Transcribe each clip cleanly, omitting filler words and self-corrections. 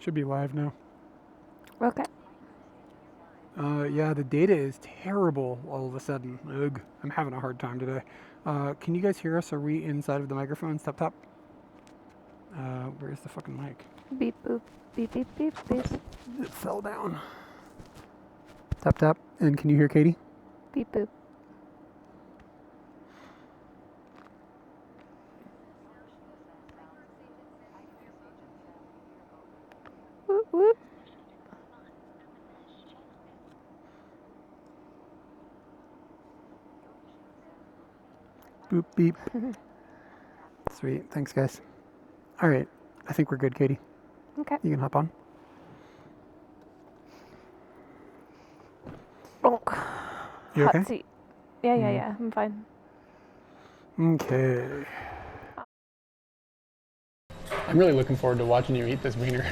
Should be live now. Okay. Yeah, the data is terrible all of a sudden. Ugh, I'm having a hard time today. Can you guys hear us? Are we inside of the microphones? Tap tap. Where's the fucking mic? Beep boop. Beep beep beep beep. It fell down. Tap tap. And can you hear Katie? Beep boop. Whoop whoop. Boop beep. Sweet. Thanks, guys. All right. I think we're good, Katie. Okay. You can hop on. Bonk. You Hot okay? seat. Yeah. I'm fine. Okay. I'm really looking forward to watching you eat this wiener.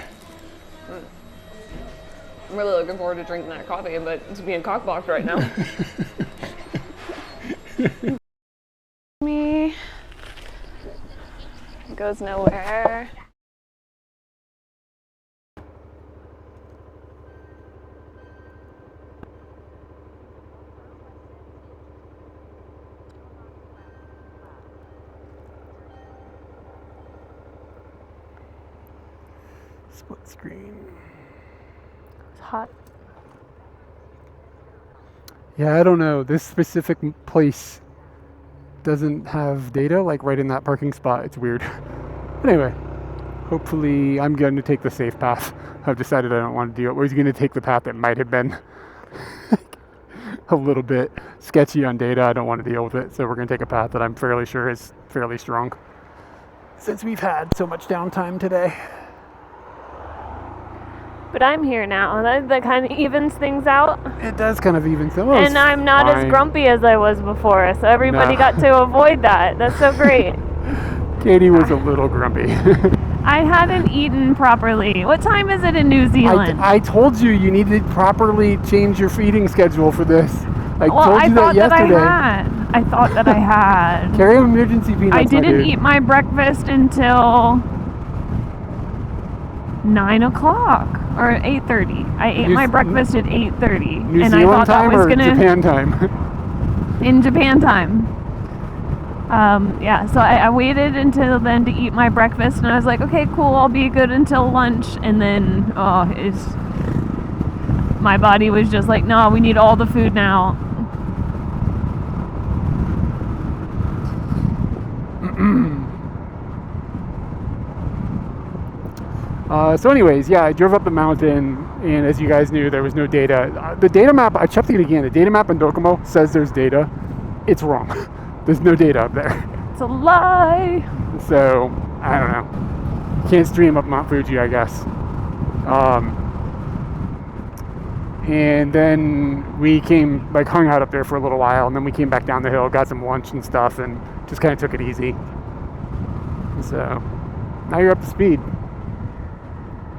I'm really looking forward to drinking that coffee, but it's being cockblocked right now. Me goes nowhere. Split screen. It's hot. Yeah, I don't know. This specific place doesn't have data, like right in that parking spot. It's weird. But anyway, hopefully I'm going to take the safe path. I've decided I don't want to do it. We're going to take the path that might have been a little bit sketchy on data. I don't want to deal with it. So we're going to take a path that I'm fairly sure is fairly strong. Since we've had so much downtime today. But I'm here now. That kind of evens things out. It does kind of even so. And I'm not as grumpy as I was before, so everybody got to avoid that. That's so great. Katie was a little grumpy. I hadn't eaten properly. What time is it in New Zealand? I told you need to properly change your feeding schedule for this. I told you that yesterday. I thought that I had. Carry emergency peanuts. I didn't eat my breakfast until 9 o'clock or 8:30. I ate my breakfast at 8:30. New and Zealand I thought time that was or gonna Japan time? in Japan time. So I waited until then to eat my breakfast, and I was like, okay, cool, I'll be good until lunch. And then, my body was just like, no, we need all the food now. So anyways, yeah, I drove up the mountain, and as you guys knew, there was no data. The data map, I checked it again, the data map in Docomo says there's data. It's wrong. There's no data up there. It's a lie. So, I don't know. Can't stream up Mount Fuji, I guess. And then we hung out up there for a little while, and then we came back down the hill, got some lunch and stuff, and just kind of took it easy. So, now you're up to speed.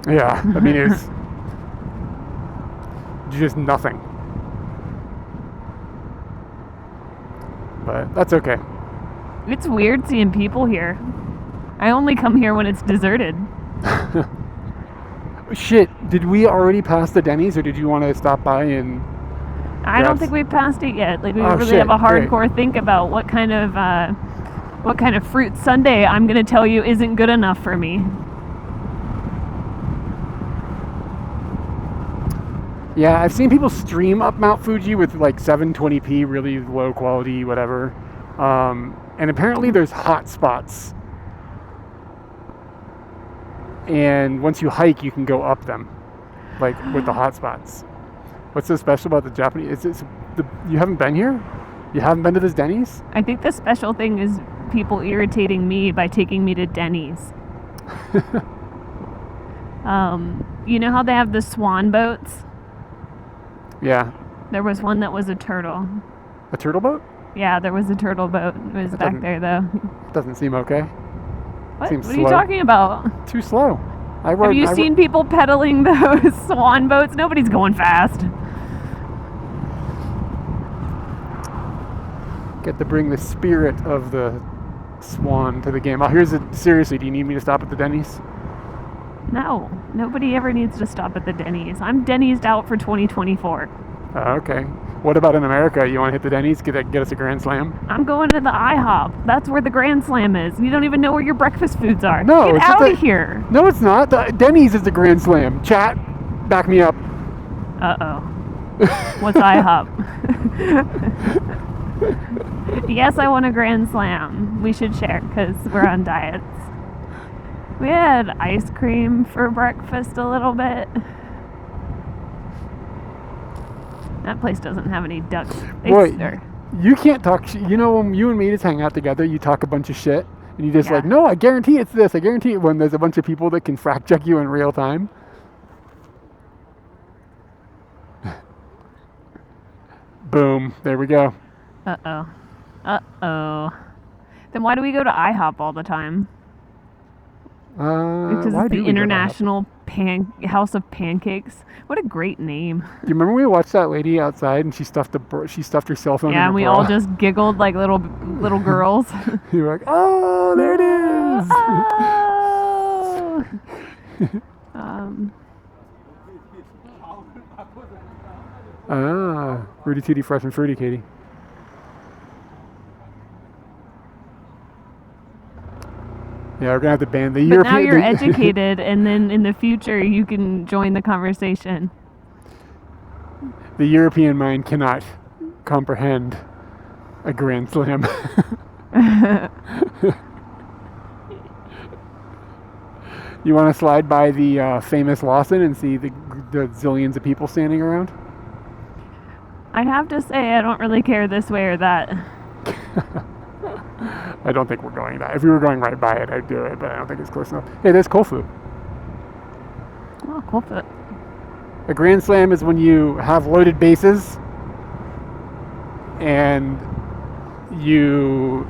Yeah, I mean, it's just nothing. But that's okay. It's weird seeing people here. I only come here when it's deserted. Shit, did we already pass the Denny's, or did you want to stop by and... I don't think we've passed it yet. Like, we really have a hardcore think about what kind of fruit sundae I'm going to tell you isn't good enough for me. Yeah, I've seen people stream up Mount Fuji with like 720p, really low quality, whatever. And apparently there's hot spots. And once you hike, you can go up them, like with the hot spots. What's so special about the Japanese? You haven't been here? You haven't been to this Denny's? I think the special thing is people irritating me by taking me to Denny's. You know how they have the swan boats? Yeah. There was one that was a turtle. A turtle boat? Yeah, there was a turtle boat. It was back there, though. Doesn't seem okay. What? Seems What are you talking about? Too slow. Have you seen people pedaling those swan boats? Nobody's going fast. Get to bring the spirit of the swan to the game. Seriously, do you need me to stop at the Denny's? No, nobody ever needs to stop at the Denny's. I'm Denny'sed out for 2024. Okay. What about in America? You want to hit the Denny's? Get us a Grand Slam? I'm going to the IHOP. That's where the Grand Slam is. You don't even know where your breakfast foods are. No, Get out of here. No, it's not. The Denny's is the Grand Slam. Chat, back me up. Uh-oh. What's IHOP? Yes, I want a Grand Slam. We should share because we're on diets. We had ice cream for breakfast a little bit. That place doesn't have any ducks. Boy, you can't talk shit. You know, when you and me just hang out together, you talk a bunch of shit. And you just like, no, I guarantee it's this. I guarantee it, when there's a bunch of people that can fact check you in real time. Boom. There we go. Uh-oh. Uh-oh. Then why do we go to IHOP all the time? Because it's the International House of Pancakes. What a great name. Do you remember we watched that lady outside and she stuffed her cell phone in her and we bra? all just giggled like little girls. You were like, oh, there it is. Rudy Tooty Fresh and Fruity, Katie. Yeah, we're gonna have to ban the European. But now you're educated, and then in the future you can join the conversation. The European mind cannot comprehend a Grand Slam. You want to slide by the famous Lawson and see the zillions of people standing around? I have to say, I don't really care this way or that. I don't think we're going that. If we were going right by it, I'd do it, but I don't think it's close enough. Hey, there's Kofu. Oh, Kofu. A Grand Slam is when you have loaded bases and you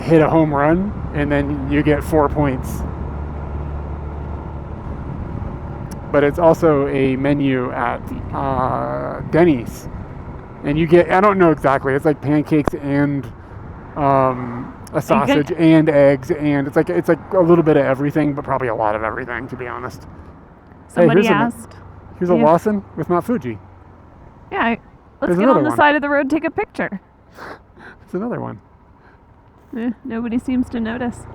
hit a home run, and then you get 4 points. But it's also a menu at Denny's. And you get, I don't know exactly, it's like pancakes and a sausage and eggs, and it's like a little bit of everything, but probably a lot of everything, to be honest. Somebody asked. Here's a Lawson with Mount Fuji. Yeah, let's get on the side of the road and take a picture. It's another one. Nobody seems to notice.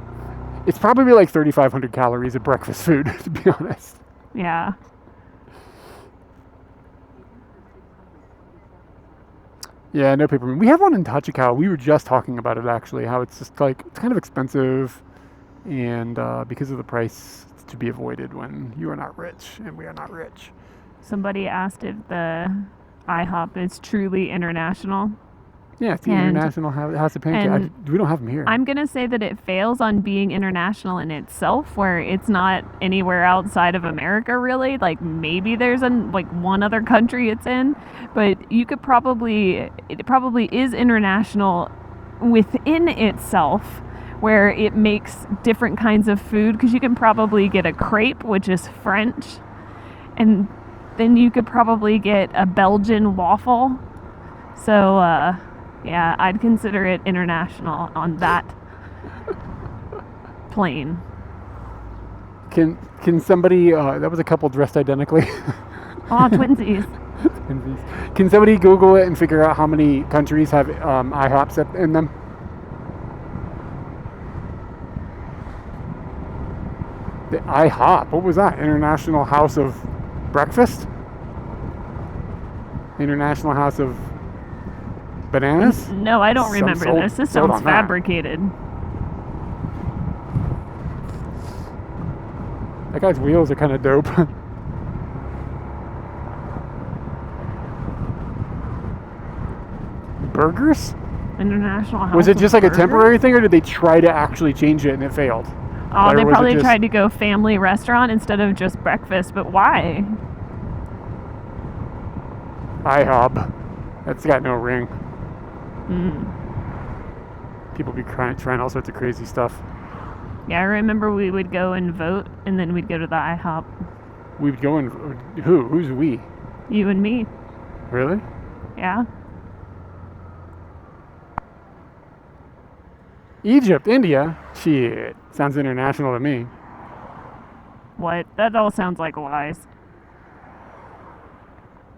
It's probably like 3,500 calories of breakfast food, to be honest. Yeah. Yeah, no paper moon. We have one in Tachikawa. We were just talking about it, actually, how it's just like, it's kind of expensive, and because of the price, it's to be avoided when you are not rich, and we are not rich. Somebody asked if the IHOP is truly international. Yeah, it's the International House of Pancakes. We don't have them here. I'm going to say that it fails on being international in itself, where it's not anywhere outside of America, really. Like, maybe there's one other country it's in, but it probably is international within itself, where it makes different kinds of food, because you can probably get a crepe, which is French, and then you could probably get a Belgian waffle. So, yeah, I'd consider it international on that plane. Can somebody, that was a couple dressed identically. Oh, twinsies. Twinsies. Can somebody Google it and figure out how many countries have IHOPs in them? The IHOP, what was that? International House of Breakfast? International House of Bananas? No, I don't remember this. This sounds fabricated. That guy's wheels are kind of dope. Burgers? International House. Was it just like burgers? a temporary thing, or did they try to actually change it and it failed? Oh, they probably tried to go family restaurant instead of just breakfast, but why? IHOB. That's got no ring. Mm. People be trying all sorts of crazy stuff. Yeah, I remember we would go and vote, and then we'd go to the IHOP. We would go and... Who? Who's we? You and me. Really? Yeah. Egypt, India? Shit. Sounds international to me. What? That all sounds like lies.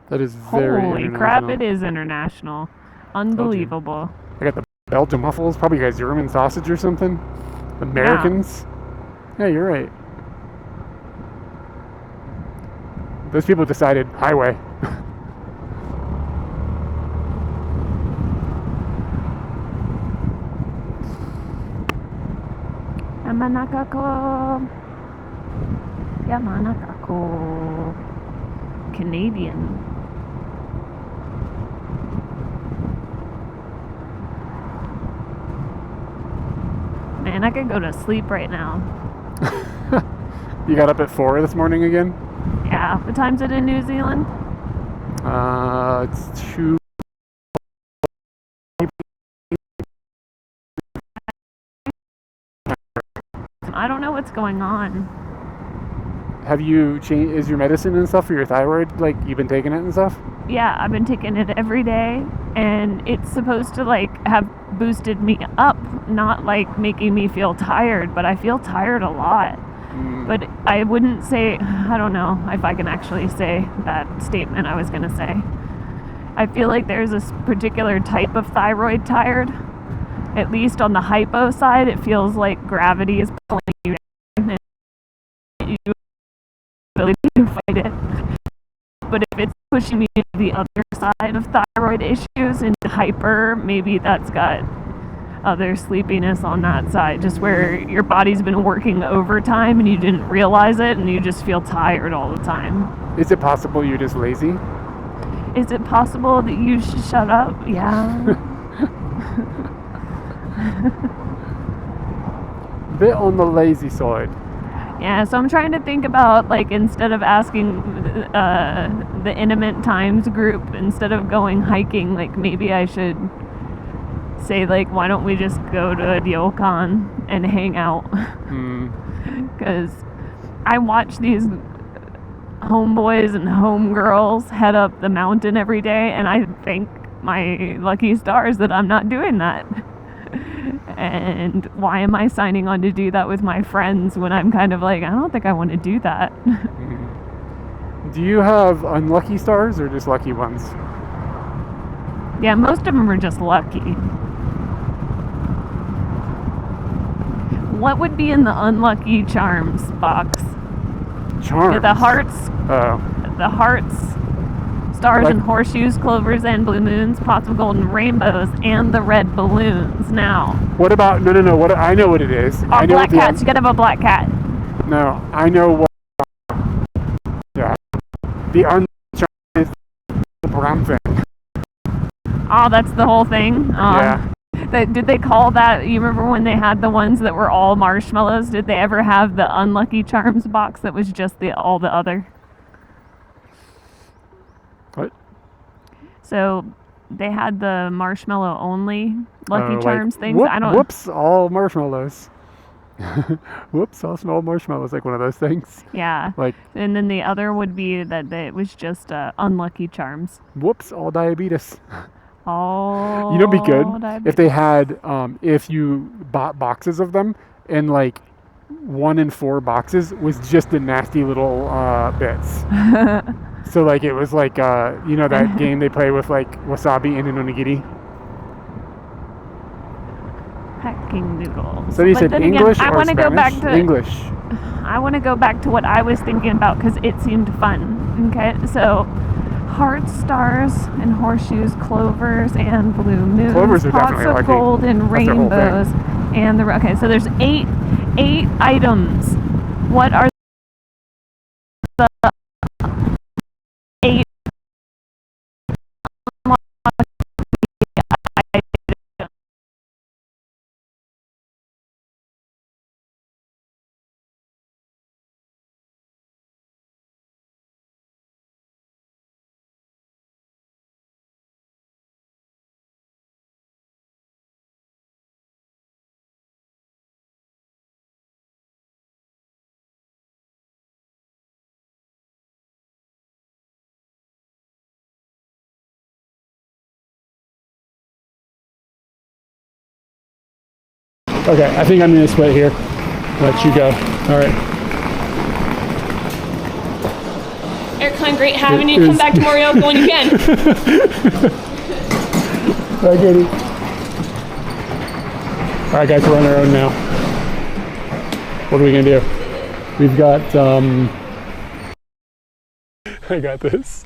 That is very Holy crap, international. it is international. Unbelievable. I got the Belgian muffles. Probably got German sausage or something. Americans. Yeah, you're right. Those people decided highway. Yamanaka-ko. Yamanaka-ko. Canadian. Man, I could go to sleep right now. You got up at 4 this morning again? Yeah. What time's it in New Zealand? It's 2. I don't know what's going on. Have you changed? Is your medicine and stuff for your thyroid, like, you've been taking it and stuff? Yeah, I've been taking it every day, and it's supposed to like have boosted me up, not like making me feel tired, but I feel tired a lot. But I wouldn't say, I don't know if I can actually say that statement I was going to say. I feel like there's this particular type of thyroid tired. At least on the hypo side, it feels like gravity is pulling you down and you ability to fight it. But if it's pushing me to the other side of thyroid issues, into hyper, maybe that's got other sleepiness on that side, just where your body's been working overtime and you didn't realize it and you just feel tired all the time. Is it possible you're just lazy? Is it possible that you should shut up? Yeah. Bit on the lazy side. Yeah, so I'm trying to think about, like, instead of asking the Intimate Times group, instead of going hiking, like, maybe I should say, like, why don't we just go to a ryokan and hang out? Because I watch these homeboys and homegirls head up the mountain every day, and I thank my lucky stars that I'm not doing that. And why am I signing on to do that with my friends when I'm kind of like, I don't think I want to do that. Do you have unlucky stars or just lucky ones? Yeah, most of them are just lucky. What would be in the unlucky charms box? Charms? Yeah, the hearts. Oh. The hearts, stars and horseshoes, clovers and blue moons, pots of golden rainbows, and the red balloons. Now. What about, no, what, I know what it is. I know black cats, you gotta have a black cat. No, I know what, yeah. The uncharm is the brown thing. Oh, that's the whole thing? Yeah. Did they call that, you remember when they had the ones that were all marshmallows? Did they ever have the unlucky charms box that was just all the other? What? So they had the marshmallow only Lucky Charms things. Whoop, I don't. Whoops! All marshmallows. Whoops! All small marshmallows, like one of those things. Yeah. Like. And then the other would be that it was just unlucky charms. Whoops! All diabetes. Oh. You know, what'd be good diabetes. if they had, if you bought boxes of them, and like 1 in 4 boxes was just the nasty little bits. So like it was like you know that game they play with like wasabi in an onigiri. Packing noodles. So you said then English again, or Spanish? Go back to English. I want to go back to what I was thinking about because it seemed fun. Okay, so hearts, stars, and horseshoes, clovers, and blue moons. Clovers are pots definitely of lucky. gold and That's their whole rainbows, and the okay. So there's eight items. What are the 8 Okay, I think I'm gonna split here. Let you go. All right. on. Great having you. Come back to Morioka when you can. Bye, Katie. All right, guys, we're on our own now. What are we gonna do? We've got, I got this.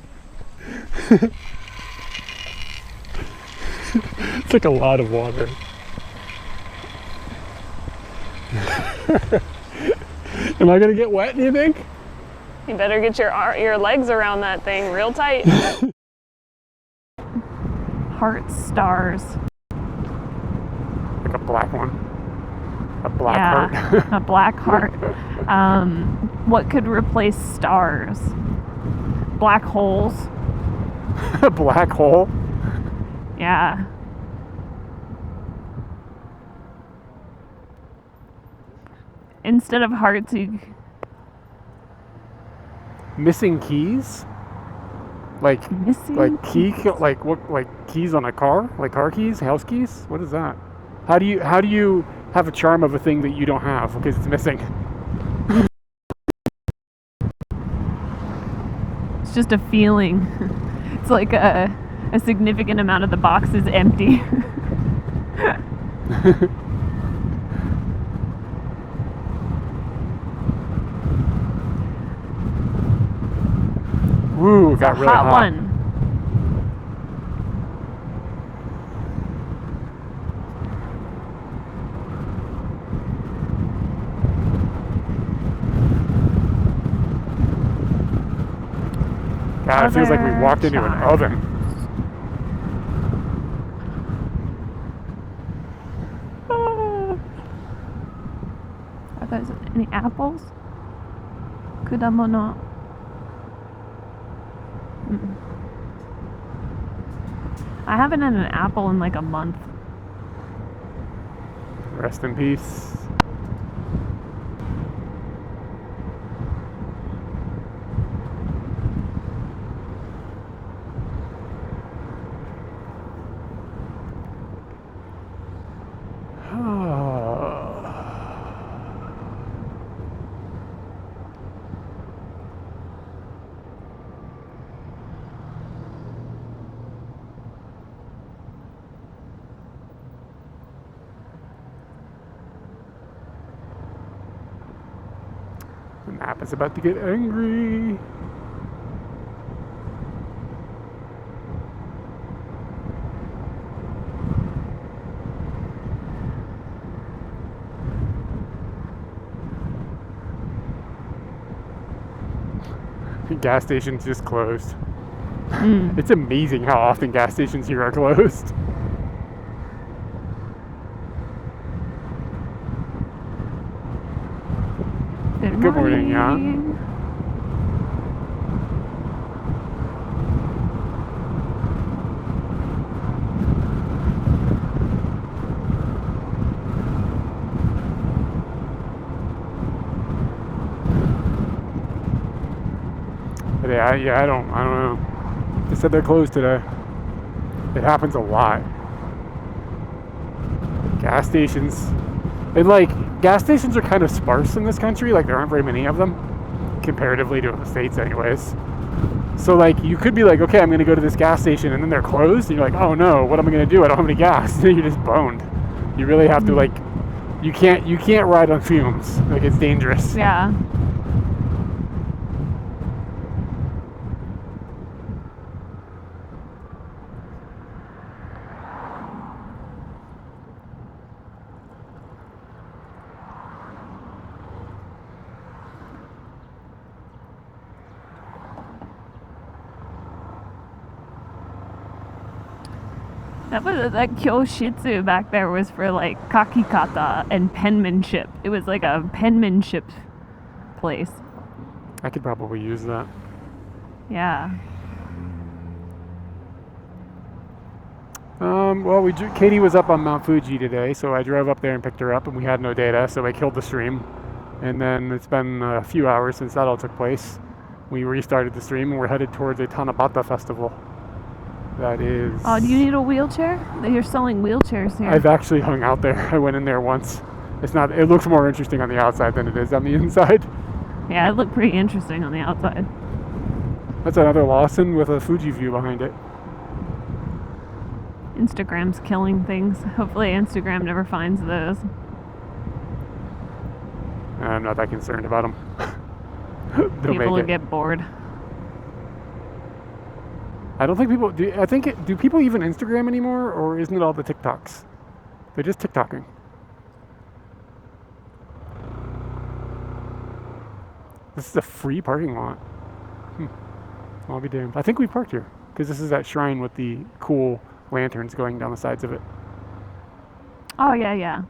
It's like a lot of water. Am I gonna get wet, do you think? You better get your legs around that thing real tight. Heart stars. Like a black one. A black heart. A black heart. What could replace stars? Black holes. A black hole? Yeah. Instead of hearts, you... Missing keys? Like keys on a car? Like car keys? House keys? What is that? How do you have a charm of a thing that you don't have because it's missing? It's just a feeling. It's like a significant amount of the box is empty. Woo, got really hot. One. God, it feels like we walked into an oven. Are those any apples? Kudamono. I haven't had an apple in like a month. Rest in peace. The map is about to get angry. The gas station's just closed. It's amazing how often gas stations here are closed. Good morning, Jan. But yeah, I don't know. They said they're closed today. It happens a lot. Gas stations. And like, gas stations are kind of sparse in this country. Like, there aren't very many of them, comparatively to the States anyways. So like, you could be like, okay, I'm going to go to this gas station, and then they're closed, and you're like, oh no, what am I going to do? I don't have any gas. And you're just boned. You really have to like, you can't ride on fumes. Like, it's dangerous. Yeah. That Kyoshitsu back there was for like kakikata and penmanship. It was like a penmanship place. I could probably use that. Yeah. Well, Katie was up on Mount Fuji today, so I drove up there and picked her up, and we had no data, so I killed the stream. And then it's been a few hours since that all took place. We restarted the stream, and we're headed towards a Tanabata festival. That is... Oh, do you need a wheelchair? They're selling wheelchairs here. I've actually hung out there. I went in there once. It looks more interesting on the outside than it is on the inside. Yeah, it looked pretty interesting on the outside. That's another Lawson with a Fuji view behind it. Instagram's killing things. Hopefully Instagram never finds those. I'm not that concerned about them. People will get bored. I don't think people do. Do people even Instagram anymore, or isn't it all the TikToks? They're just TikToking. This is a free parking lot. I'll be damned. I think we parked here because this is that shrine with the cool lanterns going down the sides of it. Oh, yeah, yeah.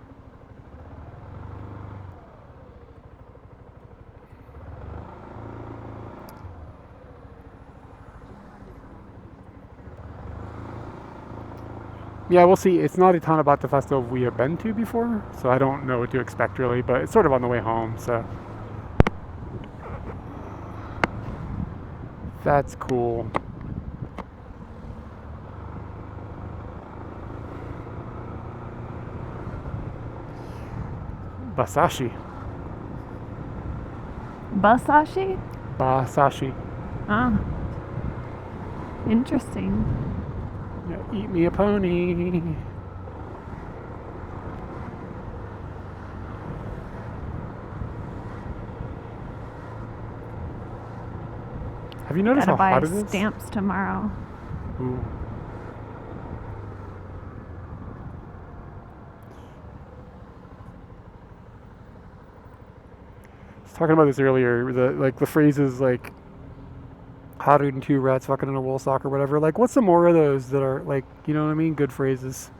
Yeah, we'll see. It's not a Tanabata festival we have been to before, so I don't know what to expect really, but it's sort of on the way home, so. That's cool. Basashi. Basashi? Basashi. Ah. Interesting. Yeah, eat me a pony. Have you noticed Gotta how hot buy it is? stamps tomorrow. Ooh. I was talking about this earlier. The phrases like hotter than two rats fucking in a wool sock or whatever. Like, what's some more of those that are like, you know what I mean? Good phrases,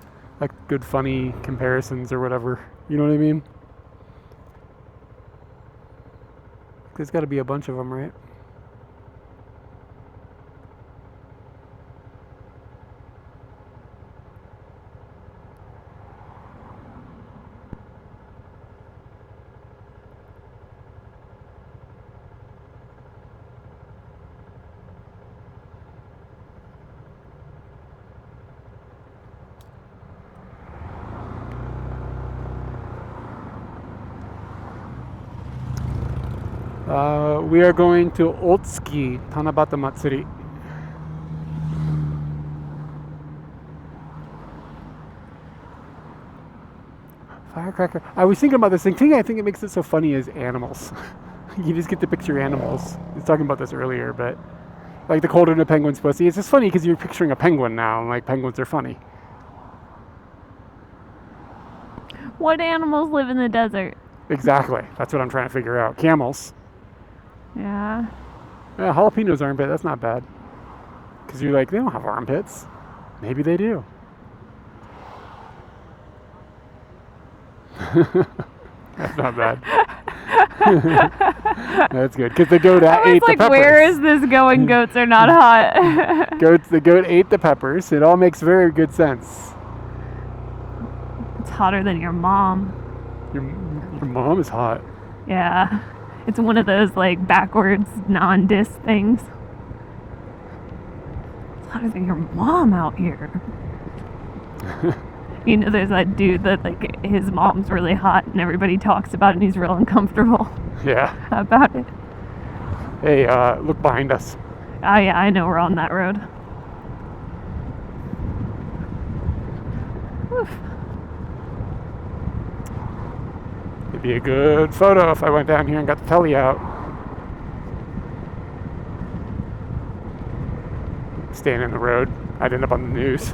like good funny comparisons or whatever. You know what I mean? There's got to be a bunch of them, right? We are going to Otsuki Tanabata Matsuri. Firecracker. I was thinking about this thing. I think it makes it so funny is animals. You just get to picture animals. I was talking about this earlier, but like the colder the penguin's pussy. It's just funny because you're picturing a penguin now, and like penguins are funny. What animals live in the desert? Exactly. That's what I'm trying to figure out. Camels. Yeah. Yeah, jalapenos armpit. That's not bad. Because you're like, they don't have armpits. Maybe they do. That's not bad. That's good. Because the goat ate the peppers. Where is this going? Goats are not hot. The goat ate the peppers. It all makes very good sense. It's hotter than your mom. Your mom is hot. Yeah. It's one of those like backwards non-diss things. It's hotter than your mom out here. You know, there's that dude that like his mom's really hot and everybody talks about it and he's real uncomfortable. Yeah. About it. Hey, look behind us. Oh yeah, I know we're on that road. Oof. It'd be a good photo if I went down here and got the telly out. Staying in the road. I'd end up on the news.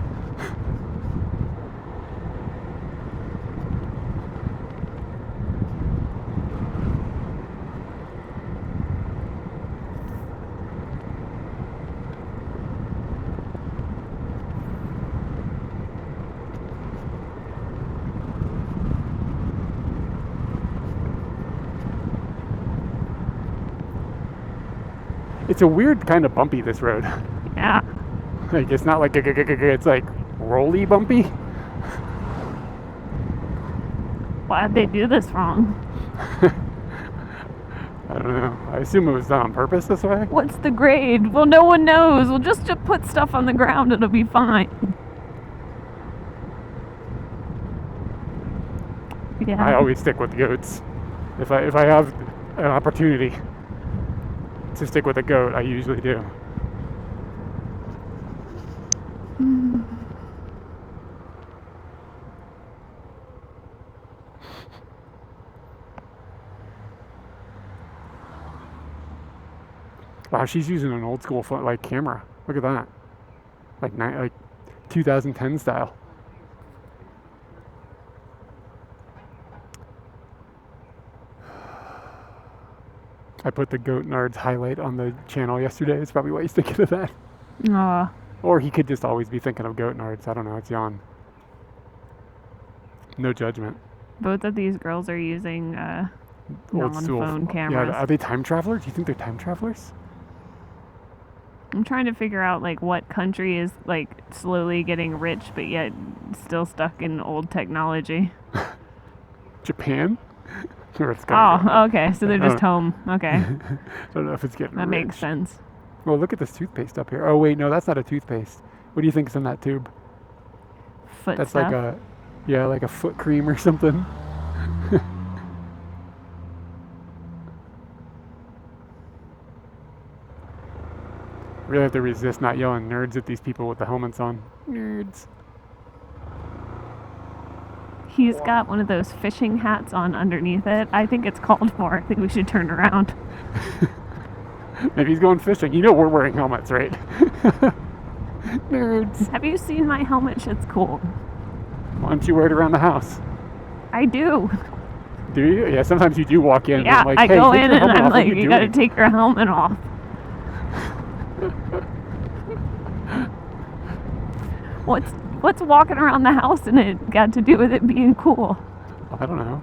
It's a weird kind of bumpy, this road. Yeah. Like, it's not like, it's like rolly bumpy. Why'd they do this wrong? I don't know. I assume it was done on purpose this way. What's the grade? Well, no one knows. We'll just put stuff on the ground. It'll be fine. Yeah. I always stick with goats. If I have an opportunity to stick with a goat, I usually do. Wow, she's using an old school like camera. Look at that. Like 2010 style. I put the Goat Nards highlight on the channel yesterday. It's probably why he's thinking of that. Aw. Or he could just always be thinking of Goat Nards. I don't know. It's Jan. No judgment. Both of these girls are using Old school. non-phone cameras. Yeah, are they time travelers? Do you think they're time travelers? I'm trying to figure out like what country is like slowly getting rich but yet still stuck in old technology. Japan? Or it's gonna go. Oh, okay. So they're just home. Okay. I don't know if it's getting That rich. makes sense. Well, look at this toothpaste up here. Oh, wait, no, that's not a toothpaste. What do you think's in that tube? Foot That's stuff. like a foot cream or something. Really have to resist not yelling nerds at these people with the helmets on. Nerds. He's got one of those fishing hats on underneath it. I think it's called for. I think we should turn around. Maybe he's going fishing. You know we're wearing helmets, right? Nerds. Have you seen my helmet? Shit's cool. Why don't you wear it around the house? I do. Do you? Yeah, sometimes you do walk in. Yeah, and I'm like, I hey, go take in your and helmet I'm off. What like, are you gotta doing?" take your helmet off. What's walking around the house and it got to do with it being cool? I don't know.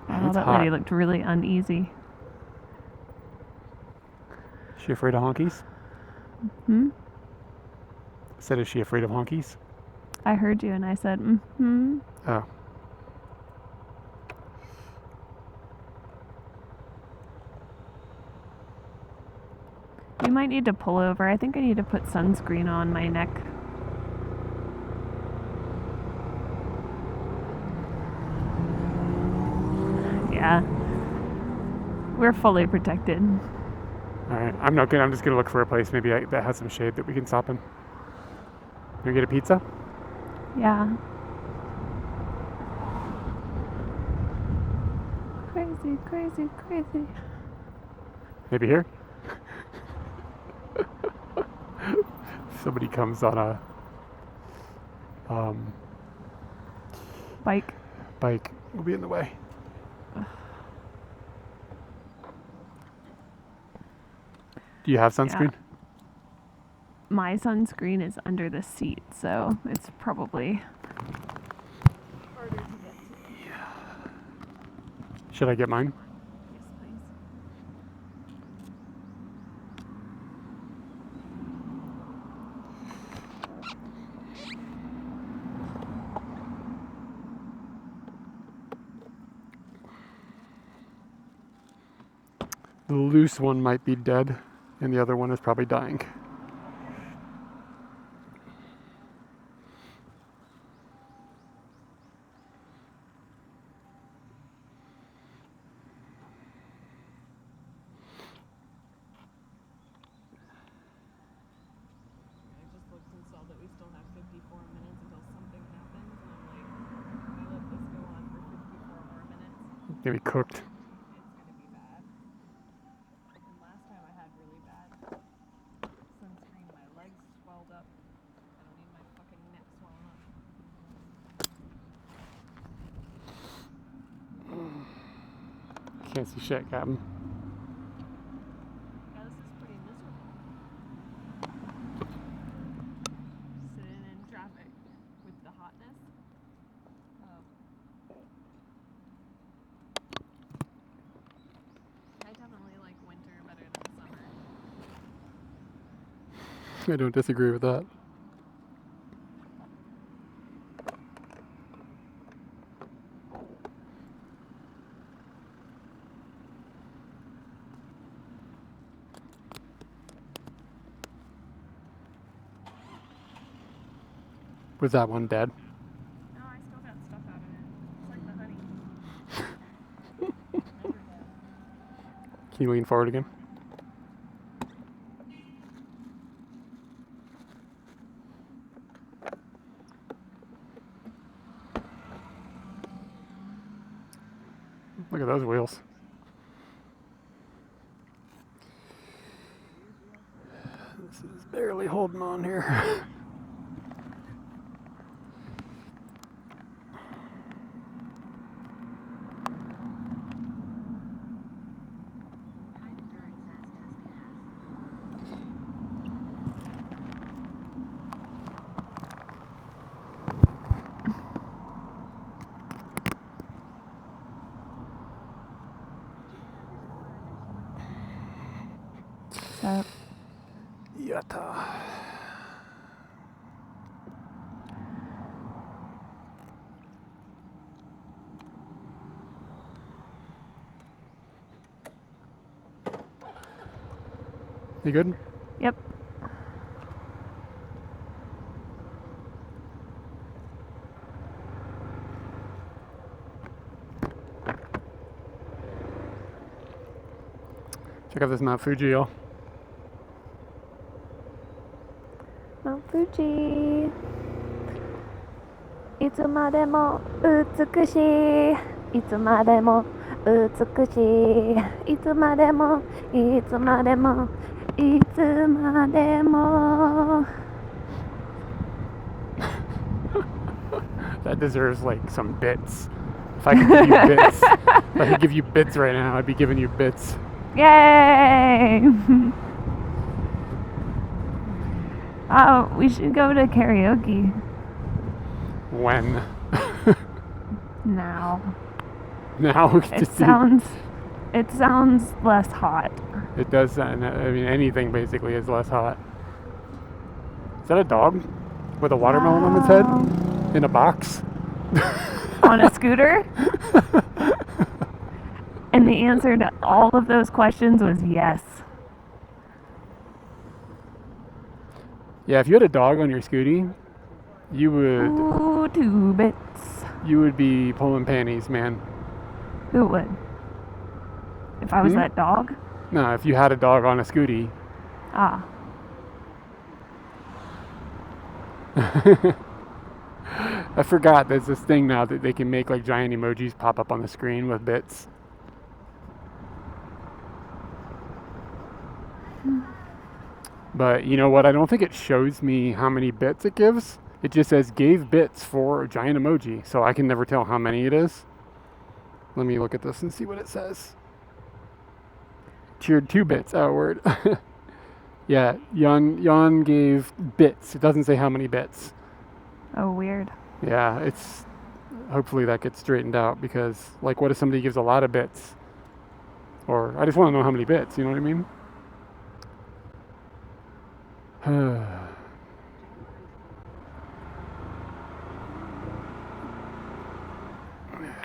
Oh, It's that hot. lady looked really uneasy. Is she afraid of honkies? Hmm? I said, is she afraid of honkies? I heard you and I said, mm-hmm. Oh. You might need to pull over. I think I need to put sunscreen on my neck. Yeah. We're fully protected. Alright, I'm not gonna. I'm just gonna look for a place maybe that has some shade that we can stop in. Can we get a pizza? Yeah. Crazy, crazy, crazy. Maybe here? Somebody comes on a Bike. bike. We'll be in the way. Do you have sunscreen? Yeah. My sunscreen is under the seat, so it's probably harder to get to. Should I get mine? Yes, please. The loose one might be dead, and the other one is probably dying. I just looked and saw that we still have 54 minutes until something happens, and I'm like, if I let this go on for 54 more minutes, Maybe cooked. it's gonna be bad. And last time I had really bad sunscreen, my legs swelled up. I don't need my fucking neck swelling up. Can't see shit, Captain. Yeah, this is pretty miserable. Sitting in traffic with the hotness. I definitely like winter better than summer. I don't disagree with that. Was that one dead? No, I still got stuff out of it. It's like the honey. Never dead. Can you lean forward again? Look at those wheels. holding on here. So, Yatta. You good? yep. Check out this Mount Fuji, y'all. Mount Fuji. いつまでも美しい。いつまでも美しい。いつまでも、いつまでも、いつまでも。That deserves like some bits. If I could give you bits, if I could give you bits right now, I'd be giving you bits. Yay! Oh, we should go to karaoke When? now. Now It sounds less hot. It does sound, I mean, anything basically is less hot. Is that a dog with a watermelon on its head in a box? On a scooter? And the answer to all of those questions was yes. Yeah, if you had a dog on your scooty, you would. Ooh, 2 bits. You would be pulling panties, man. Who would? If I was that dog? No, if you had a dog on a scooty. Ah. I forgot there's this thing now that they can make like giant emojis pop up on the screen with bits. But you know what? I don't think it shows me how many bits it gives. It just says gave bits for a giant emoji, so I can never tell how many it is. Let me look at this and see what it says. Cheered 2 bits. Oh, word. Yeah, Jan gave bits. It doesn't say how many bits. Oh, weird. Yeah, it's hopefully that gets straightened out because, like, what if somebody gives a lot of bits? Or I just want to know how many bits. You know what I mean?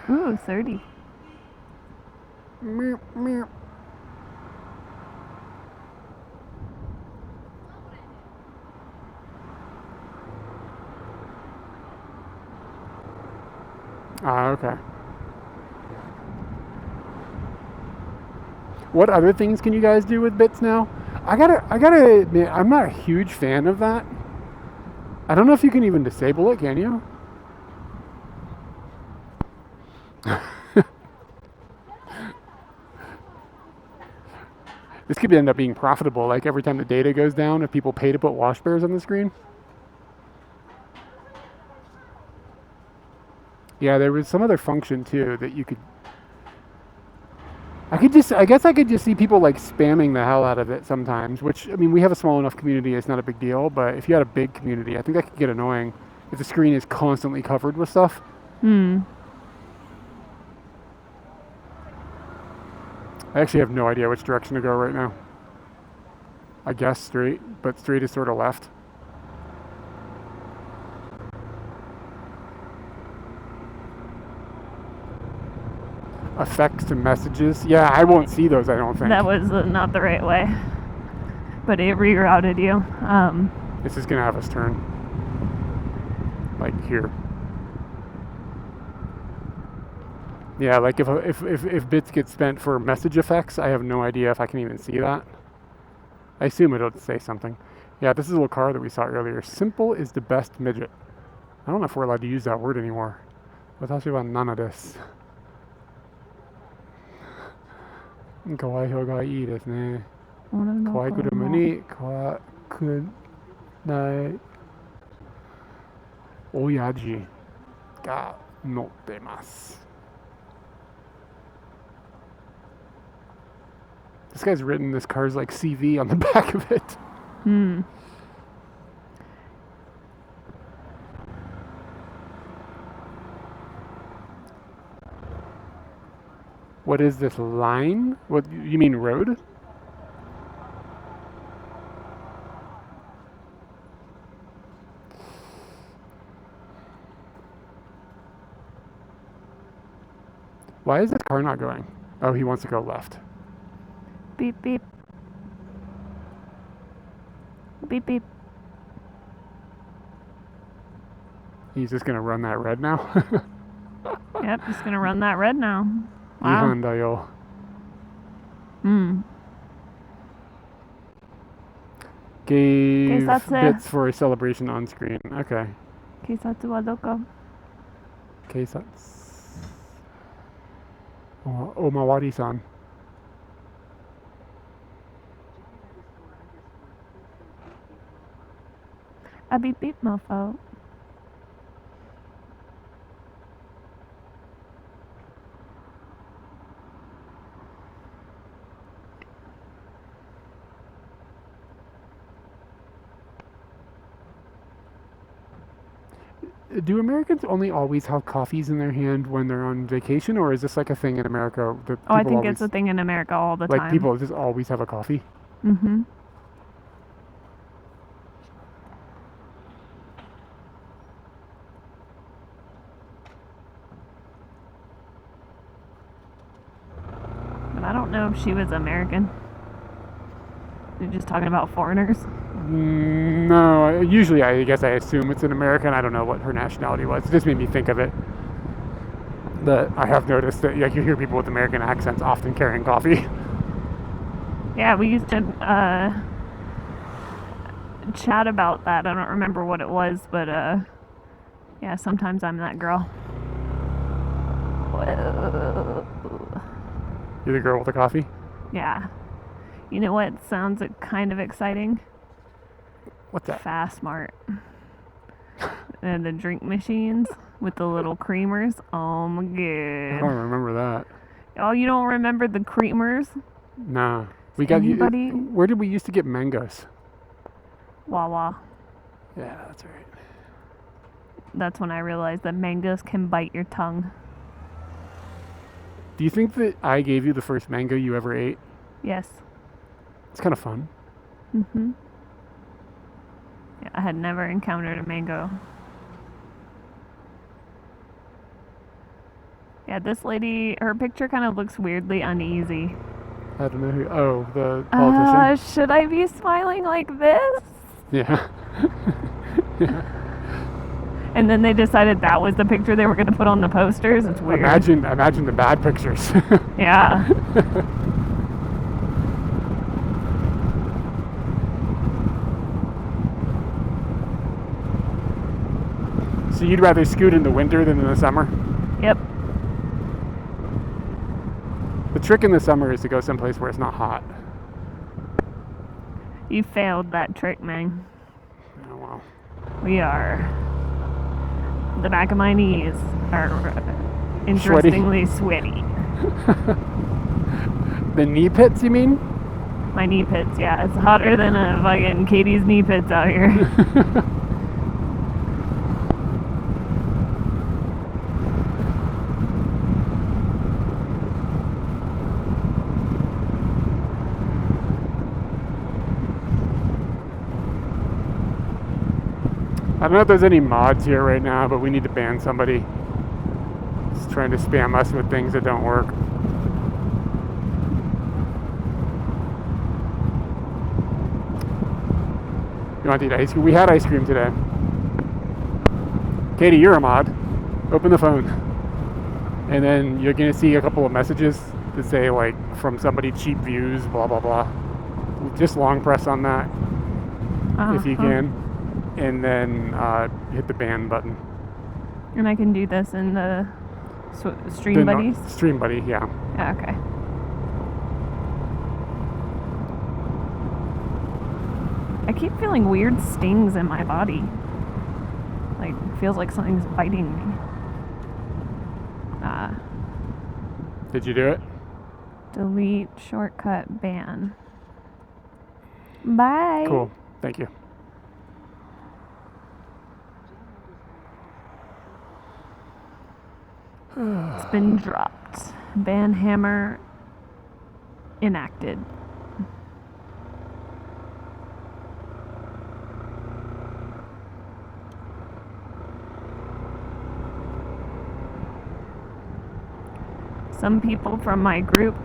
Ooh, 30. Meow, meow. Ah, okay. What other things can you guys do with bits now? I gotta admit, I'm not a huge fan of that. I don't know if you can even disable it, can you? This could end up being profitable, like every time the data goes down, if people pay to put wash bears on the screen. Yeah, there was some other function too that you could. I guess I could just see people like spamming the hell out of it sometimes, which, I mean, we have a small enough community, it's not a big deal, but if you had a big community, I think that could get annoying if the screen is constantly covered with stuff. I actually have no idea which direction to go right now. I guess straight, but straight is sort of left. Effects to messages. Yeah, I won't see those, I don't think. That was not the right way. But it rerouted you. This is going to have us turn. Like here. Yeah, like if bits get spent for message effects, I have no idea if I can even see that. I assume it'll say something. Yeah, this is a little car that we saw earlier. Simple is the best midget. I don't know if we're allowed to use that word anymore. Watashi wa nana desu. Kawaii hyo ga ii desu ne. Kawaii kuruma ni kawaku Night. Oyaji ga nottemasu. This guy's written this car's like CV on the back of it. Hmm. What is this line? What you mean road? Why is this car not going? Oh, he wants to go left. Beep beep. Beep beep. He's just gonna run that red now. Yep, just gonna run that red now. Wow. 違反だよ. Hmm. Gave 警察。 bits for a celebration on screen. Okay. 警察はどこ? 警察. Omawari-san. A beep beep, mofo. Do Americans only always have coffees in their hand when they're on vacation, or is this like a thing in America that Oh, I people think it's a thing in America all the like time. people just always have a coffee? Mm-hmm. But I don't know if she was American. You're just talking about foreigners. No, usually I guess I assume it's an American. I don't know what her nationality was. It just made me think of it. But I have noticed that like, you hear people with American accents often carrying coffee. Yeah, we used to chat about that. I don't remember what it was, but yeah, sometimes I'm that girl. Whoa. You're the girl with the coffee? Yeah. You know what sounds kind of exciting? What's that? Fast Mart. And the drink machines with the little creamers. Oh my I don't god. remember that. Oh, you don't remember the creamers? Nah. We got Anybody? Where did we used to get mangoes? Wawa. Yeah, that's right. That's when I realized that mangoes can bite your tongue. Do you think that I gave you the first mango you ever ate? Yes. It's kind of fun. Mm-hmm. Yeah, I had never encountered a mango. Yeah, this lady, her picture kind of looks weirdly uneasy. I don't know who. Oh, the politician. Should I be smiling like this? Yeah. Yeah. And then they decided that was the picture they were going to put on the posters. It's weird. Imagine the bad pictures. Yeah. So you'd rather scoot in the winter than in the summer? Yep. The trick in the summer is to go someplace where it's not hot. You failed that trick, man. Oh, well. We are. The back of my knees are interestingly sweaty. The knee pits, you mean? My knee pits, yeah. It's hotter than a fucking Katie's knee pits out here. I don't know if there's any mods here right now, but we need to ban somebody. It's trying to spam us with things that don't work. You want to eat ice cream? We had ice cream today. Katie, you're a mod. Open the phone. And then you're going to see a couple of messages that say, like, from somebody, cheap views, blah, blah, blah. Just long press on that if you can. And then hit the ban button. And I can do this in the Stream Buddies? Stream Buddy, yeah. Yeah, okay. I keep feeling weird stings in my body. Like, feels like something's biting me. Did you do it? Delete shortcut ban. Bye. Cool. Thank you. It's been dropped. Ban hammer enacted. Some people from my group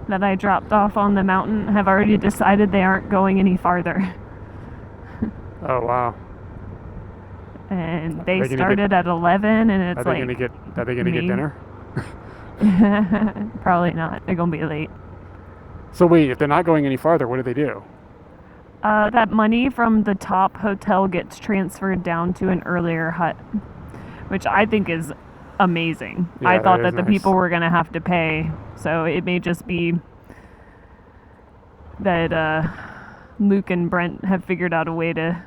that I dropped off on the mountain have already decided they aren't going any farther. Oh wow. And they Are they gonna started at 11, and it's Are they like gonna get? Are they gonna get me. dinner? Probably not. They're gonna be late. So wait, if they're not going any farther, what do they do? That money from the top hotel gets transferred down to an earlier hut, which I think is amazing. Yeah, I thought that that is the nice. people were gonna have to pay, so it may just be that Luke and Brent have figured out a way to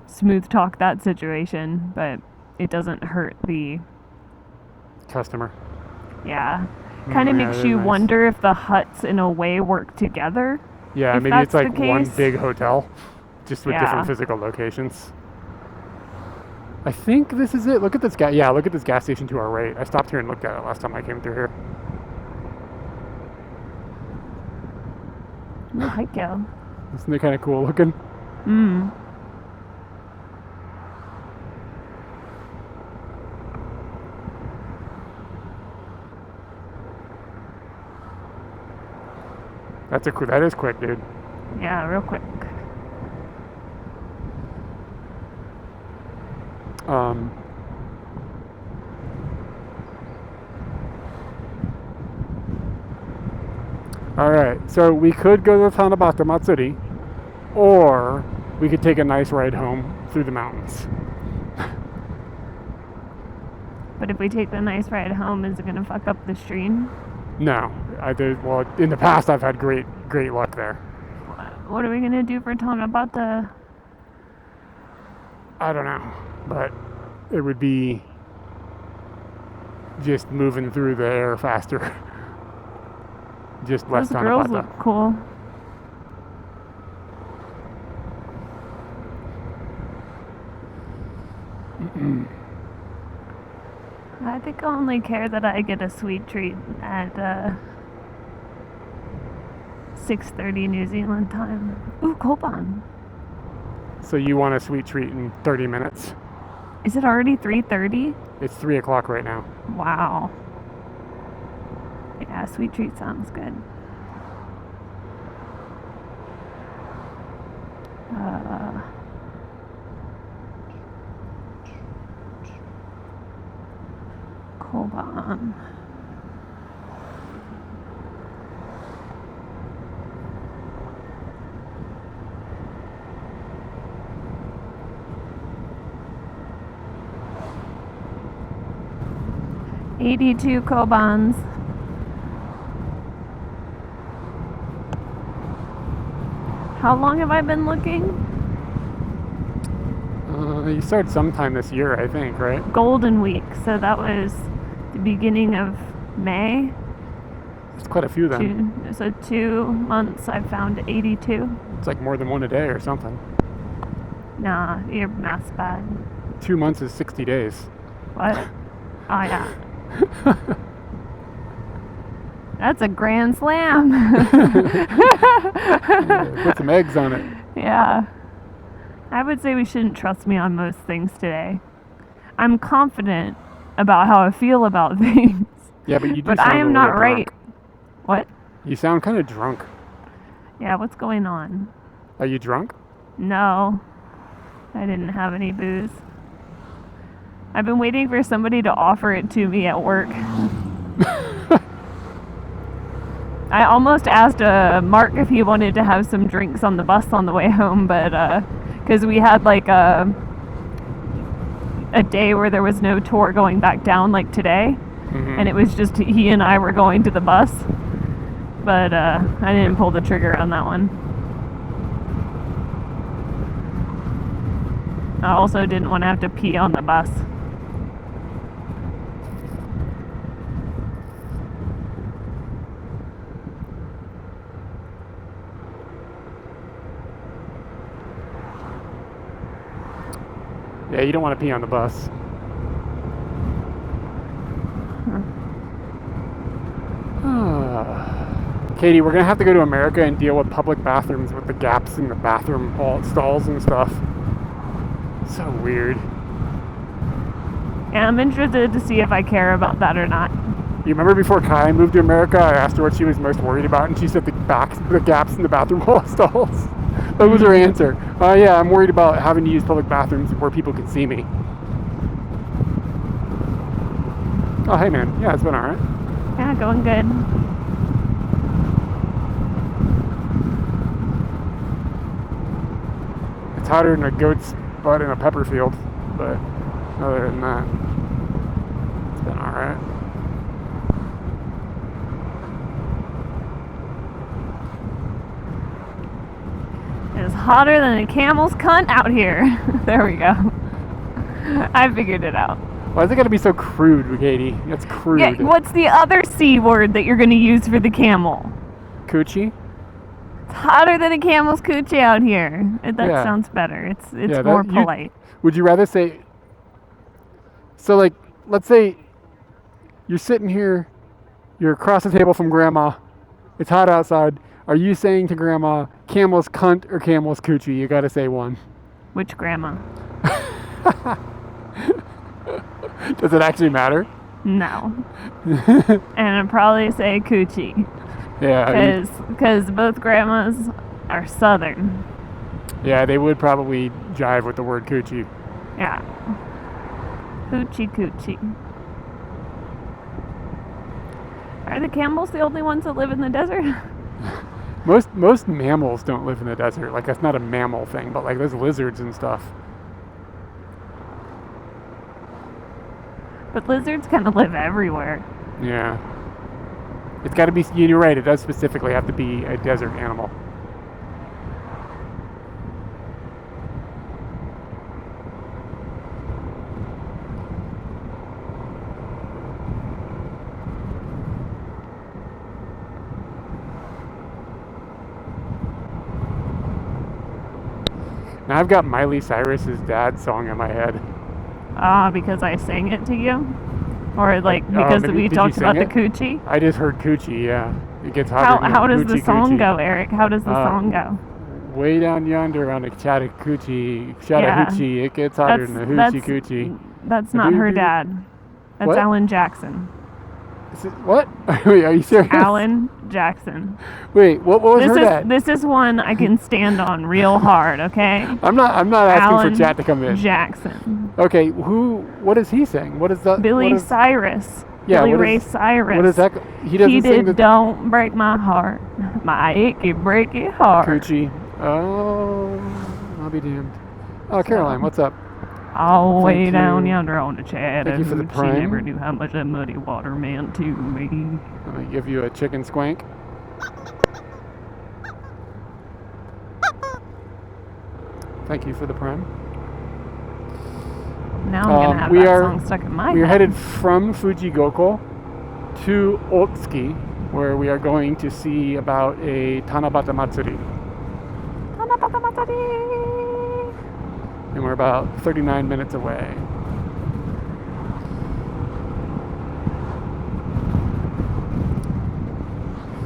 smooth talk that situation, but it doesn't hurt the Customer. yeah. Kind of Yeah, makes that is you nice. wonder if the huts in a way work together. Yeah, if maybe that's it's like the one case. big hotel, just with Yeah. different physical locations. I think this is it. Look at this gas. Yeah, look at this gas station to our right. I stopped here and looked at it last time I came through here. Ooh, hike yo. Isn't it kind of cool looking? That is quick, dude. Yeah, real quick. All right, so we could go to Tanabata Matsuri, or we could take a nice ride home through the mountains. But if we take the nice ride home, is it gonna fuck up the stream? No, well, in the past I've had great luck there. What are we gonna do for Tanabata? I don't know, but it would be just moving through the air faster. Just less Those girls Tanabata. look cool. I think I only care that I get a sweet treat at 6:30 New Zealand time. Ooh, Koban. So you want a sweet treat in 30 minutes? Is it already 3:30? It's 3 o'clock right now. Wow. Yeah, sweet treat sounds good. Koban. $82 Kobans. How long have I been looking? You started sometime this year, I think, right? Golden Week, so that was the beginning of May. It's quite a few then. So 2 months I found 82. It's like more than one a day or something. Nah, your math's bad. 2 months is 60 days. What? Oh yeah. That's a grand slam. Put some eggs on it. Yeah. I would say we shouldn't trust me on most things today. I'm confident about how I feel about things. Yeah, but you do But sound I a am little not right. drunk. What? You sound kind of drunk. Yeah, what's going on? Are you drunk? No. I didn't have any booze. I've been waiting for somebody to offer it to me at work. I almost asked Mark if he wanted to have some drinks on the bus on the way home, but because we had like a day where there was no tour going back down like today, and it was just he and I were going to the bus, but I didn't pull the trigger on that one. I also didn't want to have to pee on the bus. Yeah, you don't want to pee on the bus. Katie, we're gonna have to go to America and deal with public bathrooms with the gaps in the bathroom stalls and stuff. So weird. Yeah, I'm interested to see if I care about that or not. You remember before Kai moved to America, I asked her what she was most worried about, and she said the gaps in the bathroom wall stalls. That was her answer. Yeah, I'm worried about having to use public bathrooms where people can see me. Oh, hey man. Yeah, it's been alright. Yeah, going good. It's hotter than a goat's butt in a pepper field, but other than that, it's been alright. It's hotter than a camel's cunt out here. There we go. I figured it out. Why is it gotta be so crude, Katie? That's crude. Yeah, what's the other C word that you're going to use for the camel? Coochie? It's hotter than a camel's coochie out here. That Yeah. sounds better. It's Yeah, more polite. Would you rather say... So, like, let's say you're sitting here, you're across the table from Grandma, it's hot outside. Are you saying to Grandma, camel's cunt or camel's coochie? You gotta say one. Which grandma? Does it actually matter? No. And I'd probably say coochie. Yeah. Because both grandmas are southern. Yeah, they would probably jive with the word coochie. Yeah. Hoochie coochie. Are the camels the only ones that live in the desert? Most mammals don't live in the desert. Like, that's not a mammal thing, but like there's lizards and stuff. But lizards kind of live everywhere. Yeah. It's got to be, you're right, it does specifically have to be a desert animal. Now I've got Miley Cyrus's dad's song in my head. Because I sang it to you? Or like because maybe- we did you talked sing about the it? coochie? I just heard coochie, yeah. It gets hotter than How a does the hoochie song coochie. go, Eric? How does the song go? Way down yonder on the Chattahoochee, it gets hotter than the hoochie coochie. That's not her dad. That's What? Alan Jackson. What? Wait, are you serious? Alan Jackson. Wait, what was her dad? This is one I can stand on real hard, okay? I'm not asking Alan for chat to come in. Jackson. Okay, what is he saying? What is that? Billy what is, Cyrus. Yeah, Billy what Ray is- Cyrus. What is that? He doesn't He sing did the Don't Break My Heart, My Achy Breaky Heart. coochie. Oh, I'll be damned. Oh, Caroline, what's up? All the way Thank down you. yonder on the Chattahoochee. Thank you for the She prime. never knew how much that muddy water meant to me. I'm gonna give you a chicken squank. Thank you for the prime. Now I'm gonna have that song stuck in my We are head. headed from Fujigoko to Otsuki, where we are going to see about a Tanabata Matsuri. Tanabata Matsuri. And we're about 39 minutes away.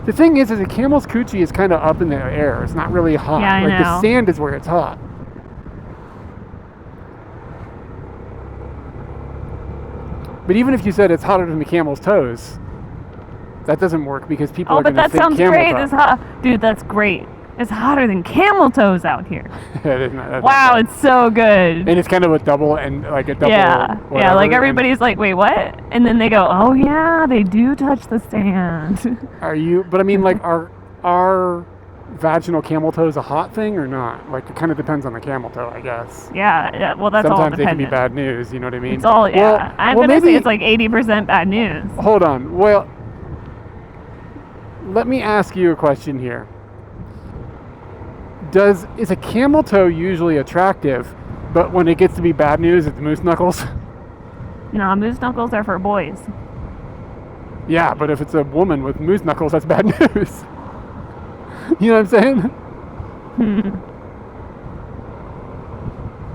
The thing is a camel's coochie is kind of up in the air. It's not really hot. Yeah, I like the know. sand is where it's hot. But even if you said it's hotter than the camel's toes, that doesn't work because people Oh, are but going to that think sounds camel great. toe. It's hot. Dude, that's great. It's hotter than camel toes out here. That's not Wow, bad. it's so good. And it's kind of a double and like a double. Yeah, whatever, like and everybody's like, wait, what? And then they go, oh yeah, they do touch the sand. Are you? But I mean, like, are vaginal camel toes a hot thing or not? Like, it kind of depends on the camel toe, I guess. yeah, well, that's all Sometimes they can dependent. be bad news. You know what I mean? It's all, yeah. I'm well, gonna say maybe- it's like 80% bad news. Hold on. Well, let me ask you a question here. Is a camel toe usually attractive But when it gets to be bad news, it's moose knuckles. No, moose knuckles are for boys. Yeah, but if it's a woman with moose knuckles, that's bad news. You know what I'm saying?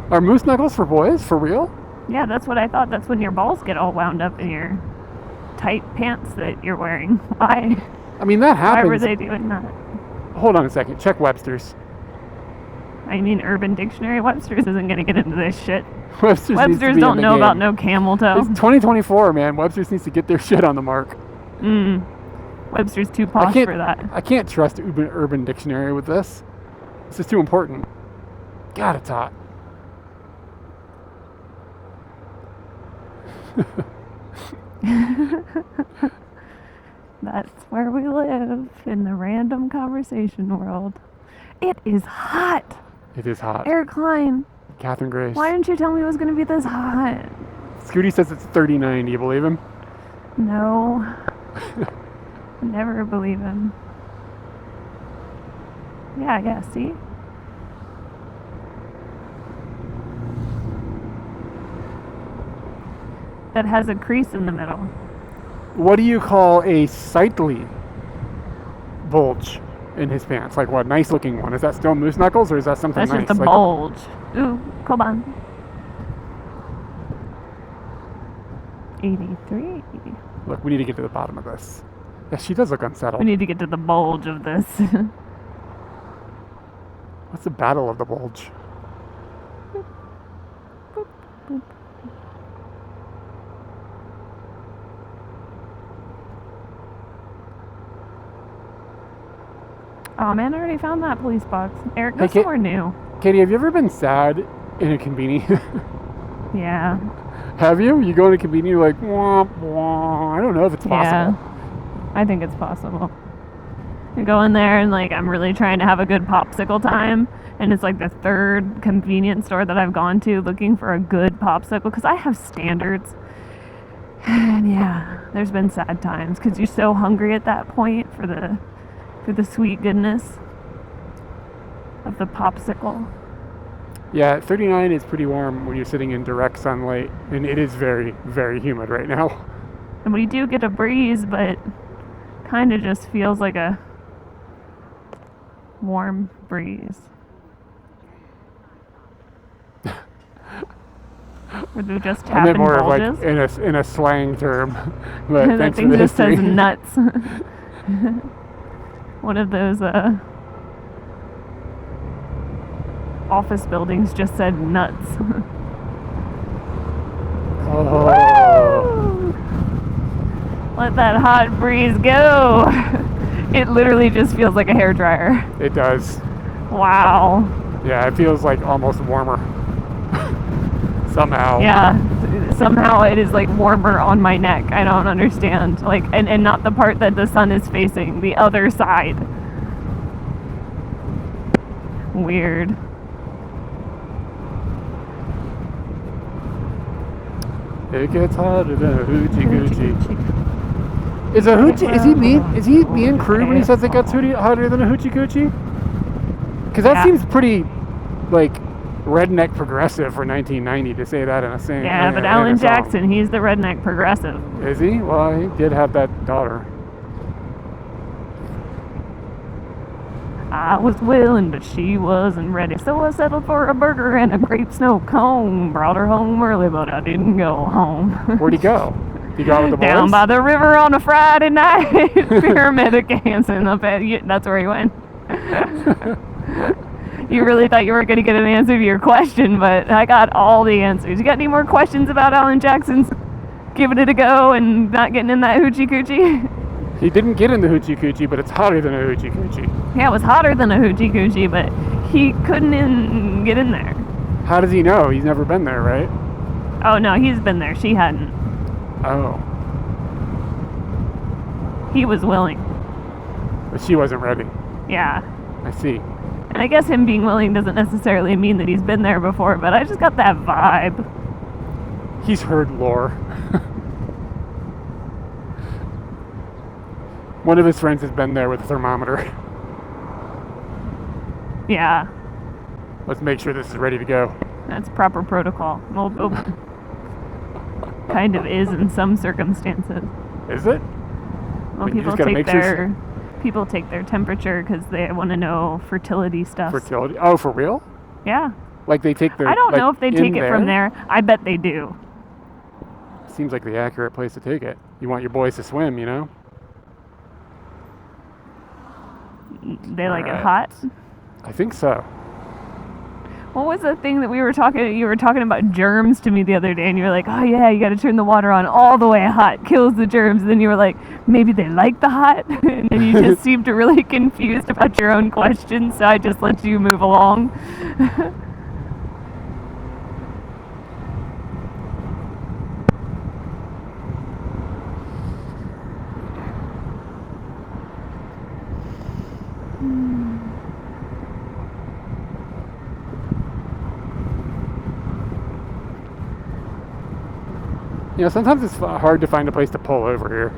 Are moose knuckles for boys? For real? Yeah, that's what I thought. That's when your balls get all wound up in your tight pants that you're wearing. Why? I mean, that happens. Why were they doing that? Hold on a second. Check Webster's. I mean, Urban Dictionary. Webster's isn't going to get into this shit. Webster's don't know about no camel toe. It's 2024, man. Webster's needs to get their shit on the mark. Webster's too posh for that. I can't trust Urban Dictionary with this. This is too important. God, it's hot. That's where we live, in the random conversation world. It is hot. It is hot. Eric Klein, Catherine Grace. why didn't you tell me it was going to be this hot? Scooty says it's 39. Do you believe him? No. Never believe him. Yeah, see? That has a crease in the middle. What do you call a sightly bulge in his pants? Like what? Nice looking one. Is that still moose knuckles or is that something That's nice? just a bulge. Ooh, come on. 83. Look, we need to get to the bottom of this. Yeah, she does look unsettled. We need to get to the bulge of this. What's the battle of the bulge? Oh man, I already found that police box. Eric, Hey, go somewhere new. Katie, have you ever been sad in a conveni? Yeah. Have you? You go in a conveni, you're like, wah, wah. I don't know if it's possible. Yeah. I think it's possible. You go in there and like I'm really trying to have a good popsicle time, and it's like the third convenience store that I've gone to looking for a good popsicle because I have standards. And yeah, there's been sad times because you're so hungry at that point for the sweet goodness of the popsicle. Yeah, 39 is pretty warm when you're sitting in direct sunlight, and it is very, very humid right now. And we do get a breeze, but kind of just feels like a warm breeze. Where they're just I meant tapping more bulges. of like in a slang term. But That thanks for thing the just history. says nuts. One of those office buildings just said nuts. Oh. Let that hot breeze go. It literally just feels like a hairdryer. It does. Wow. Yeah, it feels like almost warmer. Somehow. Yeah. Somehow it is like warmer on my neck. I don't understand. Like and not the part that the sun is facing, the other side. Weird. It gets hotter than a hoochie coochie. Is a hoochie? Is he being crude when he says it gets hotter than a hoochie coochie? Because that Yeah. seems pretty, like, redneck progressive for 1990 to say that in a sing. Yeah, but Alan Jackson, he's the redneck progressive. Is he? Well, he did have that daughter. I was willing, but she wasn't ready. So I settled for a burger and a grape snow cone. Brought her home early, but I didn't go home. Where'd he go? He go out with the boys? Down by the river on a Friday night. Pyramid dancing up at you. That's where he went. You really thought you were going to get an answer to your question, but I got all the answers. You got any more questions about Alan Jackson's giving it a go and not getting in that hoochie coochie? He didn't get in the hoochie coochie, but it's hotter than a hoochie coochie. Yeah, it was hotter than a hoochie coochie, but he couldn't get in there. How does he know? He's never been there, right? Oh no, he's been there. She hadn't. Oh. He was willing. But she wasn't ready. Yeah. I see. And I guess him being willing doesn't necessarily mean that he's been there before, but I just got that vibe. He's heard lore. One of his friends has been there with a thermometer. Yeah. Let's make sure this is ready to go. That's proper protocol. Well, kind of is in some circumstances. Is it? Well, You just gotta make sure people take their temperature because they want to know fertility stuff. fertility. Oh, for real? Yeah. Like they take their. I don't like, know if they in take it from there. I bet they do. Seems like the accurate place to take it. You want your boys to swim, you know? They like it Alright. hot. I think so. What was the thing that you were talking about germs to me the other day, and you were like, oh yeah, you got to turn the water on all the way hot, kills the germs. And then you were like, maybe they like the hot. And then you just seemed really confused about your own questions, so I just let you move along. You know, sometimes it's hard to find a place to pull over here.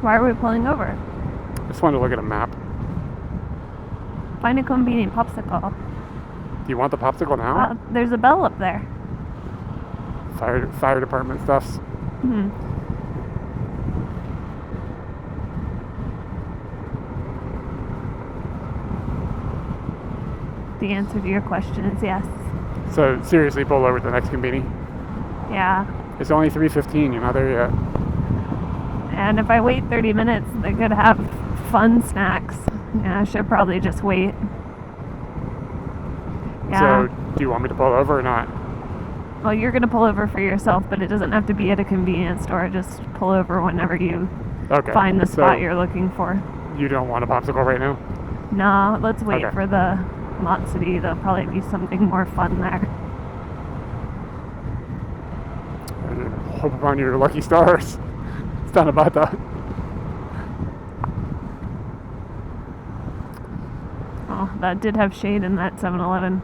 Why are we pulling over? I just wanted to look at a map. Find a convenient popsicle. Do you want the popsicle now? There's a bell up there. Fire department stuffs. Hmm. The answer to your question is yes. So seriously, pull over at the next convenience. Yeah. It's only 3:15. You're not there yet. And if I wait 30 minutes, they could have fun snacks. Yeah, I should probably just wait. Yeah. So do you want me to pull over or not? Well, you're going to pull over for yourself, but it doesn't have to be at a convenience store. Just pull over whenever you Okay. find the spot So you're looking for. you don't want a popsicle right now? No, let's wait Okay. for the Mott City. There'll probably be something more fun there. Hope upon your lucky stars. It's Tanabata. Oh, that did have shade in that 7-Eleven.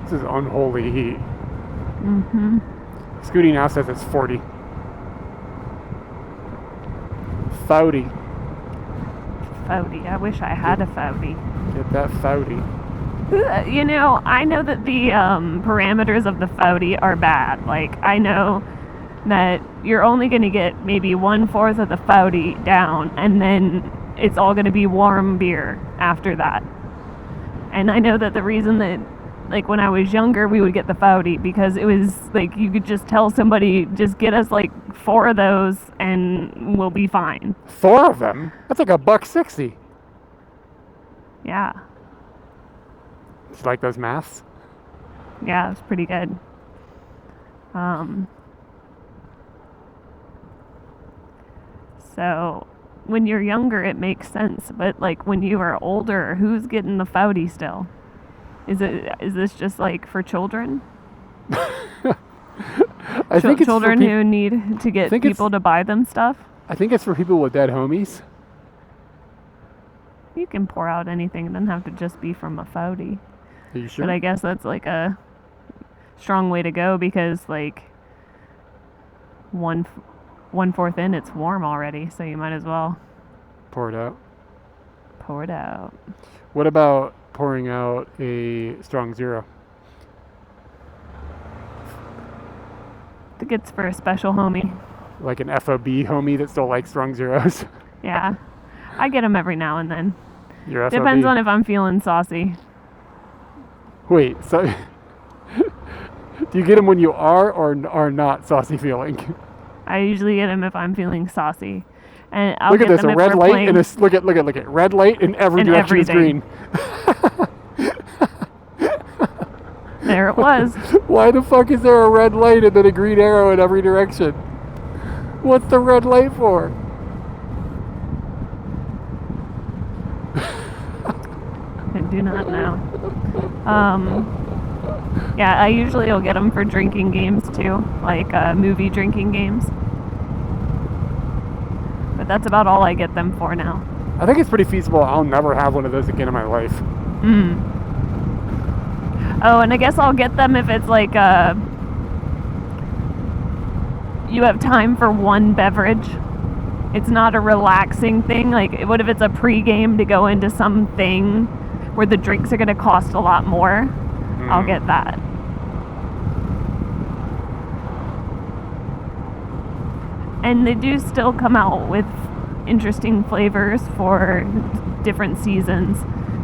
This is unholy heat. Mm-hmm. Scooty now says it's 40. Foudy. Foudy. I wish I had a Foudy. Get that Foudy. You know, I know that the parameters of the Foudy are bad. Like, I know that you're only going to get maybe 1/4 of the Foudy down, and then it's all going to be warm beer after that. And I know that the reason that, like, when I was younger, we would get the Foudy because it was, like, you could just tell somebody, just get us, like, 4 of those, and we'll be fine. 4 of them? That's like $1.60. Yeah. Do you like those maths? Yeah, it's pretty good. So when you're younger, it makes sense, but like when you are older, who's getting the Foudy still? Is this just like for children? I think it's children for who need to get think people it's- to buy them stuff. I think it's for people with dead homies. You can pour out anything; it doesn't have to just be from a Foudy. Are you sure? But I guess that's like a strong way to go because like 1/4 in, it's warm already, so you might as well Pour it out. pour it out. What about pouring out a strong zero? I think it's for a special homie. Like an FOB homie that still likes strong zeros? Yeah, I get them every now and then. Your FOB. Depends on if I'm feeling saucy. Wait, so do you get them when you are or are not saucy feeling? I usually get them if I'm feeling saucy, and I'll Look at get this, them a if red we're light playing. and a look at red light in every And direction is everything. green. There it was. Why the fuck is there a red light and then a green arrow in every direction? What's the red light for? I do not know. Yeah, I usually will get them for drinking games too, like movie drinking games. But that's about all I get them for now. I think it's pretty feasible. I'll never have one of those again in my life. Oh, and I guess I'll get them if it's like you have time for one beverage. it's not a relaxing thing. Like, what if it's a pregame to go into something where the drinks are going to cost a lot more? I'll get that. And they do still come out with interesting flavors for different seasons,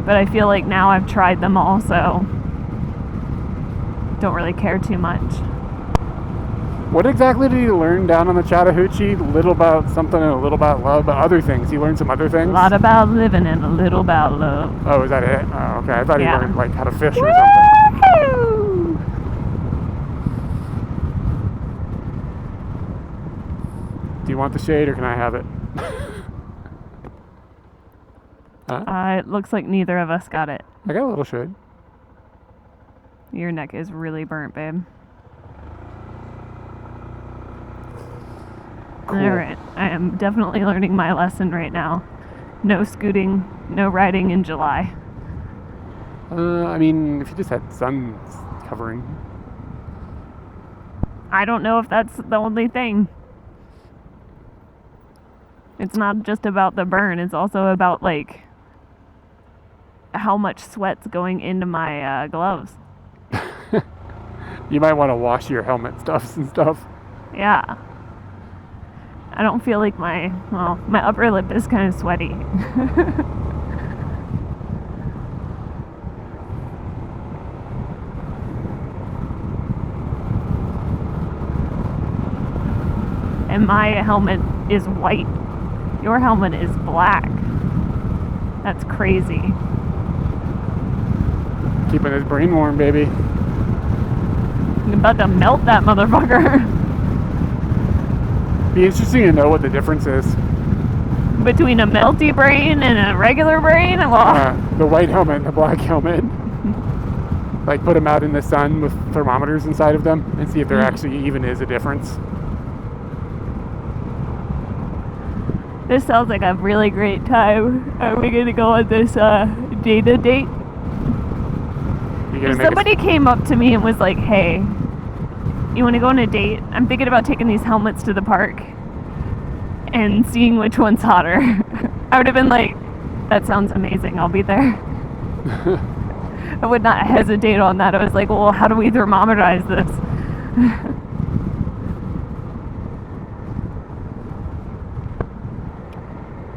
but I feel like now I've tried them all, so don't really care too much. What exactly did you learn down on the Chattahoochee? A little about something and a little about love, but other things. You learned some other things? A lot about living and a little about love. Oh, is that it? Oh, okay. I thought you learned like how to fish or something. Woo-hoo! Do you want the shade or can I have it? Huh? It looks like neither of us got it. I got a little shade. Your neck is really burnt, babe. Cool. Alright, I am definitely learning my lesson right now. No scooting, no riding in July. I mean, if you just had sun covering. I don't know if that's the only thing. It's not just about the burn, it's also about, like, how much sweat's going into my gloves. You might want to wash your helmet stuffs and stuff. Yeah. I don't feel like my upper lip is kind of sweaty. And my helmet is white. Your helmet is black. That's crazy. Keeping his brain warm, baby. I'm about to melt that motherfucker. Be interesting to know what the difference is. Between a melty brain and a regular brain? Well, The white helmet and the black helmet. Like put them out in the sun with thermometers inside of them and see if there actually even is a difference. this sounds like a really great time. Are we gonna go on this data date? Somebody came up to me and was like, hey, you want to go on a date? I'm thinking about taking these helmets to the park and seeing which one's hotter. I would have been like, that sounds amazing, I'll be there. I would not hesitate on that. I was like, well, how do we thermometerize this?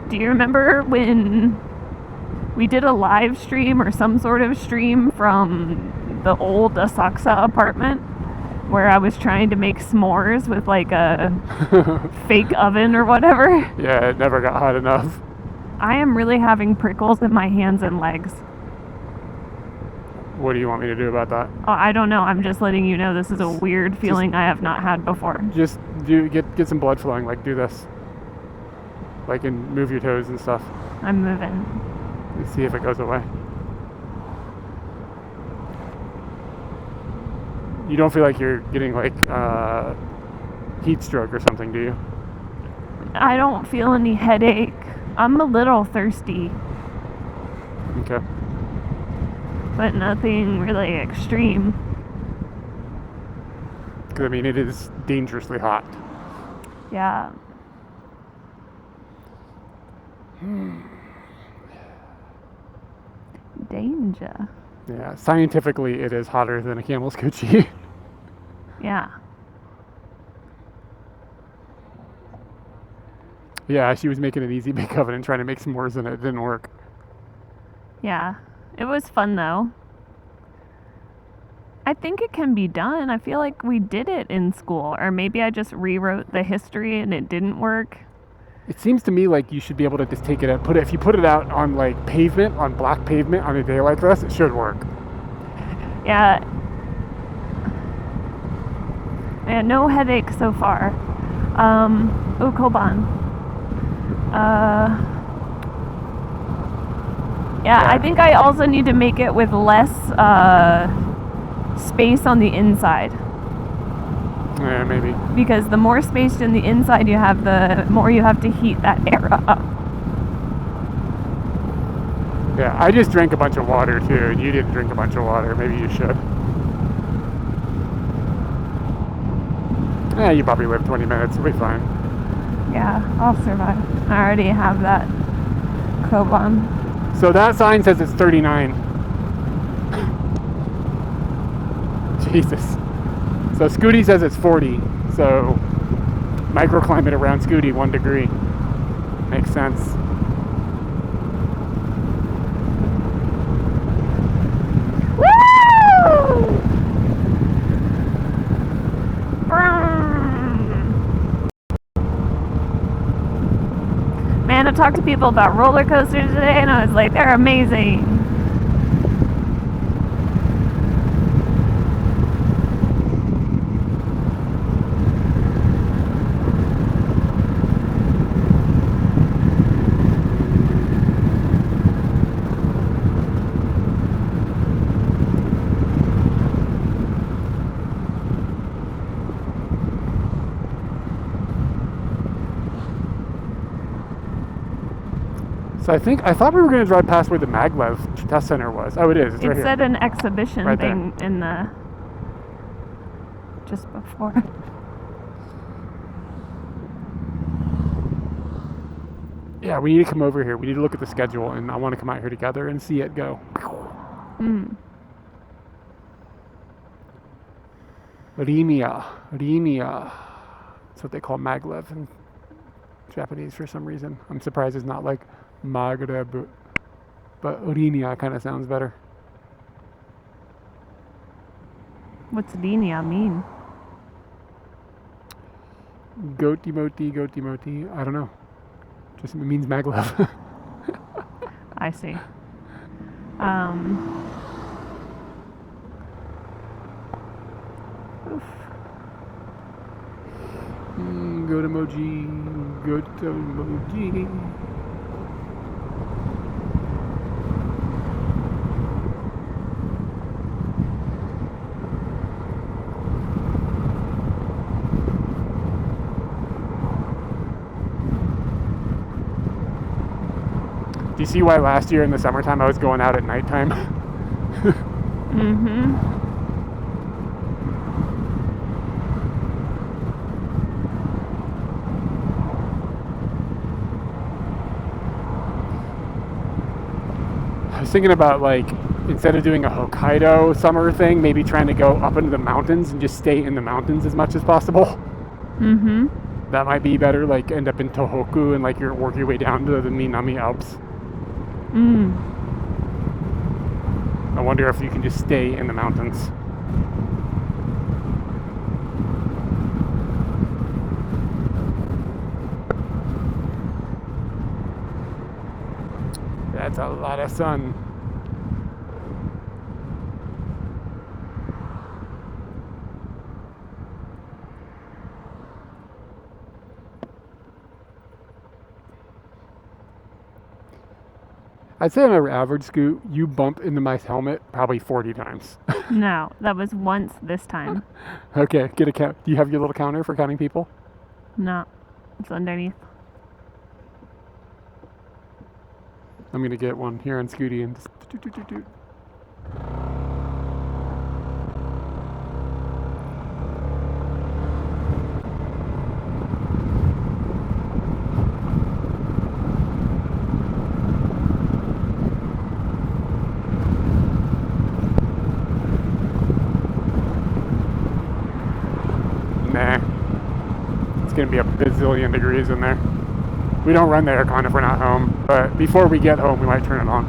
Do you remember when we did a live stream or some sort of stream from the old Asakusa apartment where I was trying to make s'mores with like a fake oven or whatever? Yeah, it never got hot enough. I am really having prickles in my hands and legs. What do you want me to do about that? Oh, I don't know. I'm just letting you know this is a weird feeling I have not had before. Just get some blood flowing, like do this. Like, and move your toes and stuff. I'm moving. Let's see if it goes away. You don't feel like you're getting like heat stroke or something, do you? I don't feel any headache. I'm a little thirsty, Okay. but nothing really extreme. Because I mean, it is dangerously hot. Yeah. Danger. Yeah, scientifically, it is hotter than a camel's coochie. Yeah. Yeah, she was making an easy bake oven and trying to make s'mores and it didn't work. Yeah. It was fun though. I think it can be done. I feel like we did it in school, or maybe I just rewrote the history and it didn't work. It seems to me like you should be able to just take it and put it, if you put it out on like pavement, on black pavement on a day like this, it should work. Yeah. Yeah, no headache so far. Koban. Yeah, I think I also need to make it with less space on the inside. Yeah, maybe. Because the more space in the inside you have, the more you have to heat that air up. Yeah, I just drank a bunch of water too, and you didn't drink a bunch of water. Maybe you should. You probably live 20 minutes. It'll be fine. Yeah, I'll survive. I already have that Koban. So that sign says it's 39. Jesus. So Scooty says it's 40. So microclimate around Scooty, 1 degree. Makes sense. Woo! Man, I talked to people about roller coasters today, and I was like, they're amazing. So I thought we were going to drive past where the maglev test center was. Oh, it is. It's It right said here. an exhibition Right thing in the just before. Yeah, we need to come over here. We need to look at the schedule, and I want to come out here together and see it go. Rimia. That's what they call maglev in Japanese for some reason. I'm surprised it's not like Maghreb, but Rimia kind of sounds better. What's Dinia mean? Goat emoti. I don't know. Just means maglev. I see. Oof. Goat emoji. Do you see why last year in the summertime I was going out at nighttime? I was thinking about, like, instead of doing a Hokkaido summer thing, maybe trying to go up into the mountains and just stay in the mountains as much as possible. That might be better, like end up in Tohoku and like work your way down to the Minami Alps. I wonder if you can just stay in the mountains. That's a lot of sun. I'd say on an average scoot, you bump into my helmet probably 40 times. No, that was once this time. Okay, get a count. Do you have your little counter for counting people? No, it's underneath. I'm gonna get one here on Scooty and just Nah. It's gonna be a bazillion degrees in there. We don't run the aircon if we're not home, but before we get home, we might turn it on.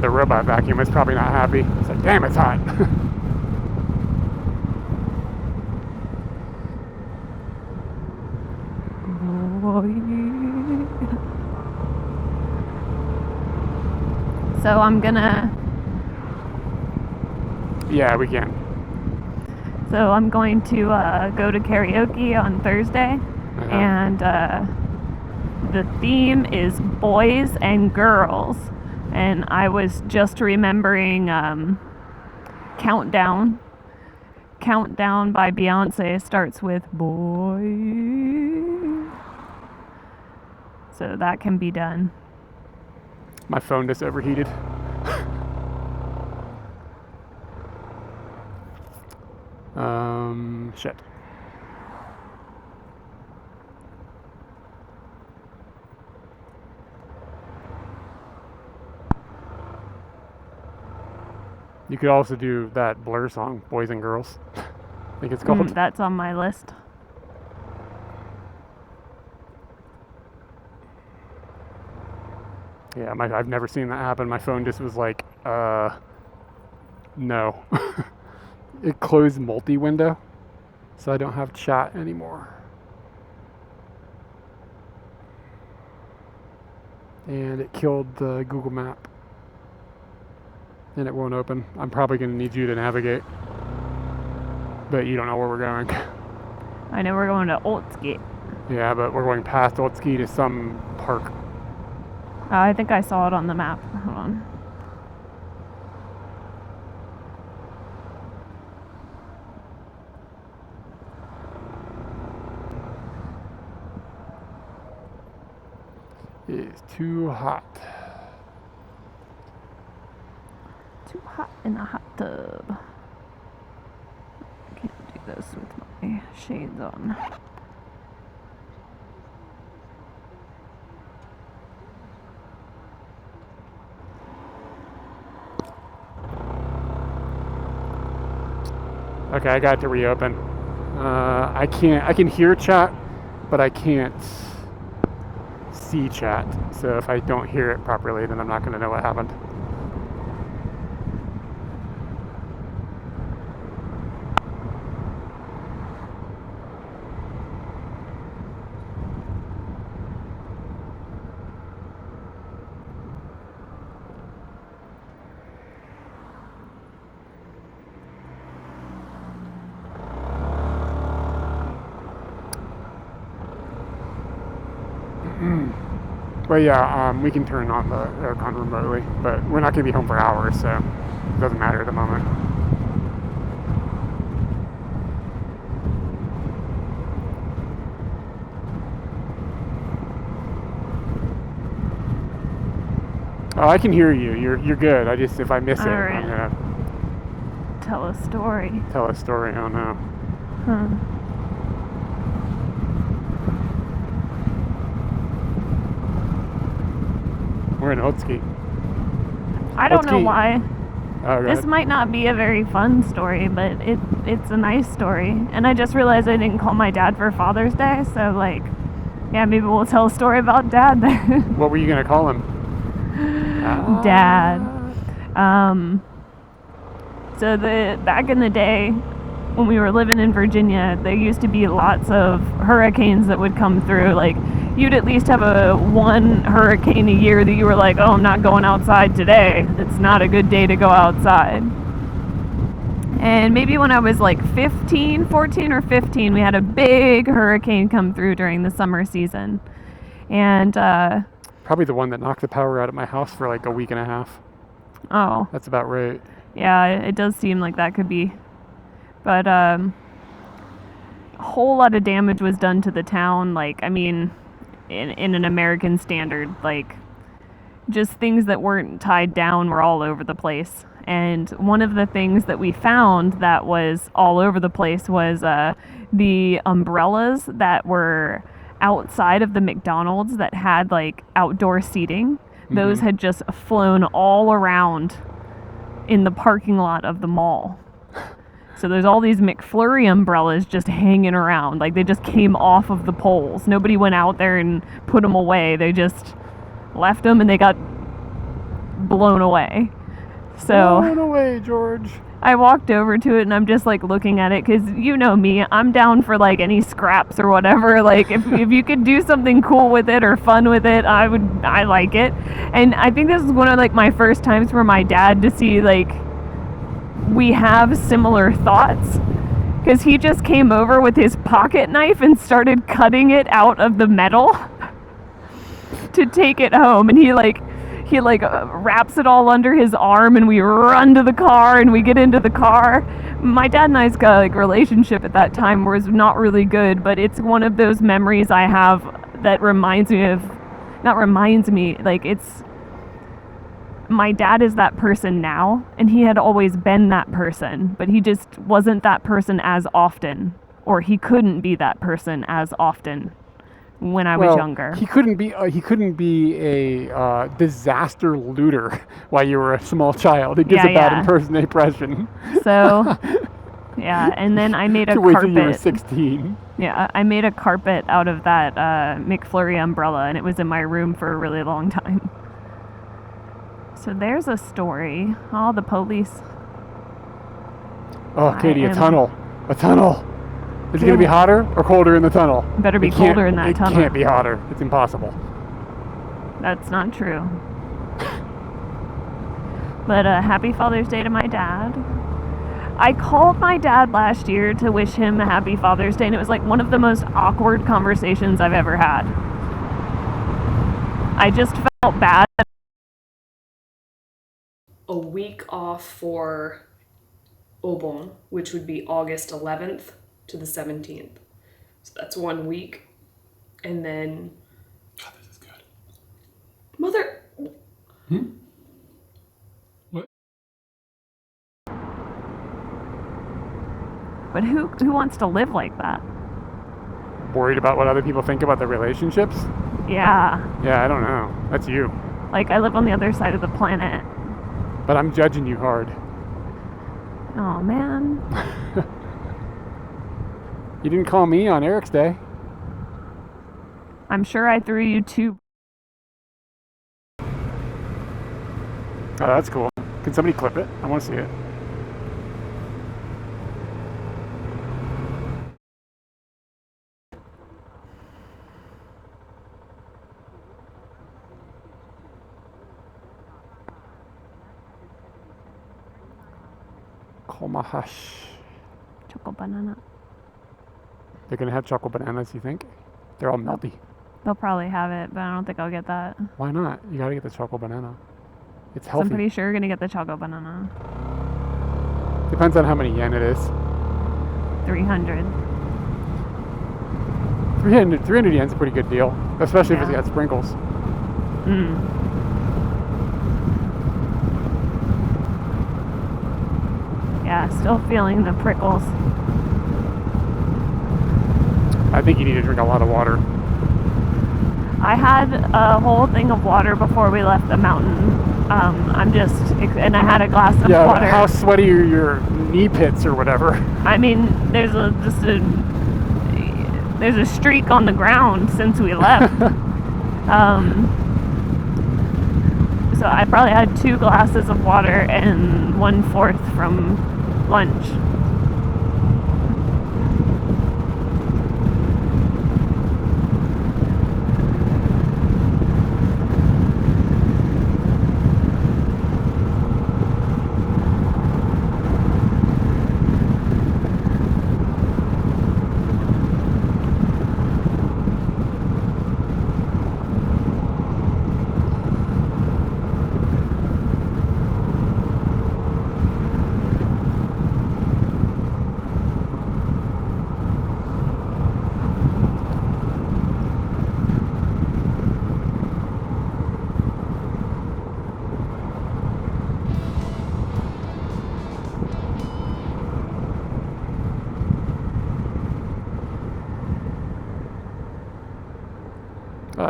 The robot vacuum is probably not happy. It's like, damn, it's hot. So I'm gonna. Yeah, we can. So I'm going to go to karaoke on Thursday, and the theme is boys and girls. And I was just remembering Countdown, Countdown by Beyonce starts with boy. So that can be done. My phone just overheated. Shit. You could also do that Blur song, Boys and Girls. I think it's called. That's on my list. Yeah, I've never seen that happen. My phone just was like, no. It closed multi-window, so I don't have chat anymore. And it killed the Google Map. And it won't open. I'm probably going to need you to navigate. But you don't know where we're going. I know we're going to Oltski. Yeah, but we're going past Oltski to some park. I think I saw it on the map. Hold on. It's too hot. Too hot in the hot tub. I can't do this with my shades on. Okay, I got it to reopen. I can hear chat, but I can't see chat. So if I don't hear it properly, then I'm not going to know what happened. But yeah, we can turn on the aircon remotely, but we're not going to be home for hours, so it doesn't matter at the moment. Oh, I can hear you. You're good. I just, if I miss it, Alright. I'm gonna Tell a story. tell a story. Oh no. Huh. We're in Otski. I don't know Oltski. why. Oh, This might not be a very fun story, but it's a nice story. And I just realized I didn't call my dad for Father's Day, so like, yeah, maybe we'll tell a story about Dad then. What were you gonna call him? Dad. So back in the day, when we were living in Virginia, there used to be lots of hurricanes that would come through. Like, you'd at least have one hurricane a year that you were like, oh, I'm not going outside today. It's not a good day to go outside. And maybe when I was like 14 or 15, we had a big hurricane come through during the summer season. And, Probably the one that knocked the power out of my house for like a week and a half. oh, That's about right. yeah, it does seem like that could be. But a whole lot of damage was done to the town. Like, I mean, in an American standard, like, just things that weren't tied down were all over the place. And one of the things that we found that was all over the place was the umbrellas that were outside of the McDonald's that had like outdoor seating. Those had just flown all around in the parking lot of the mall. So there's all these McFlurry umbrellas just hanging around. Like, they just came off of the poles. Nobody went out there and put them away. They just left them and they got blown away. So Blown away, George. I walked over to it and I'm just like looking at it because you know me, I'm down for like any scraps or whatever. Like, if you could do something cool with it or fun with it, I like it. And I think this is one of like my first times for my dad to see like we have similar thoughts, because he just came over with his pocket knife and started cutting it out of the metal to take it home. And he like wraps it all under his arm, and we run to the car, and we get into the car. My dad and I's relationship at that time was not really good, but it's one of those memories I have that reminds me of, not reminds me, like it's, my dad is that person now, and he had always been that person, but he just wasn't that person as often, or he couldn't be that person as often when I was younger. He couldn't be a disaster looter while you were a small child. It gives a bad impression. So, yeah, and then I made a to wait carpet. till you were 16. Yeah, I made a carpet out of that McFlurry umbrella, and it was in my room for a really long time. So there's a story. Oh, the police. Oh, Katie, a tunnel. A tunnel. Is it going to be hotter or colder in the tunnel? Better be colder in that tunnel. It can't be hotter. It's impossible. That's not true. But happy Father's Day to my dad. I called my dad last year to wish him a happy Father's Day, and it was like one of the most awkward conversations I've ever had. I just felt bad. A week off for Obon, which would be August 11th to the 17th. So that's 1 week. And then... God, this is good. Mother... What? But who wants to live like that? Worried about what other people think about their relationships? Yeah. Yeah, I don't know. That's you. Like, I live on the other side of the planet. But I'm judging you hard. Oh, man. You didn't call me on Eric's Day. I'm sure I threw you two. Oh, that's cool. Can somebody clip it? I want to see it. Komahash. Choco banana. They're going to have chocolate bananas, you think? They're all melty. They'll probably have it, but I don't think I'll get that. Why not? You got to get the chocolate banana. It's healthy. I'm pretty sure you're going to get the choco banana. Depends on how many yen it is. 300. 300 yen's a pretty good deal, especially if it's got sprinkles. Yeah, still feeling the prickles. I think you need to drink a lot of water. I had a whole thing of water before we left the mountain. And I had a glass of water. How sweaty are your knee pits or whatever? I mean, there's a streak on the ground since we left. So I probably had 2 glasses of water and 1/4 from lunch.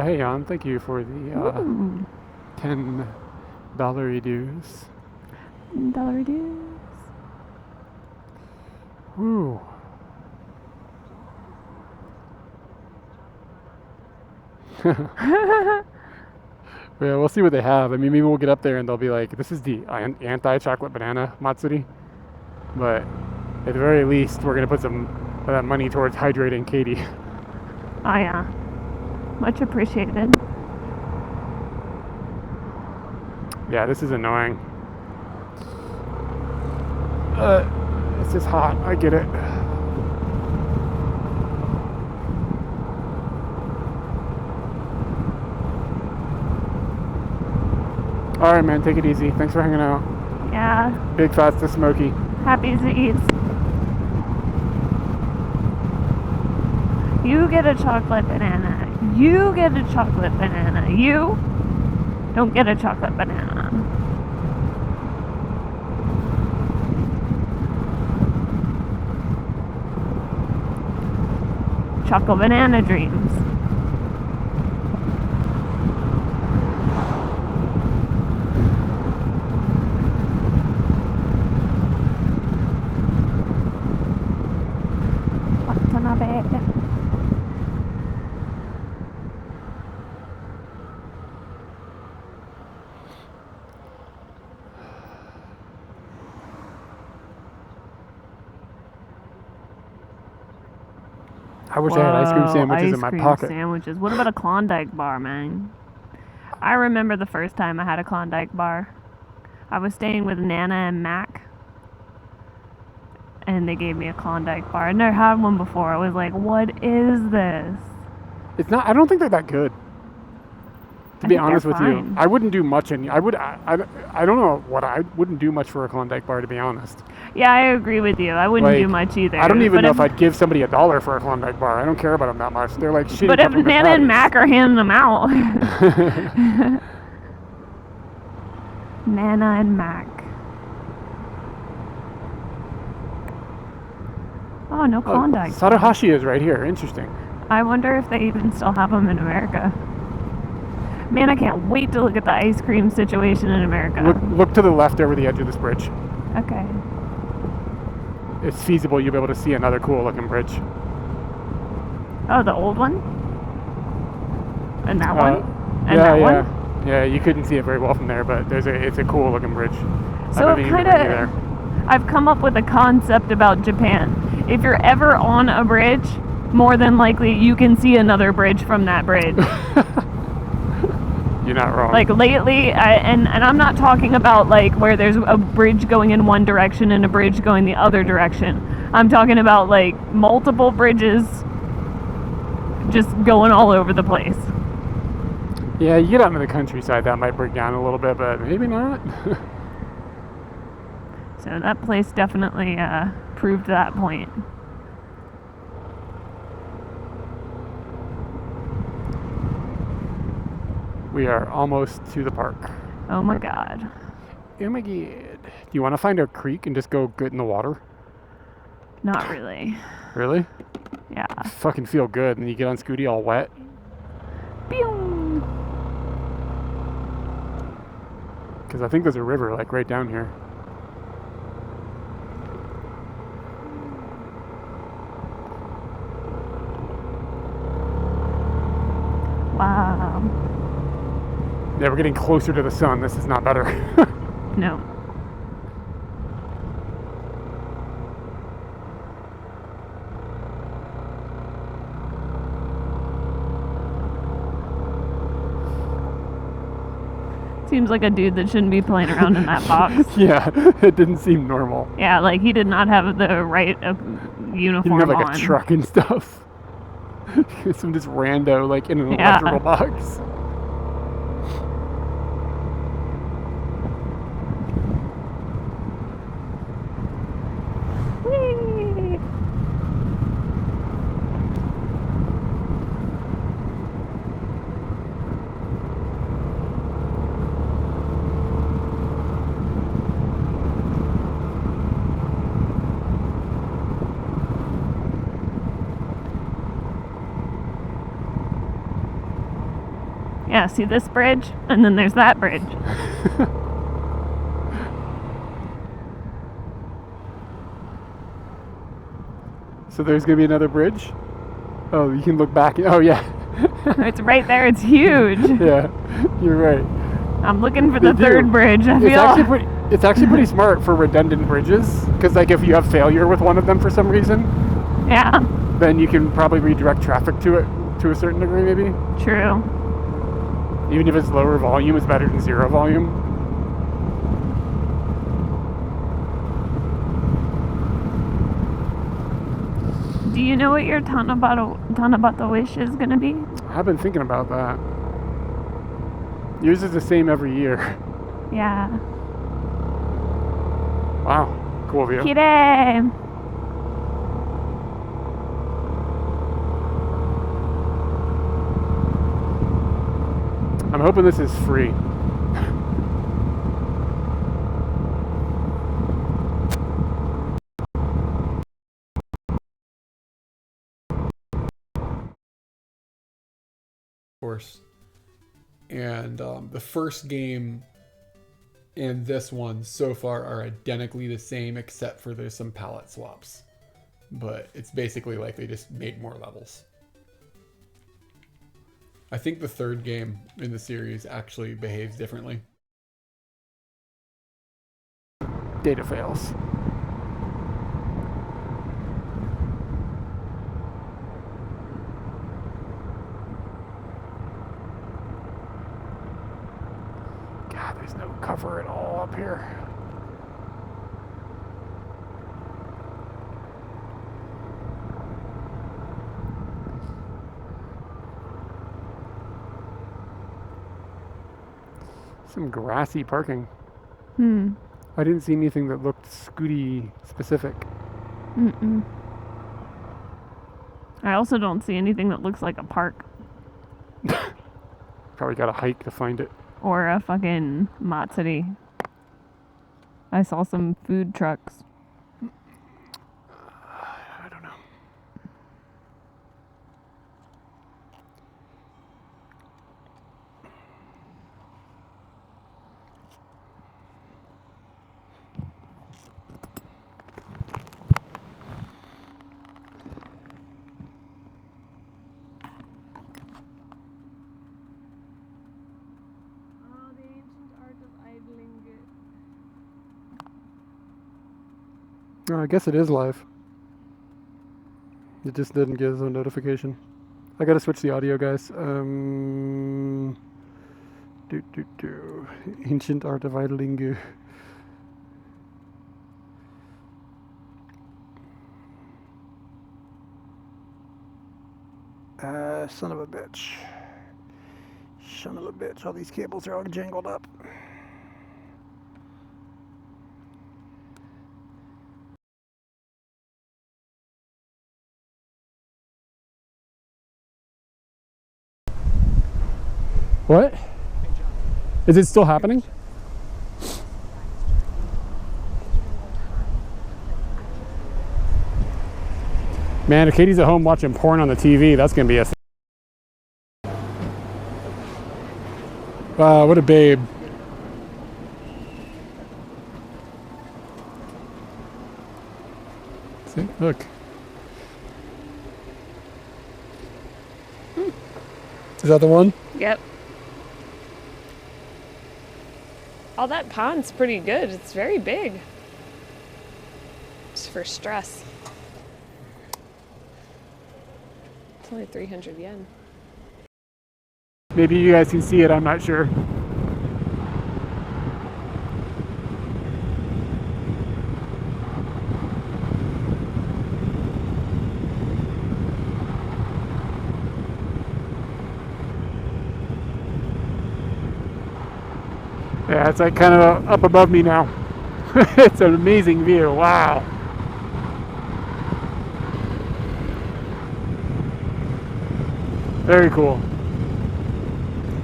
Hey, Jan, thank you for the $10 dues. $10 dues. Woo. Yeah, we'll see what they have. I mean, maybe we'll get up there and they'll be like, this is the anti-chocolate banana matsuri. But at the very least, we're going to put some of that money towards hydrating Katie. Oh, yeah. Much appreciated. Yeah, this is annoying. It's just hot. I get it. All right, man. Take it easy. Thanks for hanging out. Yeah. Big fats to Smokey. Happy Z's. You get a chocolate banana. You get a chocolate banana. You don't get a chocolate banana. Chocolate banana dreams. Tanabata. I wish I had ice cream sandwiches in my pocket. Sandwiches. What about a Klondike bar, man? I remember the first time I had a Klondike bar. I was staying with Nana and Mac, and they gave me a Klondike bar. I never had one before. I was like, what is this? It's not. I don't think they're that good. To be honest with you, fine. I wouldn't do much. I don't know what I wouldn't do much for a Klondike bar, to be honest. Yeah, I agree with you. I wouldn't do Like, much either. I don't even But know if I'd give somebody $1 for a Klondike bar. I don't care about them that much. They're like shitty. But if peppermint Nana and patties. Mac are handing them out. Nana and Mac. Oh, no Klondike. Sadahashi is right here. Interesting. I wonder if they even still have them in America. Man, I can't wait to look at the ice cream situation in America. Look to the left over the edge of this bridge. Okay. It's feasible you'll be able to see another cool looking bridge. Oh, the old one? And that one? And yeah, that yeah. one? Yeah, you couldn't see it very well from there, but it's a cool looking bridge. So I've come up with a concept about Japan. If you're ever on a bridge, more than likely you can see another bridge from that bridge. You're not wrong. Like lately, and I'm not talking about like where there's a bridge going in one direction and a bridge going the other direction. I'm talking about like multiple bridges just going all over the place. Yeah, you get out into the countryside, that might break down a little bit, but maybe not. So that place definitely proved that point. We are almost to the park. Oh my god. Oh my god. Do you want to find a creek and just go get in the water? Not really. Really? Yeah. Fucking feel good, and you get on Scooty all wet. Pew! Because I think there's a river like right down here. Wow. Yeah, we're getting closer to the sun. This is not better. No. Seems like a dude that shouldn't be playing around in that box. Yeah, it didn't seem normal. Yeah, like he did not have the right He uniform didn't have like on. a truck and stuff. Some just rando like in an electrical box. Whee! Yeah, see this bridge? And then there's that bridge. So there's gonna be another bridge? Oh, you can look back. Oh yeah. It's right there. It's huge. Yeah, you're right. I'm looking for the They do. third bridge. I It's actually pretty smart for redundant bridges, because like if you have failure with one of them for some reason, Yeah, then you can probably redirect traffic to it to a certain degree, maybe. true. Even if it's lower volume, it's better than zero volume. Do you know what your Tanabata wish is going to be? I've been thinking about that. Yours is the same every year. Yeah. Wow, cool view. Kyde! I'm hoping this is free. Course. And the first game and this one so far are identically the same, except for there's some palette swaps. But it's basically like they just made more levels. I think the third game in the series actually behaves differently. Data fails. God, there's no cover at all up here. Some grassy parking. I didn't see anything that looked Scooty specific. I also don't see anything that looks like a park. Probably got to hike to find it. Or a fucking Matsuri. I saw some food trucks. I don't know. Oh, the ancient art of idling. I guess it is live. It just didn't give us a notification. I gotta switch the audio, guys. Ancient art of idling. Son of a bitch. Son of a bitch. All these cables are all jangled up. What? Is it still happening? Man, if Katie's at home watching porn on the TV, that's gonna be a wow, what a babe. See, look. Is that the one? Yep. Oh, that pond's pretty good. It's very big. It's for stress. It's only 300 yen. Maybe you guys can see it, I'm not sure. Yeah, it's like kind of up above me now. It's an amazing view, wow. Very cool.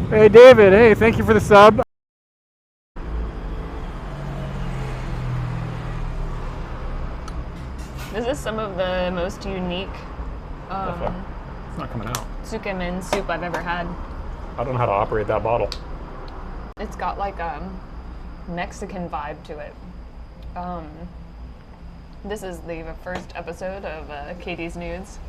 Hey David, hey, thank you for the sub. This is some of the most unique It's not coming out. tsukemen soup I've ever had. I don't know how to operate that bottle. It's got like a Mexican vibe to it. This is the first episode of Katie's Nudes.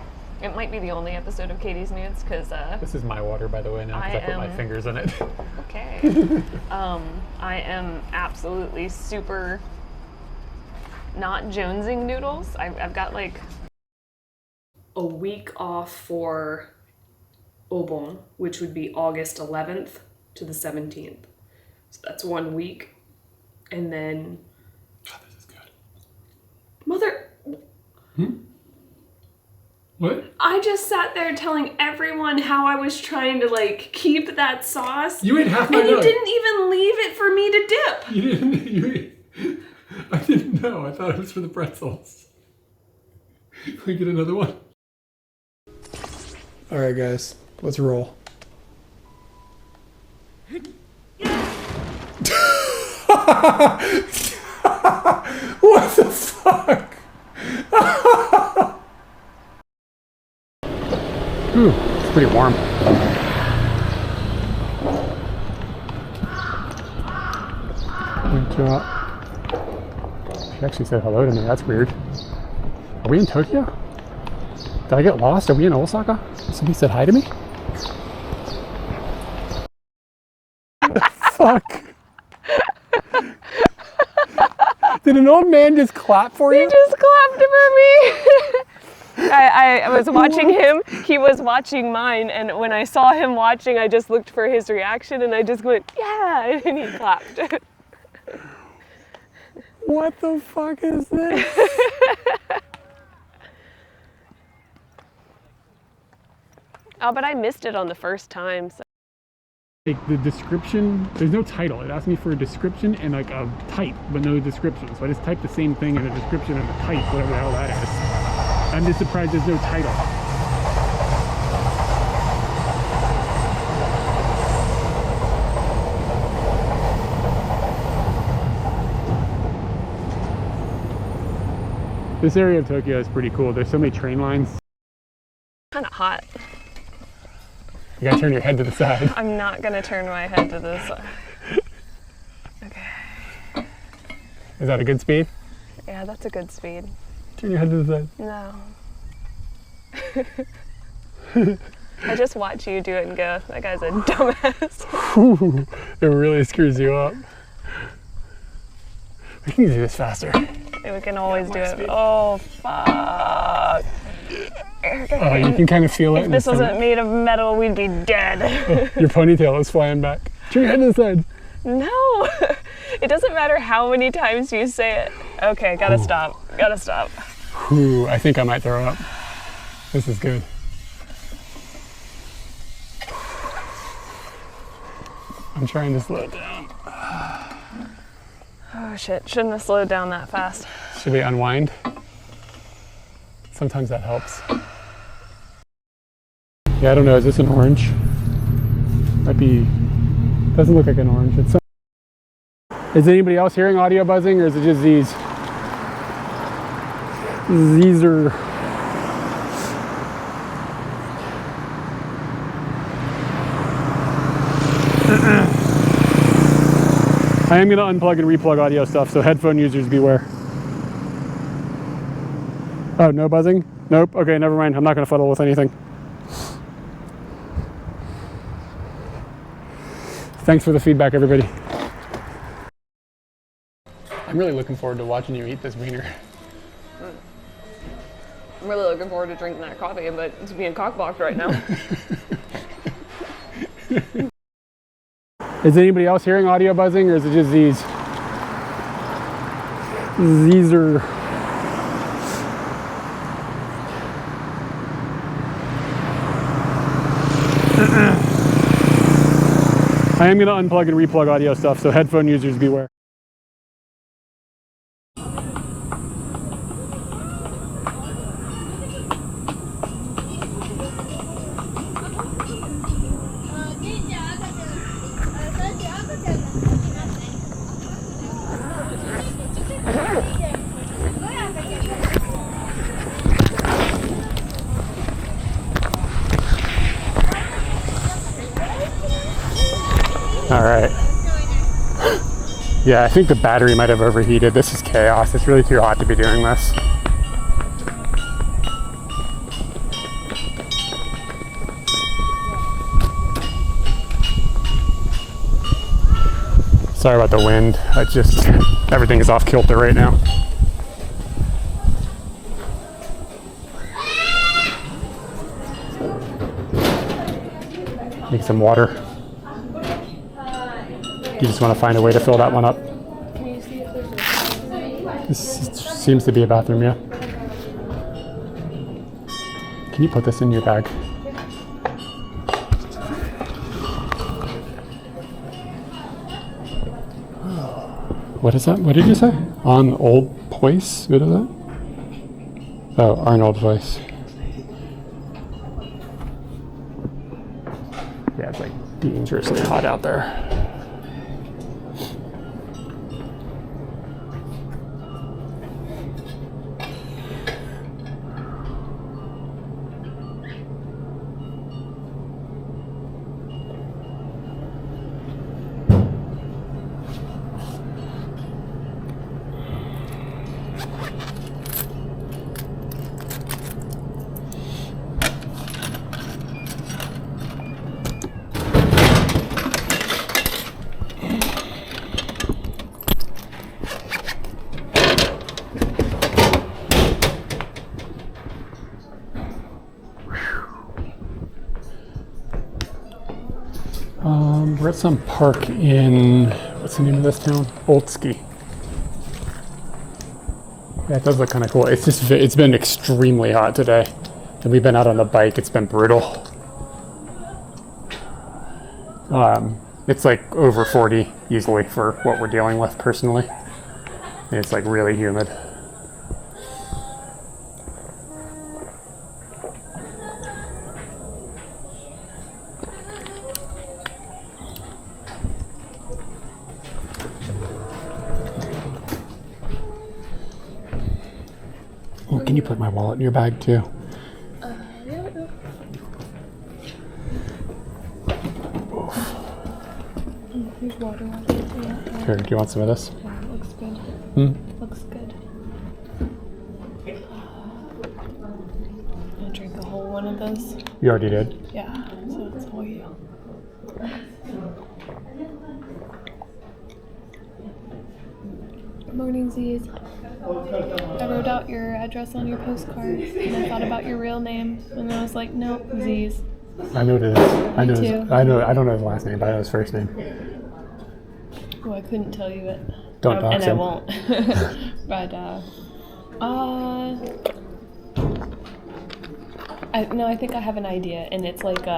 It might be the only episode of Katie's Nudes because This is my water, by the way, now because I put my fingers in it. okay. I am absolutely super not jonesing noodles. I've got like a week off for Obon, which would be August 11th to the 17th. So that's 1 week. And then... God, this is good. Mother... What? I just sat there telling everyone how I was trying to like keep that sauce. You ate half my and you nug. didn't even leave it for me to dip. You didn't. I didn't know. I thought it was for the pretzels. Can we get another one? All right, guys, let's roll. What the fuck? Ooh, it's pretty warm. She actually said hello to me. That's weird. Are we in Tokyo? Did I get lost? Are we in Osaka? Somebody said hi to me? What the fuck? Did an old man just clap for you? He just clapped for me. I was watching him, he was watching mine, and when I saw him watching, I just looked for his reaction and I just went, yeah, and he clapped. What the fuck is this? Oh, but I missed it on the first time. So. Like the description, there's no title. It asked me for a description and like a type, but no description. So I just typed the same thing in the description and the type, whatever the hell that is. I'm just surprised there's no title. This area of Tokyo is pretty cool. There's so many train lines. Kind of hot. You gotta turn your head to the side. I'm not gonna turn my head to the side. Okay. Is that a good speed? Yeah, that's a good speed. Turn your head to the side. No. I just watch you do it and go, that guy's a dumbass. It really screws you up. We can do this faster. We can always do it. Oh, fuck. Oh, you can kind of feel it. If this wasn't made of metal, we'd be dead. Oh, your ponytail is flying back. Turn your head to the side. No. It doesn't matter how many times you say it. Okay, gotta stop. Gotta stop. Ooh, I think I might throw up. This is good. I'm trying to slow it down. Oh shit, shouldn't have slowed down that fast. Should we unwind? Sometimes that helps. Yeah, I don't know, is this an orange? Might be, doesn't look like an orange. It's Is anybody else hearing audio buzzing, or is it just these? These are... I am going to unplug and replug audio stuff, so headphone users beware. Oh, no buzzing? Nope. Okay, never mind. I'm not going to fuddle with anything. Thanks for the feedback, everybody. I'm really looking forward to watching you eat this wiener. I'm really looking forward to drinking that coffee, but it's being cockblocked right now. Is anybody else hearing audio buzzing, or is it just these? These are... I am going to unplug and replug audio stuff, so headphone users beware. All right. Yeah, I think the battery might have overheated. This is chaos. It's really too hot to be doing this. Sorry about the wind. Everything is off kilter right now. Need some water. You just want to find a way to fill that one up. This seems to be a bathroom, yeah. Can you put this in your bag? What is that? What did you say? On Old Place? What is that? Oh, Arnold Place. Yeah, it's like dangerously hot out there. We're at some park in, what's the name of this town? Olski. Yeah, it does look kind of cool. It's just, it's been extremely hot today. And we've been out on the bike, it's been brutal. It's like over 40 easily for what we're dealing with personally. And it's like really humid. Oh, can you put my wallet in your bag too? Yeah. Here's water. Yeah. Here, do you want some of this? Yeah, it looks good. Looks good. I'll drink a whole one of those. You already did? Yeah, so it's all you. Morning, Z's. I wrote out your address on your postcard, and I thought about your real name, and I was like, nope, Z's. I know what it is. I know. too. I know. I don't know his last name, but I know his first name. Oh, I couldn't tell you it. Don't dox and him. I won't. But I think I have an idea, and it's like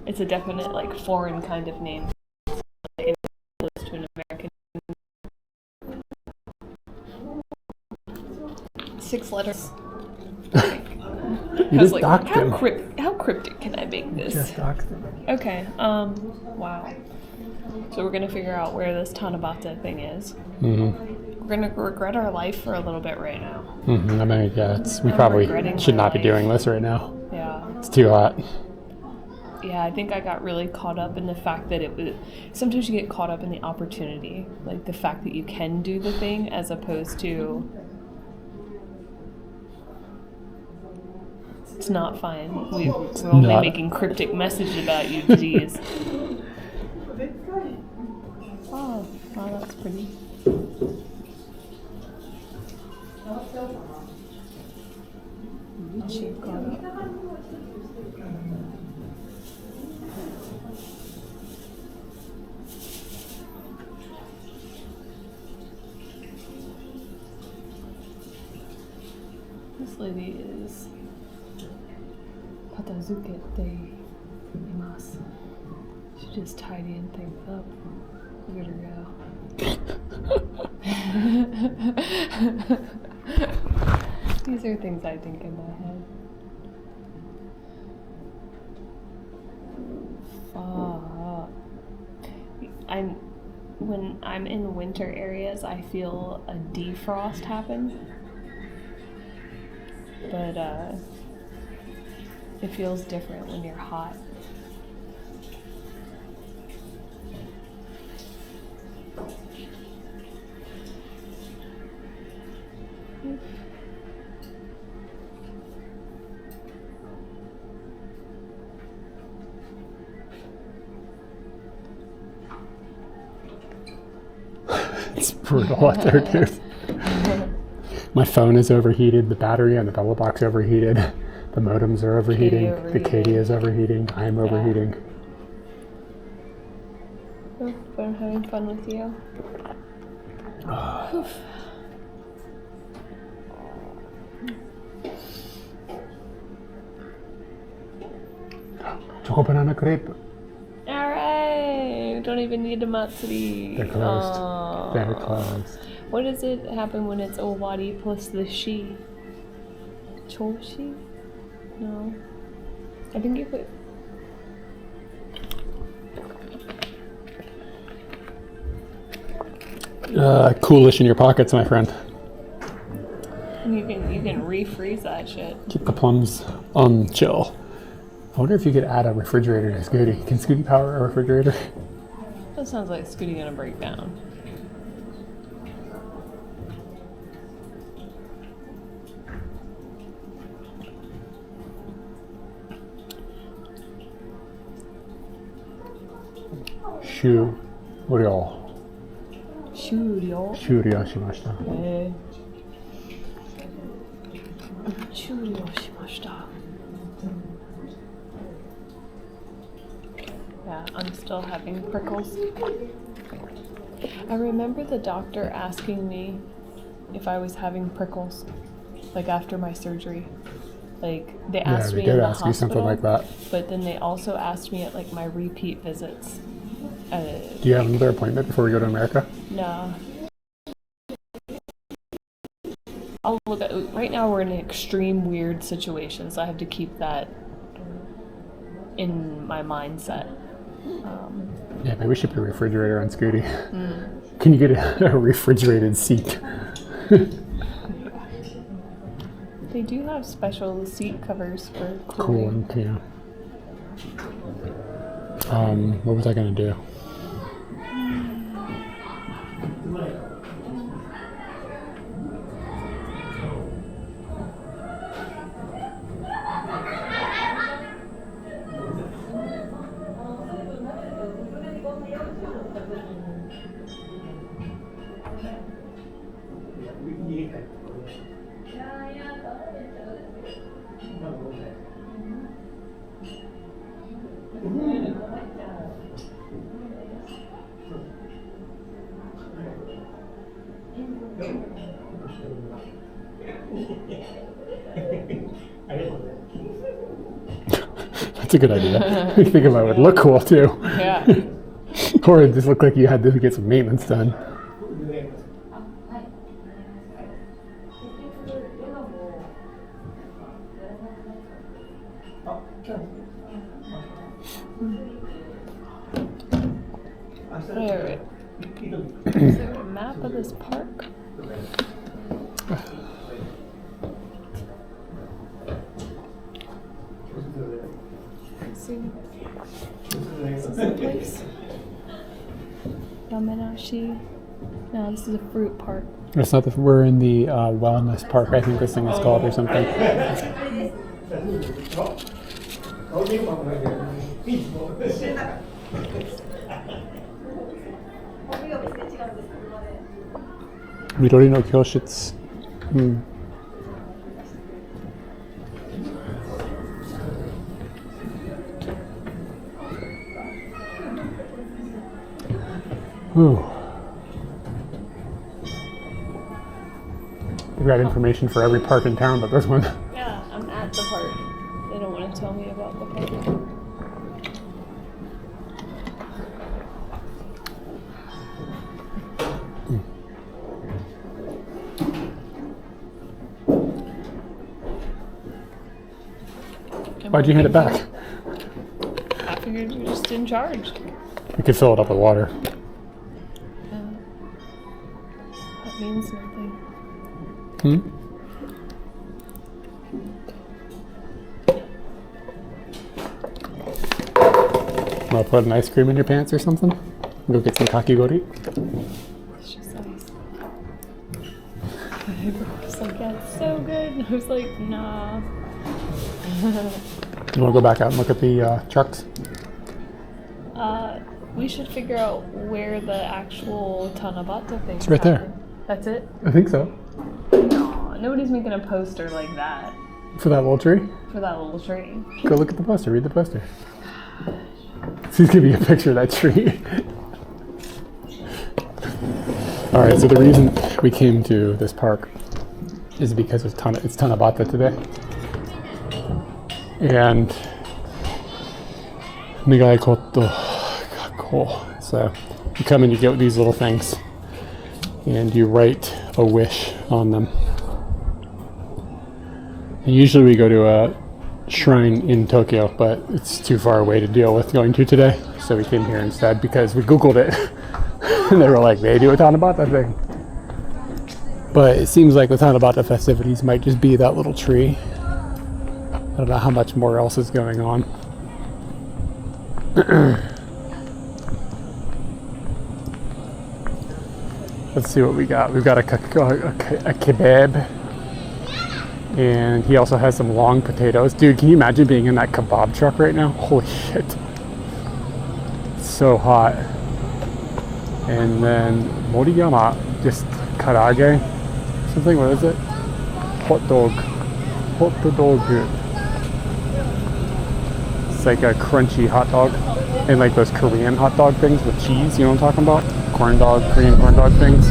it's a definite like foreign kind of name. Like to an American. 6 letters. You I was just like, doxed him. how cryptic can I make this? Just doxed him. Okay. Wow. So we're gonna figure out where this Tanabata thing is. Mm-hmm. We're gonna regret our life for a little bit right now. Mm-hmm. I mean, yeah, we probably regretting should my not be life. doing this right now. Yeah. It's too hot. Yeah, I think I got really caught up in the fact that it was. Sometimes you get caught up in the opportunity, like the fact that you can do the thing, as opposed to. It's not fine. We're only not. making cryptic messages about you, disease. Oh, wow, that's pretty. This lady is Patazuke de Imasu. She's just tidying things up. Look at her go. These are things I think in my head. Fuck. When I'm in winter areas, I feel a defrost happen. But it feels different when you're hot. It's brutal out there, dude. My phone is overheated. The battery on the Bella box overheated. The modems are overheating. The Kyde is overheating. I'm overheating. Oh, but I'm having fun with you. Choco banana crepe. Alright! Don't even need a matsuri. They're closed. Aww. They're closed. What does it happen when it's owari plus the shi? Choshi? No. I think you put. Coolish in your pockets, my friend. You can refreeze that shit. Keep the plums on chill. I wonder if you could add a refrigerator to Scooty. Can Scooty power a refrigerator? That sounds like Scooty gonna break down. Shoo. Ryo. Shuryo. Shuryo shimashita. Shuryo shimashita. Yeah, I'm still having prickles. I remember the doctor asking me if I was having prickles, like after my surgery. Like they asked me in the hospital, something like that. but then they also asked me at like my repeat visits. Do you have another appointment before we go to America? No. I'll look at. Right now we're in an extreme weird situation, so I have to keep that in my mindset. Yeah, maybe we should put a refrigerator on Scooty. Can you get a refrigerated seat? They do have special seat covers for Cool. Yeah. What was I gonna do? That's a good idea. I think about it would look cool too. Yeah. Or it just looked like you had to get some maintenance done. Wait. Is there a map of this park? Let's see. Is this the place? Yamenashi. No, this is a fruit park. It's not that we're in the wellness park, I think this thing is called, or something. Midori no Kyoshitsu. Ooh. They've got information for every park in town but this one. Yeah, I'm at the park. They don't want to tell me about the park. Why'd you hand it back? I figured you're just in charge. We could fill it up with water. That means nothing. Want to put an ice cream in your pants or something? Go get some kakigori? It's just ice. I was like, yeah, it's so good. And I was like, nah. You want to go back out and look at the trucks? We should figure out where the actual Tanabata thing is. It's right there. That's it? I think so. No, nobody's making a poster like that For that little tree? for that little tree. Go look at the poster. Read the poster. This could be a picture of that tree. All right, so the reason we came to this park is because it's Tanabata today. And Nigai koto. Cool. So you come and you get these little things and you write a wish on them. And usually we go to a shrine in Tokyo, but it's too far away to deal with going to today. So we came here instead because we Googled it. And they were like, they do a Tanabata thing. But it seems like the Tanabata festivities might just be that little tree. I don't know how much more else is going on. Let's see what we got. We've got a kebab. And he also has some long potatoes. Dude, can you imagine being in that kebab truck right now? Holy shit. It's so hot. And then moriyama, just karage. Something, what is it? Hot dog. Hot dog. It's like a crunchy hot dog. And like those Korean hot dog things with cheese, you know what I'm talking about? Corn dog, Korean corn dog things.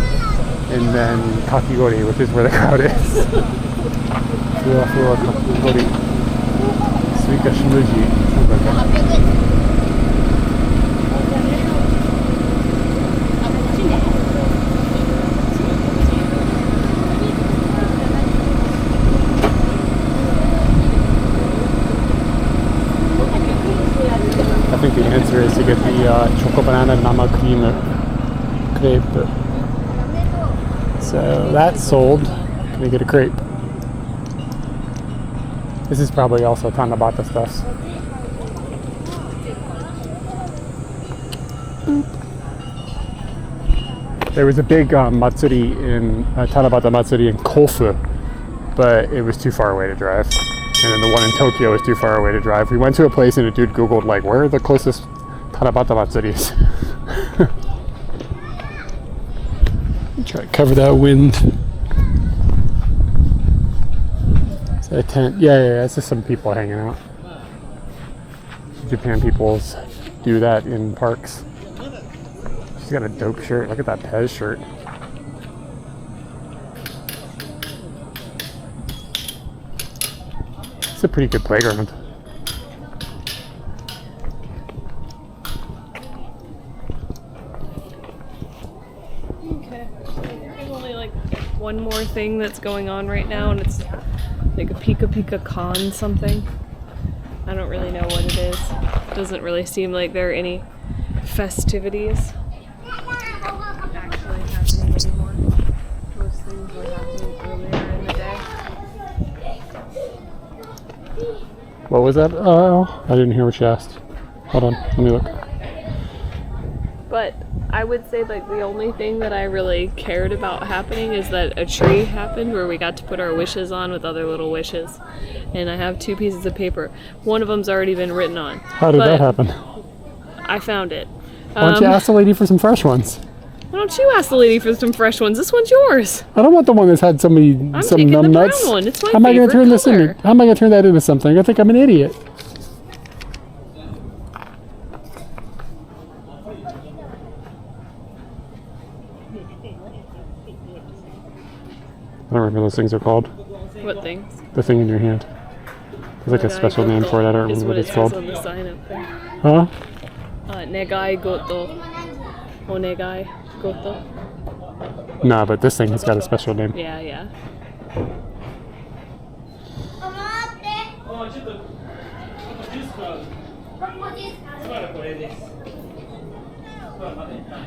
And then kakigori, which is where the crowd is. Fua kakigori. Suika shimuji. Something like that. I think the answer is to get the choco banana nama cream crepe. So that's sold. Can I get a crepe? This is probably also Tanabata stuff. There was a big matsuri in Tanabata Matsuri in Kofu, but it was too far away to drive. And then the one in Tokyo is too far away to drive. We went to a place and a dude Googled like, where are the closest Tanabata Matsuris? Try to cover that wind. Is that a tent? Yeah, it's just some people hanging out. Japan peoples do that in parks. She's got a dope shirt. Look at that Pez shirt. It's a pretty good playground. Okay. There's only like one more thing that's going on right now, and it's like a Pika Pika Con something. I don't really know what it is. Doesn't really seem like there are any festivities actually happening anymore. Most things were happening earlier in the day. What was that? Oh, I didn't hear what you asked. Hold on, let me look. But I would say like the only thing that I really cared about happening is that a tree happened where we got to put our wishes on with other little wishes. And I have 2 pieces of paper. One of them's already been written on. How did that happen? I found it. Why don't you ask the lady for some fresh ones? Why don't you ask the lady for some fresh ones? This one's yours. I don't want the one that's had some I'm taking numb the brown nuts. one. It's my How am I going favorite to turn this color. into? How am I going to turn that into something? I think I'm an idiot. I don't remember what those things are called. What things? The thing in your hand. There's like a special name for it. I don't remember what it's called. On the sign up there. Huh? Negai goto. Onegai goto. Nah, but this thing has got a special name. Yeah.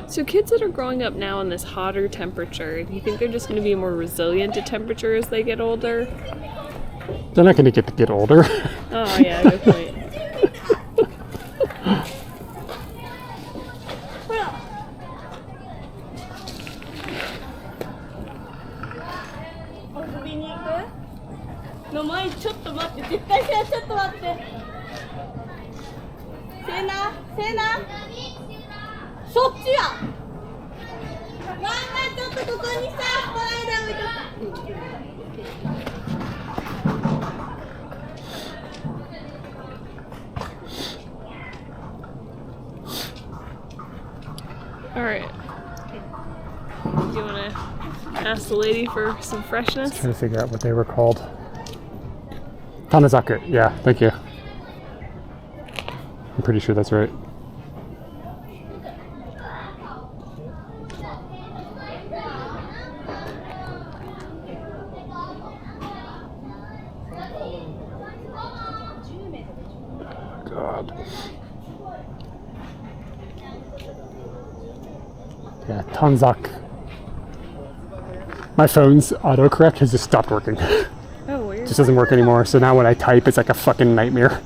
So kids that are growing up now in this hotter temperature, do you think they're just going to be more resilient to temperature as they get older? They're not going to get older. Oh yeah, good point. Alright. Do you want to ask the lady for some freshness? Trying to figure out what they were called. Tanazaku. Yeah, thank you. I'm pretty sure that's right. God. Yeah, Tanzak. My phone's autocorrect has just stopped working. Oh, weird. Just doesn't work anymore. So now when I type, it's like a fucking nightmare.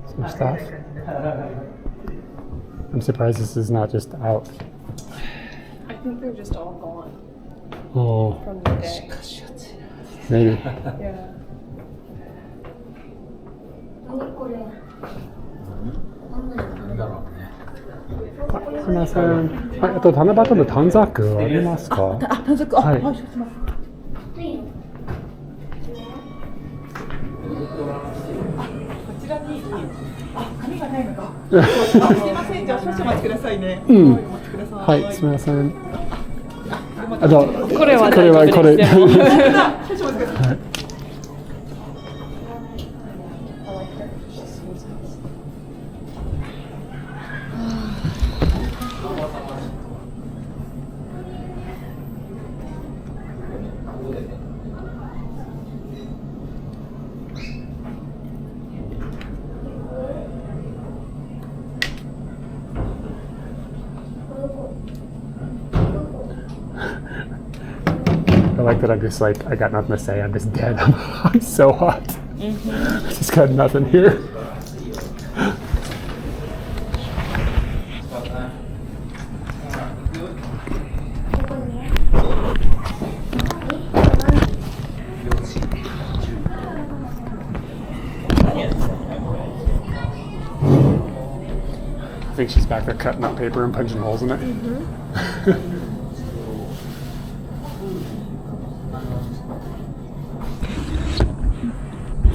Some stuff. I'm surprised this is not just out. I think they're just all gone Oh, from the day. maybe. Yeah. すみません。はい、あと七夕の短冊ありますか？短冊、はい。すいません。こちらに、紙がないのか。すいません、じゃあ少々お待ちくださいね。うん。お待ちください。はい、すみません。あと、これはこれはこれ。少々お待ちください。I like that I'm just like, I got nothing to say, I'm just dead. I'm so hot. I just got nothing here. I think she's back there cutting up paper and punching holes in it.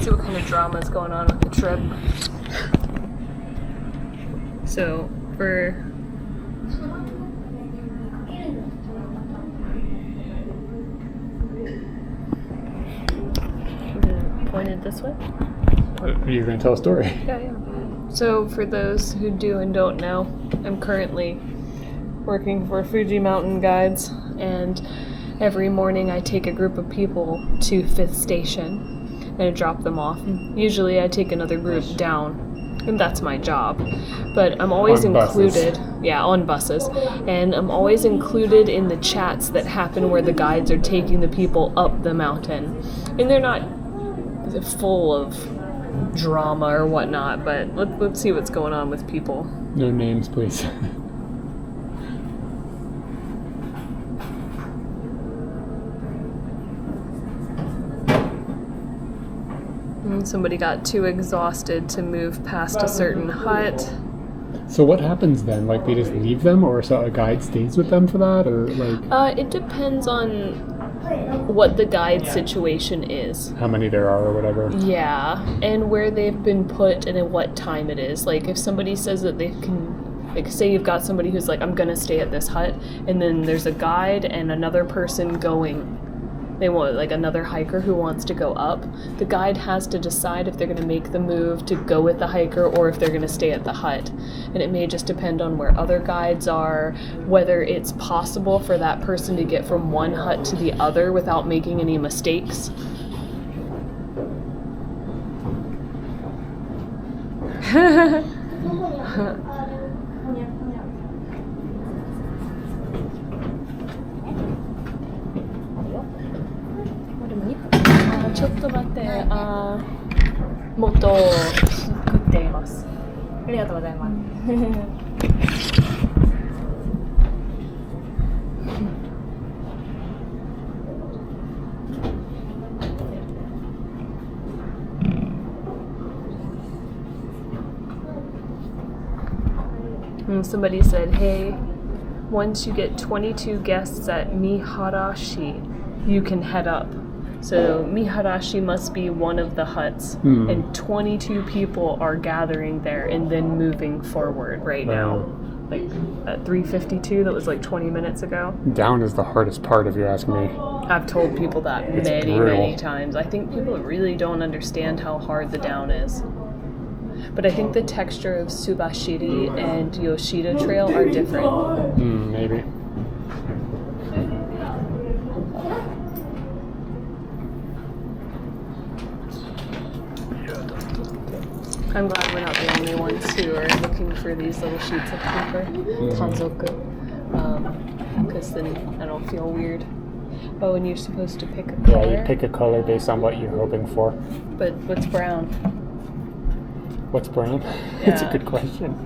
See what kind of drama is going on with the trip. So, for point it this way. Are you going to tell a story? Yeah. So, for those who do and don't know, I'm currently working for Fuji Mountain Guides, and every morning I take a group of people to 5th Station and I drop them off. Usually I take another group down, and that's my job. But I'm always On included, on buses, and I'm always included in the chats that happen where the guides are taking the people up the mountain. And they're not full of drama or whatnot, but let's see what's going on with people. No names, please. Somebody got too exhausted to move past a certain hut. So what happens then? Like they just leave them, or so a guide stays with them for that, or like? It depends on what the guide situation is. How many there are, or whatever. Yeah, and where they've been put and at what time it is. Like if somebody says that they can, like say you've got somebody who's like, I'm gonna stay at this hut, and then there's a guide and another person going. They want like another hiker who wants to go up. The guide has to decide if they're going to make the move to go with the hiker or if they're going to stay at the hut. And it may just depend on where other guides are, whether it's possible for that person to get from one hut to the other without making any mistakes. somebody said, hey, once you get 22 guests at Miharashi, you can head up. So Miharashi must be one of the huts, and 22 people are gathering there and then moving forward right now. Like at 3:52, that was like 20 minutes ago. Down is the hardest part, if you ask me. I've told people that It's many brutal. times. I think people really don't understand how hard the down is. But I think the texture of Subashiri and Yoshida Trail are different. Maybe. I'm glad we're not the only ones who are looking for these little sheets of paper, tanzoku, because then I don't feel weird. Oh, and you're supposed to pick a color. Yeah, you pick a color based on what you're hoping for. But what's brown? What's brown? That's a Yeah. good question.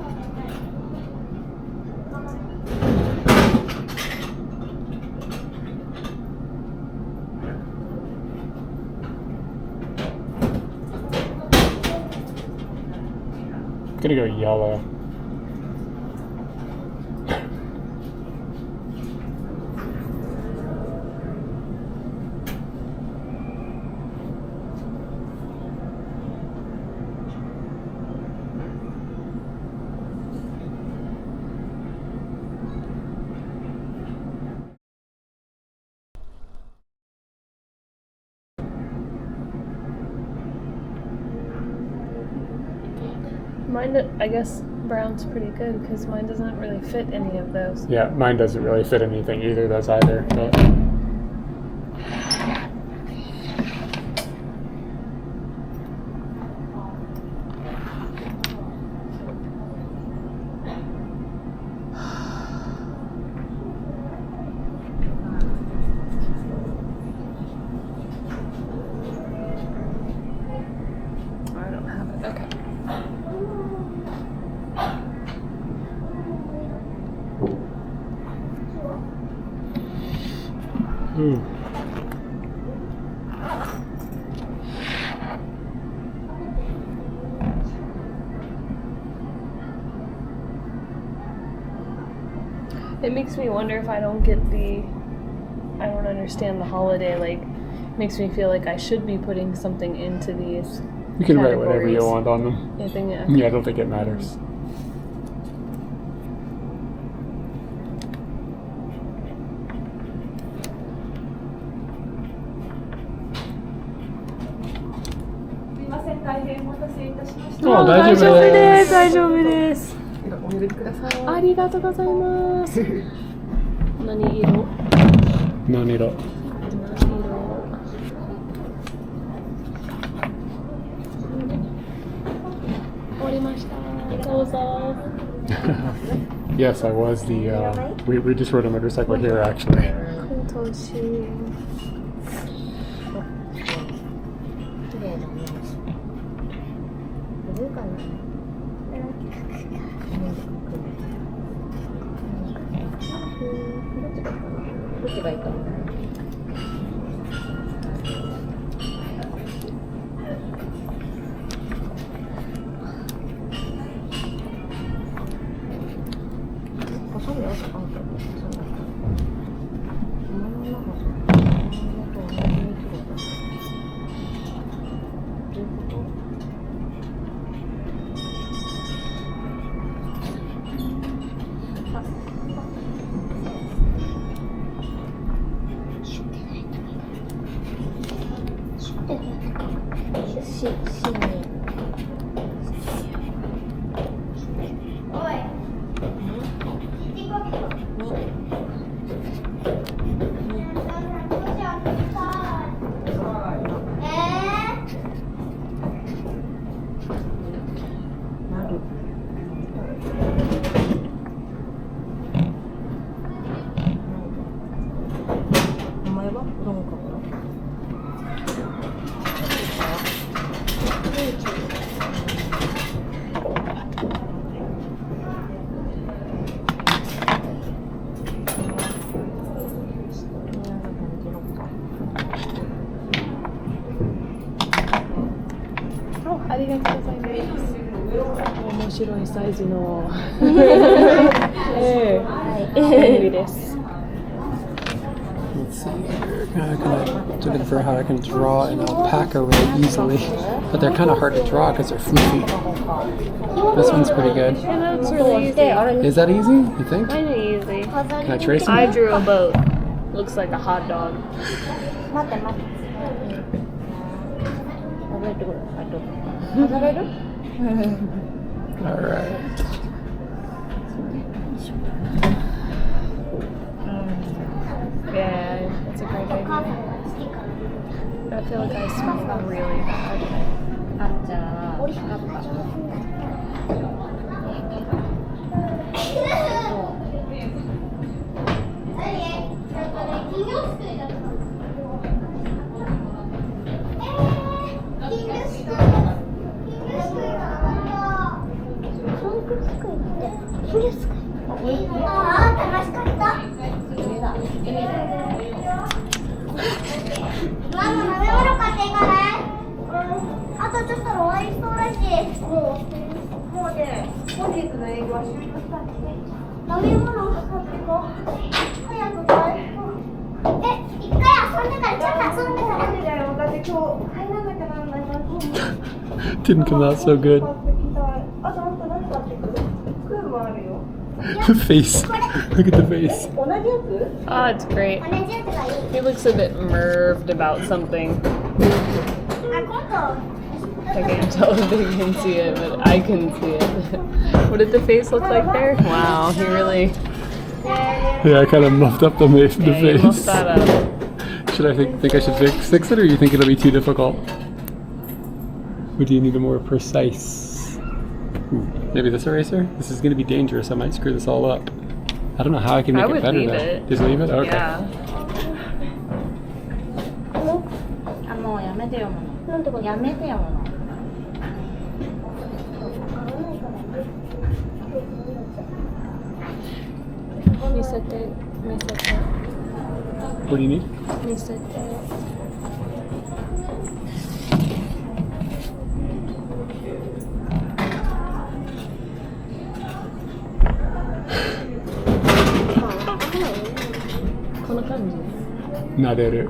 I'm gonna go yellow. Mine, I guess brown's pretty good because mine doesn't really fit any of those. Yeah, mine doesn't really fit anything either, does either. But I don't have it. Okay. It makes me wonder if I don't get I don't understand the holiday, like, makes me feel like I should be putting something into these you can write whatever you categories. want on them. I think, yeah. Yeah, I don't think it matters. Oh, 大丈夫です。大丈夫です。お許しください。ありがとうございます。何色？何色？終わりました。どうぞ。Yes, I was the. We just rode a motorcycle here actually. 今年。どっちがいいかな。細いよ、あんた。細い。名前はどのかな。ありがとうございます。面白いサイズの。Let's see here. Kind of looking for how I can draw an alpaca really easily, but they're kind of hard to draw because they're floofy. This one's pretty good. Yeah, that's really easy. Is that easy? You think? Kind of easy. Can I trace them? I drew a boat. Looks like a hot dog. All right. Yeah, that's a great idea. I feel like I smell really bad. Didn't come out so good. The face. Look at the face. Oh, it's great. He looks a bit nerved about something. I can't tell if they can see it, but I can see it. What did the face look like there? Wow, he really... Yeah, I kind of muffed up the face. You muffed that up. Should I think I should fix it, or you think it'll be too difficult? Or do you need a more precise? Ooh, maybe this eraser? This is going to be dangerous. I might screw this all up. I don't know how I can make it better leave though. it. Just leave it? Okay. Yeah. What do you need? Naderu.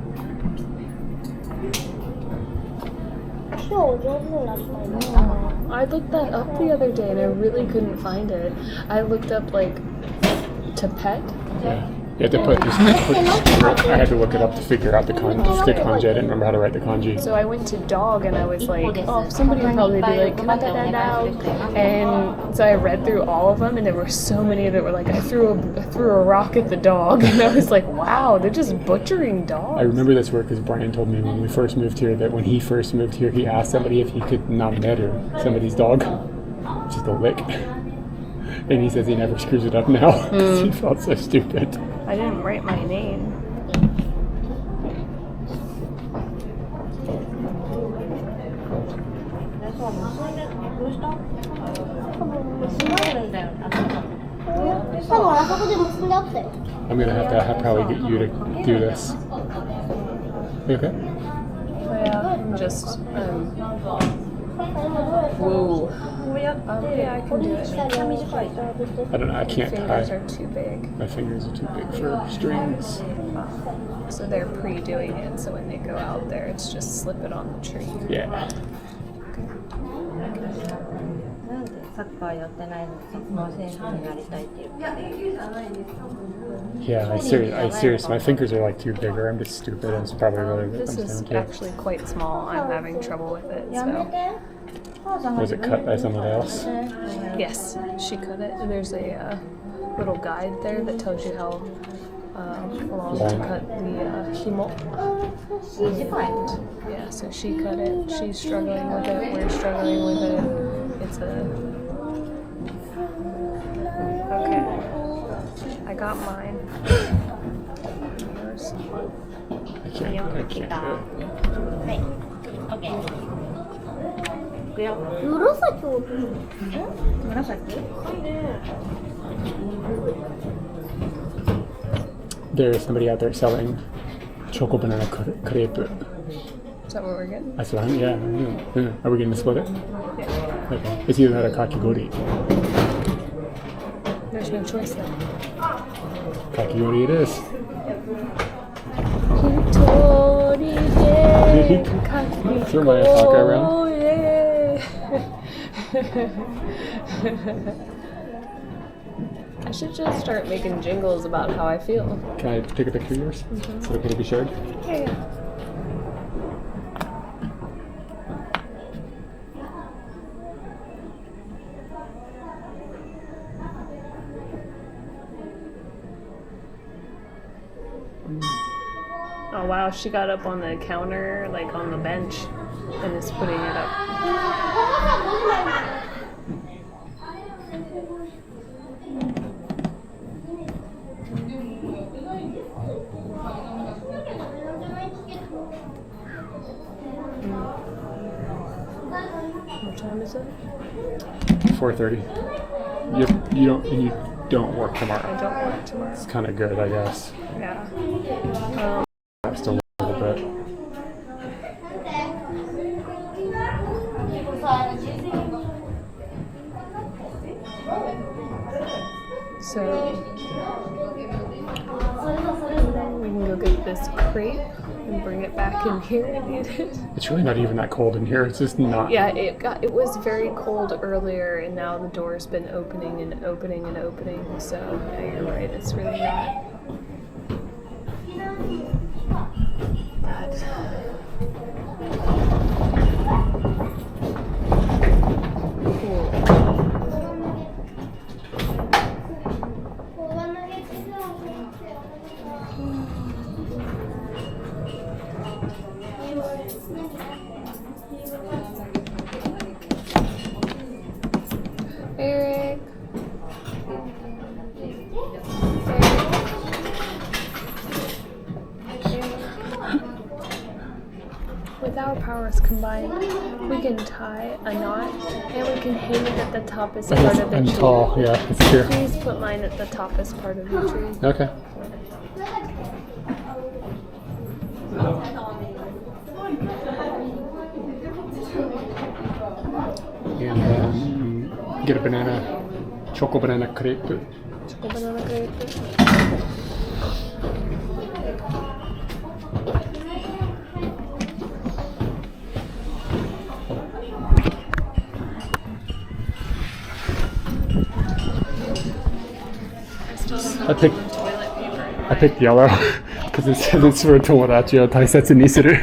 I looked that up the other day and I really couldn't find it. I looked up like to pet. Yeah. You have to put I had to look it up to figure out the kanji. I didn't remember how to write the kanji. So I went to dog and I was like, oh, somebody would probably be like, can I pet that dog? And so I read through all of them and there were so many that were like, I threw a rock at the dog. And I was like, wow, they're just butchering dogs. I remember this word because Brian told me when we first moved here that when he first moved here, he asked somebody if he could nameru somebody's dog, just a lick. And he says he never screws it up now because he felt so stupid. I didn't write my name. I'm gonna have to probably get you to do this. You okay? Yeah, I'm just, whoa. Yeah, I can do it. I don't know. I can't My tie. fingers are too big. My fingers are too big for strings. So they're pre-doing it, so when they go out there, it's just slip it on the tree. Yeah. Yeah, I serious. My fingers are like too big, or I'm just stupid. It's probably really what it This comes is down to. actually quite small. I'm having trouble with it, so. Was it cut by somebody else? Yes, she cut it. There's a little guide there that tells you how long to cut the himo. And, yeah, so she cut it. She's struggling with it. We're struggling with it. It's a... Okay. I got mine. Yours. I can't do it. There's somebody out there selling choco banana crepe. Is that what we're getting? That's what yeah. Are we going to split it? Yeah. Okay. It's either that or kakigori. There's no choice then. Kakiori it is. Throw my alpaca around. I should just start making jingles about how I feel. Can I take a picture of yours? Is it okay to be shared? Yeah. Oh wow, she got up on the counter, like on the bench, and is putting it up. What time is it? 4:30. You don't work tomorrow. I don't work tomorrow. It's kind of good, I guess. Yeah. Just a little bit. So we can go get this crepe and bring it back in here and eat it. It's really not even that cold in here. It's just not. Yeah, it was very cold earlier, and now the door's been opening and opening and opening. So yeah, you're right. It's really not. God. Cool. Eric. With our powers combined, we can tie a knot and we can hang it at the toppest part of the I'm tree. tall, yeah, it's true. Please put mine at the toppest part of the tree. Okay. And get a choco banana crepe. Choco banana crepe. I picked yellow because it says it's for Tomodachi o Taisetsu ni suru.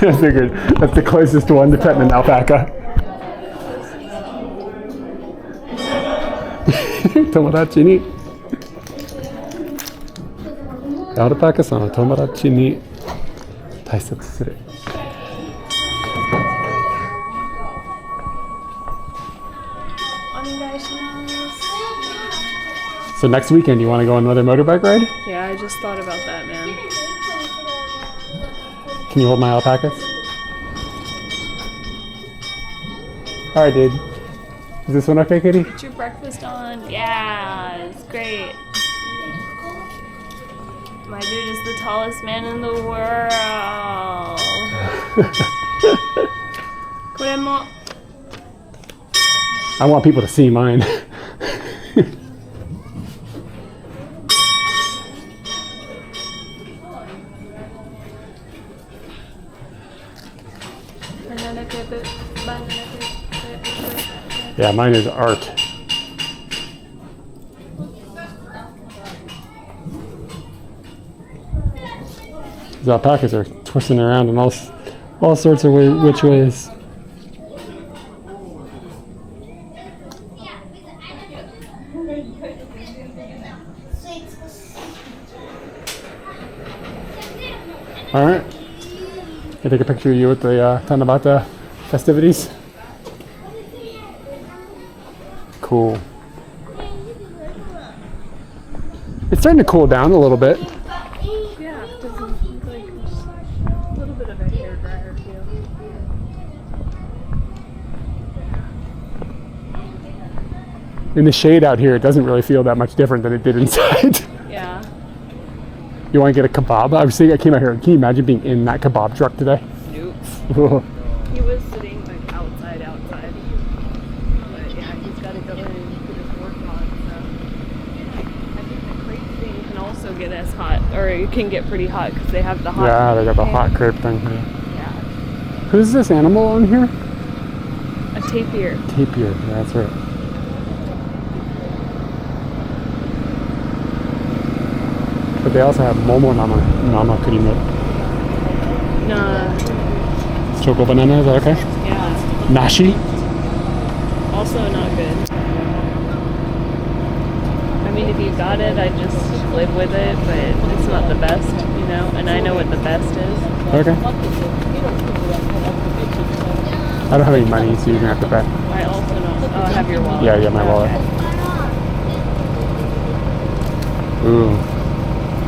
I figured that's the closest one to petting an alpaca. Tomodachi ni. Alpaca-san wa Tomodachi ni taisetsu suru. So next weekend, you want to go on another motorbike ride? Yeah, I just thought about that, man. Can you hold my alpacas? All right, dude. Is this one okay, Kitty? Get your breakfast on. Yeah, it's great. My dude is the tallest man in the world. これも I want people to see mine. banana crepe, banana crepe. Yeah, mine is art. These alpacas are twisting around in all sorts of which ways. All right. Can I take a picture of you with the Tanabata festivities? Cool. It's starting to cool down a little bit. Yeah, it doesn't look like a little bit of a hair dryer feel. In the shade out here, it doesn't really feel that much different than it did inside. Yeah. You want to get a kebab? I was thinking, I came out here. Can you imagine being in that kebab truck today? Nope. He was sitting like outside. But yeah, he's got to go in and get his work on. So. get as hot, or it can get pretty hot because they have the hot. Yeah, they got the hot crepe thing. Yeah. Who's this animal on here? A tapir. Tapir, yeah, that's right. But they also have momo nama kurime. Nah. Choco banana, is that okay? Yeah. Nashi? Also not good. I mean, if you got it, I just live with it, but it's not the best, you know? And I know what the best is. Okay. I don't have any money, so you're gonna have to pay. I also know. Oh, I have your wallet. Yeah, my wallet. Okay. Ooh.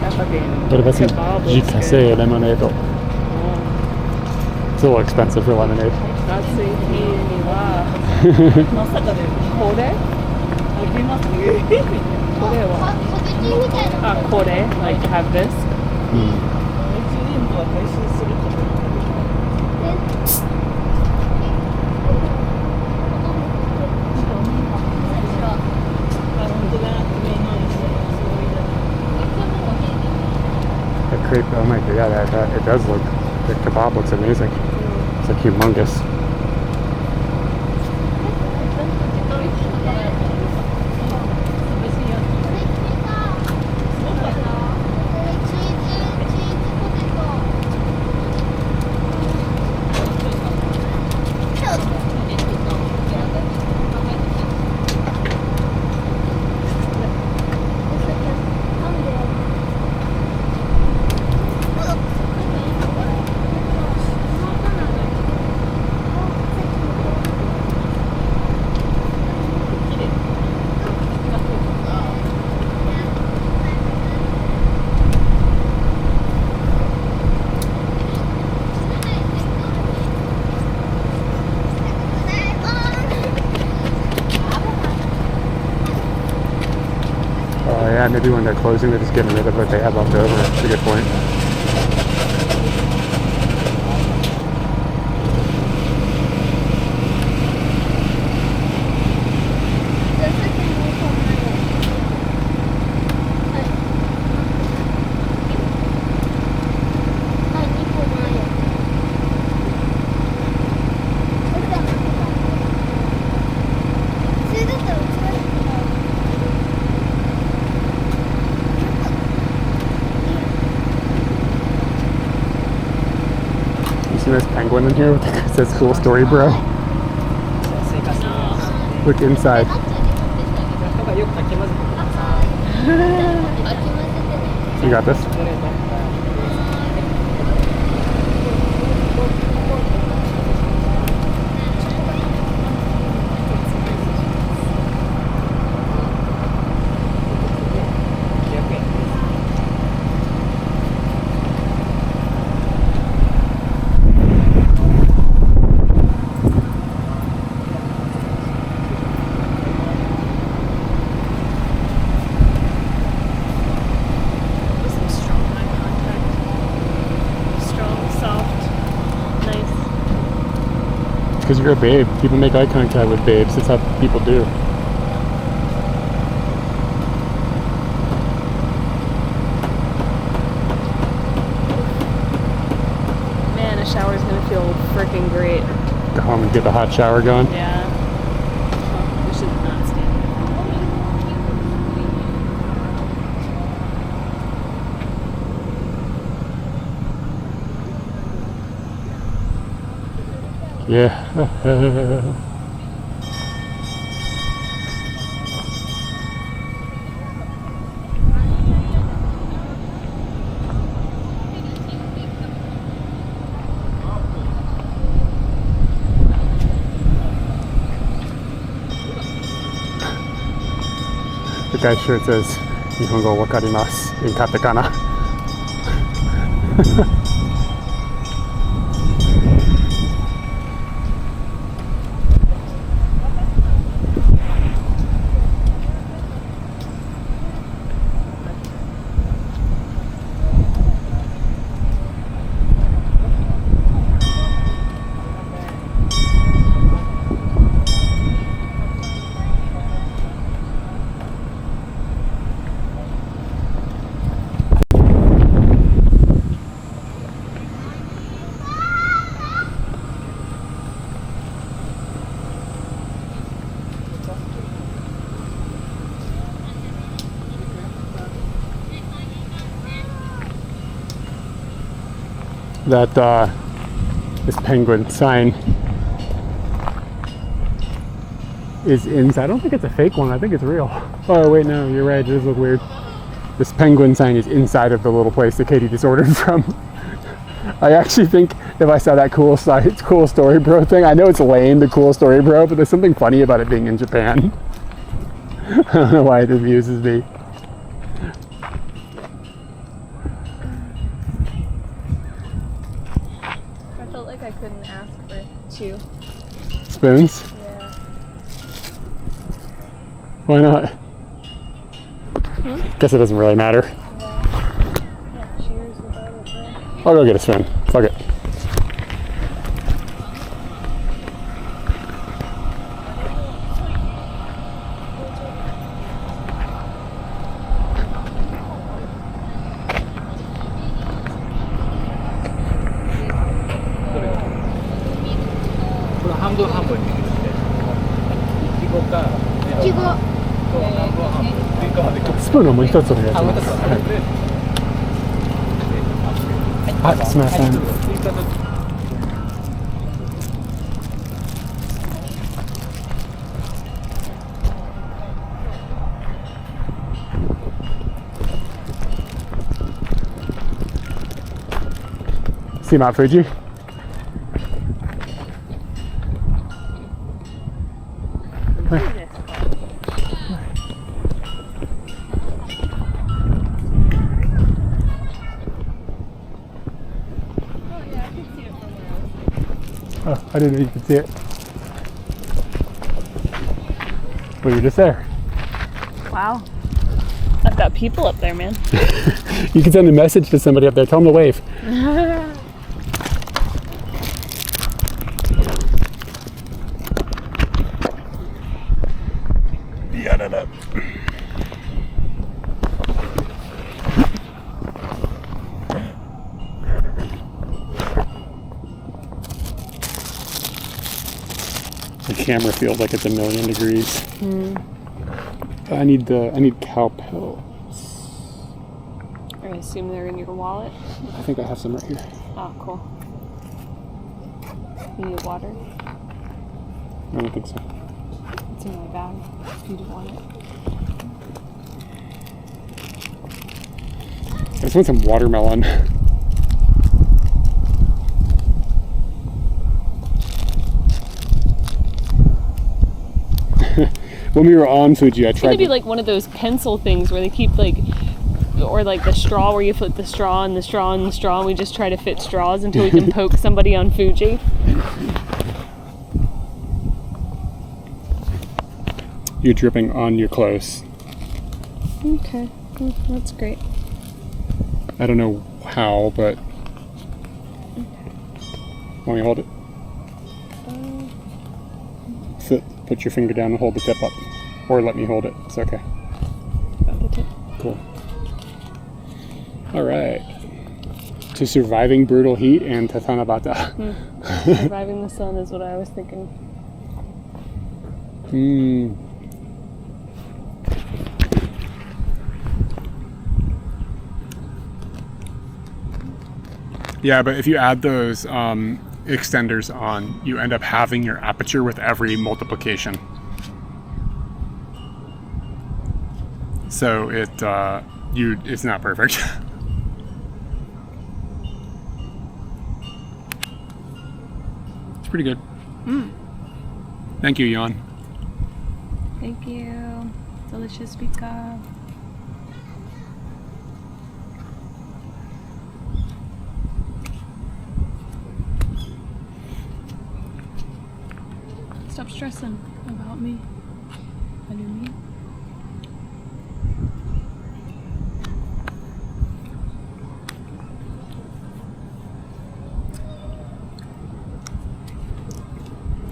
That fucking これ別に kebab looks 自 good. 家製レモネード。 Oh. It's a little expensive for lemonade. 夏日にはまさかでこれありますね。これはあ、これ like to have this うん。HM とは回収すると思う。あ、本当だ。メインのすごいだ。 The crepe, oh my god, yeah, it does look, the kebab looks amazing. It's like humongous. Oh yeah, maybe when they're closing, they're just getting rid of what they have left over. That's a good point. You see this penguin in here? It says cool story, bro. Look inside. なんかよくかき混ぜてください。 You got this? チョコレート。 some strong eye contact. Strong, soft, nice. It's because you're a babe. People make eye contact with babes. That's how people do. Man, a shower's gonna feel freaking great. Go home and get the hot shower going. Yeah. Well, we should not stand there. Yeah. The guy's shirt says, "Nihongo wakarimasu" in katakana. that this penguin sign is inside. I don't think it's a fake one. I think it's real. Oh wait, no, you're right. It does look weird. This penguin sign is inside of the little place that Katie just ordered from. I actually think if I saw that cool story bro thing, I know it's lame, the cool story bro, but there's something funny about it being in Japan. I don't know why it amuses me. I felt like I couldn't ask for 2. Spoons? Yeah. Why not? Guess it doesn't really matter. Yeah, cheers without it there. I'll go get a spoon. Fuck it. 스푼 한번1つお願いします。はい、すみません。See Mount Fuji? Oh, I didn't know you could see it. Well, you're just there. Wow. I've got people up there, man. You can send a message to somebody up there. Tell them to wave. The camera feels like it's 1,000,000 degrees. I need cow pills. I assume they're in your wallet. I think I have some right here. Oh, cool. You need water? I don't think so. It's in my bag if you don't want it. I just want some watermelon. When we were on Fuji, I tried. It's gonna be like one of those pencil things where they keep like, or like the straw where you put the straw and the straw and the straw. And we just try to fit straws until we can poke somebody on Fuji. You're dripping on your clothes. Okay, well, that's great. I don't know how, but let me hold it. Put your finger down and hold the tip up, or let me hold it. It's okay. Got the tip. Cool. All right. To surviving brutal heat and to Tanabata. Surviving the sun is what I was thinking. Yeah, but if you add those extenders on, you end up having your aperture with every multiplication. So it's not perfect. It's pretty good. Thank you, Jan. Thank you. Delicious pizza. Stop stressing about me. I do me.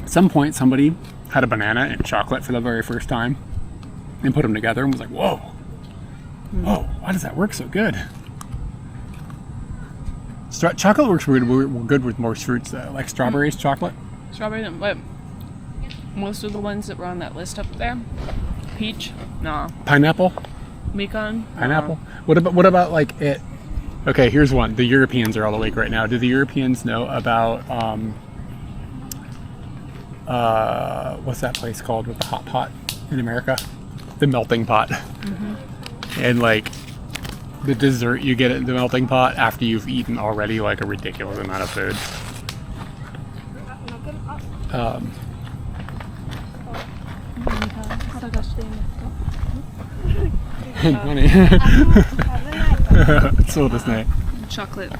At some point, somebody had a banana and chocolate for the very first time and put them together and was like, whoa, whoa, why does that work so good? Chocolate works good with most fruits though, like strawberries, chocolate. Strawberry and what? Most of the ones that were on that list up there. Peach? No. Pineapple? Mikan? Pineapple? What about like it Okay, here's one. The Europeans are all awake right now. Do the Europeans know about what's that place called with the hot pot in America? The melting pot. And like the dessert you get at the melting pot after you've eaten already like a ridiculous amount of food. Honey. そうですね。 Chocolate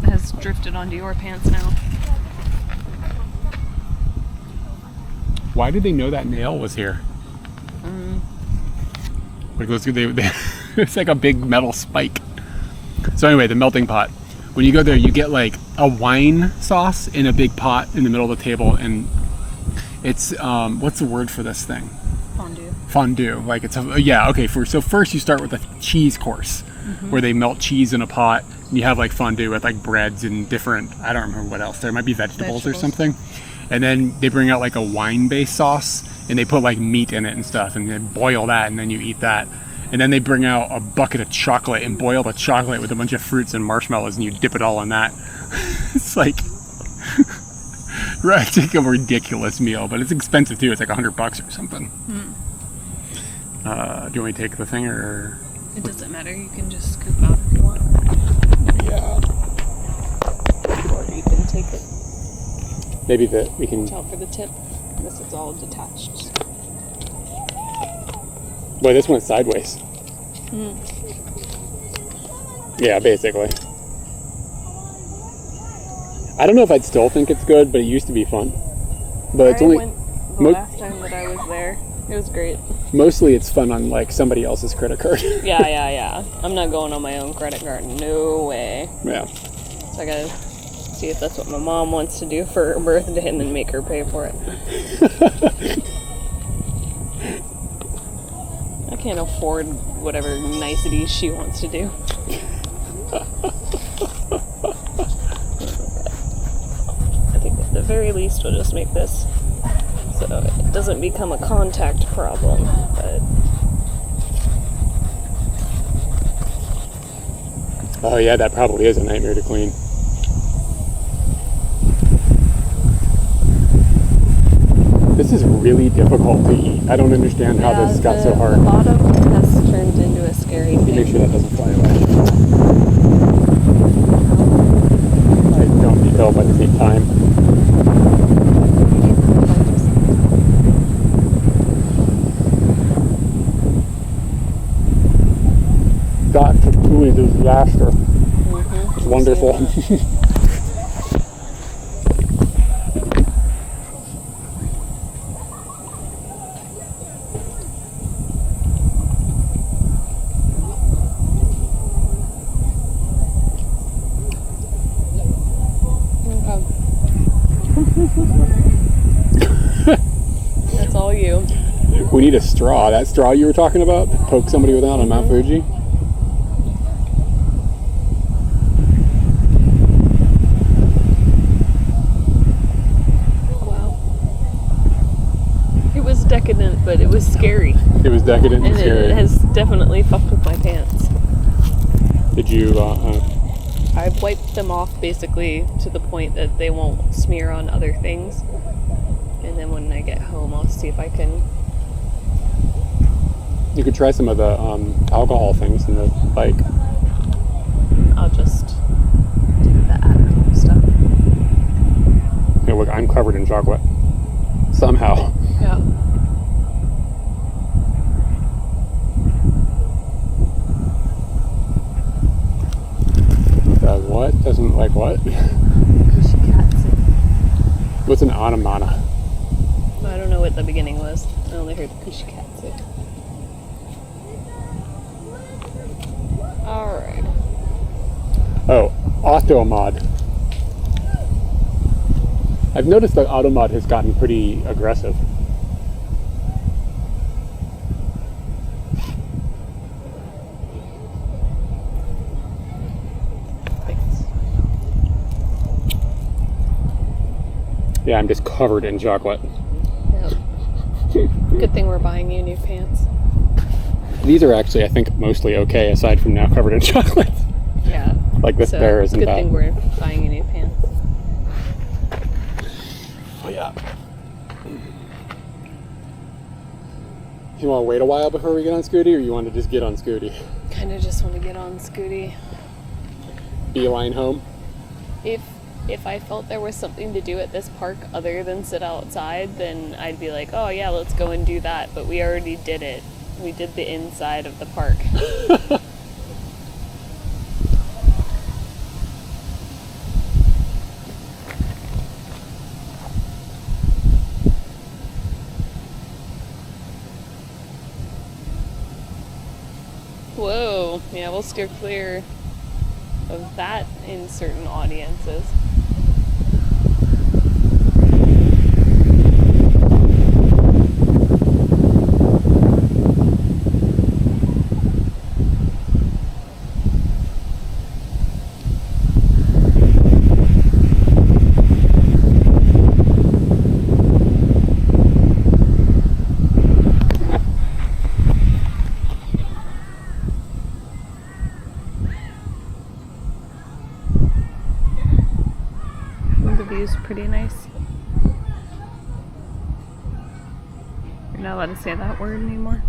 has drifted onto your pants now. Why did they know that nail was here? Like it's like a big metal spike. So anyway, the melting pot. When you go there, you get like a wine sauce in a big pot in the middle of the table, and it's what's the word for this thing? Fondue. Fondue. Like it's okay. So first you start with a cheese course, where they melt cheese in a pot, and you have like fondue with like breads and different. I don't remember what else. There might be vegetables or something. And then they bring out like a wine-based sauce, and they put like meat in it and stuff, and they boil that, and then you eat that. And then they bring out a bucket of chocolate and boil the chocolate with a bunch of fruits and marshmallows, and you dip it all in that. It's like, right, it's like a ridiculous meal, but it's expensive too. It's like $100 or something. Do you want me to take the thing, or? It doesn't matter. You can just scoop out if you want. Yeah. Or you can take it. Maybe we can. Watch out for the tip. This is all detached. Boy, this went sideways. Yeah, basically. I don't know if I'd still think it's good, but it used to be fun. But it's only went the last time that I was there. It was great. Mostly it's fun on like somebody else's credit card. Yeah. I'm not going on my own credit card. No way. Yeah. So I gotta see if that's what my mom wants to do for her birthday and then make her pay for it. I can't afford whatever niceties she wants to do. I think at the very least we'll just make this so it doesn't become a contact problem, but Oh yeah, that probably is a nightmare to clean. This is really difficult to eat. I don't understand how this got so hard. The bottom has turned into a scary thing. Make sure that doesn't fly away. I don't need help at the same time. That took truly disaster. It's wonderful. That's all you. We need a straw. That straw you were talking about? Poke somebody with that on Mount Fuji? Wow. It was decadent, but it was scary. It was decadent and And scary. it has definitely fucked with my pants. Did you, I've wiped them off basically to the point that they won't smear on other things. And then when I get home, I'll see if I can. you could try some of the alcohol things in the bike. I'll just do the at-home stuff. You know, look, I'm covered in chocolate. Somehow. Yeah. What? Doesn't like what? What's an automata? I don't know what the beginning was. I only heard kushikatsu. Alright. Oh, automod. I've noticed that automod has gotten pretty aggressive. Yeah, I'm just covered in chocolate. Yep. Good thing we're buying you new pants. These are actually, I think, mostly okay, aside from now covered in chocolate. Yeah. Like this So pair isn't good bad. thing we're buying a new pants. Oh yeah. You want to wait a while before we get on Scooty, or you want to just get on Scooty? Kind of just want to get on Scooty. Beeline home? If I felt there was something to do at this park other than sit outside, then I'd be like, oh yeah, let's go and do that. But we already did it. We did the inside of the park. Whoa, yeah, we'll steer clear of that in certain audiences. The view's pretty nice. You're not allowed to say that word anymore.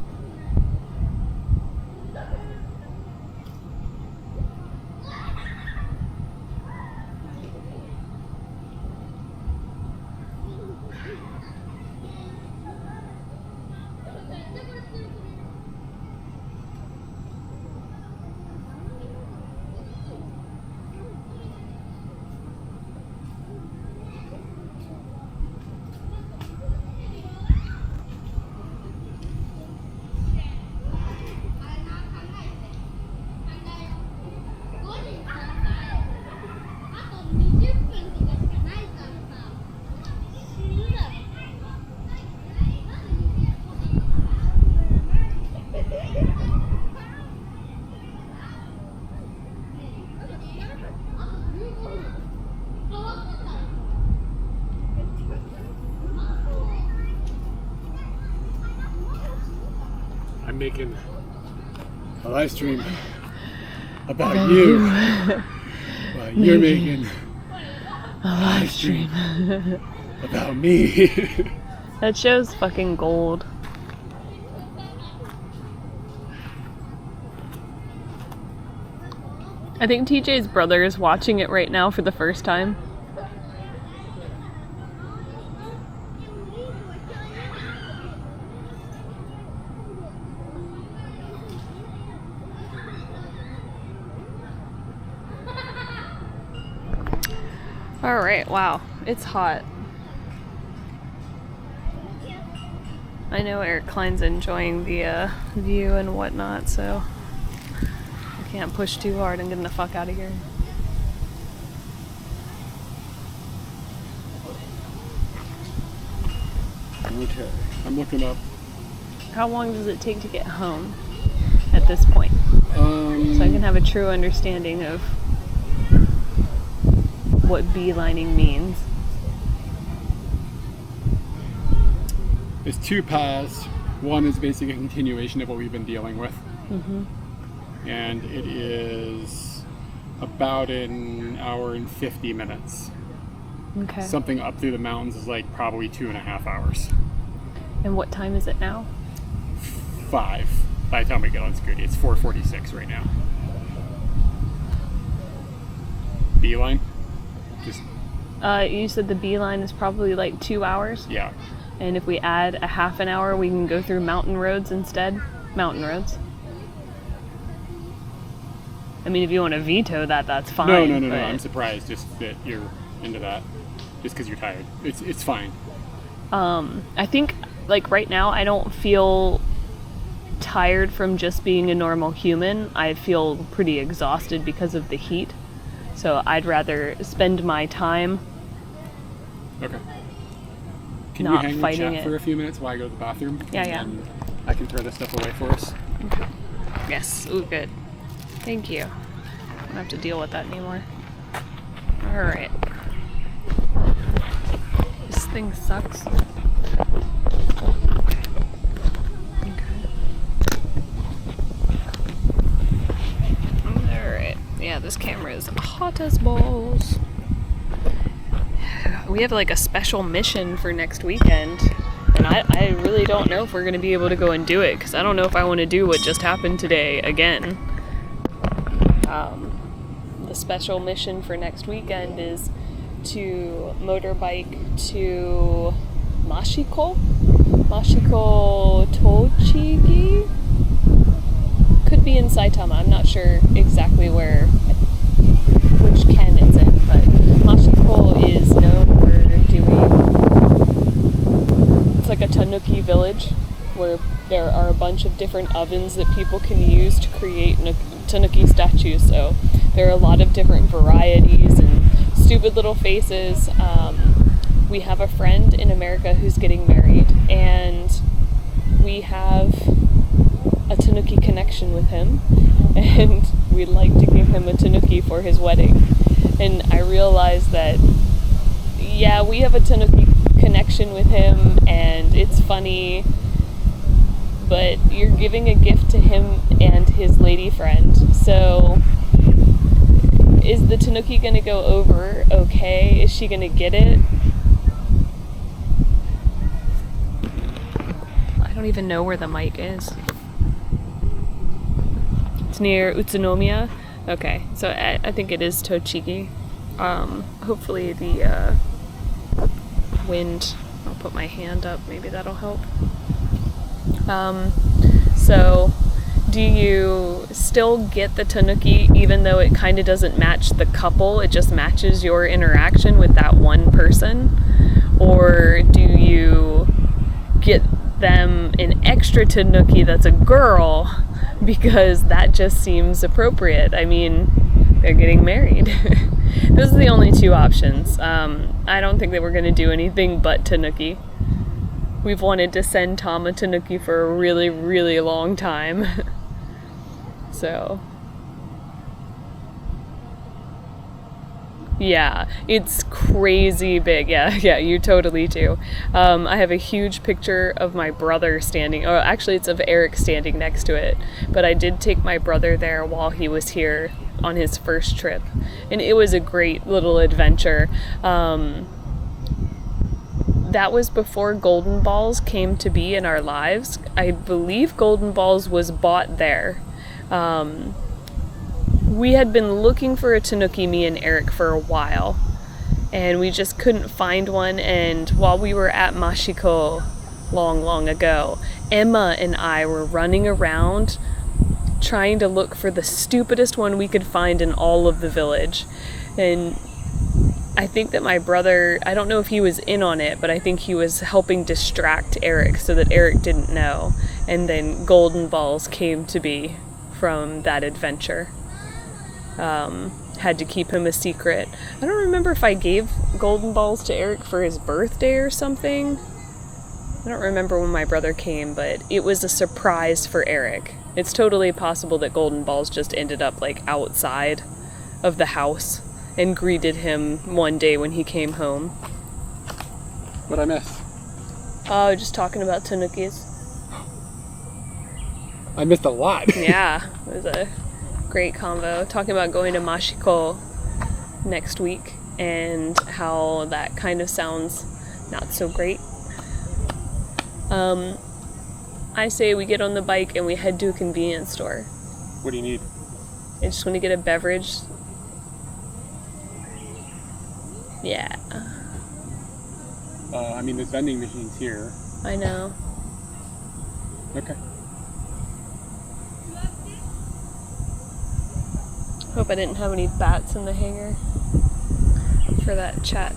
I'm making a live stream about you. While you're making A live stream. about me. That show's fucking gold. I think TJ's brother is watching it right now for the first time. Alright, wow. It's hot. I know Eric Klein's enjoying the view and whatnot, so I can't push too hard and get the fuck out of here. Okay, I'm looking up. How long does it take to get home at this point? So I can have a true understanding of what beelining means. There's two paths. One is basically a continuation of what we've been dealing with. And it is about an hour and 50 minutes. Okay. Something up through the mountains is like probably 2.5 hours. And what time is it now? 5 by the time we get on Scooty. It's 4:46 right now. Beeline? Just, You said the beeline is probably like 2 hours? yeah. And if we add a half an hour, we can go through mountain roads instead? Mountain roads. I mean, if you want to veto that, that's fine. No. but- I'm surprised just that you're into that. Just because you're tired. It's fine. I think, like, right now, I don't feel tired from just being a normal human. I feel pretty exhausted because of the heat. So I'd rather spend my time Okay. Can you not hang and fighting chat it. for a few minutes while I go to the bathroom? Yeah, yeah. And I can throw this stuff away for us. Yes. Ooh, good. Thank you. I don't have to deal with that anymore. Alright. This thing sucks. Okay. Alright. Yeah, Yeah, this camera is hot as balls. We have like a special mission for next weekend, and I really don't know if we're going to be able to go and do it, because I don't know if I want to do what just happened today again. The special mission for next weekend is to motorbike to Mashiko Tochigi? Could be in Saitama. I'm not sure exactly which ken it's in, but Mashiko is known for it's like a tanuki village where there are a bunch of different ovens that people can use to create tanuki statues. So there are a lot of different varieties and stupid little faces. We have a friend in America who's getting married, and we have a tanuki connection with him, and we'd like to give him a tanuki for his wedding. And I realized that, yeah, we have a tanuki connection with him, and it's funny, but you're giving a gift to him and his lady friend, so is the tanuki gonna go over okay? Is she gonna get it? I don't even know where the mic is. It's near Utsunomiya. Okay, so I think it is Tochigi. Hopefully the wind, I'll put my hand up, maybe that'll help. So do you still get the tanuki even though it kind of doesn't match the couple, it just matches your interaction with that one person? Or do you get them an extra tanuki that's a girl because that just seems appropriate? I mean, they're getting married. Those are the only two options. I don't think that we're going to do anything but tanuki. We've wanted to send Tom a tanuki for a really, really long time. So, yeah, it's crazy big. Yeah, you totally do. I have a huge picture of my brother standing, or actually it's of Eric standing next to it, but I did take my brother there while he was here on his first trip, and it was a great little adventure. That was before Golden Balls came to be in our lives. I believe Golden Balls was bought there. We had been looking for a tanuki, me and Eric, for a while, and we just couldn't find one. And while we were at Mashiko long ago, Emma and I were running around trying to look for the stupidest one we could find in all of the village. And I think that my brother, I don't know if he was in on it, but I think he was helping distract Eric so that Eric didn't know. And then Golden Balls came to be from that adventure. Had to keep him a secret. I don't remember if I gave Golden Balls to Eric for his birthday or something. I don't remember when my brother came, but it was a surprise for Eric. It's totally possible that Golden Balls just ended up like outside of the house and greeted him one day when he came home. What'd I miss? Oh, just talking about tanukis. I missed a lot. Yeah, it was a great convo. Talking about going to Mashiko next week and how that kind of sounds not so great. I say we get on the bike and we head to a convenience store. What do you need? I just want to get a beverage. Yeah. I mean, there's vending machines here. I know. Okay. Hope I didn't have any bats in the hangar for that chat.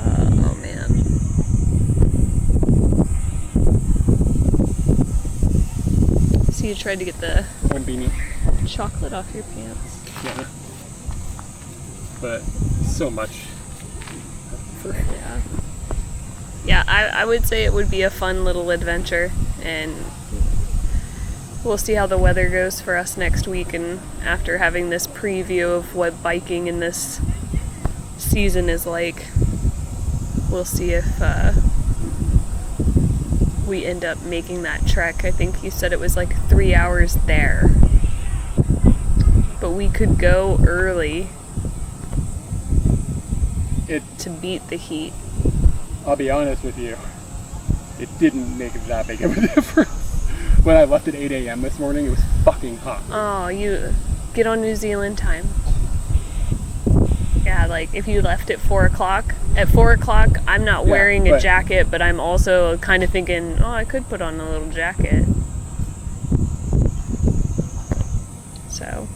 Oh man. So you tried to get the One beanie. chocolate off your pants. Yeah. But so much. Yeah. Yeah, I would say it would be a fun little adventure, and we'll see how the weather goes for us next week, and after having this preview of what biking in this season is like, we'll see if we end up making that trek. I think you said it was like 3 hours there. but we could go early It. to beat the heat. I'll be honest with you. It didn't make that big of a difference. When I left at 8 a.m. this morning, it was fucking hot. Oh, you get on New Zealand time. Yeah, like if you left at 4 o'clock. At 4 o'clock, I'm not Yeah, wearing a but- jacket, but I'm also kind of thinking, oh, I could put on a little jacket. So.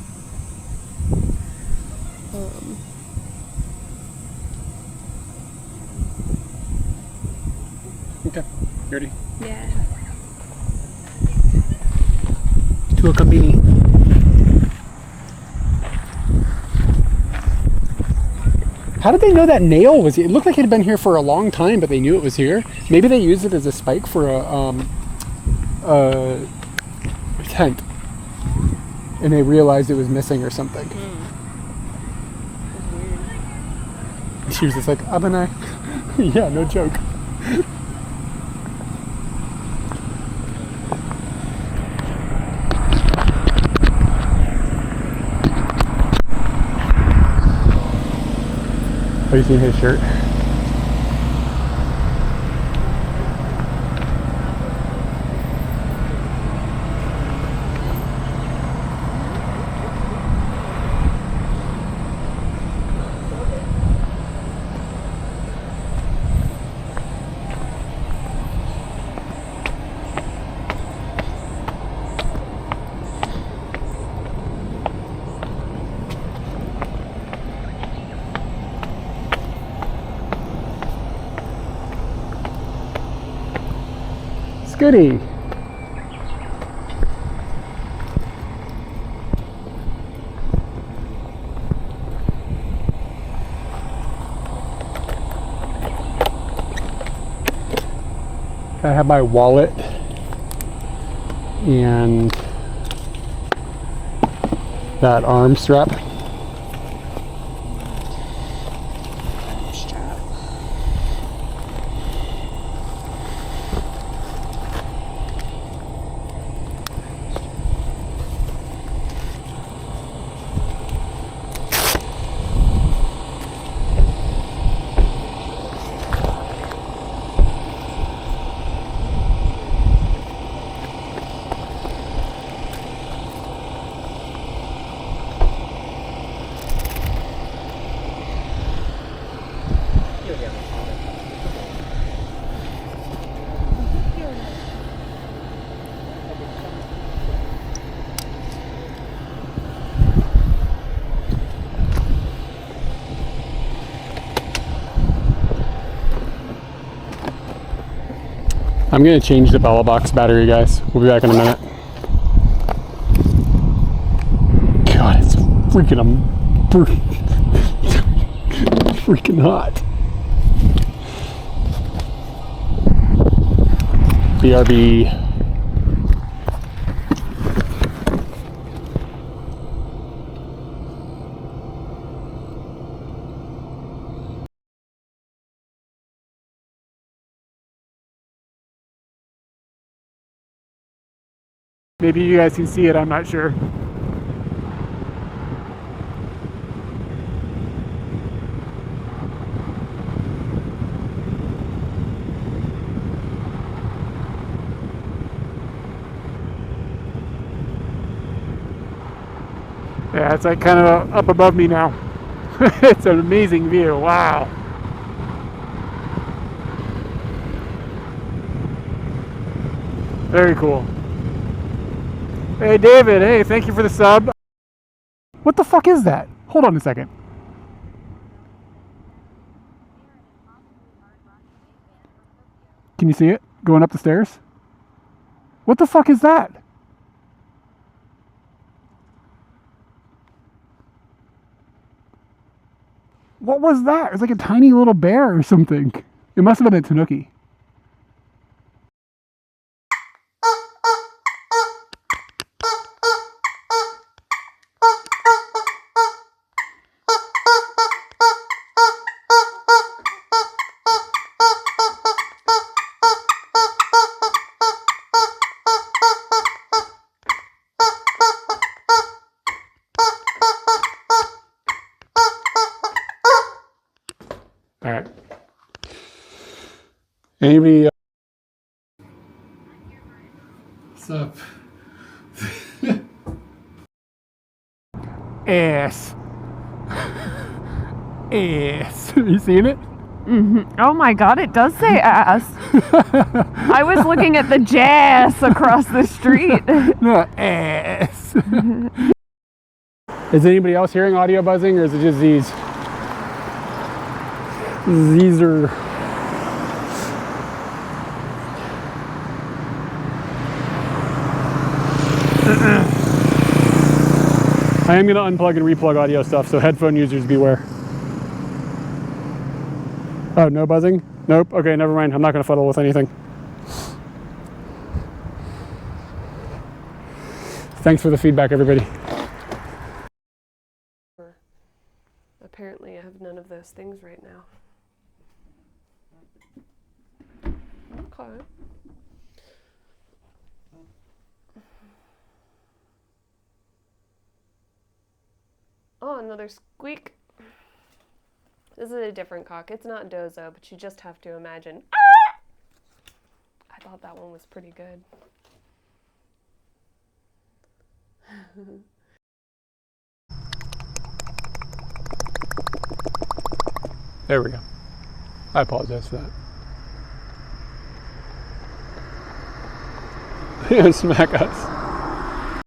Okay, you ready? Yeah. To a combini. How did they know that nail was here? It looked like it had been here for a long time, but they knew it was here. Maybe they used it as a spike for a tent. And they realized it was missing or something. She was just like, Abane. Yeah, no joke. Have you seen his shirt? Goody. I have my wallet and that arm strap. I'm gonna change the bella box battery, guys. We'll be back in a minute. God, it's freaking freaking hot. BRB. Maybe you guys can see it, I'm not sure. Yeah, it's like kind of up above me now. It's an amazing view, wow. Very cool. Hey David, hey, thank you for the sub. What the fuck is that? Hold on a second. Can you see it? Going up the stairs? What the fuck is that? What was that? It was like a tiny little bear or something. It must have been a tanuki. Anybody? What's up? Ass. Ass. Have you seen it? Oh my god, it does say ass. I was looking at the jazz across the street. No, ass. Is anybody else hearing audio buzzing, or is it just these? These are. I am going to unplug and replug audio stuff, so headphone users beware. Oh, no buzzing? Nope. Okay, never mind. I'm not going to fuddle with anything. Thanks for the feedback, everybody. Apparently I have none of those things right now. Okay. Oh, another squeak. This is a different cock. It's not Dozo, but you just have to imagine. I thought that one was pretty good. There we go. I apologize for that. Smack us.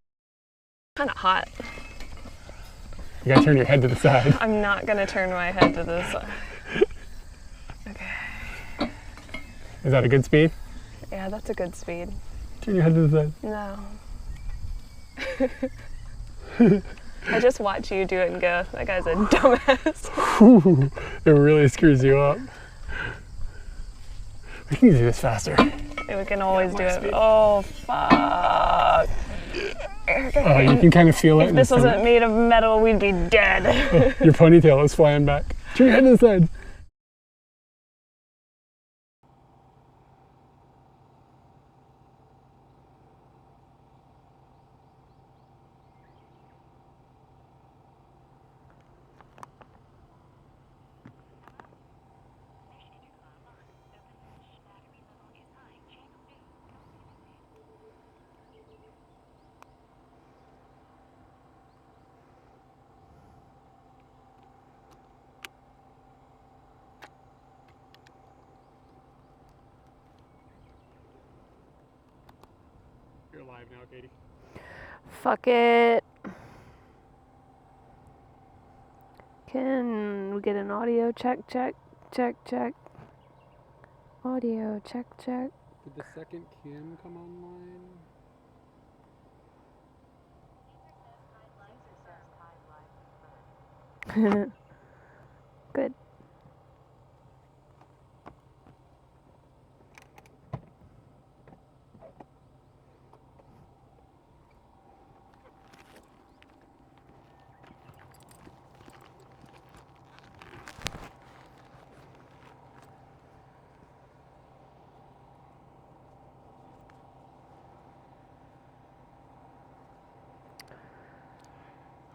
Kind of hot. You gotta turn your head to the side. I'm not gonna turn my head to the side. Okay. Is that a good speed? Yeah, that's a good speed. Turn your head to the side. No. I just watch you do it and go, that guy's a dumbass. It really screws you up. We can do this faster. We can always do it. Speed. Oh, fuck. Oh, you can kind of feel it. If this wasn't made of metal, we'd be dead. Oh, your ponytail is flying back. Turn your head to the side. You're live now, Katie. Fuck it. Can we get an audio check? Audio check. Did the second cam come online? Good.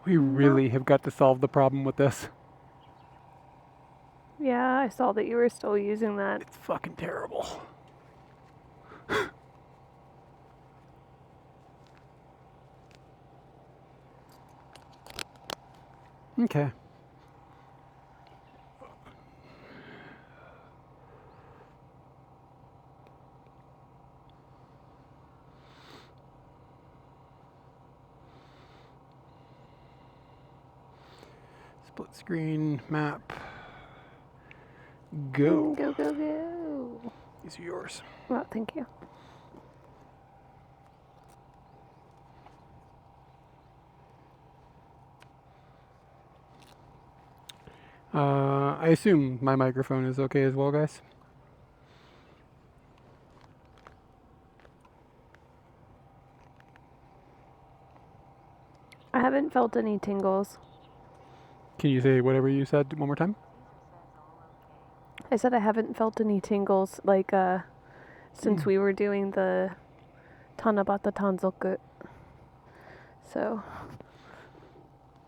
We really have got to solve the problem with this. Yeah, I saw that you were still using that. It's fucking terrible. Okay. Split screen map. Go. Go. These are yours. Well, thank you. I assume my microphone is okay as well, guys. I haven't felt any tingles. Can you say whatever you said one more time? I said I haven't felt any tingles, like, since we were doing the Tanabata Tanzoku. So,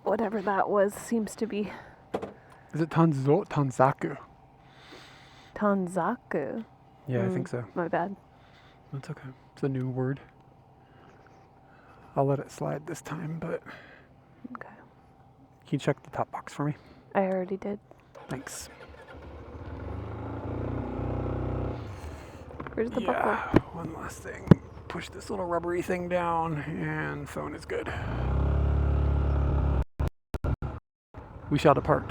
whatever that was seems to be. Is it Tanzaku? Tanzaku? Yeah, I think so. My bad. That's okay. It's a new word. I'll let it slide this time, but Okay. can you check the top box for me? I already did. Thanks. Where's the Yeah, buckle? one last thing. Push this little rubbery thing down, and phone is good. We shall depart.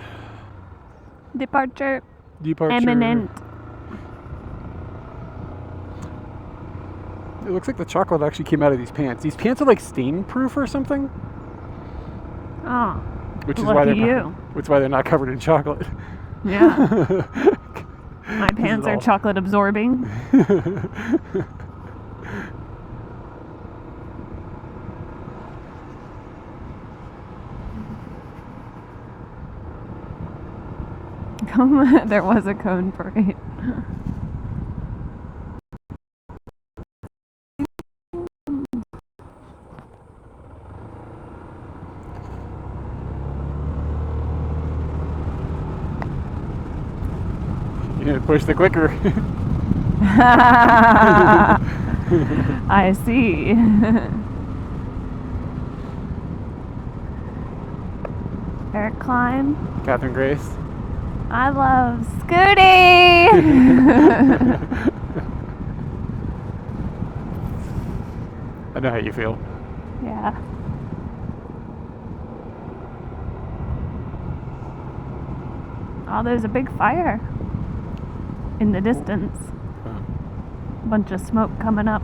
Departure Departure. imminent. It looks like the chocolate actually came out of these pants. These pants are like stain proof or something. Oh, Which is lucky you. Which is why they're not covered in chocolate. Yeah. My pants are chocolate absorbing. There was a cone parade. You need to push the clicker. I see. Eric Klein. Catherine Grace. I love Scooty. I know how you feel. Yeah. Oh, there's a big fire in the distance. Bunch of smoke coming up.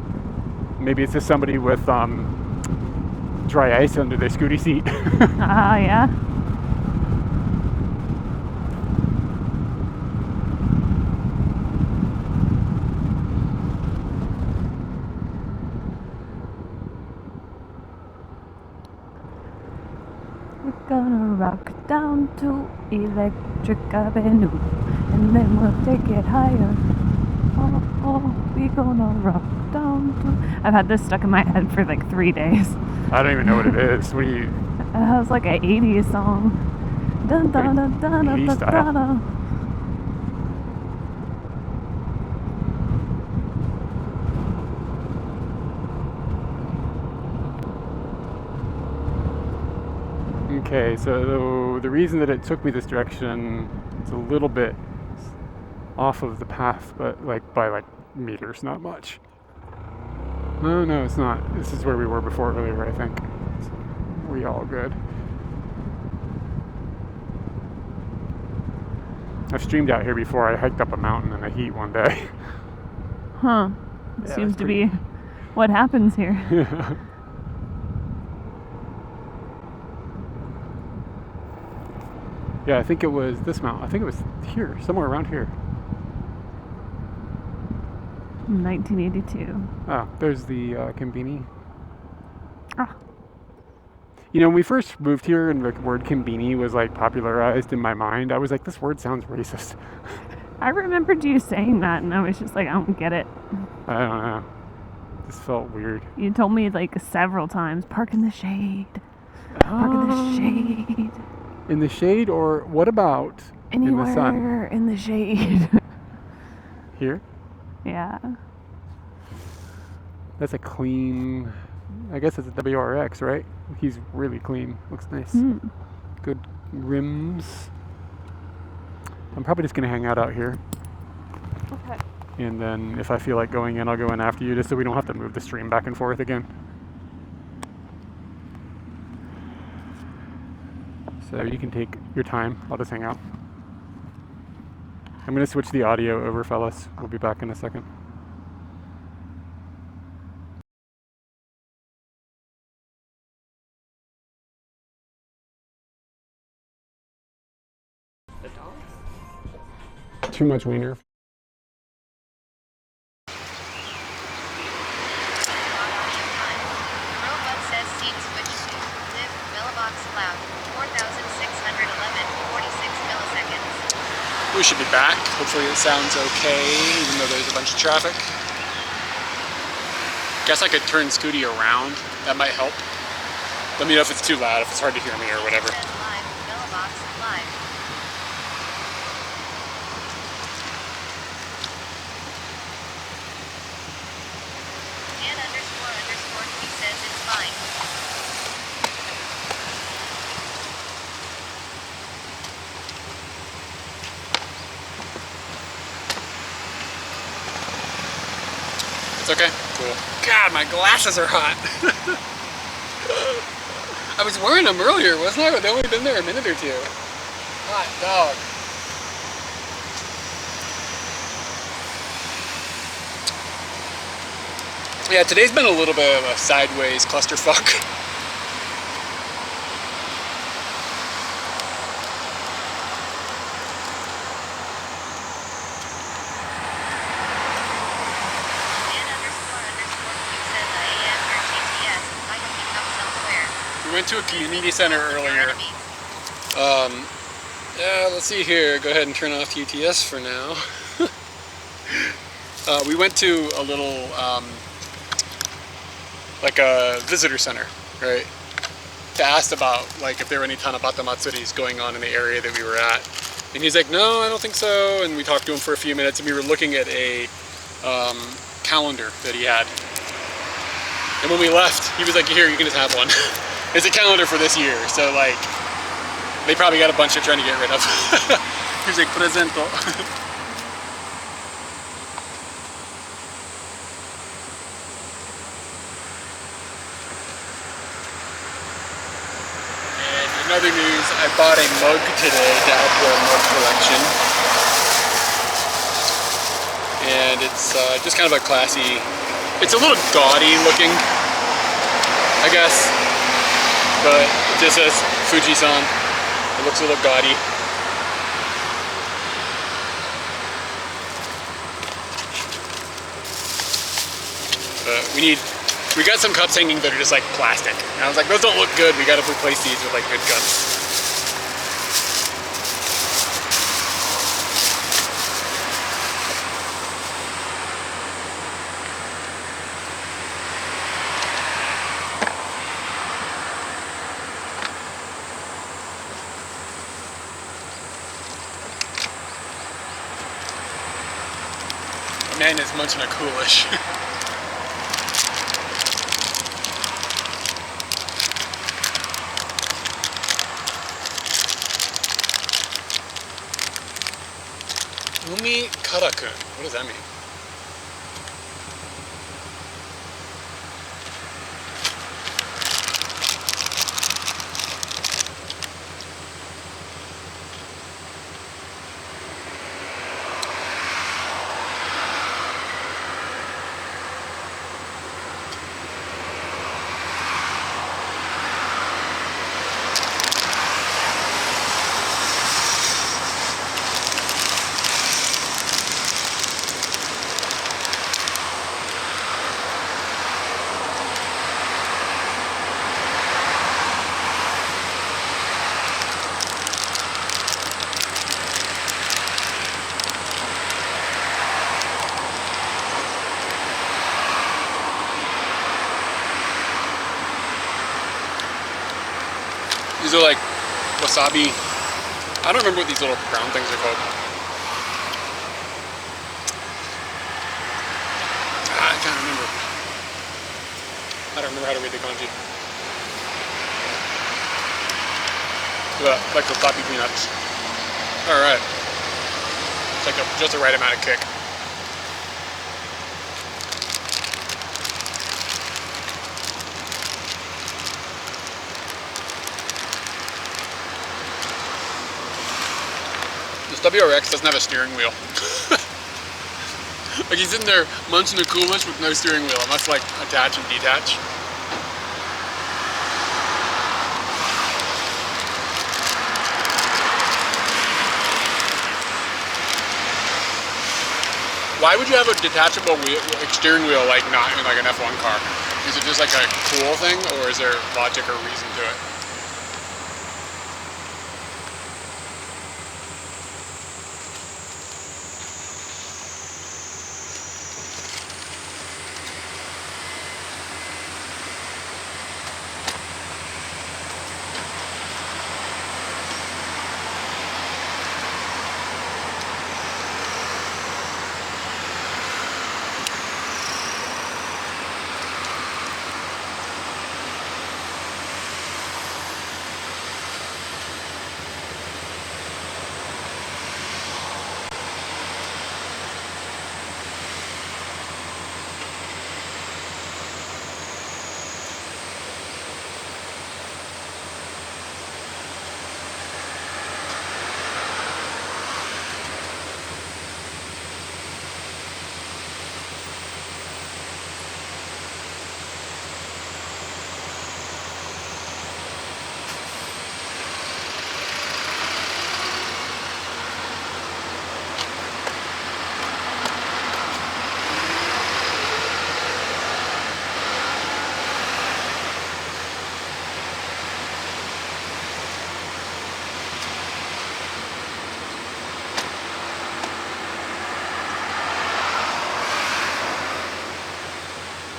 Maybe it's just somebody with dry ice under their scooty seat. Ah, yeah. We're gonna rock down to Electric Avenue, and then we'll take it higher. Oh, oh, we gonna rock down to... I've had this stuck in my head for like 3 days. I don't even know what it is. What do you... It was like an 80s song. Dun, dun, dun, dun, dun, 80s dun, style. dun, dun. Okay, so the reason that it took me this direction is a little bit off of the path, but like by like meters, not much. No, it's not. This is where we were before earlier, I think. So we all good. I've streamed out here before. I hiked up a mountain in the heat one day. Huh. Yeah, Seems it's to be what happens here. Yeah, I think it was this mountain. I think it was here, somewhere around here. 1982. Oh, there's the Kimbini. Ah. You know, when we first moved here and the word Kimbini was like popularized in my mind, I was like, this word sounds racist. I remembered you saying that, and I was just like, I don't get it. I don't know. This felt weird. You told me like several times, park in the shade. Park in the shade. In the shade, or what about Anywhere in the sun? in the shade. Here? Yeah. That's a clean, I guess it's a WRX, right? He's really clean. Looks nice. Good rims. I'm probably just going to hang out here. Okay. And then if I feel like going in, I'll go in after you, just so we don't have to move the stream back and forth again. So you can take your time. I'll just hang out. I'm going to switch the audio over, fellas. We'll be back in a second. Too much wiener. Robot says seat switch to live mailbox cloud 4611 46 milliseconds. We should be back. Hopefully it sounds okay, even though there's a bunch of traffic. Guess I could turn Scooty around. That might help. Let me know if it's too loud, if it's hard to hear me or whatever. Live mailbox live. Okay, cool. God, my glasses are hot. I was wearing them earlier, wasn't I? They've only been there a minute or two. Hot dog. Yeah, today's been a little bit of a sideways clusterfuck. We went to a community center earlier. Yeah, let's see here. Go ahead and turn off UTS for now. We went to a little, like a visitor center, right? To ask about, like, if there were any Tanabata Matsuris going on in the area that we were at. And he's like, no, I don't think so. And we talked to him for a few minutes, and we were looking at a calendar that he had. And when we left, he was like, here, you can just have one. It's a calendar for this year, so like, they probably got a bunch they're trying to get rid of. He's like, presento. And in other news, I bought a mug today to add to our mug collection. And it's just kind of a classy, it's a little gaudy looking, I guess. But it just says Fuji-san. It looks a little gaudy. We got some cups hanging that are just like plastic. And I was like, those don't look good. We gotta replace these with like good cups. Man is munching a coolish. Umi Karakun. What does that mean? These are like wasabi. I don't remember what these little brown things are called. I can't remember. I don't remember how to read the kanji. Like wasabi peanuts. Alright. It's like just the right amount of kick. This WRX doesn't have a steering wheel. Like he's in there munching a coolish with no steering wheel. I must like attach and detach. Why would you have a detachable wheel, like steering wheel like not in like an F1 car? Is it just like a cool thing, or is there logic or reason to it?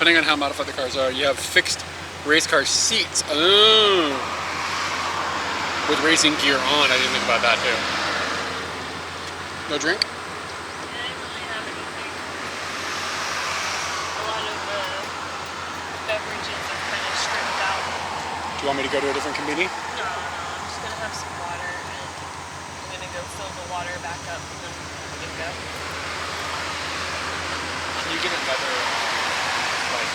depending on how modified the cars are, you have fixed race car seats. Oh. With racing gear on, I didn't think about that too. No drink? I didn't really have anything. A lot of the beverages are kind of stripped out. Do you want me to go to a different convenience? No, I'm just gonna have some water and I'm gonna go fill the water back up and then we can go. Can you give it another, like,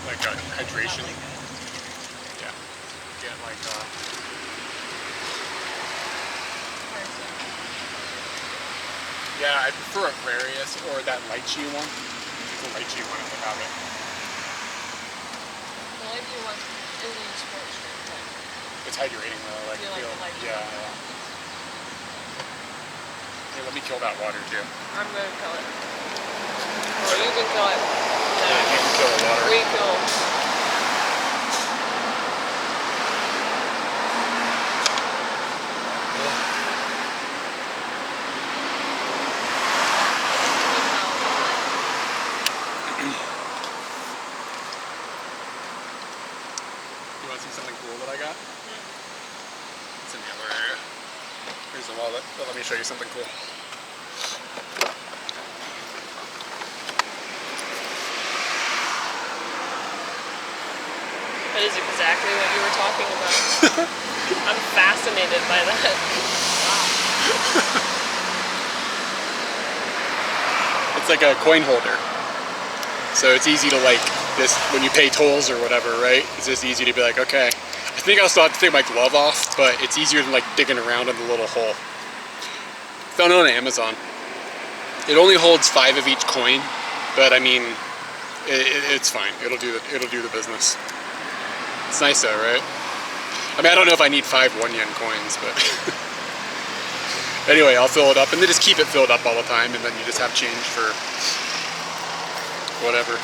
like a hydration? Yeah. Get like yeah, I prefer Aquarius or that lychee one. The lychee one if they have it. The lychee one isn't a sports drink, but It's hydrating though. Like, you like the lychee? yeah. Here, let me kill that water too. I'm gonna kill it. Or you can kill it. Yeah, you can kill the water. Refill. You want to see something cool that I got? It's in the other area. Here's the wallet, but let me show you something cool. That is exactly what you were talking about. I'm fascinated by that. It's like a coin holder. So it's easy to like this when you pay tolls or whatever, right? It's just easy to be like, okay. I think I'll still have to take my glove off, but it's easier than like digging around in the little hole. Found it on Amazon. It only holds 5 of each coin, but I mean, it's fine. It'll do the business. It's nice though, right? I mean, I don't know if I need 5 1-yen coins, but anyway, I'll fill it up and then just keep it filled up all the time, and then you just have change for whatever.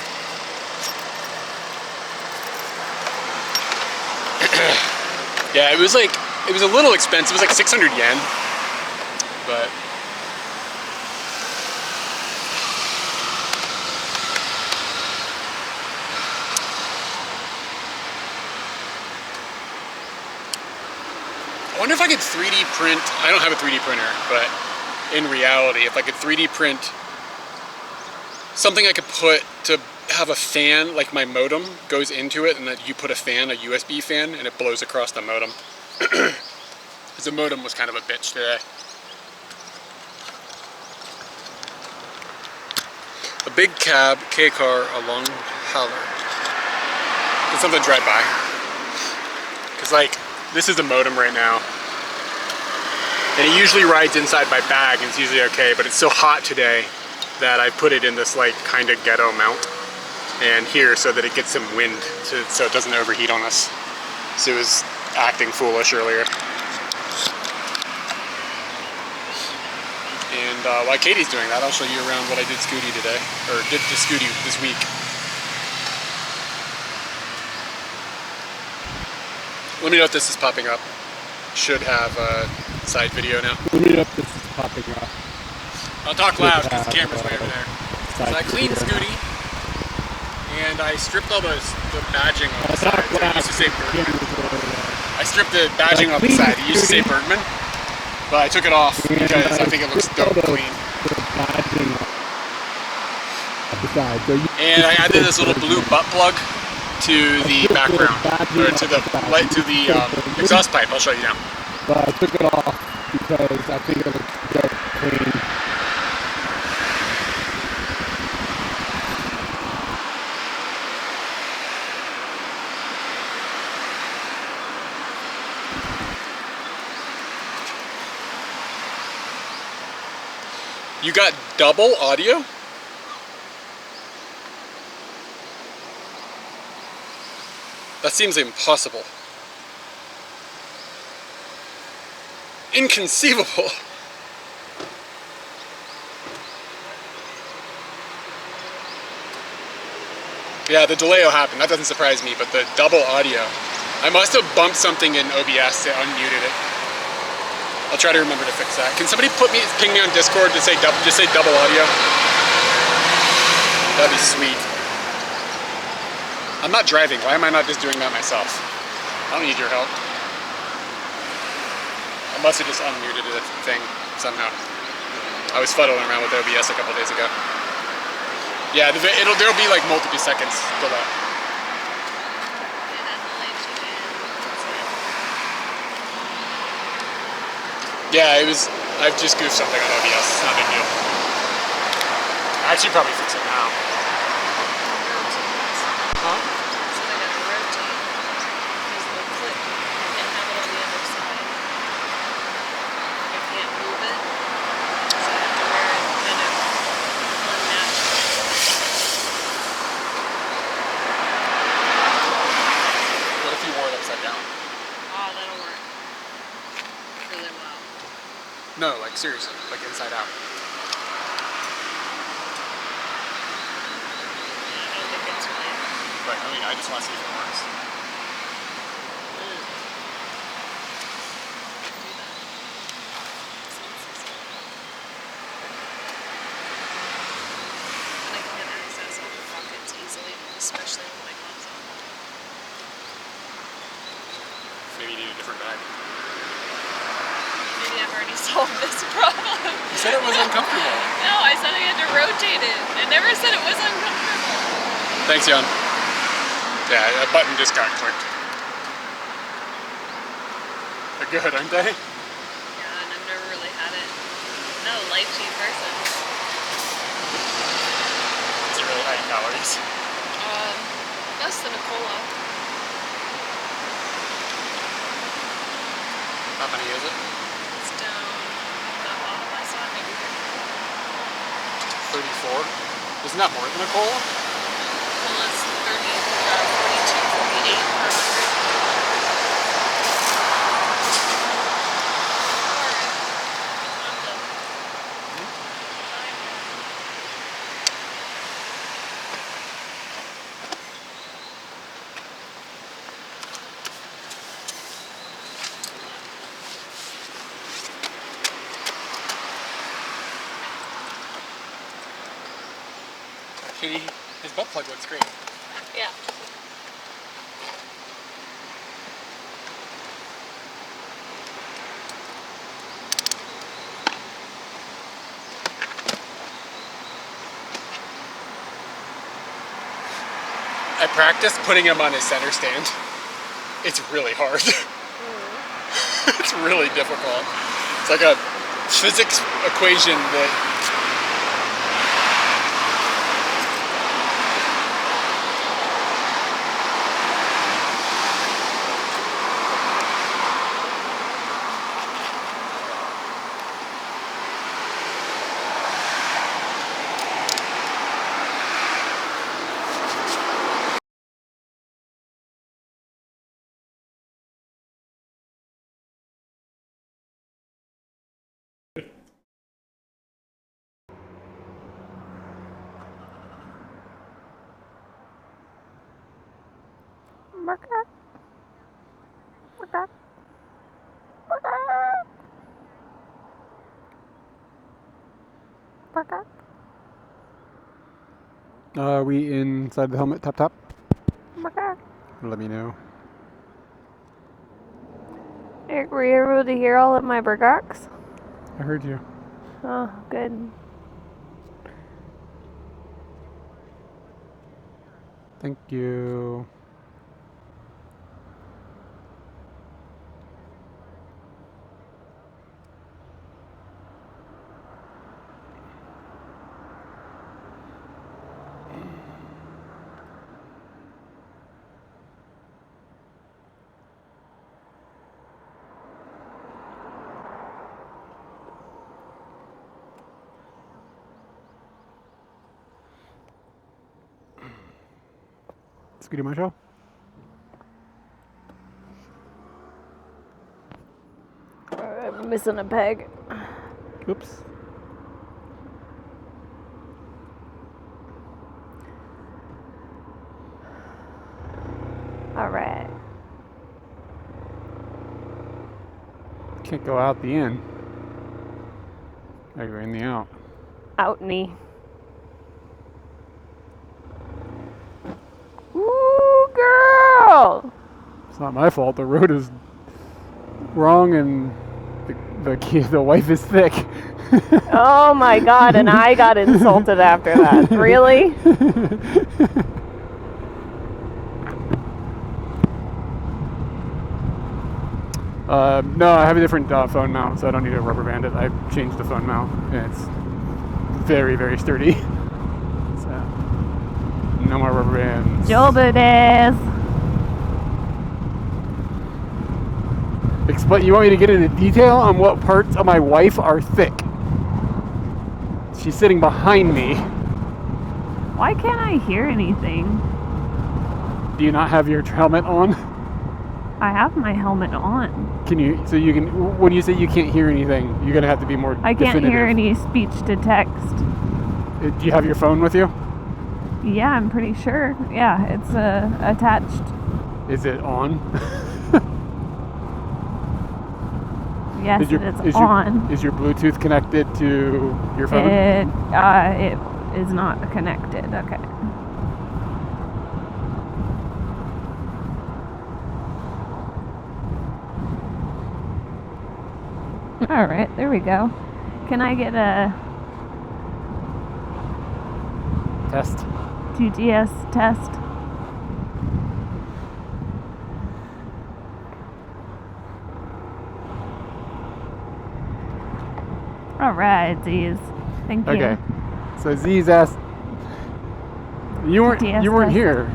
Yeah, it was a little expensive. It was like 600 yen, but I wonder if I could 3D print. I don't have a 3D printer, but in reality, if I could 3D print something I could put to have a fan, like my modem goes into it, and that you put a fan, a USB fan, and it blows across the modem. Because the modem was kind of a bitch today. A big cab, K-car along Haller. Did something drive by? Because like, this is the modem right now. And it usually rides inside my bag and it's usually okay, but it's so hot today that I put it in this like kind of ghetto mount and here so that it gets some wind so it doesn't overheat on us. So it was acting foolish earlier. And while Katie's doing that, I'll show you around what I did Scooty today, or did to Scooty this week. Let me know if this is popping up. Should have a side video now. Let me know if this is popping up. I'll talk loud because the camera's way over there. So I cleaned Scooty, and I stripped all the badging on the side. So it used to say Bergman. I stripped the badging off the side. It used to say Bergman, but I took it off because I think it looks dope clean. And I added this little blue butt plug to the background, or to the light, to the exhaust pipe. I'll show you now. But I took it off because I think it looks dope clean. You got double audio? That seems impossible. Inconceivable. Yeah, the delay will happen. That doesn't surprise me, but the double audio. I must have bumped something in OBS that unmuted it. I'll try to remember to fix that. Can somebody ping me on Discord to say just say double audio? That'd be sweet. I'm not driving. Why am I not just doing that myself? I don't need your help. I must have just unmuted the thing somehow. I was fuddling around with OBS a couple days ago. Yeah, there'll be like multiple seconds delay. Yeah, I've just goofed something on OBS. It's not a big deal. I should probably fix it now. Huh? So they got to rotate because the clip and have it on the other side. I can't move it, so I have to wear it kind of unnatural. What if you wore it upside down? Oh, that'll work really well. No, like seriously, like inside out. I don't think it's right. But I mean, I just want to see if it works. Do that. And I can't access all the pockets easily, especially with my gloves on. Maybe you need a different bag. Maybe I've already solved this problem. You said it was uncomfortable. No, I said I had to rotate it. I never said it was uncomfortable. Thanks, Jan. Yeah, a button just got clicked. They're good, aren't they? Yeah, and I've never really had it. No, lychee person. Is it really high in calories? Less than a cola. How many is it? It's down the bottom I saw, maybe 34? Isn't that more than a cola? cola's 42, 48 per 100. Kitty, his butt plug looks great. Yeah. I practiced putting him on his center stand. It's really hard. It's really difficult. It's like a physics equation that Are we inside the helmet top? Let me know. Eric, were you able to hear all of my burgocks? I heard you. Oh, good. Thank you. Scooty Marshall? I'm missing a peg. Oops. Can't go out the in. Gotta go in the out. Out me. Ooh, girl! It's not my fault. The road is wrong and the wife is thick. Oh my god, and I got insulted after that. Really? No, I have a different phone mount, so I don't need to rubber band it. I've changed the phone mount, and it's very, very sturdy. So, no more rubber bands. Jobu desu. You want me to get into detail on what parts of my wife are thick? She's sitting behind me. Why can't I hear anything? Do you not have your helmet on? I have my helmet on. Can you? So you can. When you say you can't hear anything, you're gonna have to be more. I can't definitive. hear any speech to text. Do you have your phone with you? Yeah, I'm pretty sure. Yeah, it's attached. Is it on? Yes, it is on. Is your Bluetooth connected to your phone? It is not connected. Okay. All right, there we go. Can I get a Test. GPS test? All right, Z's. Thank you. Okay. So Z's asked. You weren't test. here,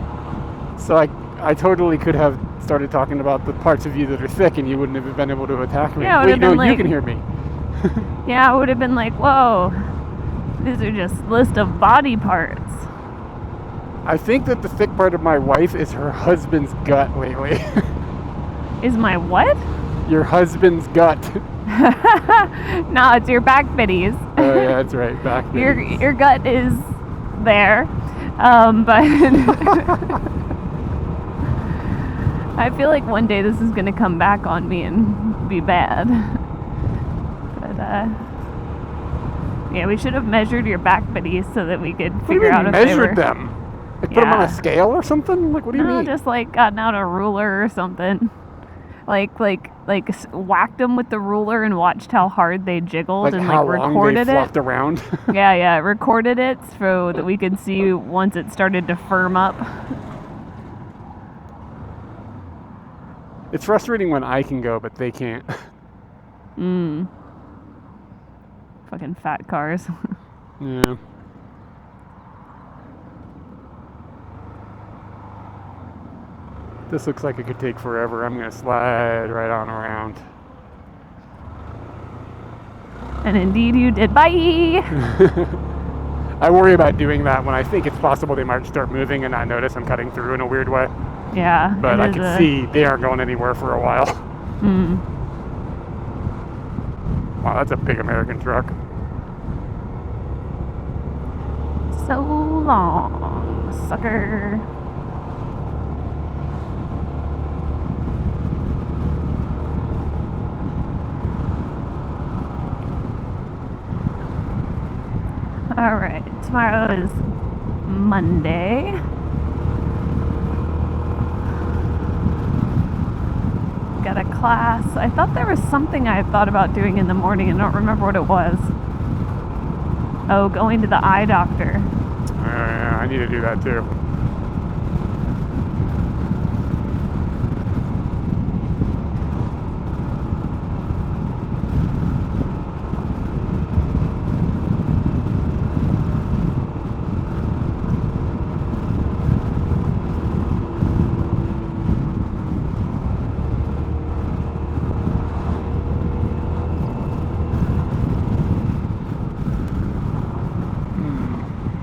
so I totally could have started talking about the parts of you that are thick, and you wouldn't have been able to attack me. Yeah, it would Wait, have no, been you like- can hear me. Yeah, I would have been like, whoa, these are just list of body parts. I think that the thick part of my wife is her husband's gut lately. Is my what? Your husband's gut. No, it's your back bitties. Oh yeah, that's right. Back. Your gut is there, but I feel like one day this is gonna come back on me and be bad. But yeah, we should have measured your back bitties so that we could figure out if they were. Measured them. Like put them on Yeah. a scale or something? Like what do you No, mean? just like gotten out a ruler or something. Like whacked them with the ruler and watched how hard they jiggled Like and how like long recorded they it. flopped around. Yeah, recorded it so that we could see once it started to firm up. It's frustrating when I can go, but they can't. Fucking fat cars. Yeah. This looks like it could take forever. I'm gonna slide right on around. And indeed you did. Bye! I worry about doing that when I think it's possible they might start moving and not notice I'm cutting through in a weird way. Yeah. But I can see they aren't going anywhere for a while. Wow, that's a big American truck. So long, sucker. Alright, tomorrow is Monday. Got a class. I thought there was something I thought about doing in the morning. I don't remember what it was. Oh, going to the eye doctor. Yeah, I need to do that too.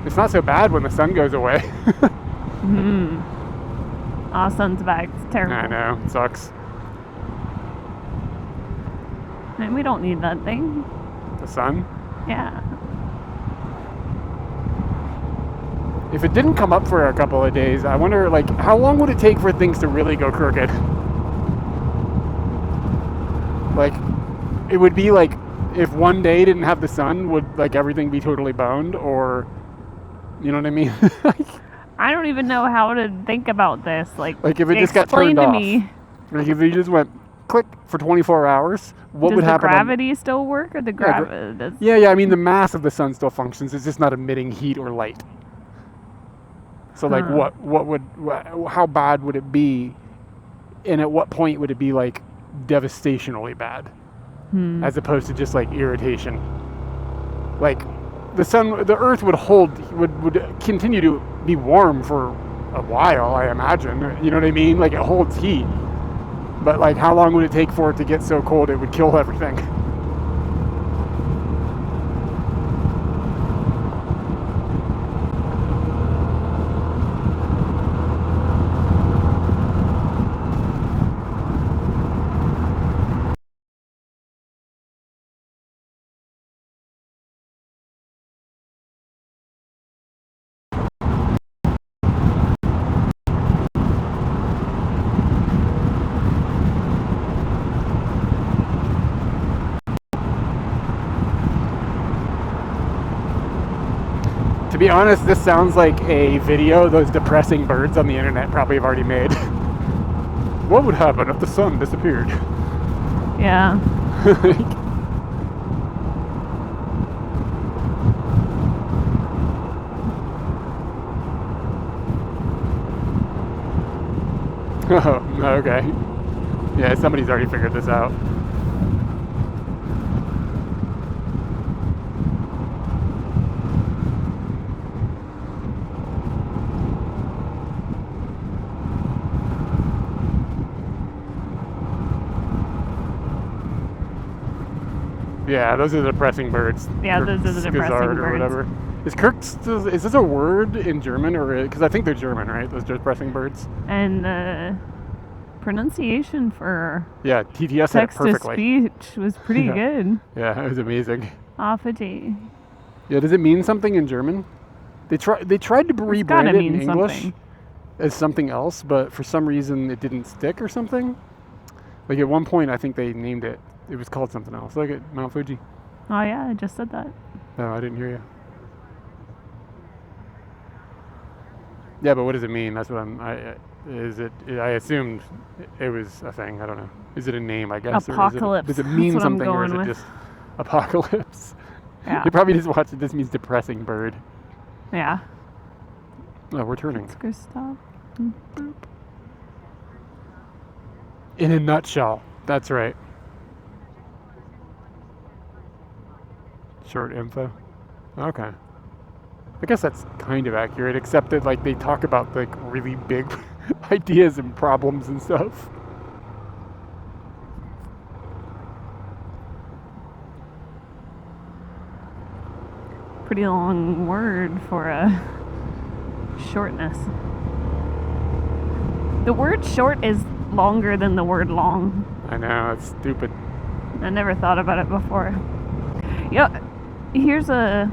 It's not so bad when the sun goes away. Oh, sun's back. It's terrible. I know, it sucks. And we don't need that thing. The sun? Yeah. If it didn't come up for a couple of days, I wonder, like, how long would it take for things to really go crooked? Like, it would be like if one day didn't have the sun, would like everything be totally boned, or you know what I mean? I don't even know how to think about this. Like if it just got explain turned to off, me. like if you just went click for 24 hours, what Does would the happen? gravity still work, or the gravity? Yeah. I mean, the mass of the sun still functions. It's just not emitting heat or light. So like, how bad would it be, and at what point would it be like devastationally bad, as opposed to just like irritation? Like, the Earth would continue to be warm for a while, I imagine. You know what I mean? Like, it holds heat, but like, how long would it take for it to get so cold it would kill everything? To be honest, this sounds like a video those depressing birds on the internet probably have already made. What would happen if the sun disappeared? Yeah. Oh, okay. Yeah, somebody's already figured this out. Yeah, those are the depressing birds. Yeah, those are the depressing Skizard or birds. whatever. Is this a word in German, or because I think they're German, right? Those depressing birds. And the pronunciation for Yeah, TTS said it text to perfectly. speech was pretty good. Yeah, it was amazing. Offity. Yeah, does it mean something in German? They tried to rebrand gotta it in mean English something. as something else, but for some reason it didn't stick or something. Like at one point, I think they named it. It was called something else. Look at Mount Fuji. Oh yeah, I just said that. No, I didn't hear you. Yeah, but what does it mean? That's what I assumed it was a thing. I don't know. Is it a name? I guess. Apocalypse. Or does it mean That's what I'm something, or is going it with. just apocalypse? Yeah. You probably just watched it. This means depressing bird. Yeah. Oh, we're turning. Let's go stop. Boop. In a nutshell, that's right. Short info. Okay. I guess that's kind of accurate, except that like they talk about like really big ideas and problems and stuff. Pretty long word for a shortness. The word short is longer than the word long. I know, it's stupid. I never thought about it before. Yeah, here's a...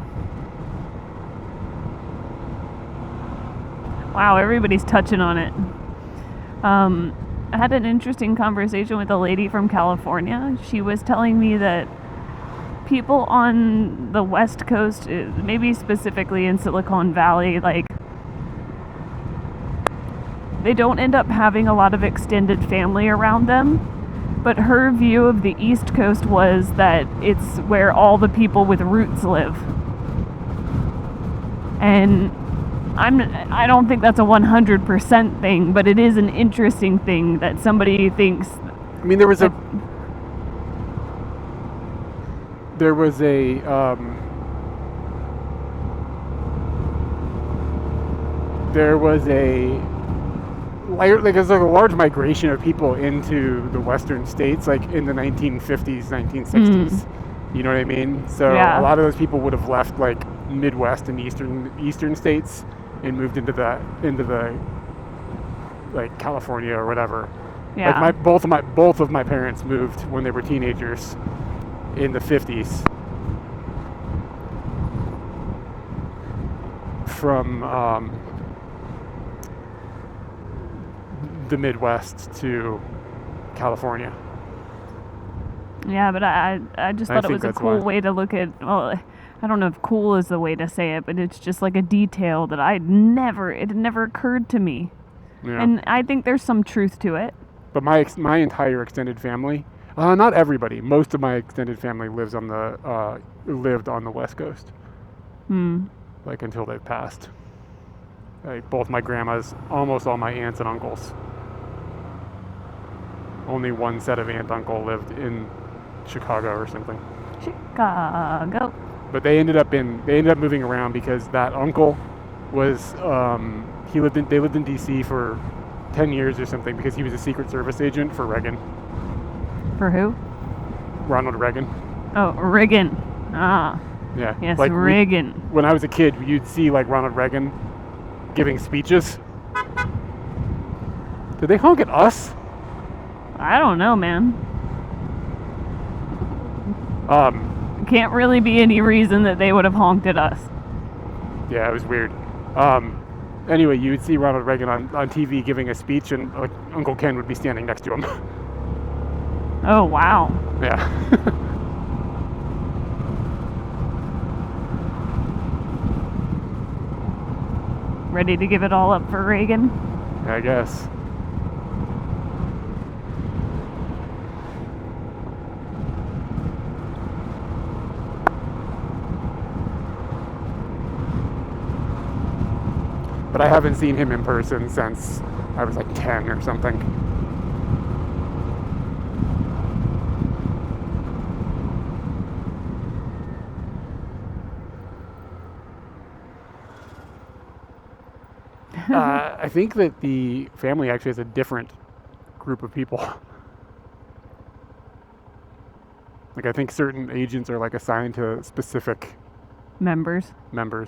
Wow, everybody's touching on it. I had an interesting conversation with a lady from California. She was telling me that people on the West Coast, maybe specifically in Silicon Valley, like, they don't end up having a lot of extended family around them. But her view of the East Coast was that it's where all the people with roots live. And I don't think that's a 100% thing, but it is an interesting thing that somebody thinks. I mean, there was a like there's like a large migration of people into the western states, like in the 1950s, 1960s. You know what I mean? So Yeah. a lot of those people would have left like Midwest and eastern states and moved into the like California or whatever. Yeah. Like both of my parents moved when they were teenagers in the 50s from the Midwest to California. Yeah, but I just I thought it think was a that's cool why. way to look at. Well, I don't know if cool is the way to say it, but it's just like a detail that it had never occurred to me, Yeah. and I think there's some truth to it. But my entire extended family, not everybody, most of my extended family lived on the West Coast, like until they passed. Like both my grandmas, almost all my aunts and uncles. Only one set of aunt uncle lived in Chicago or something. Chicago. But they ended up moving around because that uncle was they lived in DC for 10 years or something because he was a Secret Service agent for Reagan. For who? Ronald Reagan. Oh, Reagan. Ah. Yeah. Yes, like Reagan. When I was a kid, you'd see like Ronald Reagan giving speeches. Did they honk at us? I don't know, man. Can't really be any reason that they would have honked at us. Yeah, it was weird. Anyway, you would see Ronald Reagan on TV giving a speech, and like Uncle Ken would be standing next to him. Oh, wow. Yeah. Ready to give it all up for Reagan? I guess. But I haven't seen him in person since I was like 10 or something. I think that the family actually has a different group of people. Like I think certain agents are like assigned to specific Members.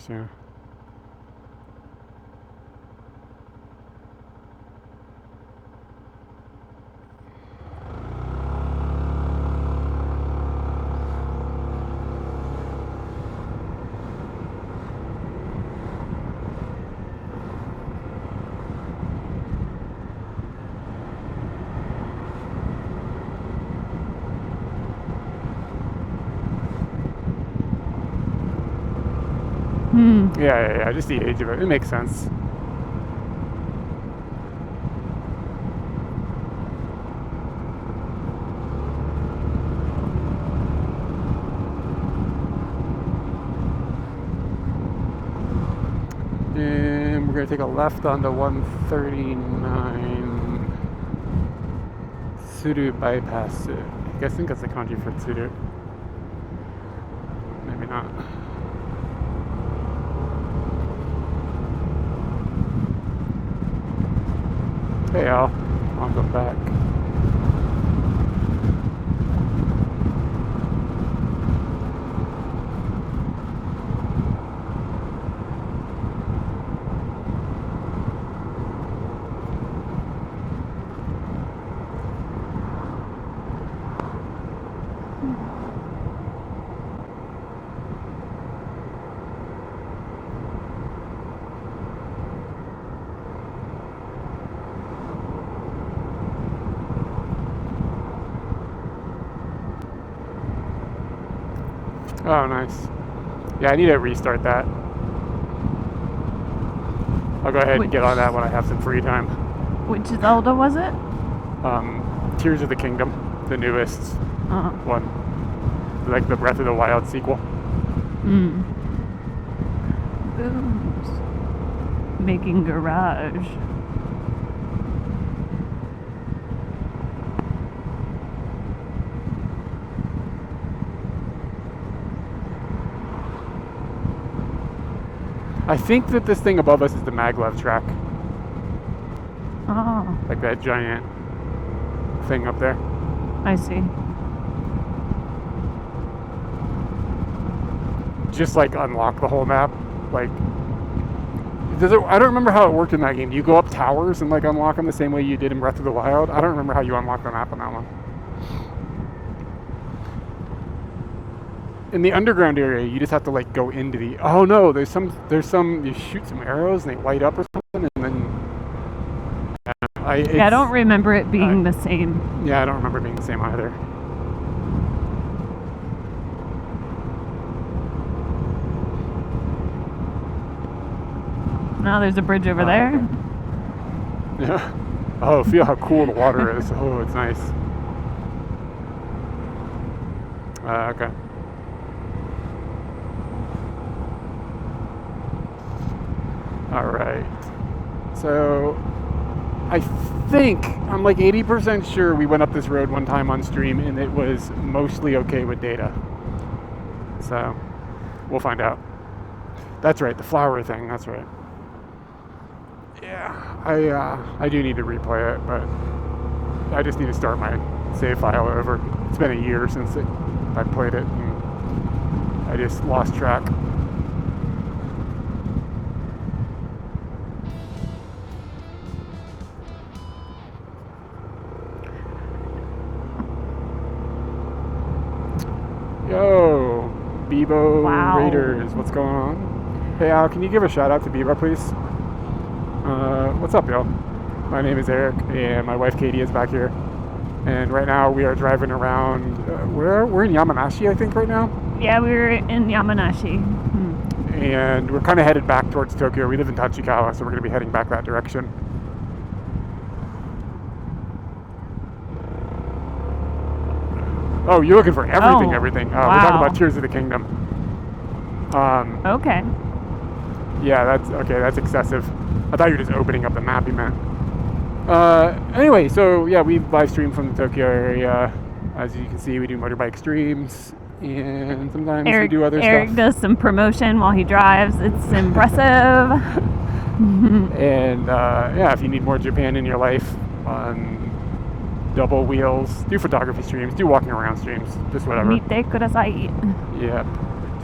yeah. Yeah, just the age of it. It makes sense. And we're going to take a left onto 139 Tsuru Bypass. I think that's the kanji for Tsuru. Maybe not. Hey Al, welcome back. Oh, nice. Yeah, I need to restart that. I'll go ahead and get on that when I have some free time. Which Zelda was it? Tears of the Kingdom, the newest one. Like the Breath of the Wild sequel. Booms. Making garage. I think that this thing above us is the maglev track. Oh, Like that giant thing up there. I see. Just like unlock the whole map. Like, I don't remember how it worked in that game. Do you go up towers and like unlock them the same way you did in Breath of the Wild? I don't remember how you unlock the map on that one. In the underground area, you just have to like go into the. Oh no, there's some. You shoot some arrows and they light up or something, and then. I don't remember it being the same. Yeah, I don't remember it being the same either. No, there's a bridge over there. Okay. Yeah. Oh, feel how cool the water is. Oh, it's nice. Okay. All right. So, I think, I'm like 80% sure we went up this road one time on stream and it was mostly okay with data. So, we'll find out. That's right, the flower thing, that's right. Yeah, I do need to replay it, but I just need to start my save file over. It's been a year since I played it, and I just lost track. Yo, Bebo Wow. Raiders, what's going on? Hey Al, can you give a shout out to Bebo, please? What's up, y'all? My name is Eric, and my wife Katie is back here. And right now we are driving around. We're in Yamanashi, I think, right now. Yeah, we were in Yamanashi. And we're kind of headed back towards Tokyo. We live in Tachikawa, so we're going to be heading back that direction. Oh, you're looking for everything, everything. We're talking about Tears of the Kingdom. Okay. Yeah, that's excessive. I thought you were just opening up the map, you meant. Anyway, so yeah, we live stream from the Tokyo area. As you can see, we do motorbike streams, and sometimes we do other Eric stuff. does some promotion while he drives. It's impressive. And yeah, if you need more Japan in your life, on double wheels, do photography streams, do walking around streams, just whatever. Mite kudasai. Yep.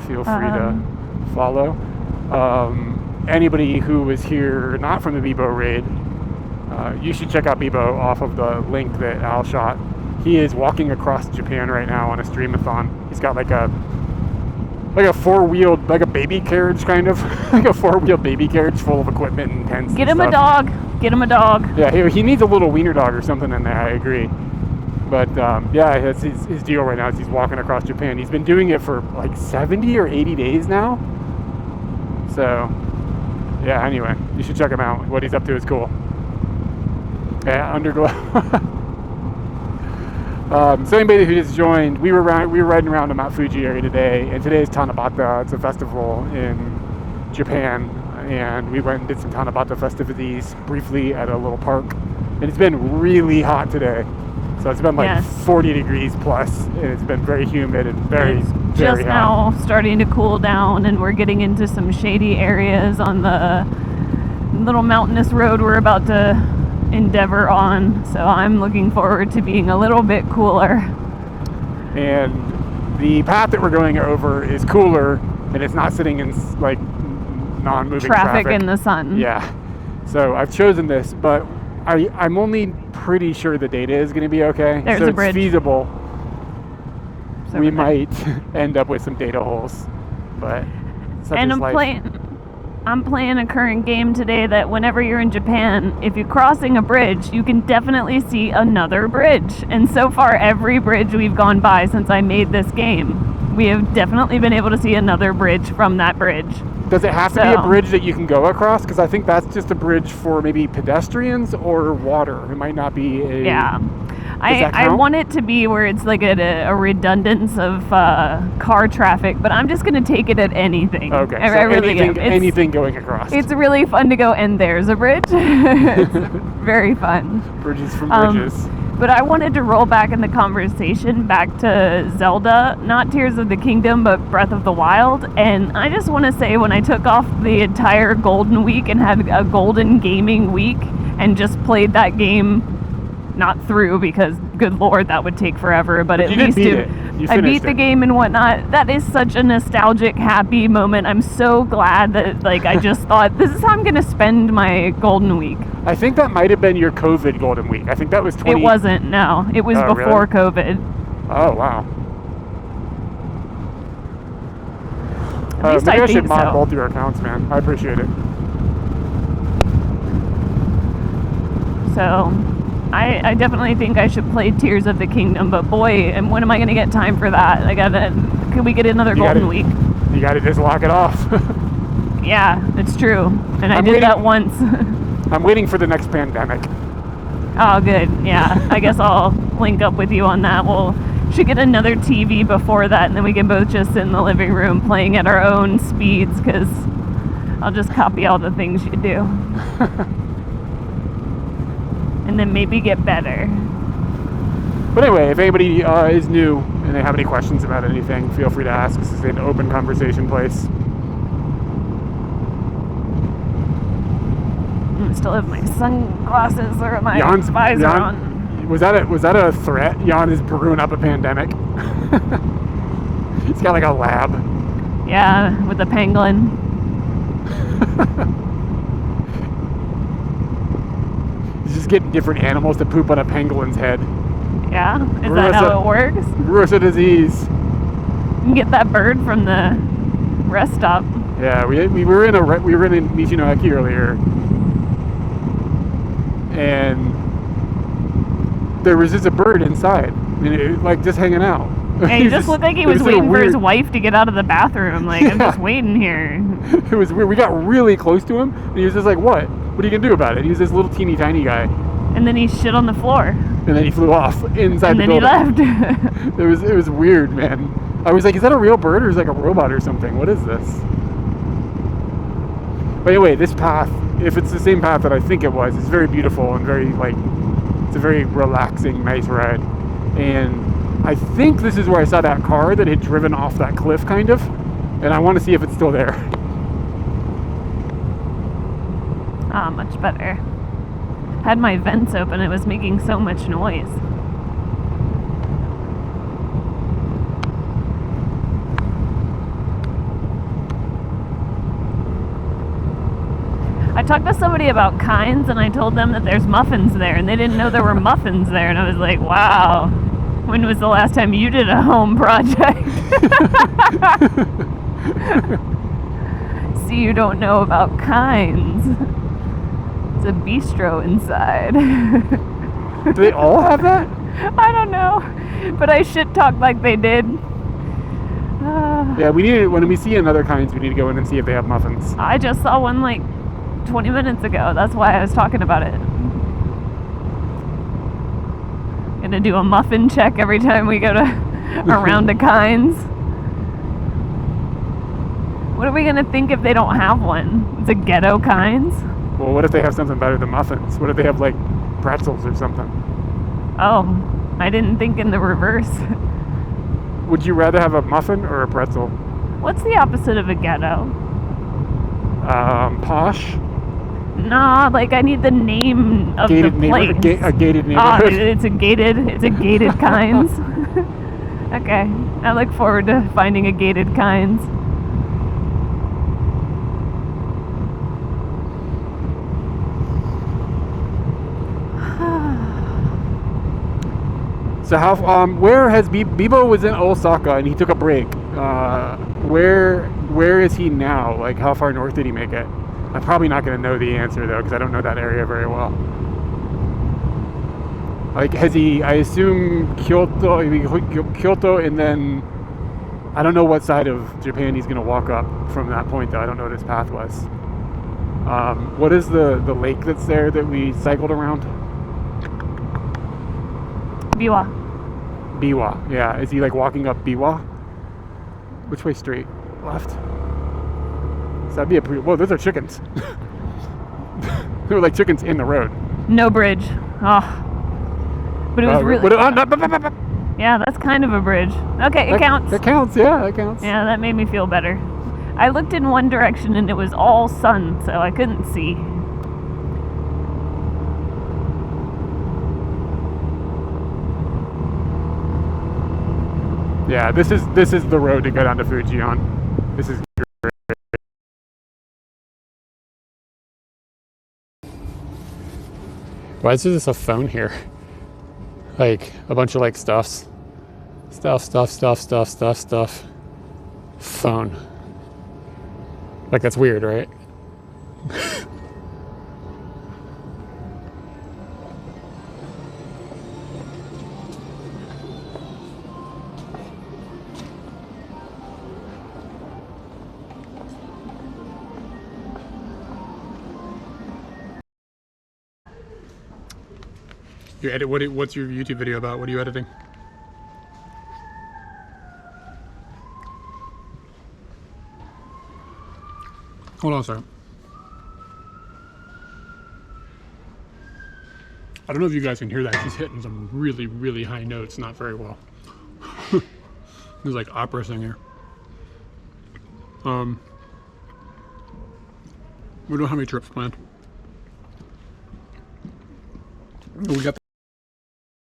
Feel free to follow. Anybody who was here not from the Bebo raid, you should check out Bebo off of the link that Al shot. He is walking across Japan right now on a streamathon. He's got like a four-wheeled, like a baby carriage kind of, like a four-wheeled baby carriage full of equipment and tents. Get him a dog. Get him a dog. Yeah, he needs a little wiener dog or something in there, I agree. But yeah, that's his deal right now is he's walking across Japan. He's been doing it for like 70 or 80 days now. So, yeah, anyway, you should check him out. What he's up to is cool. Yeah, Underglow. So anybody who just joined, we were riding around the Mount Fuji area today, and today is Tanabata. It's a festival in Japan, and we went and did some Tanabata festivities briefly at a little park. And it's been really hot today. So it's been like 40 degrees plus, and it's been very humid and very just hot. now starting to cool down, and we're getting into some shady areas on the little mountainous road we're about to endeavor on. So I'm looking forward to being a little bit cooler. And the path that we're going over is cooler, and it's not sitting in like non-moving traffic in the sun. Yeah. So I've chosen this, but I'm only pretty sure the data is going to be okay. There's so a it's bridge. Feasible. So we might end up with some data holes, but such is life. I'm playing a current game today that whenever you're in Japan, if you're crossing a bridge, you can definitely see another bridge. And so far, every bridge we've gone by since I made this game, we have definitely been able to see another bridge from that bridge. Does it have to be a bridge that you can go across? Because I think that's just a bridge for maybe pedestrians or water. It might not be a... Yeah. I want it to be where it's like a redundance of car traffic, but I'm just going to take it at anything. Okay, I so really anything going across. It's really fun to go, and there's a bridge. It's very fun. Bridges from bridges. But I wanted to roll back in the conversation back to Zelda, not Tears of the Kingdom, but Breath of the Wild. And I just want to say, when I took off the entire Golden Week and had a Golden Gaming Week and just played that game, not through because, good lord, that would take forever, but at least I beat the game and whatnot. That is such a nostalgic, happy moment. I'm so glad that, like, I just thought, this is how I'm going to spend my Golden Week. I think that might have been your COVID Golden Week. I think that was 20... It wasn't, no. It was before COVID. Oh, wow. At least maybe I think should mod so. both your accounts, man. I appreciate it. So, I definitely think I should play Tears of the Kingdom, but boy, and when am I going to get time for that? Could we get another Golden Week? You got to just lock it off. Yeah, it's true. And I I'm did waiting- that once. I'm waiting for the next pandemic. Oh, good. Yeah, I guess I'll link up with you on that. We'll should get another TV before that, and then we can both just sit in the living room playing at our own speeds, because I'll just copy all the things you do. And then maybe get better. But anyway, if anybody is new and they have any questions about anything, feel free to ask. This is an open conversation place. I still have my sunglasses or my Jan's visor Jan, on. was that a threat? Jan is brewing up a pandemic. He's got like a lab. Yeah, with the pangolin. He's just getting different animals to poop on a pangolin's head. Yeah? Is that how it works? Rusa disease. You can get that bird from the rest stop. Yeah, we were in Michinoaki earlier, and there was just a bird inside, like just hanging out. Yeah, he just looked like he was waiting for his wife to get out of the bathroom. Like, I'm just waiting here. It was weird. We got really close to him, and he was just like, "What? What are you gonna do about it?" He was this little teeny tiny guy. And then he shit on the floor. And then he flew off inside the building. And then he left. It was weird, man. I was like, "Is that a real bird or is it like a robot or something? What is this?" But anyway, this path, if it's the same path that I think it was, it's very beautiful and very it's a very relaxing, nice ride. And I think this is where I saw that car that had driven off that cliff, kind of. And I want to see if it's still there. Ah, much better. Had my vents open, it was making so much noise. I talked to somebody about Kydes, and I told them that there's muffins there, and they didn't know there were muffins there, and I was like, wow, when was the last time you did a home project? See, you don't know about Kydes. It's a bistro inside. Do they all have that? I don't know, but I shit talked like they did. Yeah, when we see another Kydes, we need to go in and see if they have muffins. I just saw one like 20 minutes ago. That's why I was talking about it. Gonna do a muffin check every time we go to around to Kydes. What are we gonna think if they don't have one? It's a ghetto Kydes? Well, what if they have something better than muffins? What if they have like pretzels or something? Oh, I didn't think in the reverse. Would you rather have a muffin or a pretzel? What's the opposite of a ghetto? Posh. Nah, like I need the name of Gated the place. a gated Oh, neighborhood. it's a gated Kydes. Okay, I look forward to finding a gated Kydes. So where has Bibo was in Osaka and he took a break. Where is he now? Like, how far north did he make it? I'm probably not going to know the answer though, because I don't know that area very well. Like, has he? I assume Kyoto, and then I don't know what side of Japan he's going to walk up from that point though. I don't know what his path was. What is the lake that's there that we cycled around? Biwa. Biwa, yeah. Is he like walking up Biwa? Which way straight? Left? So that'd be a pretty... Whoa, those are chickens. They were like chickens in the road. No bridge. Oh. But it was really... Yeah, that's kind of a bridge. Okay, it counts. It counts, yeah, it counts. Yeah, that made me feel better. I looked in one direction and it was all sun, so I couldn't see. Yeah, this is the road to go down to Fuji on. This is great. Why is there just a phone here? Like a bunch of like stuff. Phone. Like, that's weird, right? You edit. What's your YouTube video about? What are you editing? Hold on a second. I don't know if you guys can hear that. She's hitting some really, really high notes, not very well. It's like opera singer. We don't have any trips planned. We got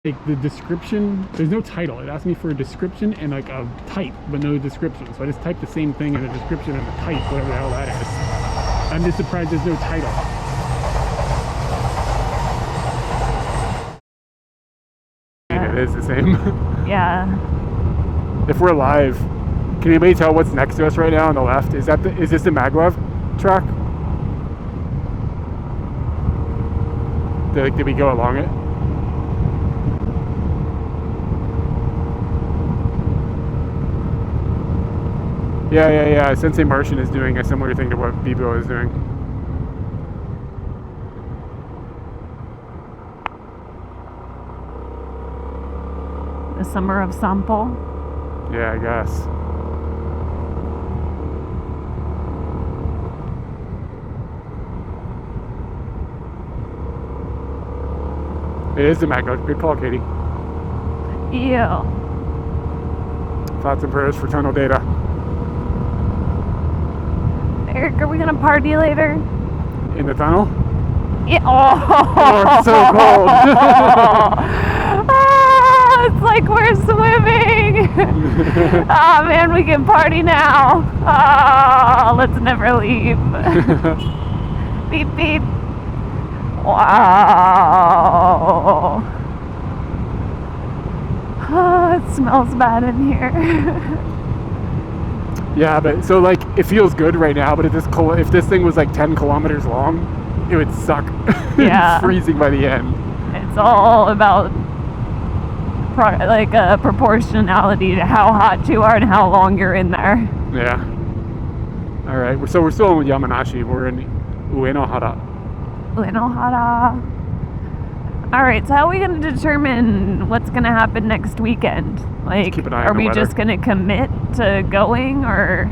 like the description. There's no title. It asked me for a description and like a type, but no description. So I just typed the same thing in the description and the type, whatever the hell that is. I'm just surprised there's no title. It is the same. Yeah. If we're live, can anybody tell what's next to us right now on the left? Is this the maglev track? Did we go along it? Yeah. Sensei Martian is doing a similar thing to what Bibo is doing. The summer of Sampo. Yeah, I guess. It is the maglev. Good call, Katie. Yeah. Thoughts and prayers for tunnel data. Eric, are we gonna party later? In the tunnel? Yeah. Oh, it's so cold. It's like we're swimming. Oh man, we can party now. Oh, let's never leave. Beep beep. Wow. Oh, it smells bad in here. Yeah, but so like it feels good right now, but if this thing was like 10 kilometers long, it would suck. Yeah. It's freezing by the end. It's all about proportionality to how hot you are and how long you're in there. Yeah. All right. So we're still in Yamanashi. We're in Uenohara. Uenohara. All right. So how are we going to determine what's going to happen next weekend? Like, keep an eye on are the we weather. just going to commit to going, or?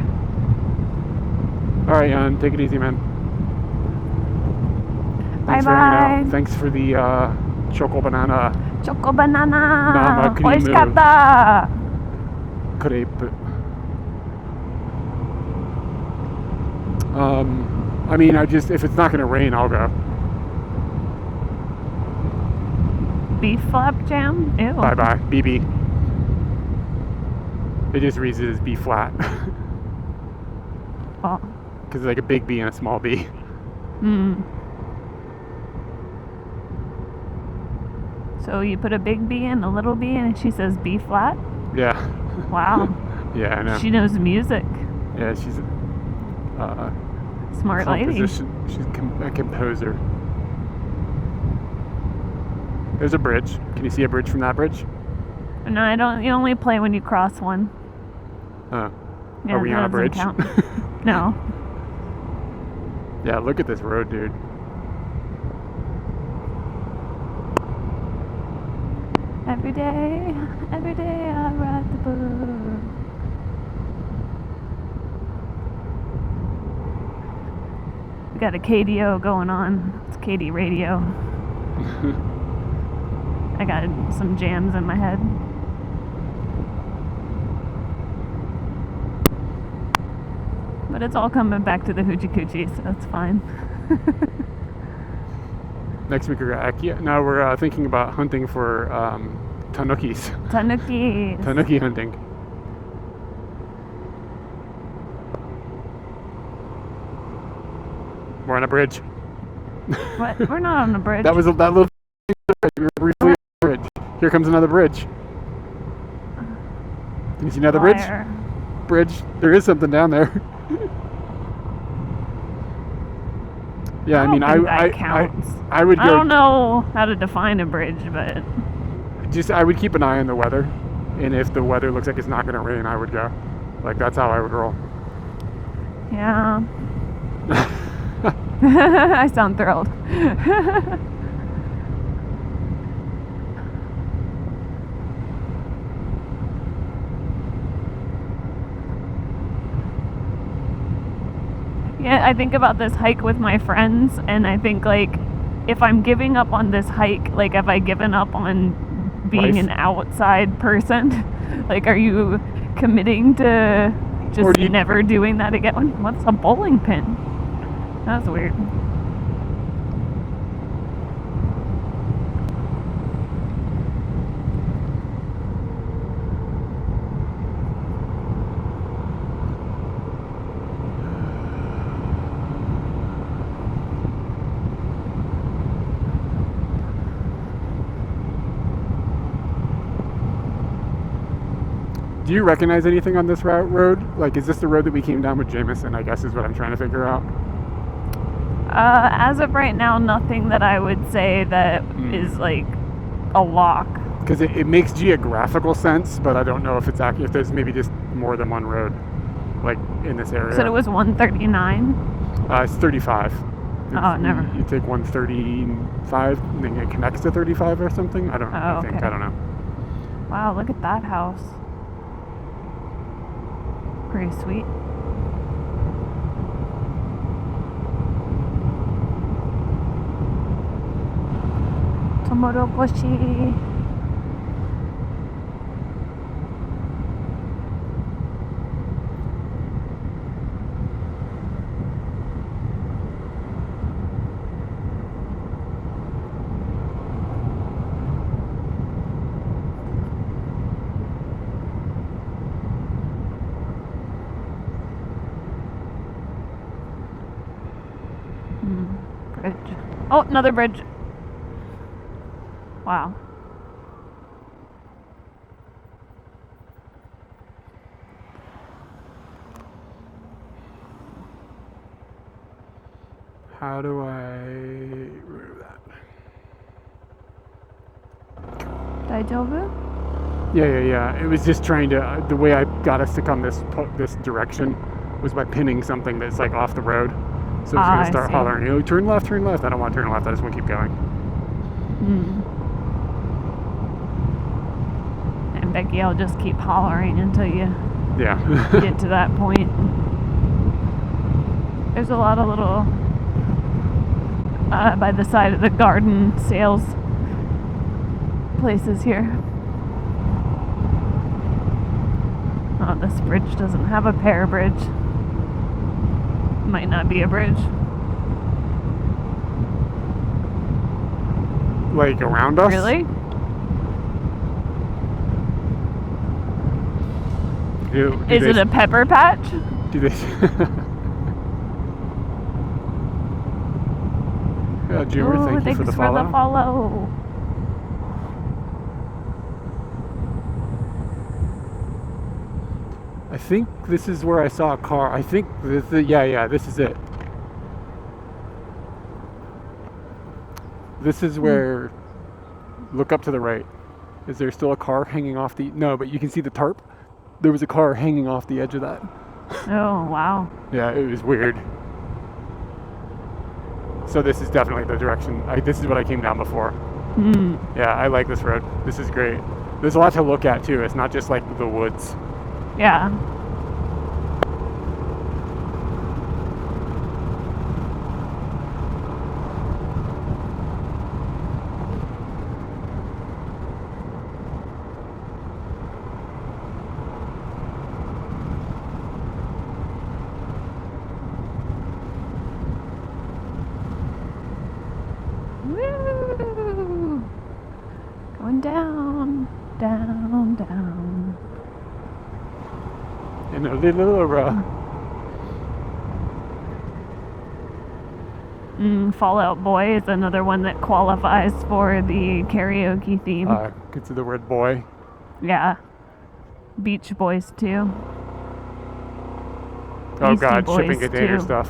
All right, Jan. Take it easy, man. Thanks Bye for hanging bye. out. Thanks for the choco banana Choco banana. Nana creamu. Oishikatta. crepe. I mean, if it's not gonna rain, I'll go. Beef flap jam? Ew. Bye bye, BB. It just reads it as B flat. Oh. Because it's like a big B and a small B. So you put a big B and a little B and she says B flat? Yeah. Wow. Yeah, I know. She knows music. Yeah, she's Smart lady. She's a composer. There's a bridge. Can you see a bridge from that bridge? No, I don't. You only play when you cross one. Oh. Yeah, Are we on a that bridge? doesn't count. No. Yeah, look at this road, dude. Every day I write the book. We got a KDO going on. It's KD radio. I got some jams in my head. But it's all coming back to the hoochie coochie, so it's fine. Next week we're now we're thinking about hunting for tanukis. Tanuki. Tanuki hunting. We're on a bridge. What? We're not on a bridge. That little bridge. We were briefly on a bridge. Here comes another bridge. Can you see another Liar. bridge? There is something down there. Yeah, I mean, don't think that counts. I would go. I don't know how to define a bridge, but I would keep an eye on the weather, and if the weather looks like it's not going to rain, I would go. Like that's how I would roll. yeah. I sound thrilled. Yeah, I think about this hike with my friends, and I think, like, if I'm giving up on this hike, like, have I given up on being Life. an outside person? Like, are you committing to Or just do you- never doing that again? What's a bowling pin? That's weird. Do you recognize anything on this road? Like, is this the road that we came down with Jameson, I guess is what I'm trying to figure out. As of right now, nothing that I would say that is like a lock. Because it makes geographical sense, but I don't know if it's accurate. If there's maybe just more than one road, like in this area. So it was 139. It's 35. Oh, never. You take 135, and then it connects to 35 or something. I don't. Oh, I think okay. I don't know. Wow, look at that house. Pretty sweet. Tomorokoshi. Bridge. Oh, another bridge. Wow. How do I remove that? Daijoubu? Yeah. It was just trying to. The way I got us to come this direction was by pinning something that's like off the road. So it's I gonna start see. hollering, turn left, turn left. I don't want to turn left. I just want to keep going. And Becky, I'll just keep hollering until you Yeah. get to that point. There's a lot of little by the side of the garden sales places here. Oh, this bridge doesn't have a pair bridge. Might not be a bridge. Like around us? Really? Is it a pepper patch? Do they? Junior, Ooh, thank you thanks for the follow. follow. I think this is where I saw a car. I think this is, yeah, this is it. This is where, look up to the right. Is there still a car hanging off the, no, but you can see the tarp. There was a car hanging off the edge of that. Oh, wow. Yeah, it was weird. So this is definitely the direction, this is what I came down before. Yeah, I like this road. This is great. There's a lot to look at too. It's not just like the woods. Yeah. Woo! Going down, down, down. In a little Fallout Boy is another one that qualifies for the karaoke theme. Consider the word boy. Yeah. Beach Boys too. Oh Beastie God, Boys, shipping container too. stuff.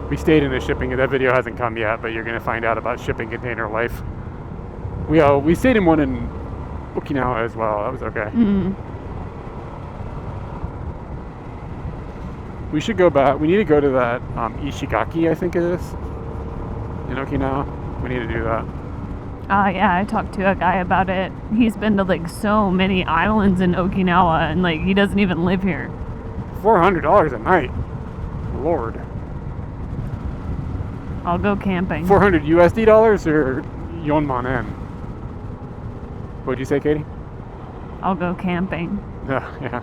We stayed in the shipping. That video hasn't come yet, but you're gonna find out about shipping container life. We stayed in one in Okinawa as well. That was okay. We should go back. We need to go to that Ishigaki, I think it is, in Okinawa. We need to do that. Yeah, I talked to a guy about it. He's been to like so many islands in Okinawa, and like he doesn't even live here. $400 a night. lord. I'll go camping. 400 USD dollars or Yonman? What'd you say, Katie? I'll go camping. Yeah.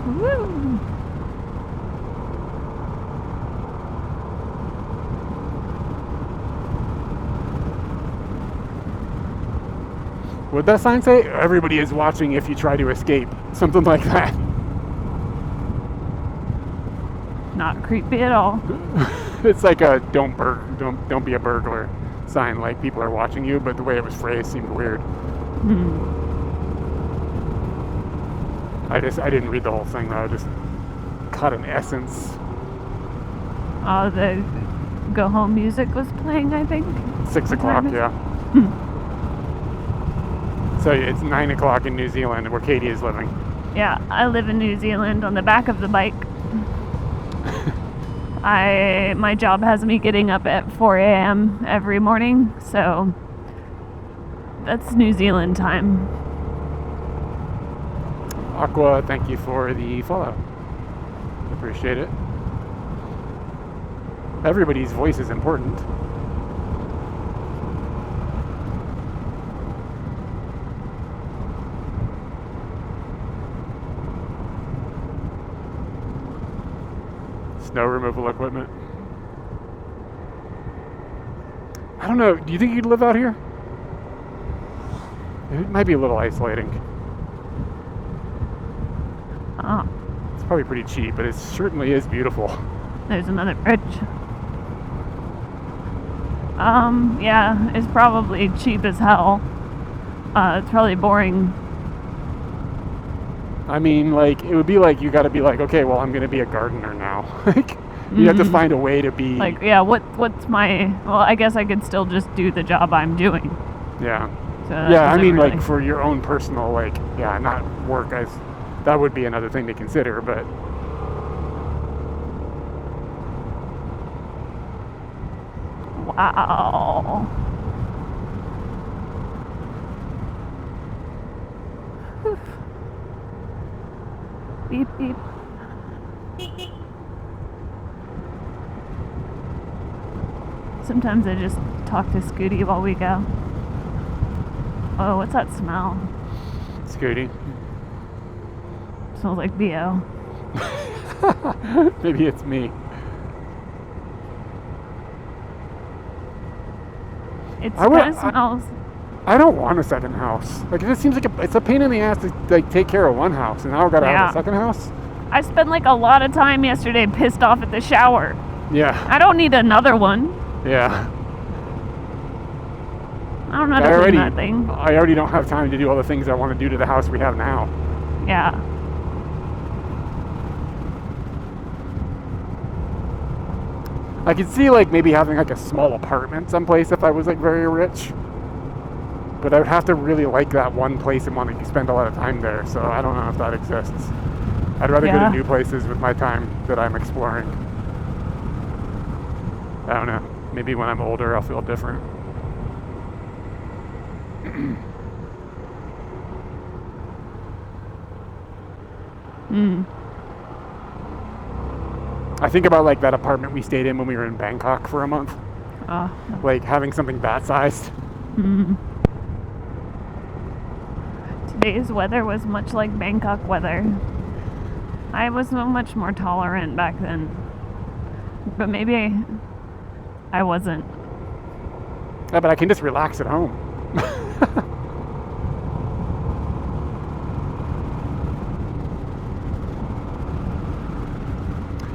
Woo! Would that sign say, everybody is watching if you try to escape? Something like that. Not creepy at all. It's like a don't be a burglar sign, like people are watching you, but the way it was phrased seemed weird. I didn't read the whole thing though, I just caught an essence. Oh, the go home music was playing, I think. 6 o'clock, yeah. So it's 9 o'clock in New Zealand where Katie is living. Yeah, I live in New Zealand on the back of the bike. My job has me getting up at 4 a.m. every morning, so that's New Zealand time. Aqua, thank you for the follow. Appreciate it. Everybody's voice is important. Snow removal equipment. I don't know, do you think you'd live out here? It might be a little isolating. Oh, It's probably pretty cheap, but it certainly is beautiful. there's another bridge. Yeah, it's probably cheap as hell. It's probably boring. I mean, like, it would be like, you gotta be like, okay, well, I'm gonna be a gardener now. Like, you have to find a way to be... Like, yeah, what's my... Well, I guess I could still just do the job I'm doing. Yeah. So that Yeah, I doesn't mean, really- like, for your own personal, like, yeah, not work, as that would be another thing to consider, but... Wow. Whew. Beep, beep. Sometimes I just talk to Scooty while we go. Oh, what's that smell? Scooty. Smells like BO. Maybe it's me. It I would- kind of smells. I don't want a second house. Like, it just seems like it's a pain in the ass to, like, take care of one house, and now I've got to have Yeah. a second house? I spent like a lot of time yesterday pissed off at the shower. Yeah. I don't need another one. Yeah. I don't know how to clean that thing. I already don't have time to do all the things I want to do to the house we have now. Yeah. I could see, like, maybe having, like, a small apartment someplace if I was, like, very rich. But I would have to really like that one place and want to spend a lot of time there, so I don't know if that exists. I'd rather go Yeah. to new places with my time that I'm exploring. I don't know. Maybe when I'm older I'll feel different. I think about, like, that apartment we stayed in when we were in Bangkok for a month. Oh. Like, having something that sized. Today's weather was much like Bangkok weather. I was so much more tolerant back then. But maybe I wasn't. Yeah, but I can just relax at home.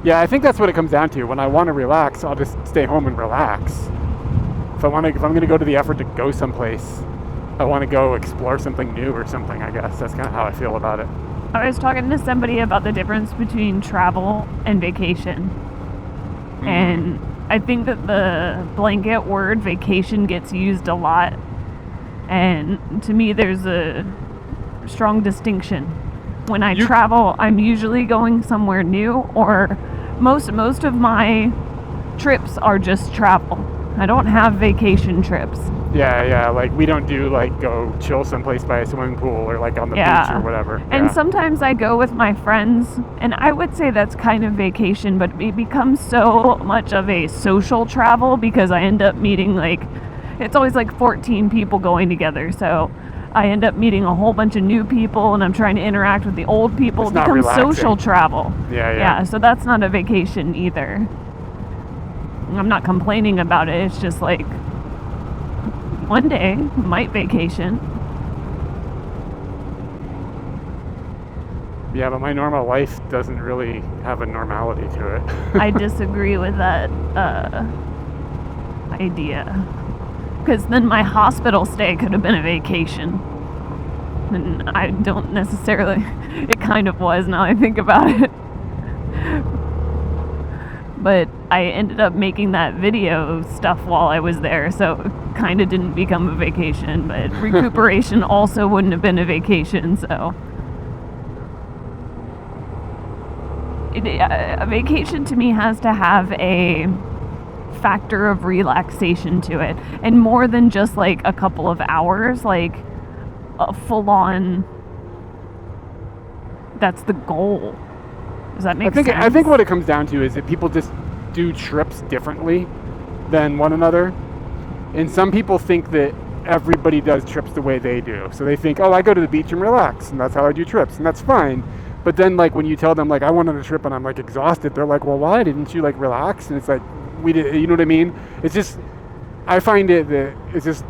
Yeah, I think that's what it comes down to. When I want to relax, I'll just stay home and relax. If I'm going to go to the effort to go someplace, I want to go explore something new or something, I guess. That's kind of how I feel about it. I was talking to somebody about the difference between travel and vacation. And I think that the blanket word vacation gets used a lot. And to me, there's a strong distinction. When I travel, I'm usually going somewhere new, or most of my trips are just travel. I don't have vacation trips. Yeah, like we don't do like go chill someplace by a swimming pool or like on the beach or whatever. And Yeah. sometimes I go with my friends, and I would say that's kind of vacation, but it becomes so much of a social travel because I end up meeting like, it's always like 14 people going together, so I end up meeting a whole bunch of new people, and I'm trying to interact with the old people. It's It not becomes relaxing. social travel. Yeah. So that's not a vacation either. I'm not complaining about it. It's just like, one day might vacation. Yeah, but my normal life doesn't really have a normality to it. I disagree with that idea. Because then my hospital stay could have been a vacation. And I don't necessarily... It kind of was now I think about it. But I ended up making that video stuff while I was there, so it kind of didn't become a vacation. But recuperation also wouldn't have been a vacation, so... A vacation to me has to have a factor of relaxation to it, and more than just like a couple of hours, like a full-on, that's the goal. Does that make sense? I think what it comes down to is that people just do trips differently than one another, and some people think that everybody does trips the way they do. So they think, oh, I go to the beach and relax, and that's how I do trips, and that's fine. But then, like, when you tell them, like, I went on a trip and I'm, like, exhausted, they're like, well, why didn't you, like, relax? And it's like, we did, you know what I mean? It's just, I find it that it's just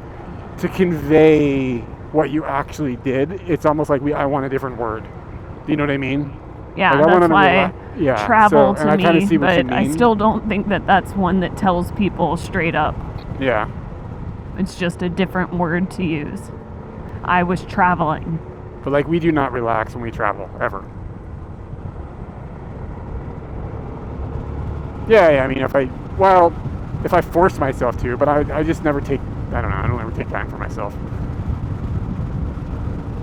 to convey what you actually did. It's almost like I want a different word. Do you know what I mean? Yeah, like, that's why travel so, to I me, see what you but I mean. still don't think that that's one that tells people straight up. Yeah. It's just a different word to use. I was traveling. But, like, we do not relax when we travel, ever. Yeah, I mean, if I force myself to, but I just never take, I don't ever take time for myself.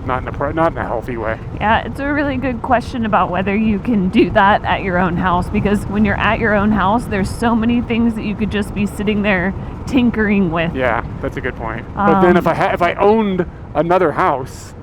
Not in a healthy way. Yeah, it's a really good question about whether you can do that at your own house, because when you're at your own house, there's so many things that you could just be sitting there tinkering with. Yeah, that's a good point. But then if I owned another house,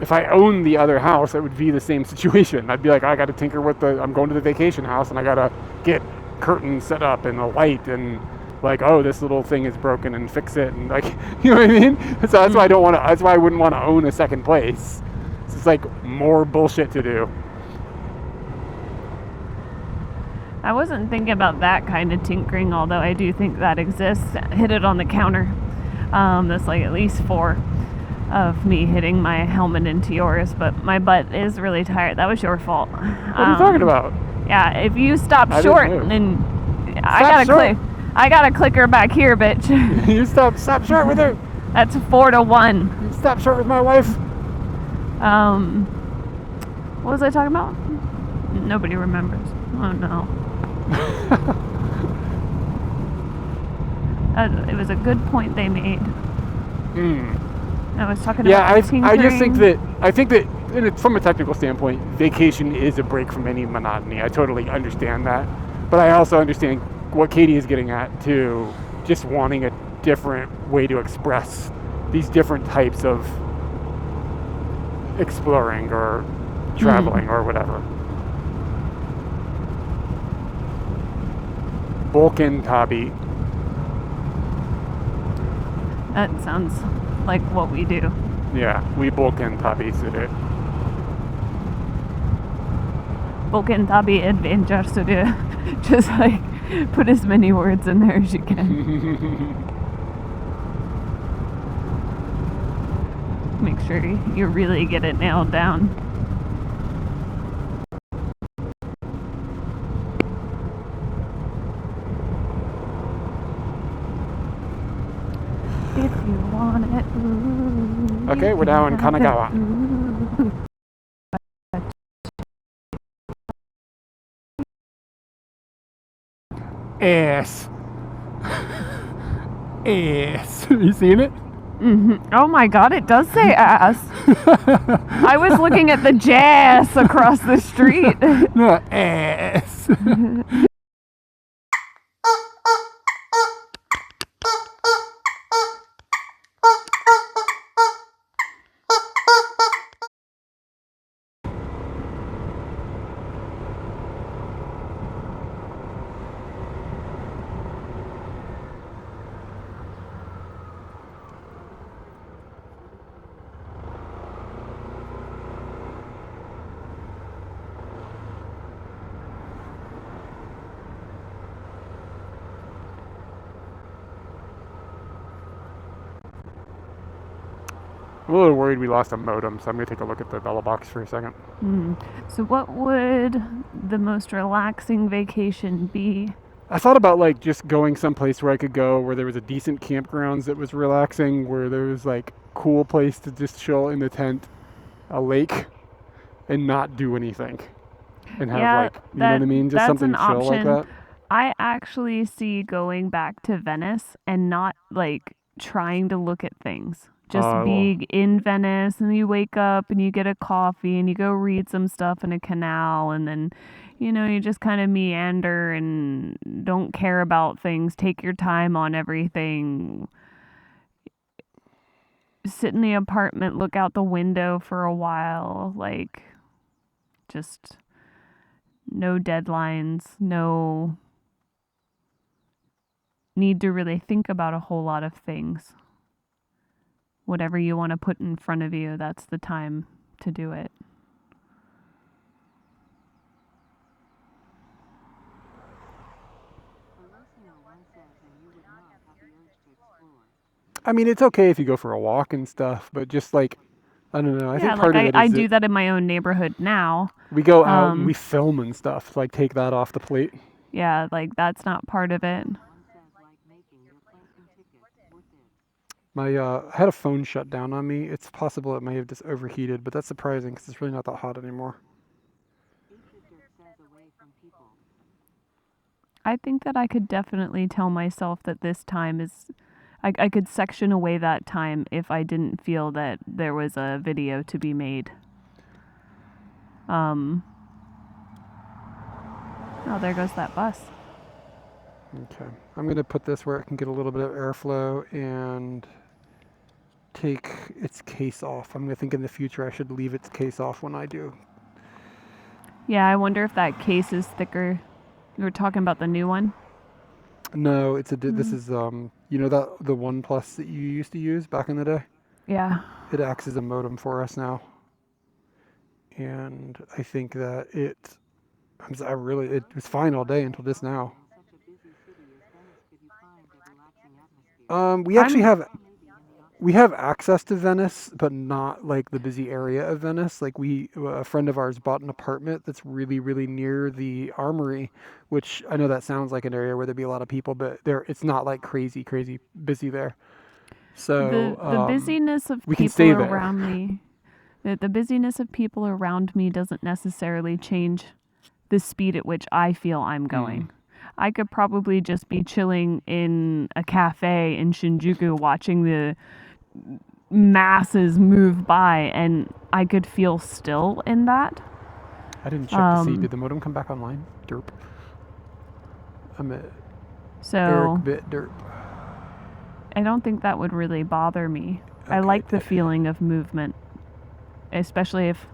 if I owned the other house, it would be the same situation. I'd be like, I got to tinker with I'm going to the vacation house, and I got to get curtains set up and a light, and like, oh, this little thing is broken, and fix it, and like, you know what I mean? So that's why that's why I wouldn't want to own a second place. It's just like more bullshit to do. I wasn't thinking about that kind of tinkering, although I do think that exists. Hit it on the counter. That's like at least 4 of me hitting my helmet into yours, but my butt is really tired. That was your fault. What are you talking about? Yeah, if you stop short, then Stop short. I got a clicker back here, bitch. You stop short with her. That's 4-1. You stop short with my wife. What was I talking about? Nobody remembers. Oh no. It was a good point they made. I was talking about I tinkering. just think that from a technical standpoint, vacation is a break from any monotony. I totally understand that, but I also understand what Kyde is getting at too. Just wanting a different way to express these different types of exploring or traveling or whatever. Balkan Tabi. That sounds like what we do. Yeah, we Balkan Tabi sürü. Balkan Tabi adventure sürü. Just like put as many words in there as you can. Make sure you really get it nailed down. If you want it. Ooh, Okay, we're now in Kanagawa. Ass. Ass. You seen it? Oh my god, it does say ass. I was looking at the jazz across the street. No, ass. I'm a little worried we lost a modem, so I'm going to take a look at the Bella box for a second. So what would the most relaxing vacation be? I thought about like just going someplace where I could go where there was a decent campgrounds that was relaxing, where there was like cool place to just chill in the tent, a lake, and not do anything. And have Yeah, like, you know what I mean? Just that's something an chill like option. that. I actually see going back to Venice and not like trying to look at things. Just Oh. being in Venice, and you wake up and you get a coffee and you go read some stuff in a canal, and then you just kind of meander and don't care about things. Take your time on everything. Sit in the apartment, look out the window for a while, like just no deadlines, no need to really think about a whole lot of things. Whatever you want to put in front of you, that's the time to do it. I mean, it's okay if you go for a walk and stuff, but just like, I don't know. I think part of it I is do that that in my own neighborhood now. we go out and we film and stuff. Like, take that off the plate. Yeah, like that's not part of it. I had a phone shut down on me. It's possible it may have just overheated, but that's surprising because it's really not that hot anymore. I think that I could definitely tell myself that this time is. I could section away that time if I didn't feel that there was a video to be made. Oh, there goes that bus. Okay. I'm going to put this where it can get a little bit of airflow and take its case off. I'm going to think in the future I should leave its case off when I do. Yeah, I wonder if that case is thicker. You were talking about the new one? No, it's this is that the One Plus that you used to use back in the day? Yeah. It acts as a modem for us now. And I think that it was fine all day until just now. We have access to Venice, but not like the busy area of Venice. Like a friend of ours bought an apartment that's really, really near the Armory, which I know that sounds like an area where there'd be a lot of people, but it's not like crazy, crazy busy there. So the busyness of we can people stay there. around me, the busyness of people around me doesn't necessarily change the speed at which I feel I'm going. I could probably just be chilling in a cafe in Shinjuku watching the masses move by, and I could feel still in that. I didn't check to see. Did the modem come back online? Derp. I'm at Eric bit derp. I don't think that would really bother me. Okay. I like the feeling of movement, especially if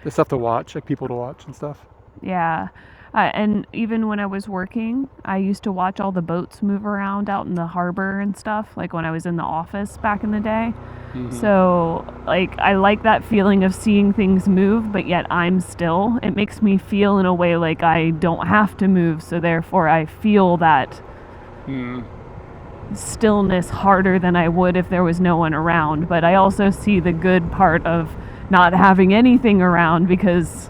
the stuff to watch, like people to watch and stuff. Yeah. And even when I was working, I used to watch all the boats move around out in the harbor and stuff, like when I was in the office back in the day. Mm-hmm. So, like, I like that feeling of seeing things move, but yet I'm still. It makes me feel in a way like I don't have to move, so therefore I feel that stillness harder than I would if there was no one around. But I also see the good part of not having anything around, because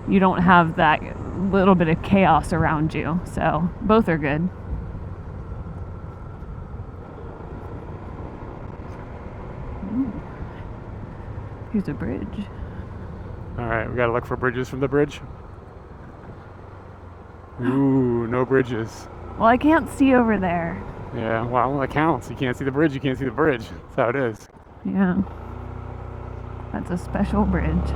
you don't have that little bit of chaos around you. So both are good. Ooh. Here's a bridge. All right, we gotta look for bridges from the bridge. Ooh, no bridges. Well, I can't see over there. Yeah, well, that counts. You can't see the bridge, you can't see the bridge. That's how it is. Yeah. That's a special bridge.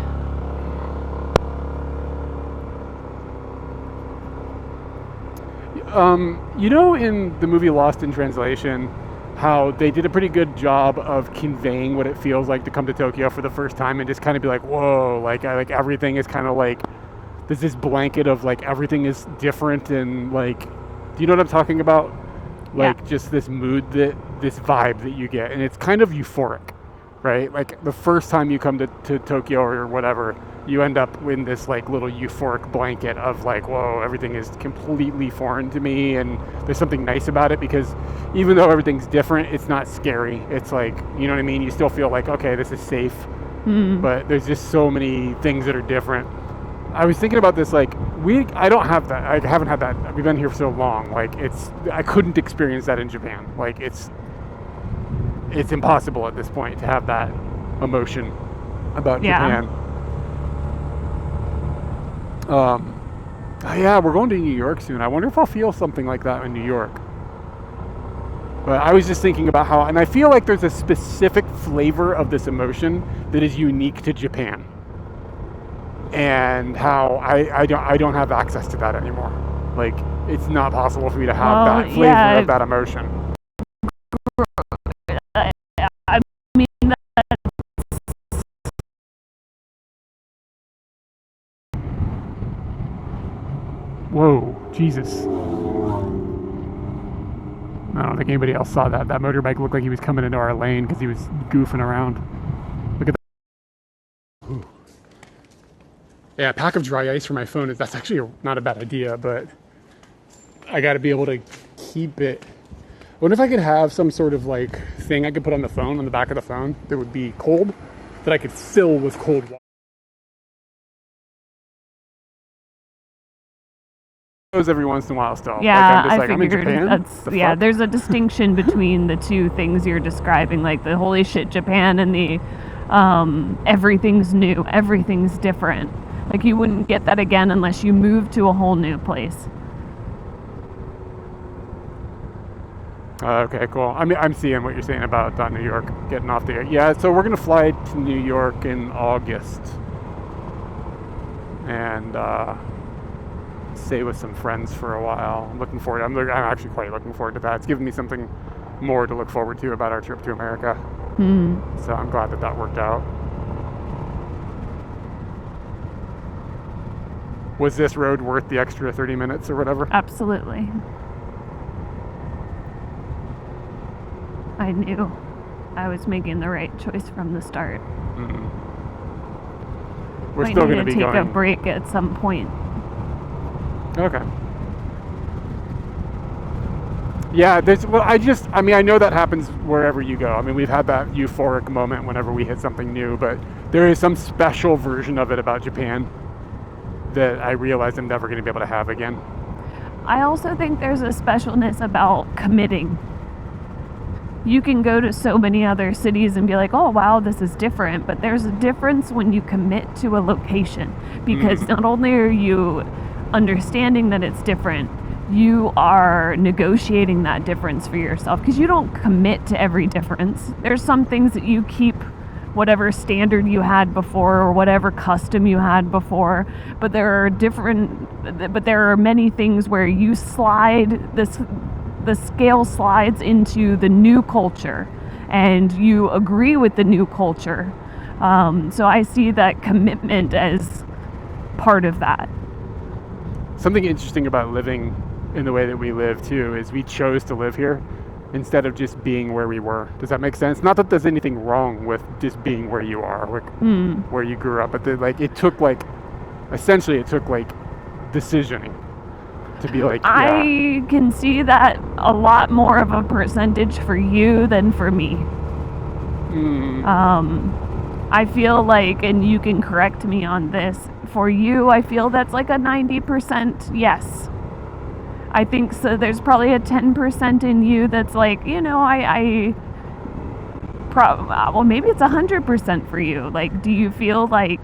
You know, in the movie Lost in Translation, how they did a pretty good job of conveying what it feels like to come to Tokyo for the first time and just kind of be like, whoa, like everything is kind of like, there's this blanket of like everything is different and like, do you know what I'm talking about? Like Yeah. just this mood, this vibe that you get, and it's kind of euphoric, right? Like the first time you come to Tokyo or whatever, you end up in this like little euphoric blanket of like, whoa, everything is completely foreign to me, and there's something nice about it because even though everything's different, it's not scary. It's like, you know what I mean? You still feel like, okay, this is safe, but there's just so many things that are different. I was thinking about this, like, I don't have that. I haven't had that. We've been here for so long. Like, I couldn't experience that in Japan. Like, it's impossible at this point to have that emotion about Yeah. Japan. Yeah, we're going to New York soon. I wonder if I'll feel something like that in New York. But I was just thinking about how, and I feel like there's a specific flavor of this emotion that is unique to Japan. And how I don't have access to that anymore. Like, it's not possible for me to have Well, that flavor yeah. of that emotion. I mean, Whoa, Jesus. I don't think anybody else saw that. That motorbike looked like he was coming into our lane because he was goofing around. Look at that. Ooh. Yeah, a pack of dry ice for my phone that's actually not a bad idea, but I got to be able to keep it. I wonder if I could have some sort of like thing I could put on the phone, on the back of the phone, that would be cold, that I could fill with cold water. Every once in a while still. yeah, like, I'm in figured Japan. that's The yeah. fuck? There's a distinction between the two things you're describing, like the holy shit Japan and the everything's new, everything's different. Like you wouldn't get that again unless you move to a whole new place. Okay, cool. I mean, I'm seeing what you're saying about New York getting off the air. Yeah, so we're gonna fly to New York in August, and stay with some friends for a while. I'm looking forward. I'm actually quite looking forward to that. It's given me something more to look forward to about our trip to America. So I'm glad that worked out. Was this road worth the extra 30 minutes or whatever? Absolutely. I knew I was making the right choice from the start. We're Might still need going to be take going. a break at some point. Okay. Yeah, I know that happens wherever you go. I mean, we've had that euphoric moment whenever we hit something new, but there is some special version of it about Japan that I realize I'm never going to be able to have again. I also think there's a specialness about committing. You can go to so many other cities and be like, oh wow, this is different, but there's a difference when you commit to a location, because not only are you understanding that it's different, you are negotiating that difference for yourself, because you don't commit to every difference. There's some things that you keep whatever standard you had before or whatever custom you had before, but there are many things where you slide the scale slides into the new culture and you agree with the new culture. So I see that commitment as part of that. Something interesting about living in the way that we live too is we chose to live here instead of just being where we were. Does that make sense? Not that there's anything wrong with just being where you are, where you grew up, but it took decisioning to be like, yeah. I can see that a lot more of a percentage for you than for me. I feel like, and you can correct me on this, for you, I feel that's like a 90% yes. I think so. There's probably a 10% in you that's like, well, maybe it's 100% for you. Like, do you feel like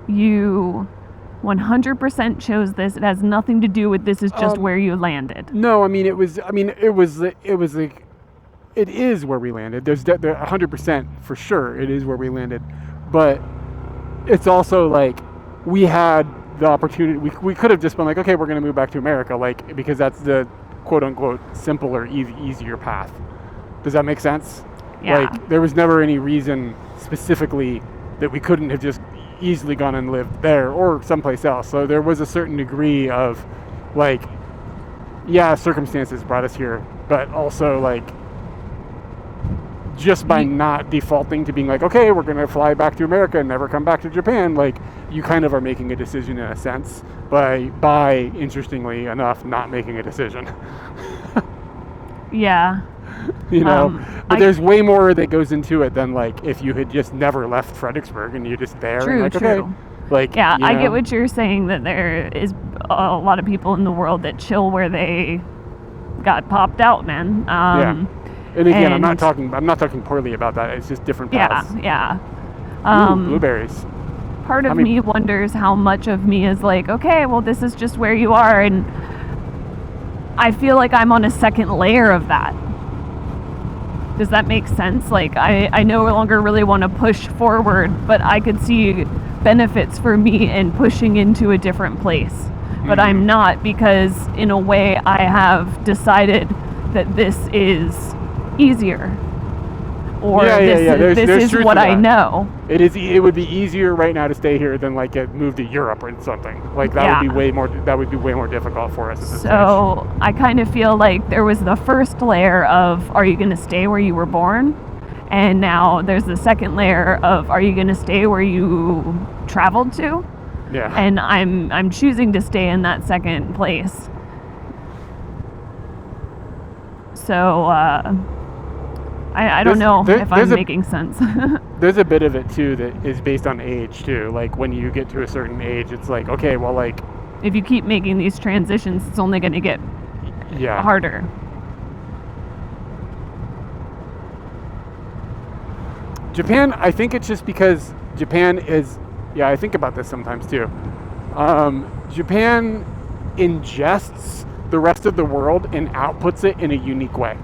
you 100% chose this. It has nothing to do with this is just where you landed. No, I mean, it was like, it is where we landed. There's 100% for sure it is where we landed. But it's also like we had the opportunity, we could have just been like, okay, we're going to move back to America, like, because that's the quote unquote simpler, easier path. Does that make sense? Yeah. Like, there was never any reason specifically that we couldn't have just easily gone and lived there or someplace else. So there was a certain degree of, like, yeah, circumstances brought us here, but also, like, just by not defaulting to being like, okay, we're going to fly back to America and never come back to Japan, like, you kind of are making a decision in a sense by interestingly enough, not making a decision. Yeah. You know, but there's way more that goes into it than, like, if you had just never left Fredericksburg and you're just there. True, and like, true. okay, like, yeah, you I know. get what you're saying, that there is a lot of people in the world that chill where they got popped out, man. Yeah. And again, I'm and- not talking poorly about that. It's just different paths. Yeah, yeah. Ooh, blueberries. Part of me wonders how much of me is like, okay, well, this is just where you are, and I feel like I'm on a second layer of that. Does that make sense? Like, I no longer really want to push forward, but I could see benefits for me in pushing into a different place. But I'm not, because in a way I have decided that this is easier. Or this There's is truth what to I that. know. It would be easier right now to stay here than, like, move to Europe or something. Like, that would be way more difficult for us at this stage. So I kind of feel like there was the first layer of, are you going to stay where you were born? And now there's the second layer of, are you going to stay where you traveled to? Yeah. And I'm choosing to stay in that second place. So I don't know if I'm making sense. There's a bit of it too that is based on age too. Like, when you get to a certain age, it's like, okay, well, like, if you keep making these transitions, it's only going to get harder. Japan, I think it's just because Japan is, I think about this sometimes too. Japan ingests the rest of the world and outputs it in a unique way.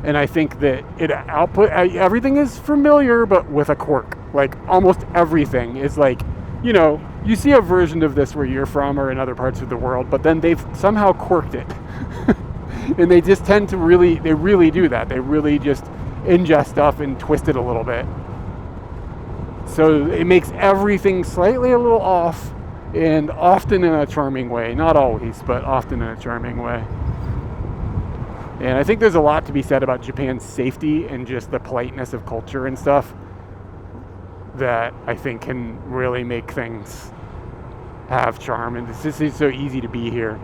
And I think that everything is familiar, but with a quirk. Like, almost everything is like, you know, you see a version of this where you're from or in other parts of the world, but then they've somehow quirked it. And they just tend to they really do that. They really just ingest stuff and twist it a little bit. So it makes everything slightly a little off, and often in a charming way. Not always, but often in a charming way. And I think there's a lot to be said about Japan's safety and just the politeness of culture and stuff that I think can really make things have charm. And it's just so easy to be here.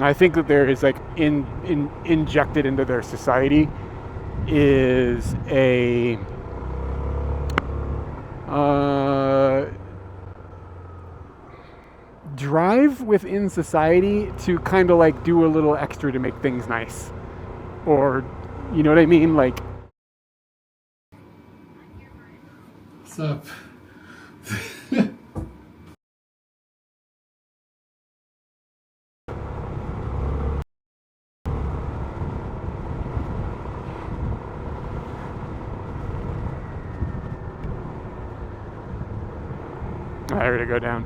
I think that there is, like, injected into their society is a drive within society to kind of, like, do a little extra to make things nice, or, you know what I mean? Like, what's up? I heard it go down.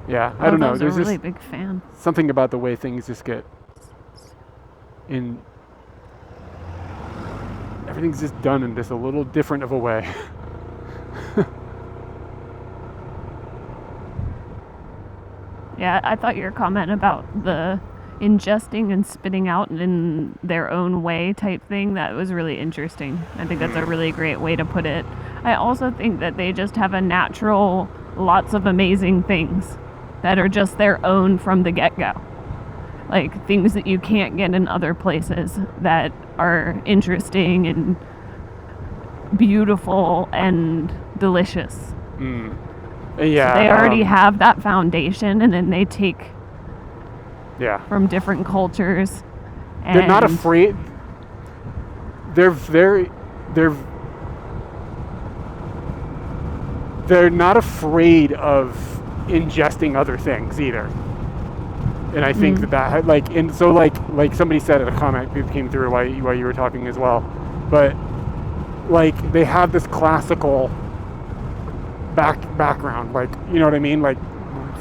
Yeah, I don't know. I There's was a really just big fan. something about the way things just get everything's just done in just a little different of a way. Yeah, I thought your comment about the ingesting and spitting out in their own way type thing, that was really interesting. I think that's a really great way to put it. I also think that they just have a natural, lots of amazing things that are just their own from the get-go. Like, things that you can't get in other places that are interesting and beautiful and delicious. Yeah. They already have that foundation, and then they take from different cultures. And They're not afraid. They're they're not afraid of ingesting other things either. And I think that like, and so like somebody said in a comment that came through while you were talking as well, but like they have this classical background, like, you know what I mean? Like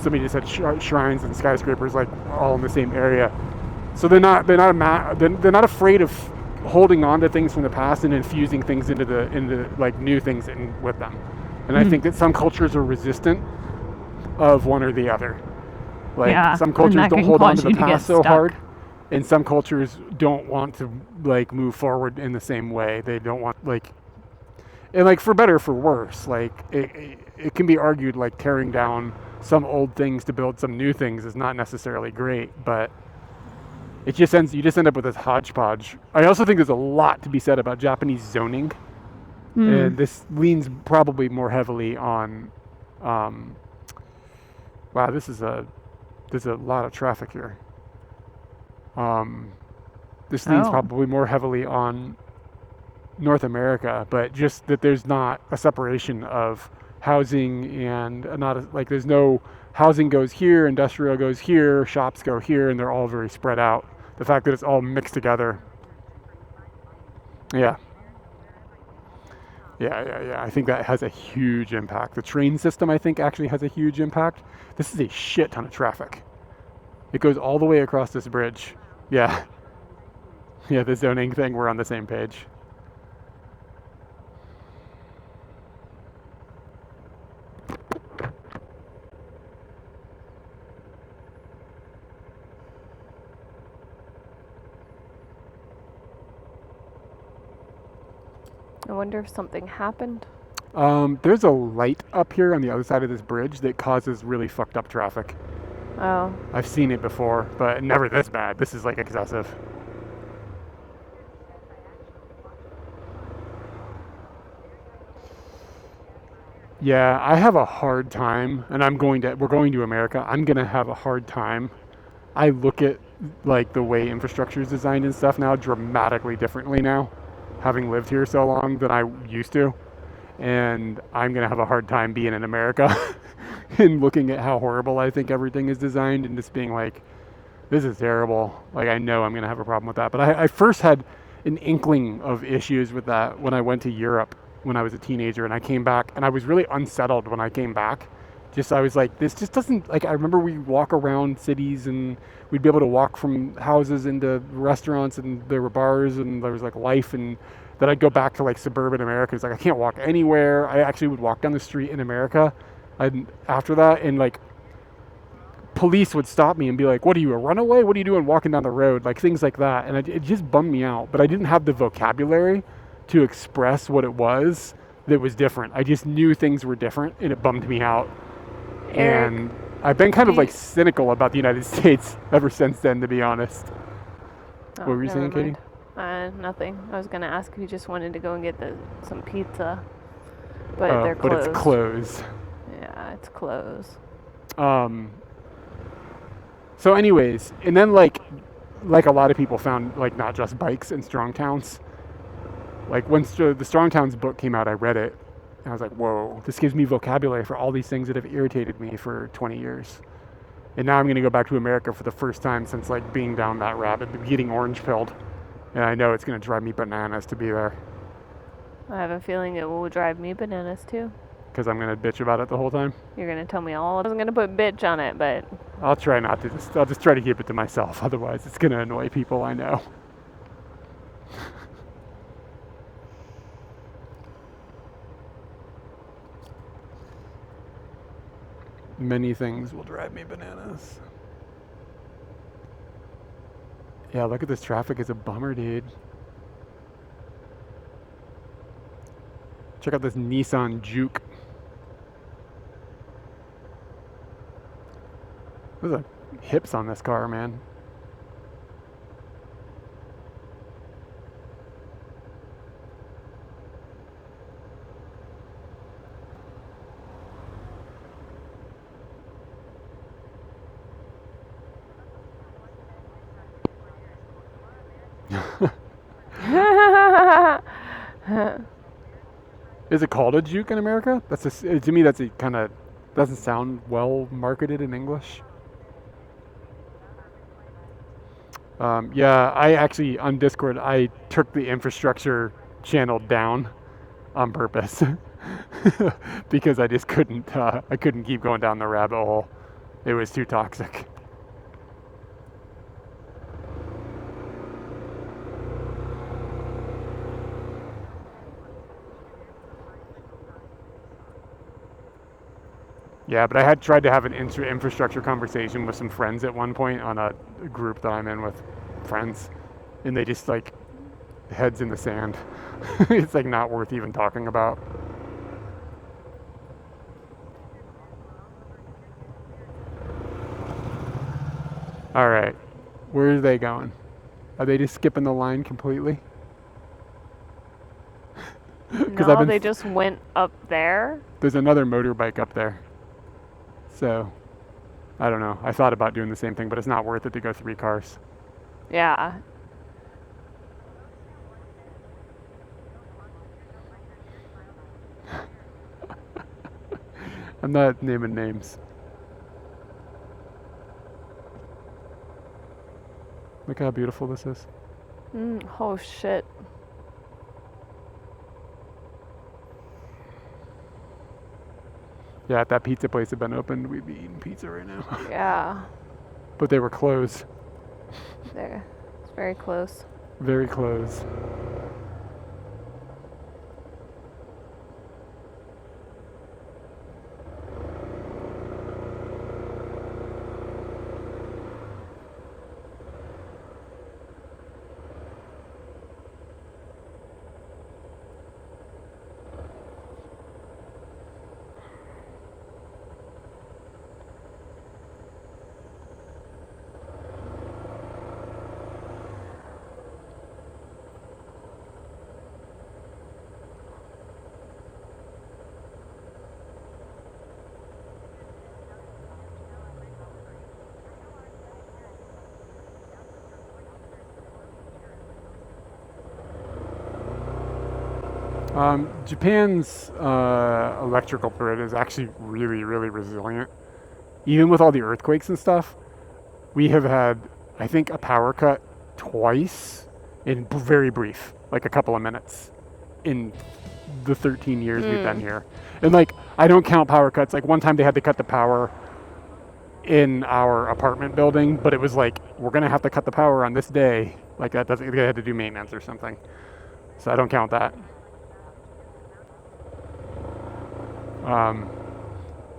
somebody just said shrines and skyscrapers, like all in the same area. So they're not afraid of holding on to things from the past and infusing things into like new things with them. And I think that some cultures are resistant of one or the other. Like some cultures don't hold on to the past so hard, and some cultures don't want to like move forward in the same way. They don't want like, and like for better or for worse, like it can be argued like tearing down some old things to build some new things is not necessarily great, but you just end up with this hodgepodge. I also think there's a lot to be said about Japanese zoning, and this leans probably more heavily on. Wow, there's a lot of traffic here. This leans probably more heavily on North America, but just that there's not a separation of housing and like there's no housing goes here, industrial goes here, shops go here, and they're all very spread out. The fact that it's all mixed together. Yeah. I think that has a huge impact. The train system, I think, actually has a huge impact. This is a shit ton of traffic. It goes all the way across this bridge. Yeah. Yeah, the zoning thing, we're on the same page. I wonder if something happened. There's a light up here on the other side of this bridge that causes really fucked up traffic. Oh. I've seen it before, but never this bad. This is like excessive. Yeah, I have a hard time, and we're going to America. I'm gonna have a hard time. I look at like the way infrastructure is designed and stuff now dramatically differently now, having lived here so long than I used to. And I'm gonna have a hard time being in America and looking at how horrible I think everything is designed and just being like, this is terrible. Like, I know I'm gonna have a problem with that. But I first had an inkling of issues with that when I went to Europe when I was a teenager, and I came back and I was really unsettled when I came back. I was like, this just doesn't, like, I remember we'd walk around cities and we'd be able to walk from houses into restaurants, and there were bars and there was like life, and then I'd go back to like suburban America. It's like I can't walk anywhere. I actually would walk down the street in America, and after that, and like police would stop me and be like, "What are you, a runaway? What are you doing walking down the road?" Like things like that, and it just bummed me out. But I didn't have the vocabulary to express what it was that was different. I just knew things were different, and it bummed me out. Eric, and I've been kind of like cynical about the United States ever since then, to be honest. What were you saying, Katie? Nothing. I was gonna ask if you just wanted to go and get some pizza, but they're closed. But it's closed. Yeah, it's closed. So anyways, and then like a lot of people found like not just bikes in strong towns. Like when the Strong Towns book came out, I read it, and I was like, whoa, this gives me vocabulary for all these things that have irritated me for 20 years. And now I'm going to go back to America for the first time since like being down that rabbit, getting orange pilled. And I know it's going to drive me bananas to be there. I have a feeling it will drive me bananas too. Because I'm going to bitch about it the whole time? You're going to tell me all. I wasn't going to put bitch on it, but I'll try not to. I'll just try to keep it to myself. Otherwise, it's going to annoy people, I know. Many things will drive me bananas. Yeah, look at this traffic. It's a bummer, dude. Check out this Nissan Juke. There's a hips on this car, man. Is it called a juke in America? To me, that's a kind of doesn't sound well marketed in English. Yeah, I actually on Discord I took the infrastructure channel down on purpose because I just couldn't. I couldn't keep going down the rabbit hole. It was too toxic. Yeah, but I had tried to have an infrastructure conversation with some friends at one point on a group that I'm in with friends, and they just like heads in the sand. It's like not worth even talking about. All right, where are they going? Are they just skipping the line completely? No, they just went up there. There's another motorbike up there. So, I don't know. I thought about doing the same thing, but it's not worth it to go 3 cars. Yeah. I'm not naming names. Look how beautiful this is. Oh shit. Yeah, if that pizza place had been open, we'd be eating pizza right now. Yeah. But they were closed. There. It's very close. Very close. Japan's electrical grid is actually really, really resilient. Even with all the earthquakes and stuff, we have had, I think, a power cut twice in very brief, like a couple of minutes in the 13 years we've been here. And like, I don't count power cuts. Like one time they had to cut the power in our apartment building, but it was like, we're going to have to cut the power on this day. Like that doesn't, they had to do maintenance or something. So I don't count that.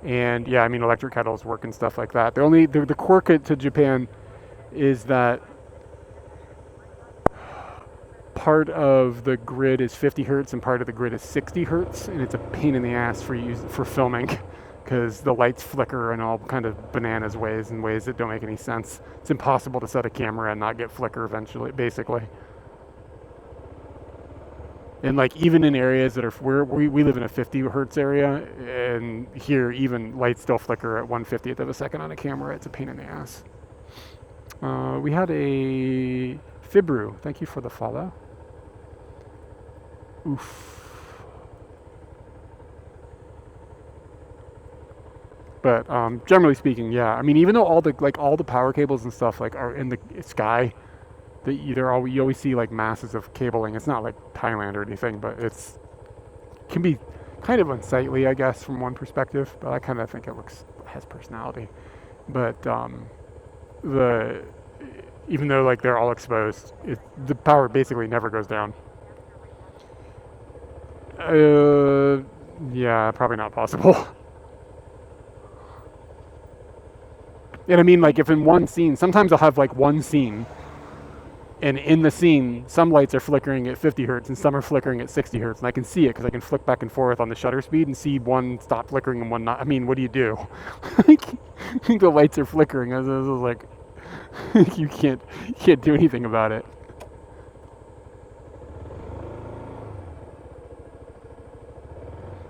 And yeah, I mean, electric kettles work and stuff like that. The quirk to Japan is that part of the grid is 50 hertz and part of the grid is 60 hertz, and it's a pain in the ass for filming because the lights flicker in all kind of bananas ways and ways that don't make any sense. It's impossible to set a camera and not get flicker eventually, basically. And like even in areas that are we live in a 50 hertz area, and here even lights still flicker at 1/50th of a second on a camera. It's a pain in the ass. We had a Fibru. Thank you for the follow. Oof. But generally speaking, yeah. I mean, even though all the power cables and stuff like are in the sky. You always see like masses of cabling. It's not like Thailand or anything, but can be kind of unsightly, I guess, from one perspective. But I kind of think it has personality. But even though like they're all exposed, the power basically never goes down. Yeah, probably not possible. And I mean, like if in one scene, sometimes I'll have like one scene. And in the scene, some lights are flickering at 50 hertz and some are flickering at 60 hertz. And I can see it because I can flick back and forth on the shutter speed and see one stop flickering and one not. I mean, what do you do? The lights are flickering. I was like, you can't do anything about it.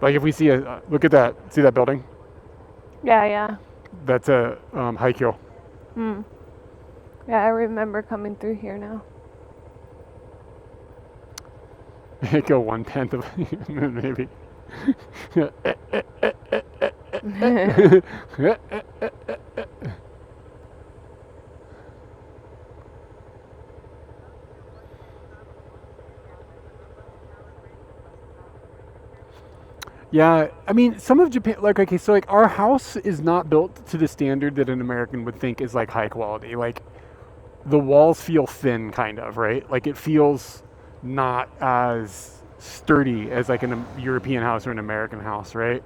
Like if we see look at that. See that building? Yeah. That's a Haikyo. Yeah, I remember coming through here now. Go 1/10 of maybe. Yeah, I mean, some of Japan, like, okay, so like our house is not built to the standard that an American would think is like high quality. Like, the walls feel thin, kind of, right? Like, it feels not as sturdy as like an European house or an American house, right?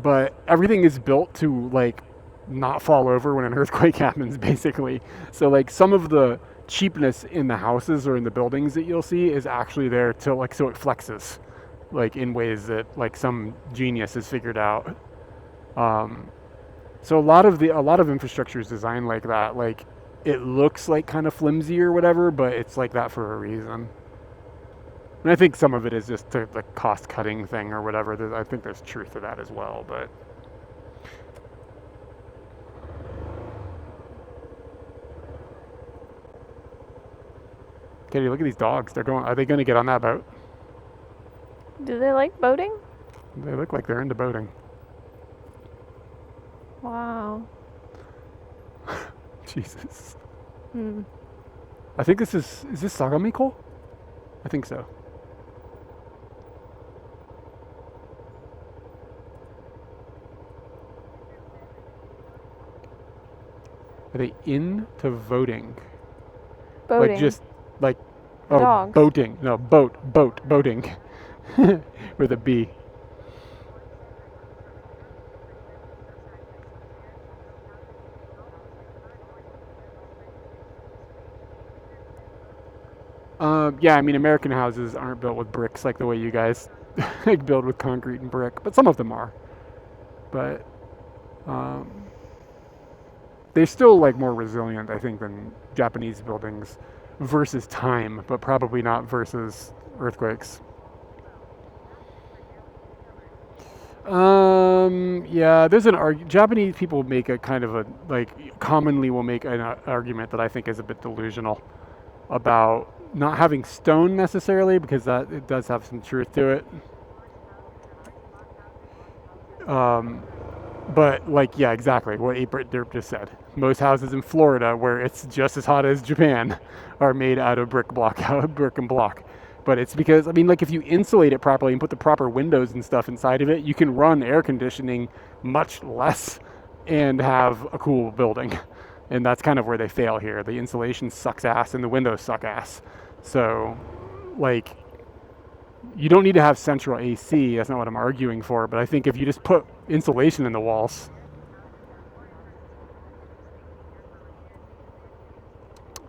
But everything is built to like not fall over when an earthquake happens, basically. So like some of the cheapness in the houses or in the buildings that you'll see is actually there to like so it flexes, like in ways that like some genius has figured out. Um, so a lot of infrastructure is designed like that. Like it looks like kind of flimsy or whatever, but it's like that for a reason. And I think some of it is just the cost cutting thing or whatever. I think there's truth to that as well. But Katie, look at these dogs. They're going. Are they going to get on that boat? Do they like boating? They look like they're into boating. Wow. Jesus. Hmm. I think this is this Sagamiko? I think so. Are they into voting? Boating. Like just like oh Dogs. boating. No, boating. With a B. Yeah, I mean, American houses aren't built with bricks like the way you guys like build with concrete and brick, but some of them are. But um, they're still like more resilient, I think, than Japanese buildings versus time, but probably not versus earthquakes. Yeah, there's an Japanese people make a kind of a like commonly will make an argument that I think is a bit delusional about not having stone necessarily because that it does have some truth to it. Um, but like yeah, exactly what 8-Bit Derp just said. Most houses in Florida, where it's just as hot as Japan, are made out of brick and block. But it's because I mean, like if you insulate it properly and put the proper windows and stuff inside of it, you can run air conditioning much less and have a cool building. And that's kind of where they fail here. The insulation sucks ass and the windows suck ass. So, like, you don't need to have central AC. That's not what I'm arguing for. But I think if you just put insulation in the walls.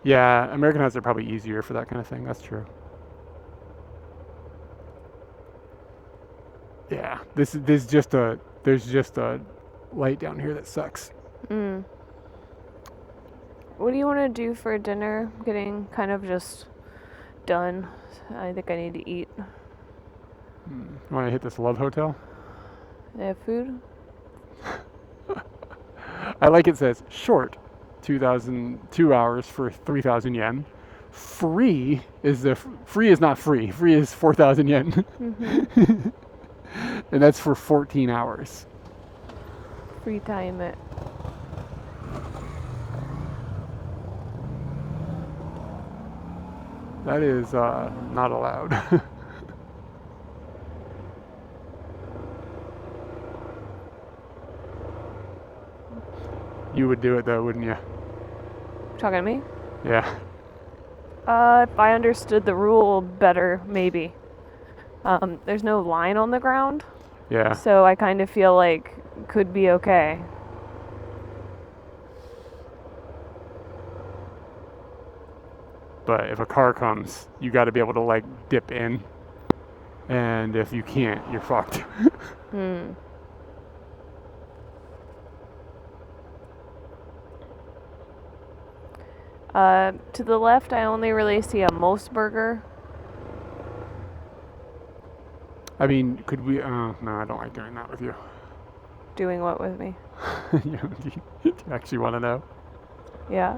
Yeah, American houses are probably easier for that kind of thing. That's true. Yeah, there's just a light down here that sucks. Mm. What do you want to do for dinner? I'm getting kind of just done. I think I need to eat. Want to hit this love hotel? They have food? I like it says short, 2 hours for 3,000 yen. Free is not free. Free is 4,000 yen. Mm-hmm. And that's for 14 hours. Free time it. That is not allowed. You would do it though, wouldn't you? Talking to me? Yeah. If I understood the rule better, maybe. There's no line on the ground, Yeah. so I kind of feel like could be okay. But if a car comes, you got to be able to like dip in. And if you can't, you're fucked. Hmm. To the left, I only really see a Mossburger. I mean, could we? No, I don't like doing that with you. Doing what with me? Do you actually want to know? Yeah.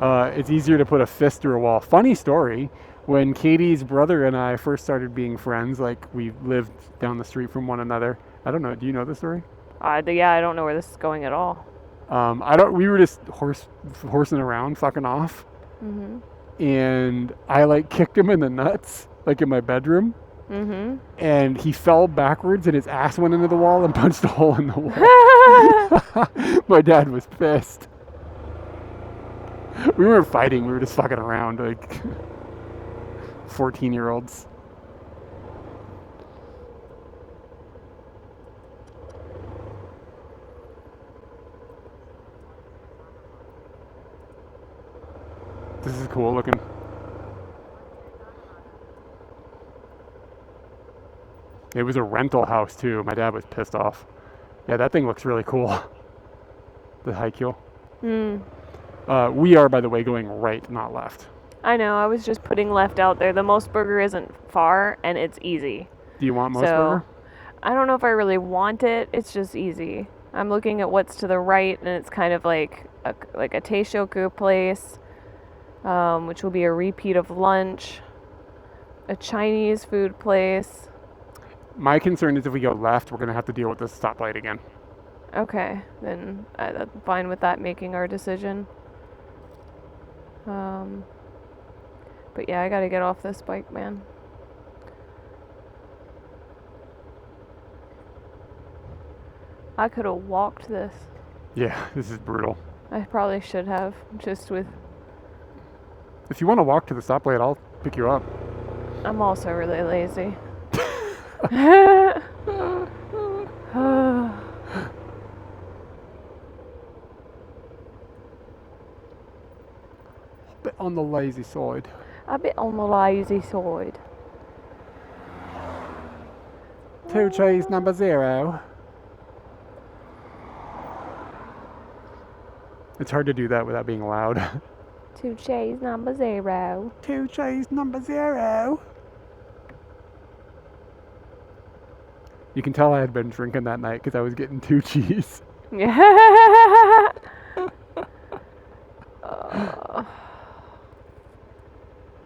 It's easier to put a fist through a wall. Funny story. When Katie's brother and I first started being friends, like we lived down the street from one another. I don't know. Do you know the story? Yeah, I don't know where this is going at all. I don't. We were just horsing around, fucking off, Mm-hmm. and I like kicked him in the nuts, like in my bedroom, Mm-hmm. and he fell backwards, and his ass went into the wall and punched a hole in the wall. My dad was pissed. We weren't fighting. We were just fucking around, like 14-year-olds. This is cool looking. It was a rental house too. My dad was pissed off. Yeah, that thing looks really cool. The Haikyuu. We are, by the way, going right, not left. I know, I was just putting left out there. The Most Burger isn't far, and it's easy. Do you want Most So, Burger? I don't know if I really want it. It's just easy. I'm looking at what's to the right, and it's kind of like a Teishoku place, which will be a repeat of lunch, a Chinese food place. My concern is if we go left, we're going to have to deal with this stoplight again. Okay, then I'm fine with that making our decision. But yeah, I gotta get off this bike, man. I could have walked this. Yeah, this is brutal. I probably should have, just with... If you want to walk to the stoplight, I'll pick you up. I'm also really lazy. Bit on the lazy side. A bit on the lazy side. 2 cheese number 0. It's hard to do that without being loud. 2 cheese number 0. 2 cheese number 0. You can tell I had been drinking that night because I was getting 2 cheese. Yeah.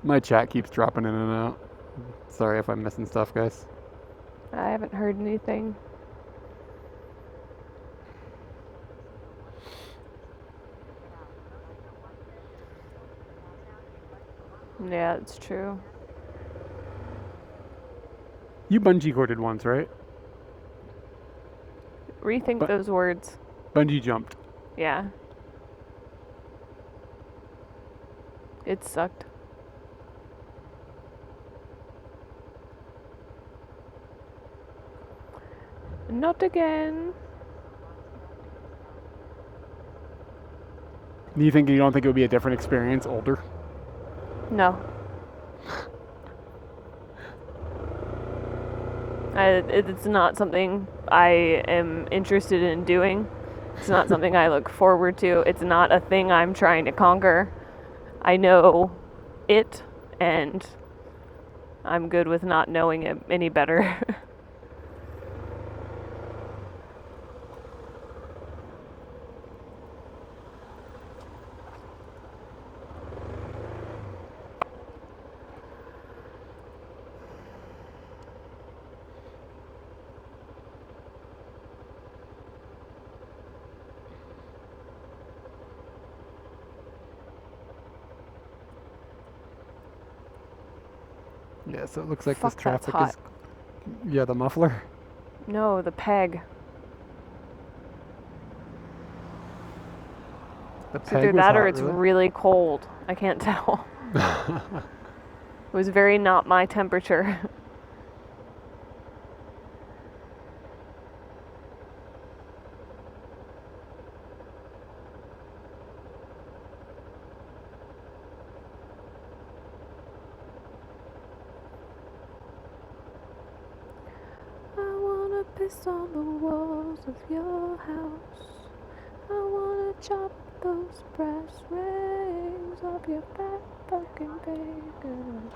My chat keeps dropping in and out. Sorry if I'm missing stuff, guys. I haven't heard anything. Yeah, it's true. You bungee corded once, right? Rethink those words. Bungee jumped. Yeah. It sucked. Not again. You don't think it would be a different experience older? No. It's not something I am interested in doing. It's not something I look forward to. It's not a thing I'm trying to conquer. I know it, and I'm good with not knowing it any better. Yeah, so it looks like Fuck, this that's traffic hot. is... Yeah, the muffler. No, the peg. The It's peg either was that or hot, it's really? really cold. I can't tell. It was very not my temperature. I wanna piss on the walls of your house. I wanna chop those brass rings off your back fucking bacon.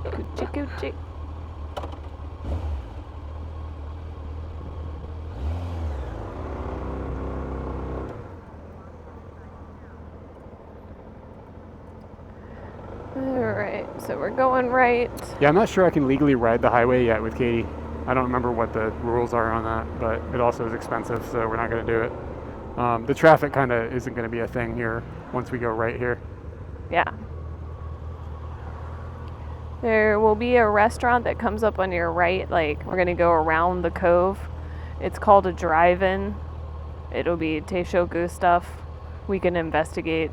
Coochie coochie. So we're going right. Yeah, I'm not sure I can legally ride the highway yet with Katie. I don't remember what the rules are on that, but it also is expensive, so we're not going to do it. The traffic kind of isn't going to be a thing here once we go right here. Yeah. There will be a restaurant that comes up on your right. Like, we're going to go around the cove. It's called a drive-in. It'll be Teishoku stuff. We can investigate,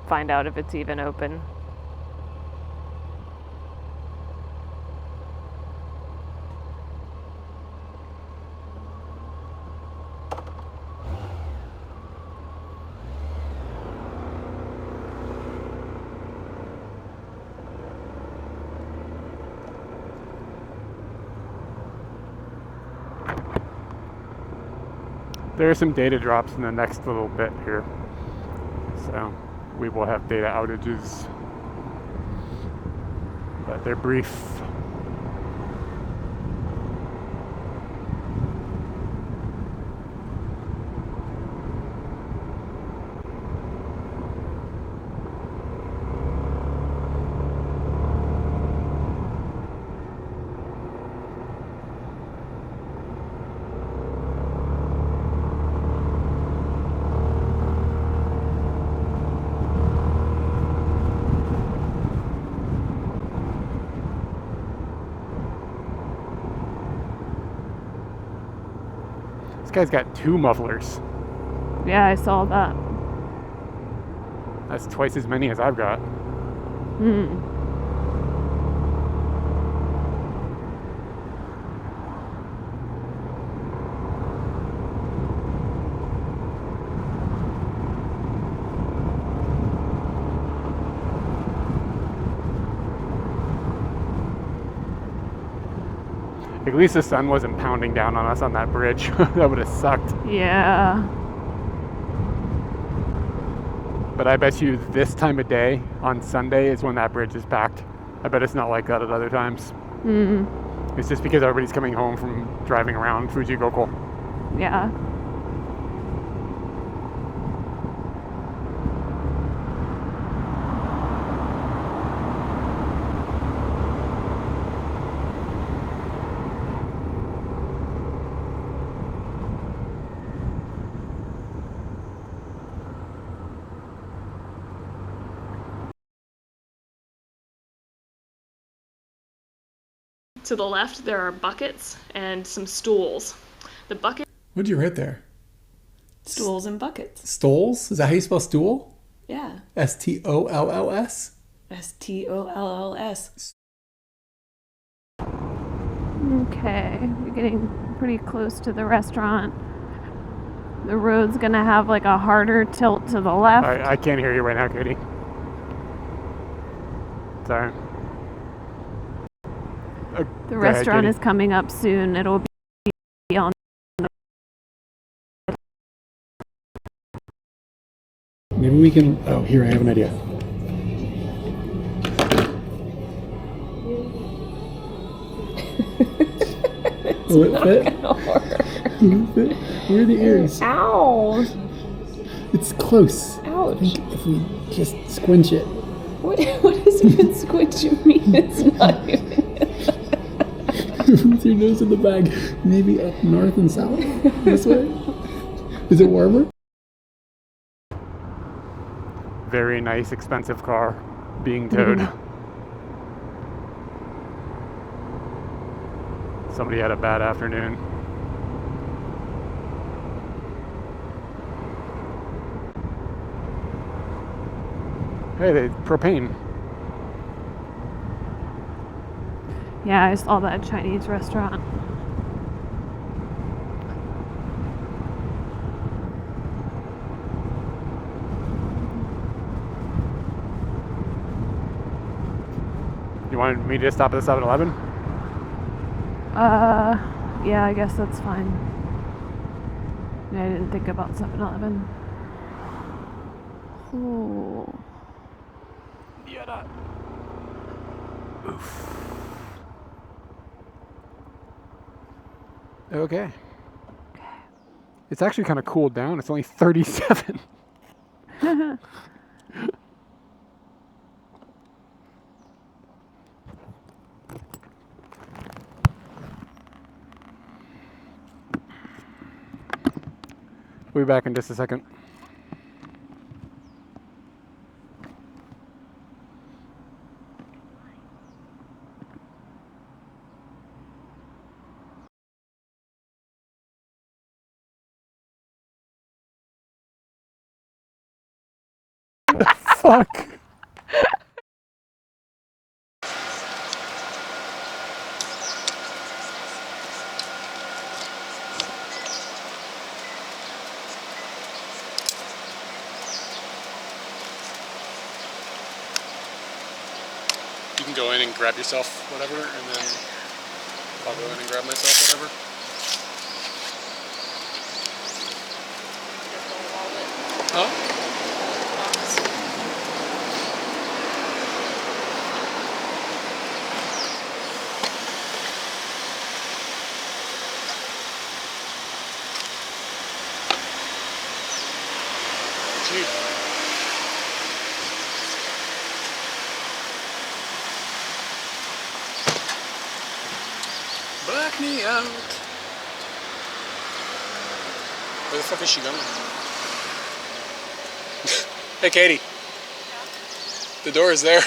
find out if it's even open. There are some data drops in the next little bit here. So we will have data outages, but they're brief. This guy's got 2 mufflers. Yeah, I saw that. That's twice as many as I've got. At least the sun wasn't pounding down on us on that bridge. That would have sucked. Yeah. But I bet you this time of day on Sunday is when that bridge is packed. I bet it's not like that at other times. It's just because everybody's coming home from driving around Fujigoko. Yeah. To the left, there are buckets and some stools. The bucket. What'd you write there? Stools and buckets. Stools? Is that how you spell stool? Yeah. S-T-O-L-L-S? STOLLS. Okay, we're getting pretty close to the restaurant. The road's gonna have like a harder tilt to the left. I can't hear you right now, Katie. Sorry. The restaurant is coming up soon. It'll be on. Maybe we can... Oh, here, I have an idea. Will it fit? Will it fit? Where are the ears? Ow! It's close. Ouch. I think if we just squinch it. What does even squinch mean? It's not even. With your nose in the bag. Maybe up north and south? This way? Is it warmer? Very nice, expensive car being towed. Somebody had a bad afternoon. Hey, propane. Yeah, I saw that Chinese restaurant. You wanted me to stop at the 7-Eleven? Yeah, I guess that's fine. I didn't think about 7-Eleven. Ooh. Yeah. Oof. Okay. It's actually kind of cooled down. It's only 37. We'll be back in just a second. Fuck. You can go in and grab yourself whatever, and then I'll go in and grab myself whatever. Huh? Black me out. Where the fuck is she going? Hey, Katie. The door is there.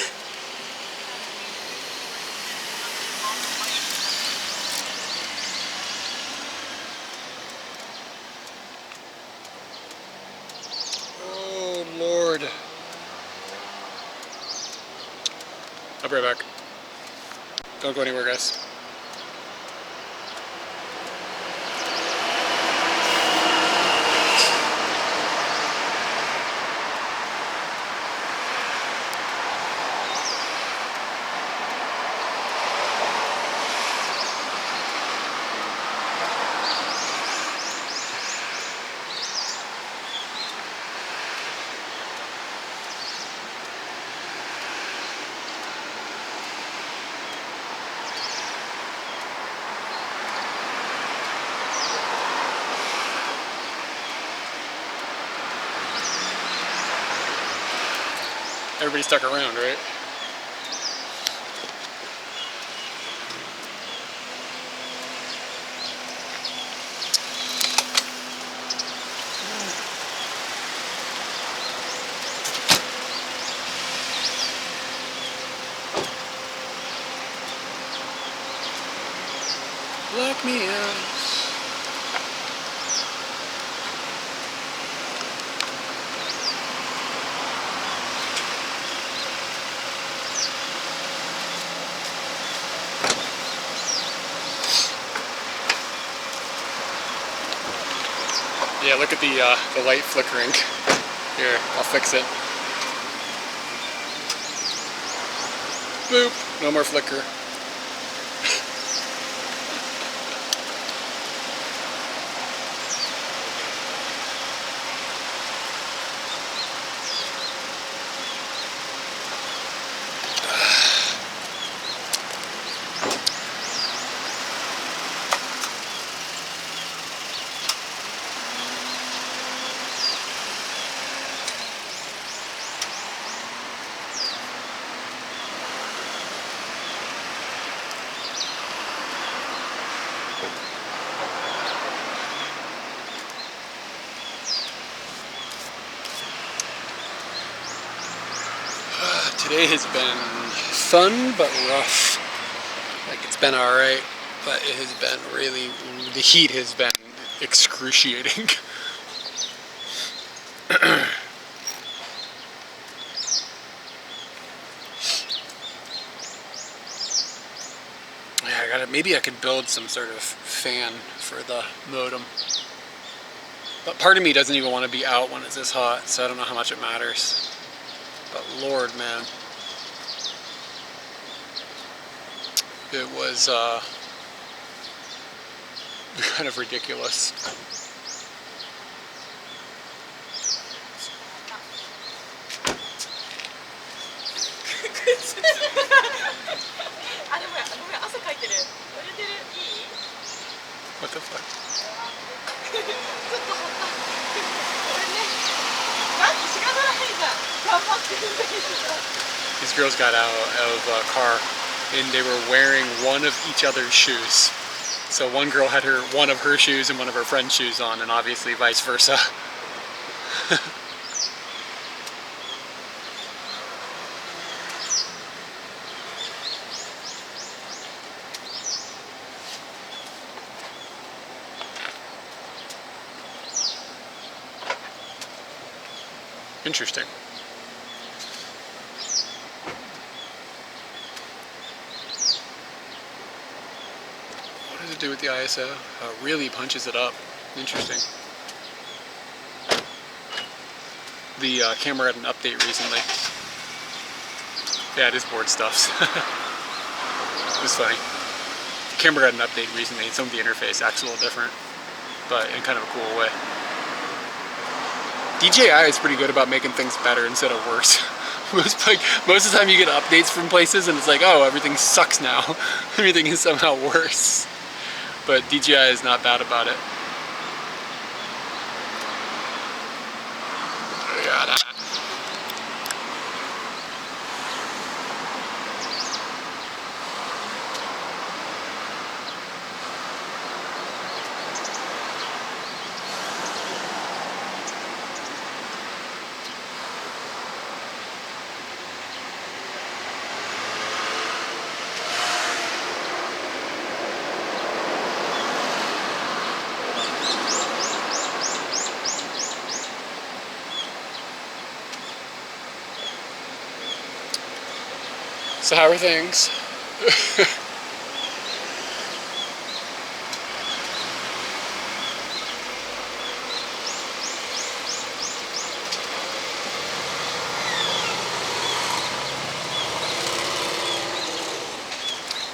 Oh, Lord. I'll be right back. Don't go anywhere, guys. Everybody stuck around, right? Black me out. Yeah, look at the light flickering. Here, I'll fix it. Boop, no more flicker. Today has been fun but rough. Like, it's been alright, but it has been really, the heat has been excruciating. Yeah, maybe I could build some sort of fan for the modem. But part of me doesn't even want to be out when it's this hot, so I don't know how much it matters. But Lord, man. It was kind of ridiculous. What the fuck? These girls got out of a car and they were wearing one of each other's shoes. So one girl had one of her shoes and one of her friend's shoes on, and obviously vice versa. Interesting. What does it do with the ISO? Oh, it really punches it up. Interesting. The camera had an update recently. Yeah, it is board stuffs. It was funny. The camera got an update recently, and some of the interface acts a little different, but in kind of a cool way. DJI is pretty good about making things better instead of worse. Most of the time you get updates from places and it's like, oh, everything sucks now. Everything is somehow worse. But DJI is not bad about it. Yeah, so how are things?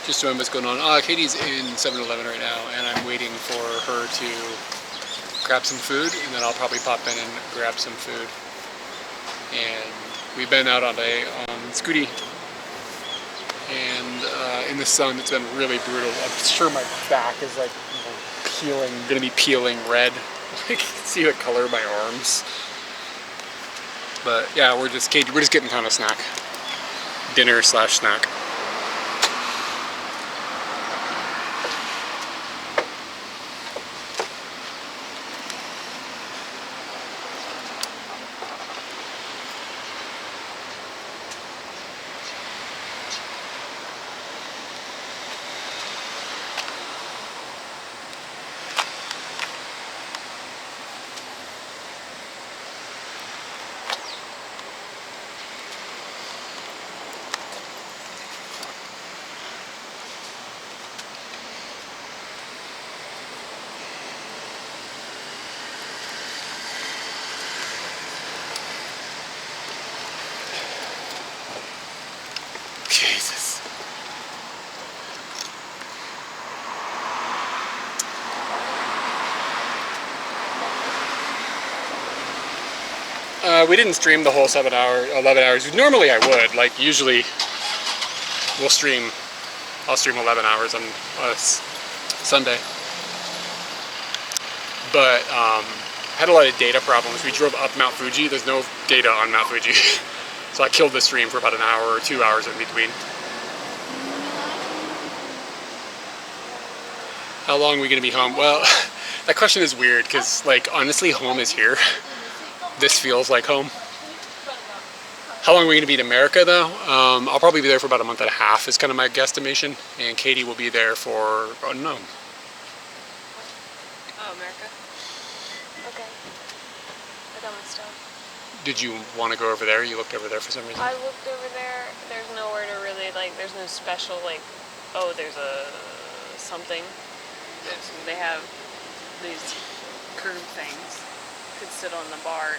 Just showing what's going on. Katie's in 7-Eleven right now, and I'm waiting for her to grab some food, and then I'll probably pop in and grab some food. And we've been out all day on Scooty, and in the sun it's been really brutal. I'm sure my back is like peeling, gonna be peeling red. You can see the color of my arms. But yeah, we're just getting kind of snack, dinner / snack. Jesus. We didn't stream the whole 11 hours. Normally I would. Like usually I'll stream 11 hours on Sunday. But had a lot of data problems. We drove up Mount Fuji. There's no data on Mount Fuji. So I killed the stream for about an hour or 2 hours in between. How long are we gonna be home? Well, that question is weird because, like, honestly, home is here. This feels like home. How long are we gonna be in America, though? I'll probably be there for about a month and a half is kind of my guesstimation, and Katie will be there for, oh no. Oh, America? Okay. I got my stuff. Did you want to go over there? You looked over there for some reason? I looked over there. There's nowhere to really, like, there's no special, like, oh, there's a something. They have these curb things. Could sit on the bar.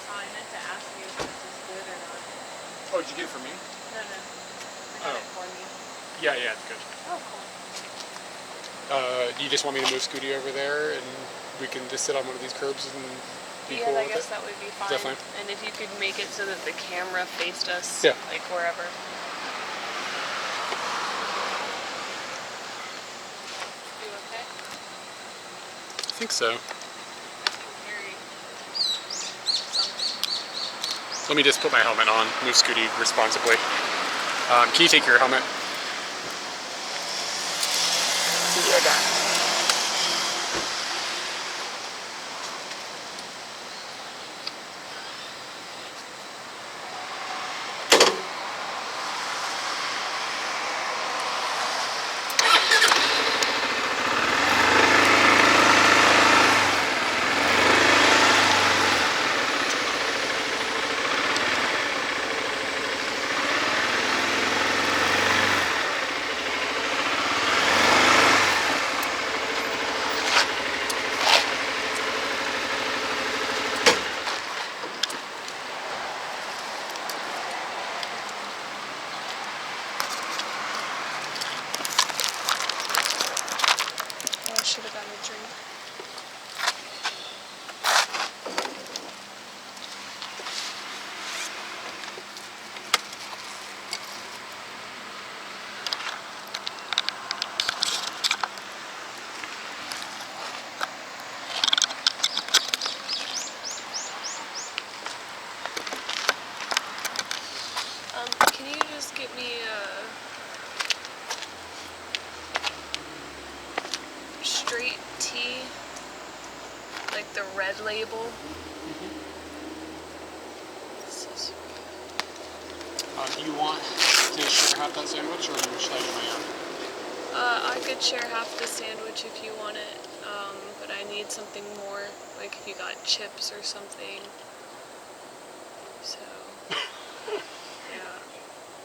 I meant to ask you if this is good or not. Oh, did you get it for me? No. I got it for you. Yeah, it's good. Oh, cool. Do you just want me to move Scooty over there and we can just sit on one of these curbs and be cool I with guess it? that would be fine. Is that fine? And if you could make it so that the camera faced us, Yeah. like wherever. You okay? think so. Very something. Let me just put my helmet on. Move Scooty responsibly. Can you take your helmet? Yeah, I should have gotten a drink. Can you just get me a straight tea, like the red label? do you want to share half that sandwich, or should I get my own? I could share half the sandwich if you want it, but I need something more, like if you got chips or something. So, yeah.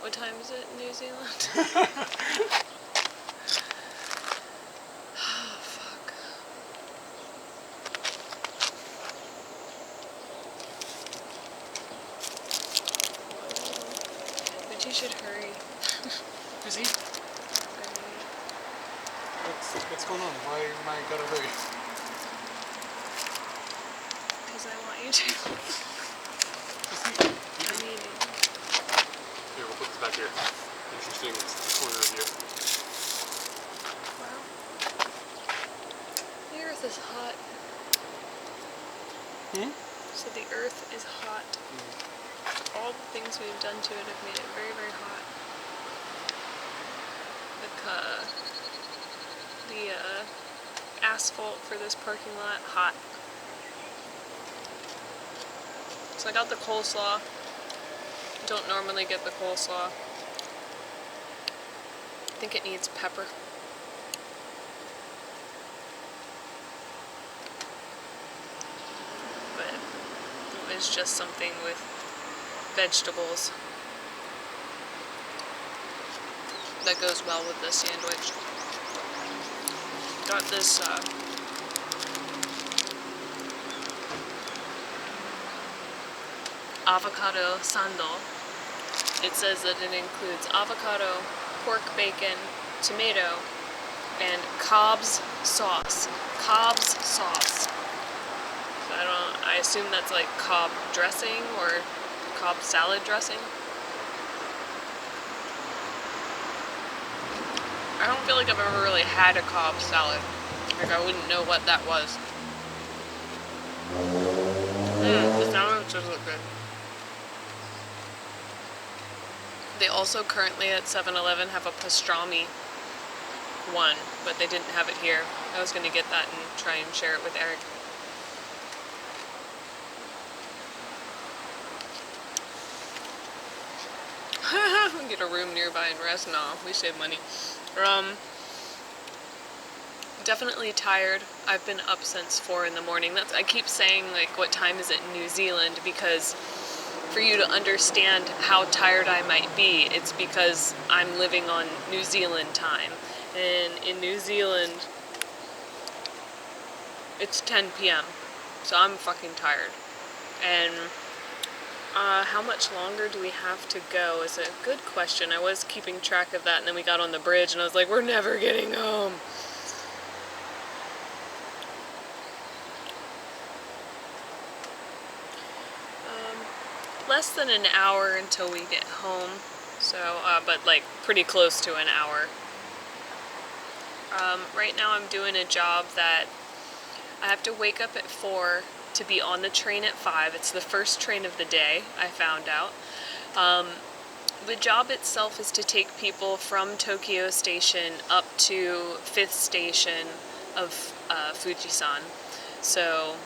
What time is it in New Zealand? Oh, fuck. But you should hurry. Busy? What's going on? Why am I gotta hurry? Because I want you to. I need it. Here, we'll put this back here. Interesting corner of you. Wow. The earth is hot. So the earth is hot. All the things we've done to it have made it very, very hot. The asphalt for this parking lot, hot. So I got the coleslaw. Don't normally get the coleslaw. I think it needs pepper. But it was just something with vegetables that goes well with the sandwich. Got this avocado sandal. It says that it includes avocado, pork bacon, tomato, and Cobb's sauce. Cobb's sauce. So I assume that's like Cobb dressing or Cobb salad dressing. I don't feel like I've ever really had a Cobb salad. Like I wouldn't know what that was. The sandwiches look good. They also currently at 7-Eleven have a pastrami one, but they didn't have it here. I was going to get that and try and share it with Eric. Get a room nearby and rest. No, we save money. Definitely tired. I've been up since 4 in the morning. I keep saying like what time is it in New Zealand, because for you to understand how tired I might be, it's because I'm living on New Zealand time. And in New Zealand, it's 10 p.m. So I'm fucking tired. And how much longer do we have to go is a good question. I was keeping track of that, and then we got on the bridge and I was like, we're never getting home. Less than an hour until we get home. So, but like pretty close to an hour. Right now I'm doing a job that I have to wake up at 4 to be on the train at 5. It's the first train of the day, I found out. The job itself is to take people from Tokyo Station up to 5th station of Fujisan. So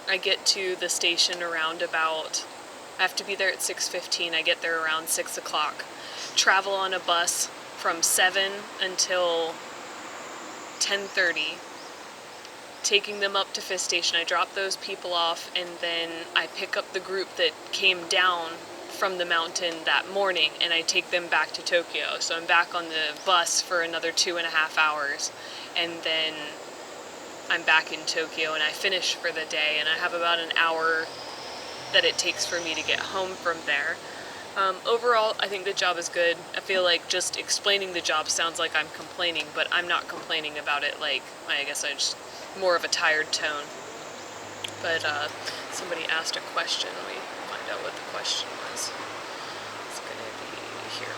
I get to the station around about, I have to be there at 6:15. I get there around 6 o'clock. Travel on a bus from 7 until 10:30. Taking them up to 5th station. I drop those people off, and then I pick up the group that came down from the mountain that morning, and I take them back to Tokyo. So I'm back on the bus for another 2.5 hours, and then I'm back in Tokyo, and I finish for the day, and I have about an hour that it takes for me to get home from there. Overall, I think the job is good. I feel like just explaining the job sounds like I'm complaining, but I'm not complaining about it. Like, I guess I just more of a tired tone. But somebody asked a question. Let me find out what the question was. It's gonna be here.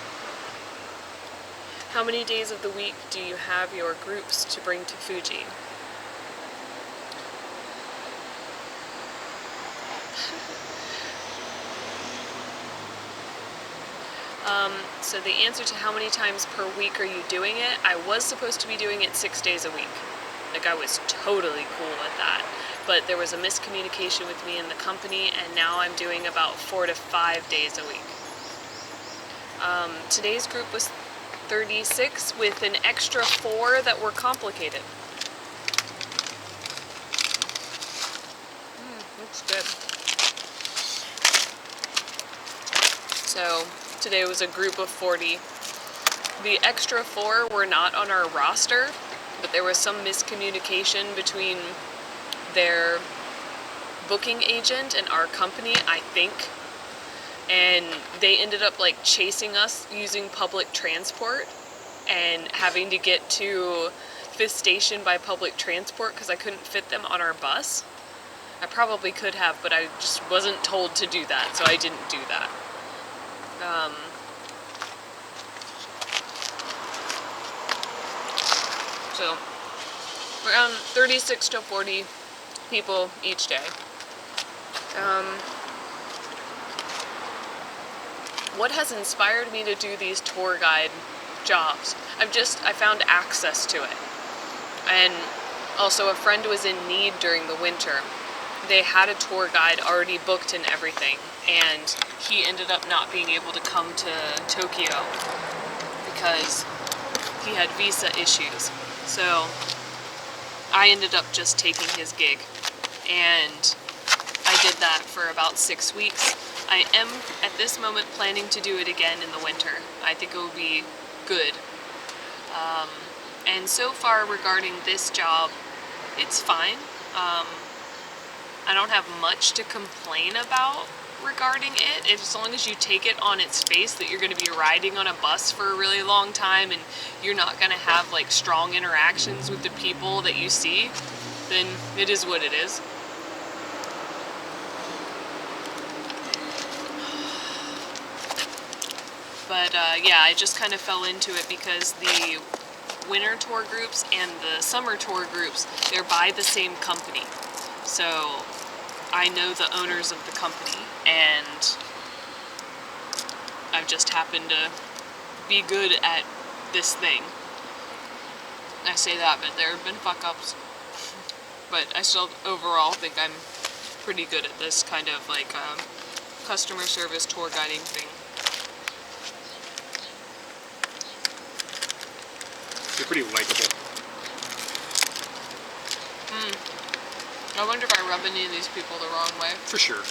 How many days of the week do you have your groups to bring to Fuji? So the answer to how many times per week are you doing it, I was supposed to be doing it 6 days a week. Like, I was totally cool with that. But there was a miscommunication with me and the company, and now I'm doing about 4 to 5 days a week. Today's group was 36 with an extra 4 that were complicated. Looks good. So today was a group of 40. The extra 4 were not on our roster, but there was some miscommunication between their booking agent and our company, I think. And they ended up like chasing us using public transport and having to get to 5th station by public transport because I couldn't fit them on our bus. I probably could have, but I just wasn't told to do that, so I didn't do that. So around 36 to 40 people each day. What has inspired me to do these tour guide jobs? I found access to it. And also a friend was in need during the winter. They had a tour guide already booked and everything, and he ended up not being able to come to Tokyo because he had visa issues. So I ended up just taking his gig, and I did that for about 6 weeks. I am, at this moment, planning to do it again in the winter. I think it will be good. And so far regarding this job, it's fine. I don't have much to complain about regarding it. As long as you take it on its face that you're going to be riding on a bus for a really long time and you're not going to have like strong interactions with the people that you see, then it is what it is. But yeah, I just kind of fell into it because the winter tour groups and the summer tour groups, they're by the same company. So I know the owners of the company, and I've just happened to be good at this thing. I say that, but there have been fuck-ups. But I still overall think I'm pretty good at this kind of like customer service tour guiding thing. You're pretty likable. I wonder if I rub any of these people the wrong way. For sure.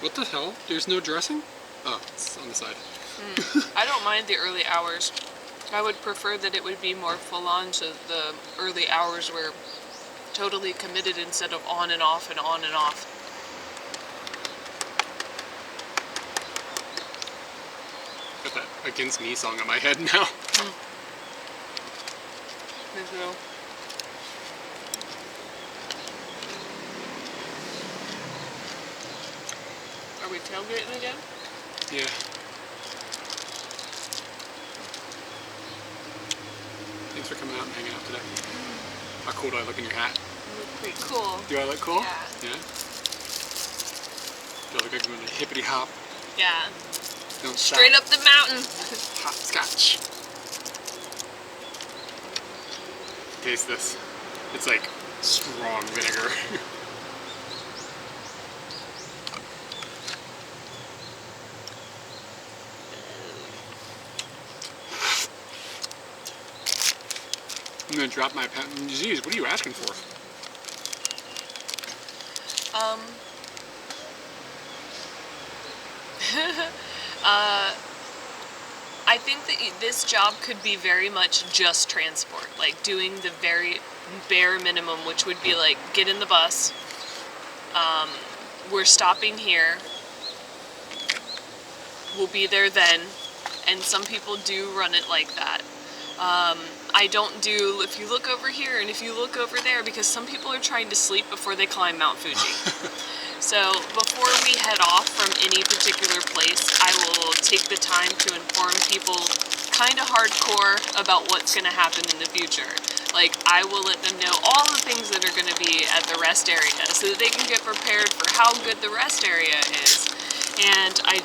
What the hell? There's no dressing? Oh, it's on the side. I don't mind the early hours. I would prefer that it would be more full on, so the early hours were totally committed instead of on and off and on and off. Got that Against Me song in my head now. Me too. Are we tailgating again? Yeah. for coming out and hanging out today. How cool do I look in your hat? You look pretty cool. Do I look cool? Yeah. Yeah? Do I look like I'm going to hippity hop? Yeah. Don't Straight stop. up the mountain. Hopscotch. Taste this. It's like strong vinegar. I'm gonna drop my pen. Jeez, what are you asking for? I think that this job could be very much just transport, like doing the very bare minimum, which would be like get in the bus. We're stopping here. We'll be there then, and some people do run it like that. I don't do, if you look over here and if you look over there, because some people are trying to sleep before they climb Mount Fuji. So before we head off from any particular place, I will take the time to inform people kind of hardcore about what's going to happen in the future. Like, I will let them know all the things that are going to be at the rest area so that they can get prepared for how good the rest area is. And I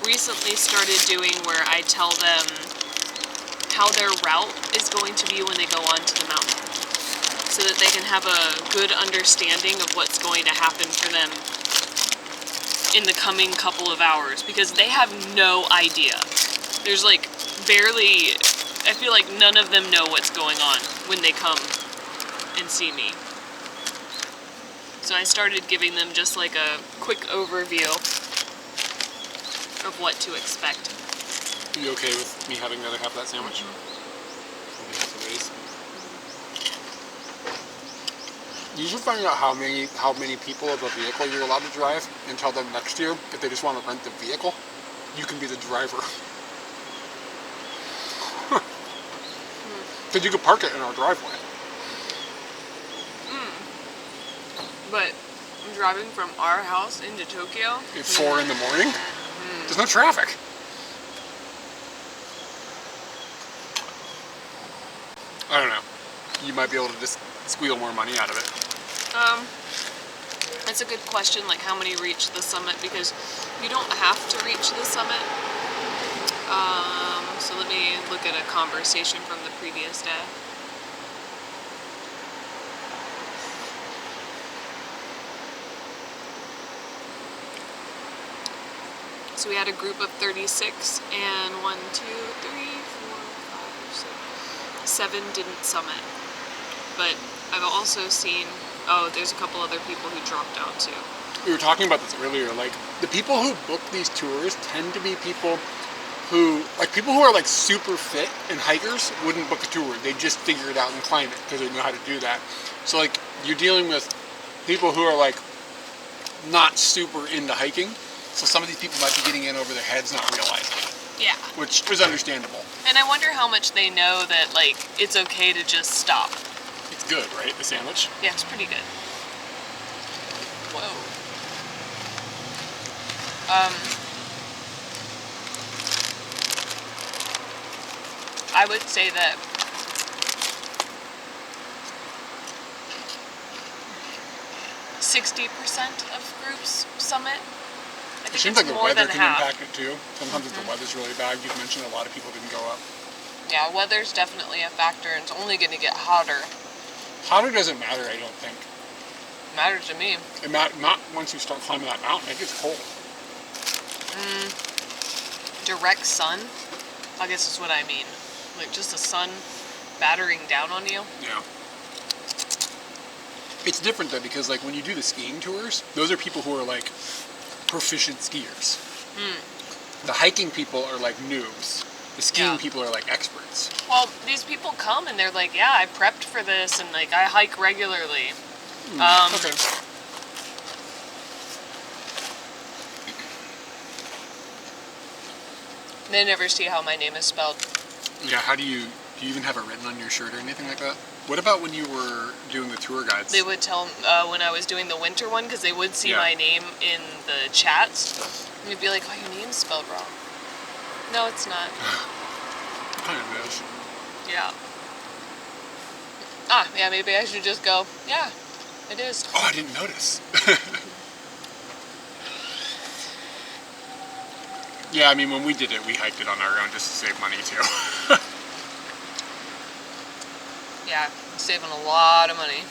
recently started doing where I tell them how their route is going to be when they go onto the mountain, so that they can have a good understanding of what's going to happen for them in the coming couple of hours, because they have no idea. There's like barely, I feel like none of them know what's going on when they come and see me. So I started giving them just like a quick overview of what to expect. Are you okay with me having the other half of that sandwich? You should find out how many people of a vehicle you're allowed to drive, and tell them next year, if they just want to rent the vehicle, you can be the driver. Because you could park it in our driveway. But driving from our house into Tokyo At 4 in the morning, there's no traffic. I don't know. You might be able to just squeal more money out of it. That's a good question, like how many reach the summit, because you don't have to reach the summit. So let me look at a conversation from the previous day. So we had a group of 36, and 1, 2, 3, 4, 5, 6, 7 didn't summit. But I've also seen, there's a couple other people who dropped out too. We were talking about this earlier, like, the people who book these tours tend to be people who are like super fit, and hikers wouldn't book a tour. They just figure it out and climb it because they know how to do that. So like, you're dealing with people who are like not super into hiking. So some of these people might be getting in over their heads, not realizing it. Yeah. Which is understandable. And I wonder how much they know that, like, it's okay to just stop. It's good, right? The sandwich? Yeah, it's pretty good. Whoa. I would say that %60 of groups summit. I think It seems it's like the more weather than can half. impact it too. Sometimes if the weather's really bad, you've mentioned a lot of people didn't go up. Yeah, weather's definitely a factor, and it's only going to get hotter. Hotter doesn't matter, I don't think. Matters to me. Not once you start climbing that mountain, it gets cold. Direct sun, I guess is what I mean. Like just the sun battering down on you. Yeah. It's different though, because like when you do the skiing tours, those are people who are like proficient skiers. The hiking people are like noobs. The skiing people are like experts. Well, these people come and they're like, yeah, I prepped for this and like I hike regularly. Okay. They never see how my name is spelled. Yeah, how do you even have it written on your shirt or anything like that? What about when you were doing the tour guides? They would tell when I was doing the winter one, because they would see my name in the chats. And they'd be like, oh, your name's spelled wrong. No, it's not. Kind of is. Yeah. Yeah, maybe I should just go, yeah, it is. Oh, I didn't notice. Yeah, I mean, when we did it, we hiked it on our own just to save money too. Yeah, saving a lot of money.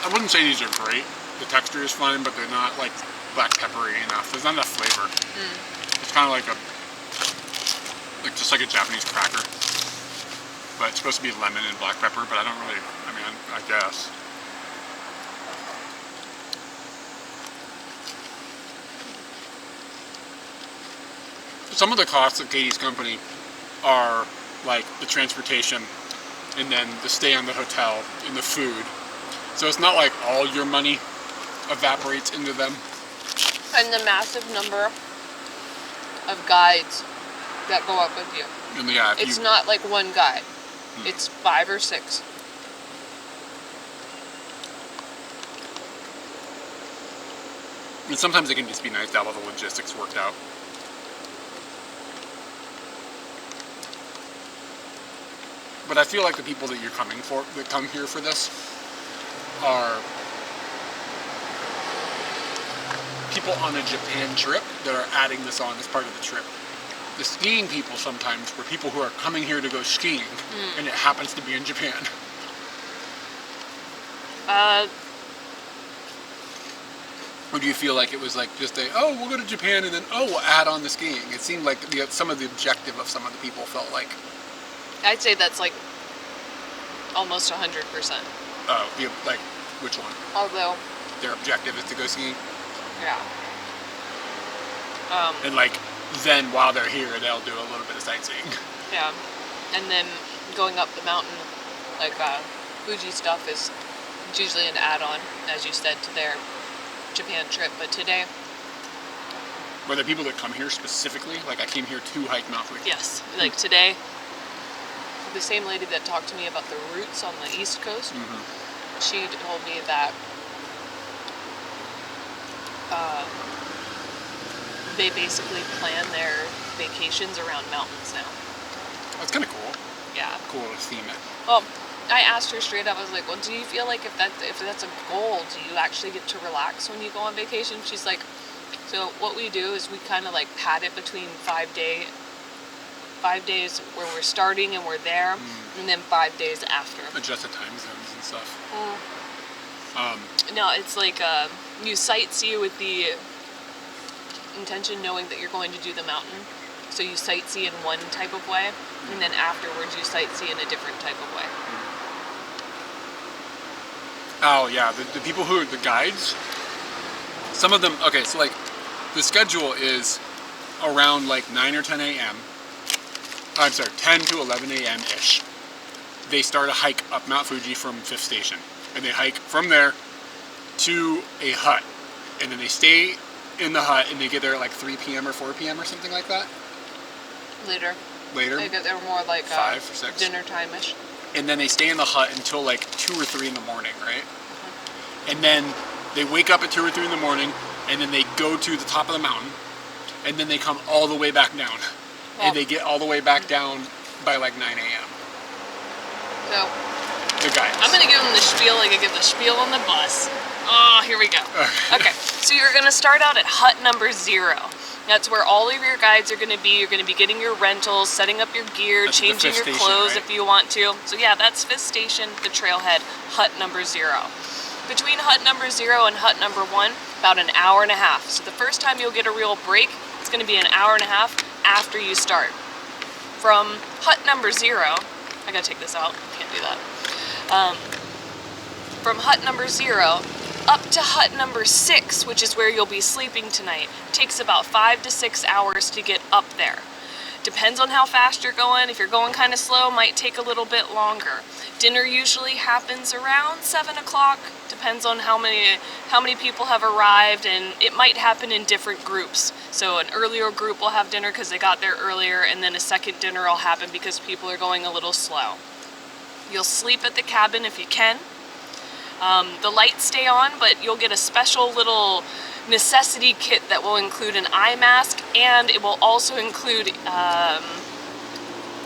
I wouldn't say these are great. The texture is fine, but they're not like black peppery enough. There's not enough flavor. It's kind of like just like a Japanese cracker. But it's supposed to be lemon and black pepper, but I don't really, I mean, I guess. Some of the costs of Kyde's company are like the transportation and then the stay on the hotel and the food. So it's not like all your money evaporates into them. And the massive number of guides that go up with you. And yeah, It's not like one guide. It's 5 or 6. and sometimes it can just be nice to have all the logistics worked out. But I feel like the people that you're coming for, that come here for this, are people on a Japan trip that are adding this on as part of the trip. The skiing people sometimes were people who are coming here to go skiing, and it happens to be in Japan. Or do you feel like it was like just oh, we'll go to Japan and then, oh, we'll add on the skiing? It seemed like some of the objective of some of the people felt like. I'd say that's like almost 100%. Oh, like, which one? Although, Their objective is to go skiing? yeah. And like, then while they're here, they'll do a little bit of sightseeing. Yeah. And then going up the mountain, like Fuji stuff is usually an add-on, as you said, to their Japan trip. But today, Were there people that come here specifically? Like, I came here to hike Mount Fuji. yes, like today, the same lady that talked to me about the routes on the East Coast, she told me that they basically plan their vacations around mountains now. That's kind of cool. Yeah. Cool to theme it. Well, I asked her straight up, I was like, well, do you feel like if that's a goal, do you actually get to relax when you go on vacation? She's like, so what we do is we kind of like pad it between 5 days where we're starting and we're there, and then 5 days after. Adjust the time zones and stuff. No, it's like you sightsee with the intention knowing that you're going to do the mountain. So you sightsee in one type of way, and then afterwards you sightsee in a different type of way. Oh yeah, the people who are the guides, some of them, okay, so like the schedule is around like 9 or 10 a.m. I'm sorry, 10 to 11 a.m.-ish. They start a hike up Mount Fuji from 5th Station. And they hike from there to a hut. And then they stay in the hut and they get there at like 3 p.m. or 4 p.m. or something like that. Later. Later? They get there more like 5 or 6. Dinner time-ish. And then they stay in the hut until like 2 or 3 in the morning, right? And then they wake up at 2 or 3 in the morning, and then they go to the top of the mountain, and then they come all the way back down. Well, and they get all the way back down by like 9 a.m. So, The guides. I'm going to give them the spiel like I give the spiel on the bus. Oh, here we go. Okay, so you're going to start out at hut number 0. That's where all of your guides are going to be. You're going to be getting your rentals, setting up your gear, That's the changing your 5th clothes station, right? if you want to. So yeah, that's 5th Station, the trailhead, hut number 0. Between hut number 0 and hut number 1, about an hour and a half. So the first time you'll get a real break, it's going to be an hour and a half after you start. From hut number 0, I gotta take this out, can't do that. From hut number 0 up to hut number 6, which is where you'll be sleeping tonight, takes about 5 to 6 hours to get up there. Depends on how fast you're going. If you're going kind of slow, might take a little bit longer. Dinner usually happens around 7 o'clock. Depends on how many people have arrived, and it might happen in different groups. So an earlier group will have dinner because they got there earlier, and then a second dinner will happen because people are going a little slow. You'll sleep at the cabin if you can. The lights stay on, but you'll get a special little necessity kit that will include an eye mask, and it will also include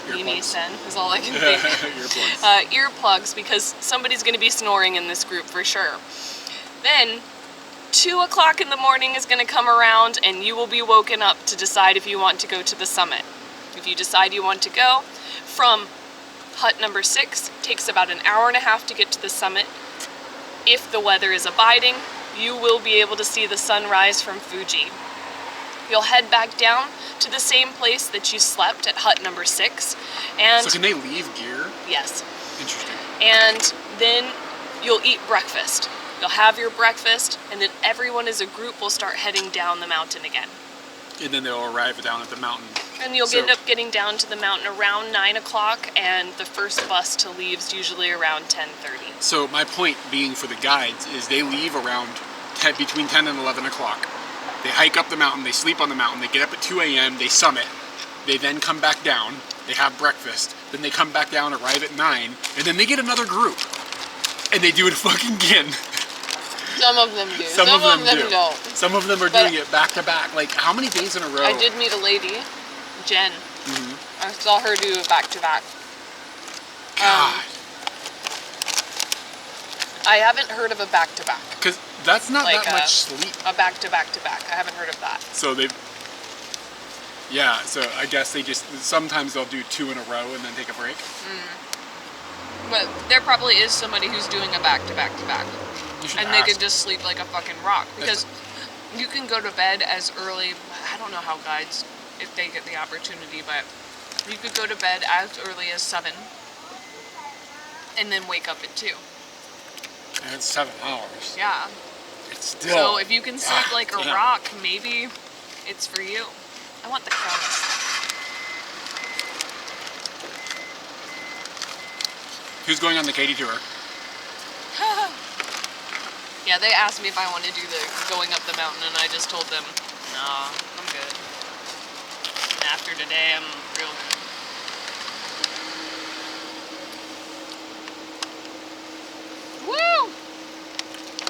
unison is all I can think. Earplugs. Earplugs, because somebody's going to be snoring in this group for sure. Then 2 o'clock in the morning is going to come around, and you will be woken up to decide if you want to go to the summit. If you decide you want to go, from hut number 6, takes about an hour and a half to get to the summit. If the weather is abiding, you will be able to see the sunrise from Fuji. You'll head back down to the same place that you slept at hut number 6. And So can they leave gear? yes. Interesting. And then you'll eat breakfast. You'll have your breakfast, and then everyone as a group will start heading down the mountain again. And then they'll arrive down at the mountain. And you'll So- end up getting down to the mountain around 9 o'clock, and the first bus to leave's usually around 10:30. So my point being for the guides is they leave around between 10 and 11 o'clock. They hike up the mountain, they sleep on the mountain, they get up at 2 a.m., they summit, they then come back down, they have breakfast, then they come back down, arrive at 9, and then they get another group. And they do it fucking again. Some of them do. Some of them do. don't. Some of them are But- doing it back to back. Like, how many days in a row? I did meet a lady, Jen. Mm-hmm. I saw her do it back to back. God. I haven't heard of a back to back. Because that's not Like that much sleep. A back to back to back. I haven't heard of that. So they, yeah, so I guess they just, sometimes they'll do 2 in a row and then take a break. But there probably is somebody who's doing a back to back to back. You should And ask. they could just sleep like a fucking rock. Because you can go to bed as early, I don't know how guides, if they get the opportunity, but you could go to bed as early as 7 and then wake up at 2. And it's 7 hours. Yeah. It's still. So if you can sleep like a damn. rock, maybe it's for you. I want the crumbs. Who's going on the Kyde tour? Yeah, they asked me if I want to do the going up the mountain, and I just told them, no, I'm good. And after today, I'm real good. Woo!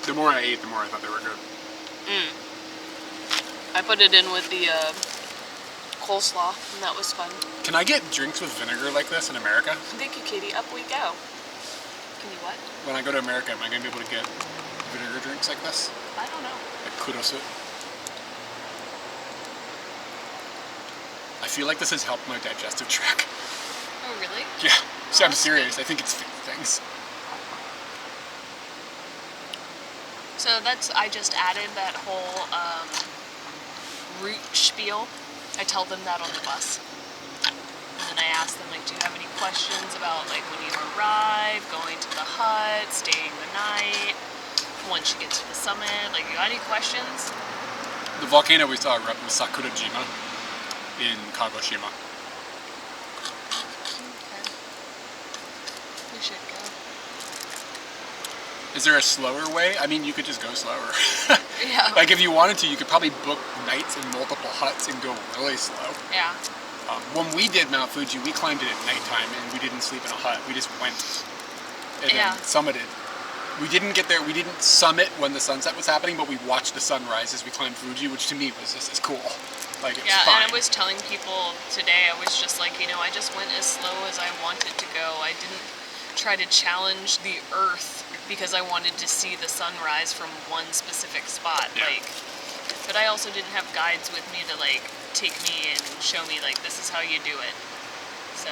The more I ate, the more I thought they were good. I put it in with the coleslaw, and that was fun. Can I get drinks with vinegar like this in America? Thank you, Katie. Up we go. Can you what? When I go to America, am I going to be able to get vinegar drinks like this? I don't know. Like kudosu? I feel like this has helped my digestive tract. Oh, really? Yeah, so I'm that's serious. I think it's fixed things. So I just added that whole route spiel. I tell them that on the bus. And then I ask them, like, do you have any questions about, like, when you arrive, going to the hut, staying the night, once you get to the summit? Like, you got any questions? The volcano we saw erupt was Sakurajima in Kagoshima. Okay. We should go. Is there a slower way? I mean, you could just go slower. Yeah. Like, if you wanted to, you could probably book nights in multiple huts and go really slow. Yeah. When we did Mount Fuji, we climbed it at nighttime and we didn't sleep in a hut. We just went and Yeah. then summited. We didn't get there. We didn't summit when the sunset was happening, but we watched the sunrise as we climbed Fuji, which to me was just as cool. Like, it was Yeah, fine. and I was telling people today, I was just like, you know, I just went as slow as I wanted to go. I didn't try to challenge the earth because I wanted to see the sunrise from one specific spot. Yeah. Like, but I also didn't have guides with me to, like, take me and show me, like, this is how you do it. So,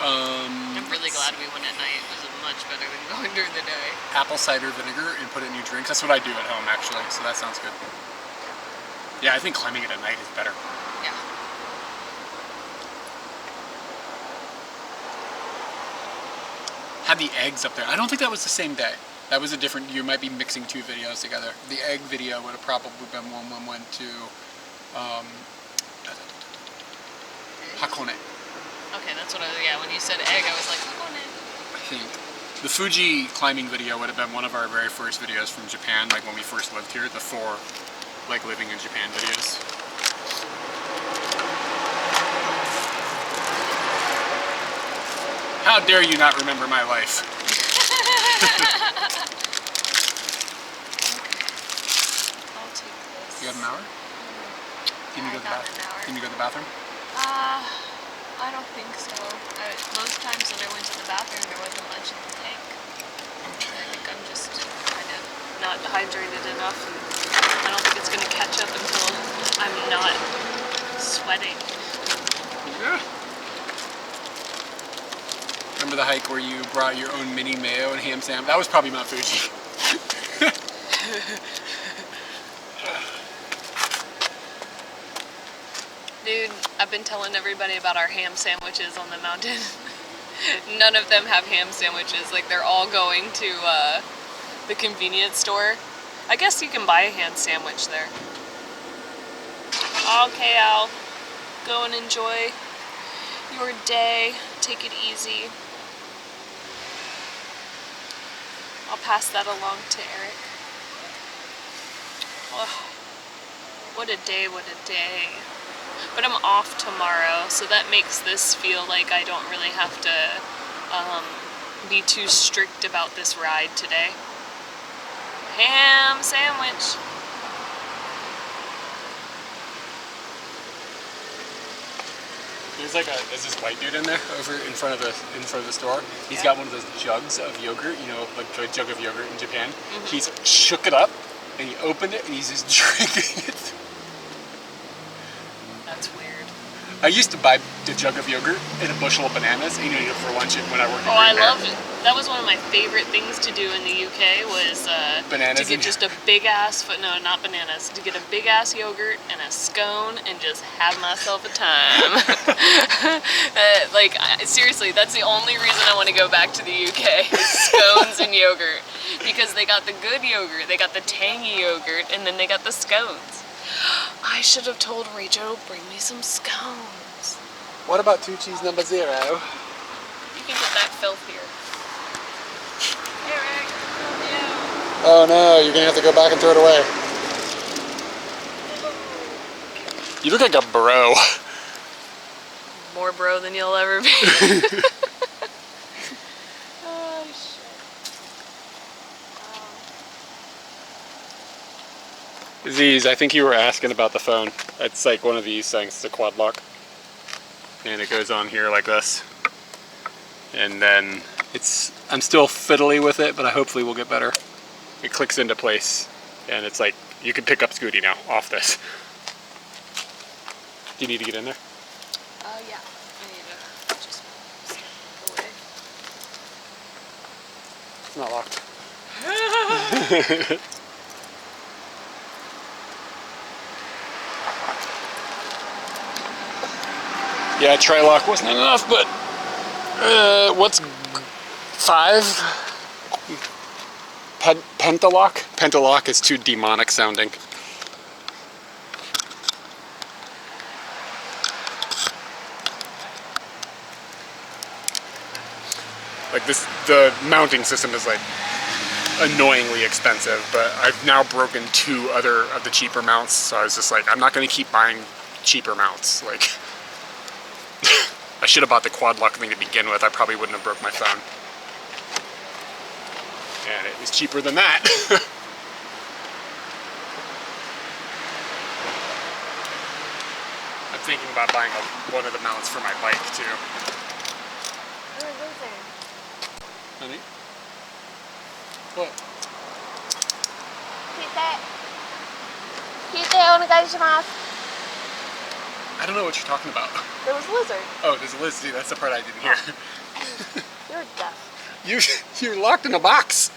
I'm really glad we went at night. It was much better than going during the day. Apple cider vinegar and put it in your drinks. That's what I do at home, actually, so that sounds good. Yeah, I think climbing it at night is better. Yeah. Had the eggs up there. I don't think that was the same day. That was a different, you might be mixing 2 videos together. The egg video would have probably been one when we went to Hakone, Okay, that's what yeah, when you said egg, I was like, oh, no. I think. The Fuji climbing video would have been one of our very first videos from Japan, like when we first lived here, the 4 like living in Japan videos. How dare you not remember my life? I'll take this. You got an hour? Can you go to the got bathroom? an hour. Can you go to the bathroom? I don't think so. Most times that I went to the bathroom, there wasn't much in the tank. I think I'm just kind of not hydrated enough, and I don't think it's going to catch up until I'm not sweating. Yeah. Remember the hike where you brought your own mini mayo and ham sandwich? That was probably Mount Fuji. Dude, I've been telling everybody about our ham sandwiches on the mountain. None of them have ham sandwiches. Like, they're all going to the convenience store. I guess you can buy a ham sandwich there. Okay, Al. Go and enjoy your day. Take it easy. I'll pass that along to Eric. Oh, what a day, what a day. But I'm off tomorrow, so that makes this feel like I don't really have to be too strict about this ride today. Ham sandwich. There's this white dude in there over in front of the store. He's got one of those jugs of yogurt, you know, like a jug of yogurt in Japan. Mm-hmm. He's shook it up and he opened it and he's just drinking it. That's weird. I used to buy the jug of yogurt and a bushel of bananas, and eat it for lunch when I worked at Oh, I Green Bear. loved it. That was one of my favorite things to do in the UK was Bananas to get and- just a big ass, no, not bananas, to get a big ass yogurt and a scone and just have myself a time. Seriously, that's the only reason I want to go back to the UK is scones and yogurt. Because they got the good yogurt, they got the tangy yogurt, and then they got the scones. I should have told Rachel to bring me some scones. What about 2 cheese number 0? You can get that filth here. Eric, Oh no, you're gonna have to go back and throw it away. You look like a bro. more bro than you'll ever be. Oh shit. Z's, I think you were asking about the phone. It's like one of these things, it's a quad lock. And it goes on here like this. And then I'm still fiddly with it, but I hopefully will get better. It clicks into place. And it's like, you can pick up Scooty now off this. Do you need to get in there? Yeah. I need to just step away. It's not locked. Yeah, tri-lock wasn't enough, but what's 5? Pentalock? Pentalock is too demonic sounding. Like this, the mounting system is like annoyingly expensive, but I've now broken 2 other of the cheaper mounts, so I was just like, I'm not going to keep buying cheaper mounts. Like, I should have bought the quad lock thing to begin with. I probably wouldn't have broke my phone. And it was cheaper than that. I'm thinking about buying one of the mounts for my bike too. Honey? What? I don't know what you're talking about. There was a lizard. Oh, there's a lizard. That's the part I didn't hear. You're deaf. You're locked in a box.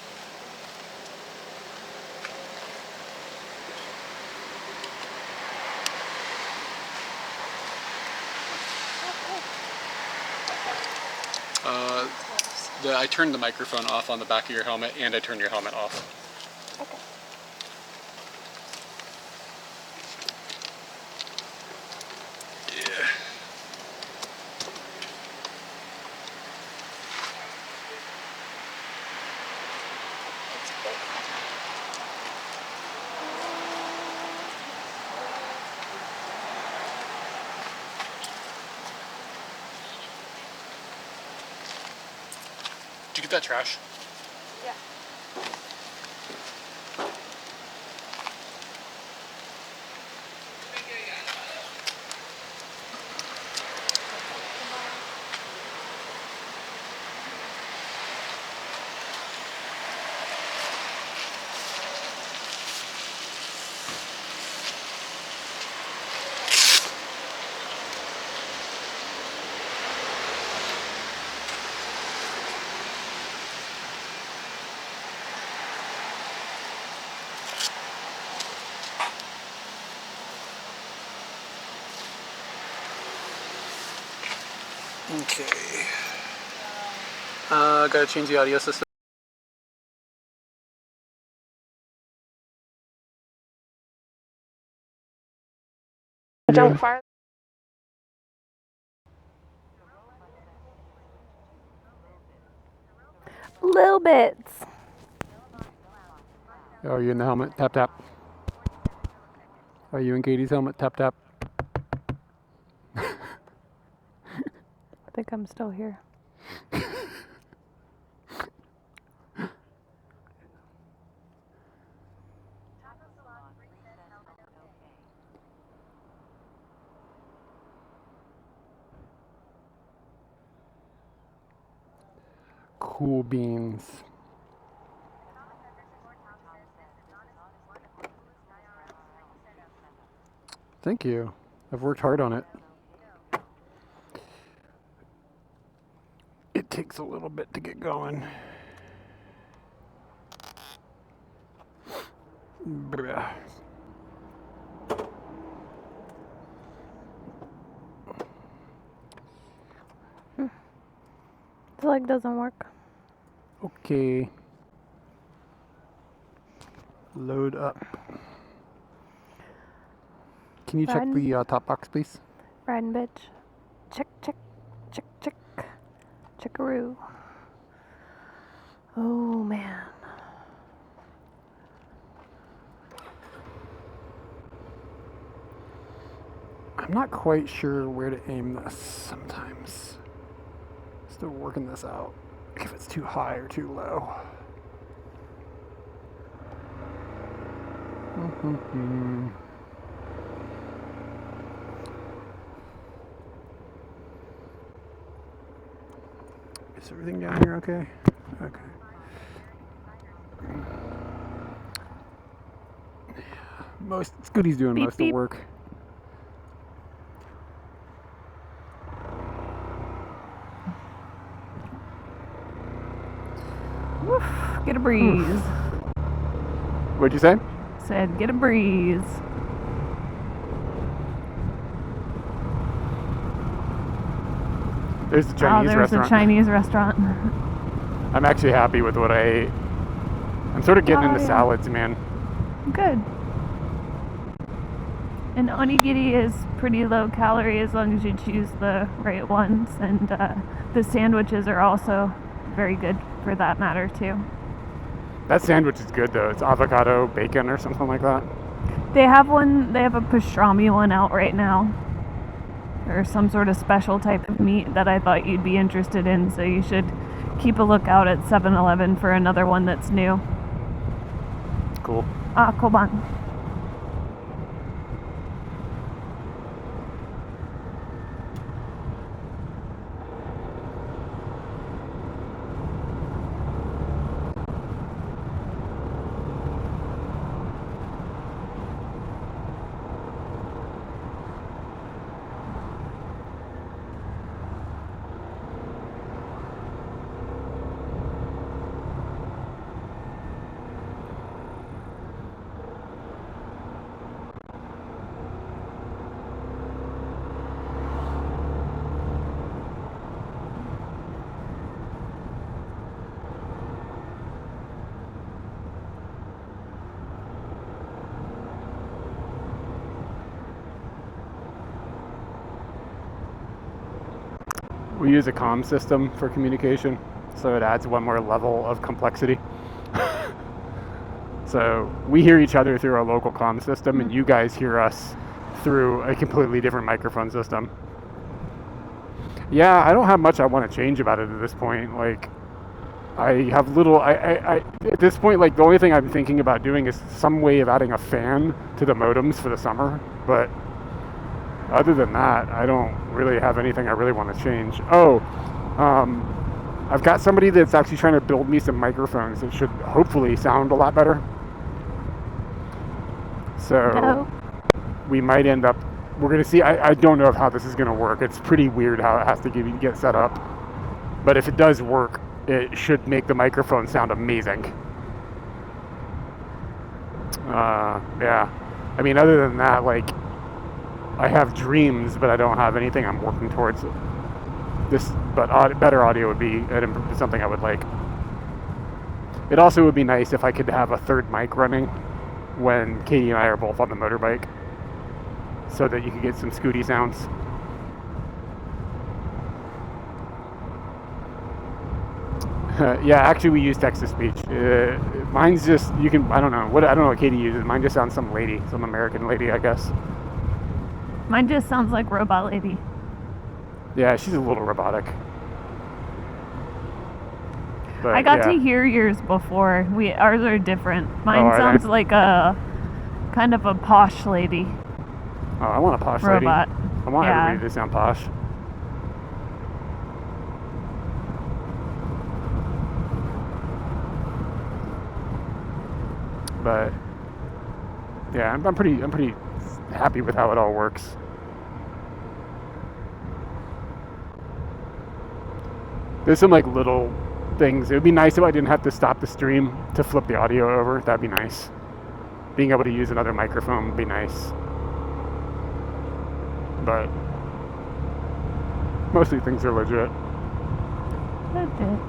I turned the microphone off on the back of your helmet, and I turned your helmet off. Okay. Yeah. Did you get that trash? Yeah. Okay. Gotta change the audio system. Jump far. Little bits. Are you in the helmet? Tap tap. Are you in Katie's helmet? Tap tap. I think I'm still here. Cool beans. Thank you. I've worked hard on it. It takes a little bit to get going. Bruh. The leg doesn't work. Okay. Load up. Can you check Riding. the top box, please? Riding bitch. Check, check, check, check. Checkaroo. Oh man. I'm not quite sure where to aim this sometimes. Still working this out. If it's too high or too low. Is everything down here okay? Okay. Scooty's doing Beep, most of beep. the work. Woof, get a breeze. What'd you say? Said get a breeze. There's a Chinese there's restaurant. a Chinese restaurant. I'm actually happy with what I ate. I'm sort of getting into yeah. salads, man. Good. And onigiri is pretty low calorie as long as you choose the right ones. And the sandwiches are also very good for that matter too. That sandwich is good though. It's avocado bacon or something like that. They have a pastrami one out right now. Or some sort of special type of meat that I thought you'd be interested in, so you should keep a lookout at 7-Eleven for another one that's new. Cool. Koban. We use a comm system for communication, so it adds one more level of complexity. So we hear each other through our local comm system, and you guys hear us through a completely different microphone system. Yeah, I don't have much I want to change about it at this point. Like, I have little. I at this point, like the only thing I'm thinking about doing is some way of adding a fan to the modems for the summer. But other than that, I don't really have anything I really want to change. Oh, I've got somebody that's actually trying to build me some microphones that should hopefully sound a lot better. So we might end up. We're gonna see. I don't know how this is gonna work. It's pretty weird how it has to get set up. But if it does work, it should make the microphone sound amazing. Yeah. I mean, other than that, like, I have dreams, but I don't have anything I'm working towards. But better audio would be something I would like. It also would be nice if I could have a third mic running when Katie and I are both on the motorbike, so that you could get some Scooty sounds. Yeah, actually, we use text-to-speech. Mine's just I don't know what Katie uses. Mine just sounds some American lady, I guess. Mine just sounds like robot lady. Yeah, she's a little robotic. But, I got to hear yours before. Ours are different. Mine sounds like a kind of a posh lady. Oh, I want a posh robot. Lady. I want everybody to sound posh. But yeah, I'm pretty happy with how it all works. There's some like little things. It would be nice if I didn't have to stop the stream to flip the audio over. That'd be nice. Being able to use another microphone would be nice. But mostly things are legit. That's it.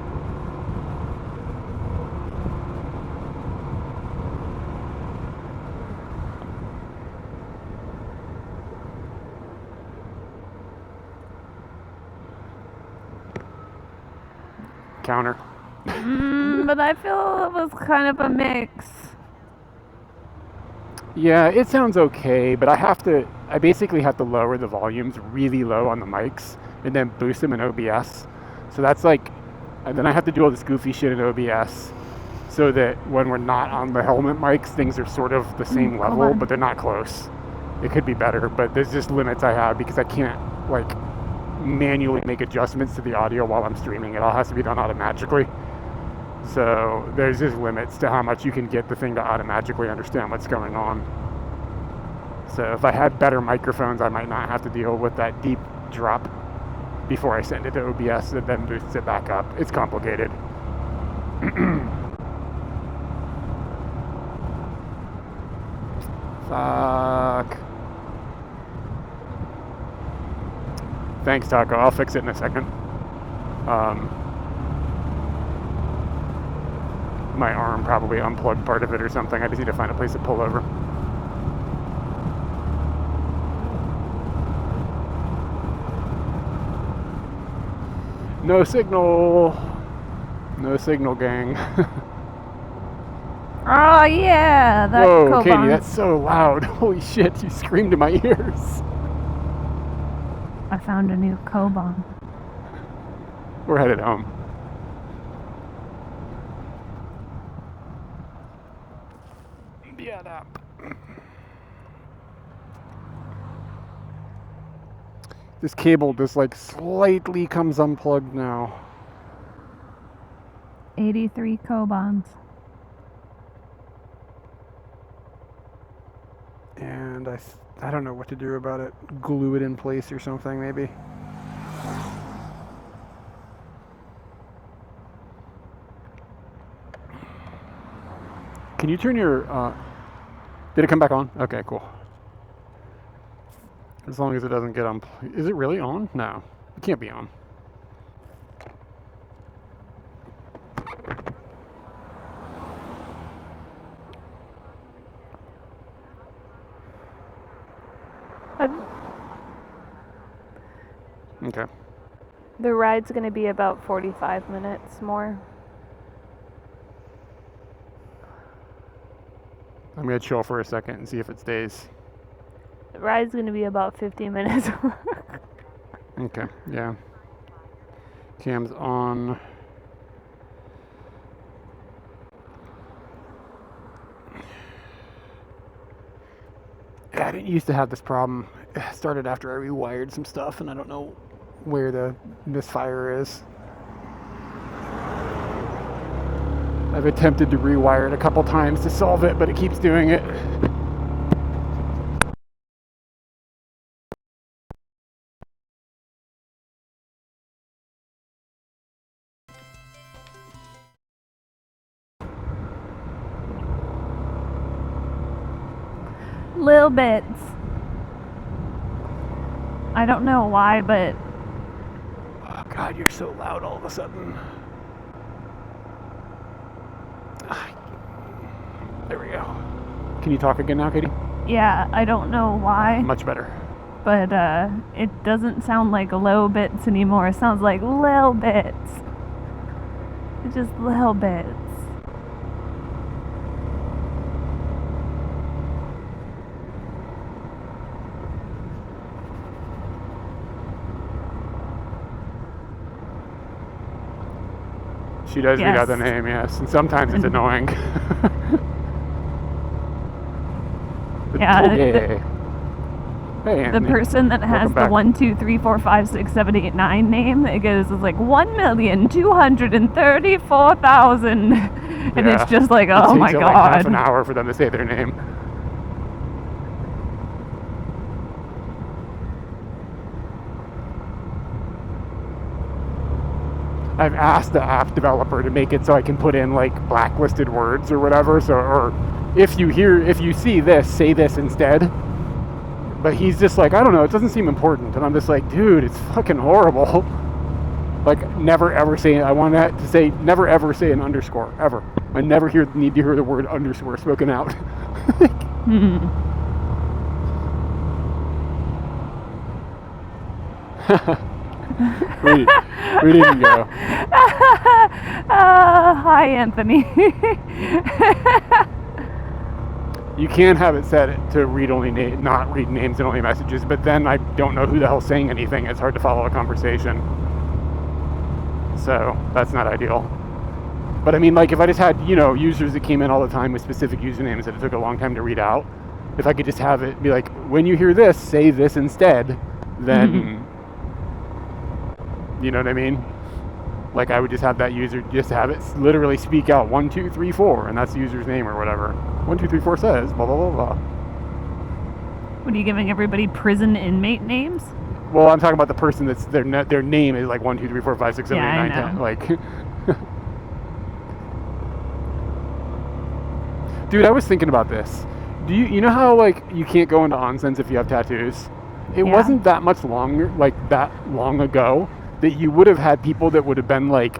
Counter. But I feel it was kind of a mix. Yeah, it sounds okay, but I basically have to lower the volumes really low on the mics and then boost them in OBS. So that's like, and then I have to do all this goofy shit in OBS so that when we're not on the helmet mics, things are sort of the same level, but they're not close. It could be better, but there's just limits I have because I can't like manually make adjustments to the audio while I'm streaming. It all has to be done automatically. So there's just limits to how much you can get the thing to automatically understand what's going on. So if I had better microphones, I might not have to deal with that deep drop before I send it to OBS and then boosts it back up. It's complicated. Fuck. Thanks, Taco. I'll fix it in a second. My arm probably unplugged part of it or something. I just need to find a place to pull over. No signal. No signal, gang. Oh yeah, that Whoa, Koban. Katie, that's so loud. Holy shit, you screamed in my ears. I found a new Koban. We're headed home. This cable just like slightly comes unplugged now. 83 Kobans. And I don't know what to do about it. Glue it in place or something, maybe. Can you turn your, did it come back on? Okay, cool. As long as it doesn't get on, is it really on? No, it can't be on. Okay. The ride's going to be about 45 minutes more. I'm going to chill for a second and see if it stays. The ride's going to be about 50 minutes. Okay, yeah. Cam's on. I didn't used to have this problem. It started after I rewired some stuff, and I don't know where the misfire is. I've attempted to rewire it a couple times to solve it, but it keeps doing it. Little bits. I don't know why, but Oh God, you're so loud all of a sudden. There we go. Can you talk again now, Katie? yeah, I don't know why, Much better. but it doesn't sound like low bits anymore. It sounds like little bits. It's just little bits. She does read out the Yes. name, yes, and sometimes it's annoying. Yeah, Okay. Hey, The Anthony. person that has Welcome the back. 1, 2, 3, 4, 5, 6, 7, 8, 9 name, it goes it's like 1,234,000, and Yeah. it's just like, It oh my takes like half god. an hour for them to say their name. I've asked the app developer to make it so I can put in like blacklisted words or whatever. So, or if you see this, say this instead. But he's just like, I don't know, it doesn't seem important. And I'm just like, dude, it's fucking horrible. Like, never ever say, I want that to say, never ever say an underscore, ever. I never need to hear the word underscore spoken out. we didn't go. Hi, Anthony. You can have it set to read only not read names and only messages, but then I don't know who the hell's saying anything. It's hard to follow a conversation. So that's not ideal. But I mean, like if I just had, users that came in all the time with specific usernames that it took a long time to read out, if I could just have it be like, when you hear this, say this instead, then, you know what I mean? Like I would just have that user just have it literally speak out 1, 2, 3, 4, and that's the user's name or whatever. 1, 2, 3, 4 says blah blah blah blah. What are you giving everybody prison inmate names? Well, I'm talking about the person that's their name is like 1, 2, 3, 4, 5, 6, 7, Yeah, 8, 9, I 10. Like, dude, I was thinking about this. Do you know how like you can't go into onsens if you have tattoos? It Yeah. wasn't that much longer, like that long ago, that you would have had people that would have been like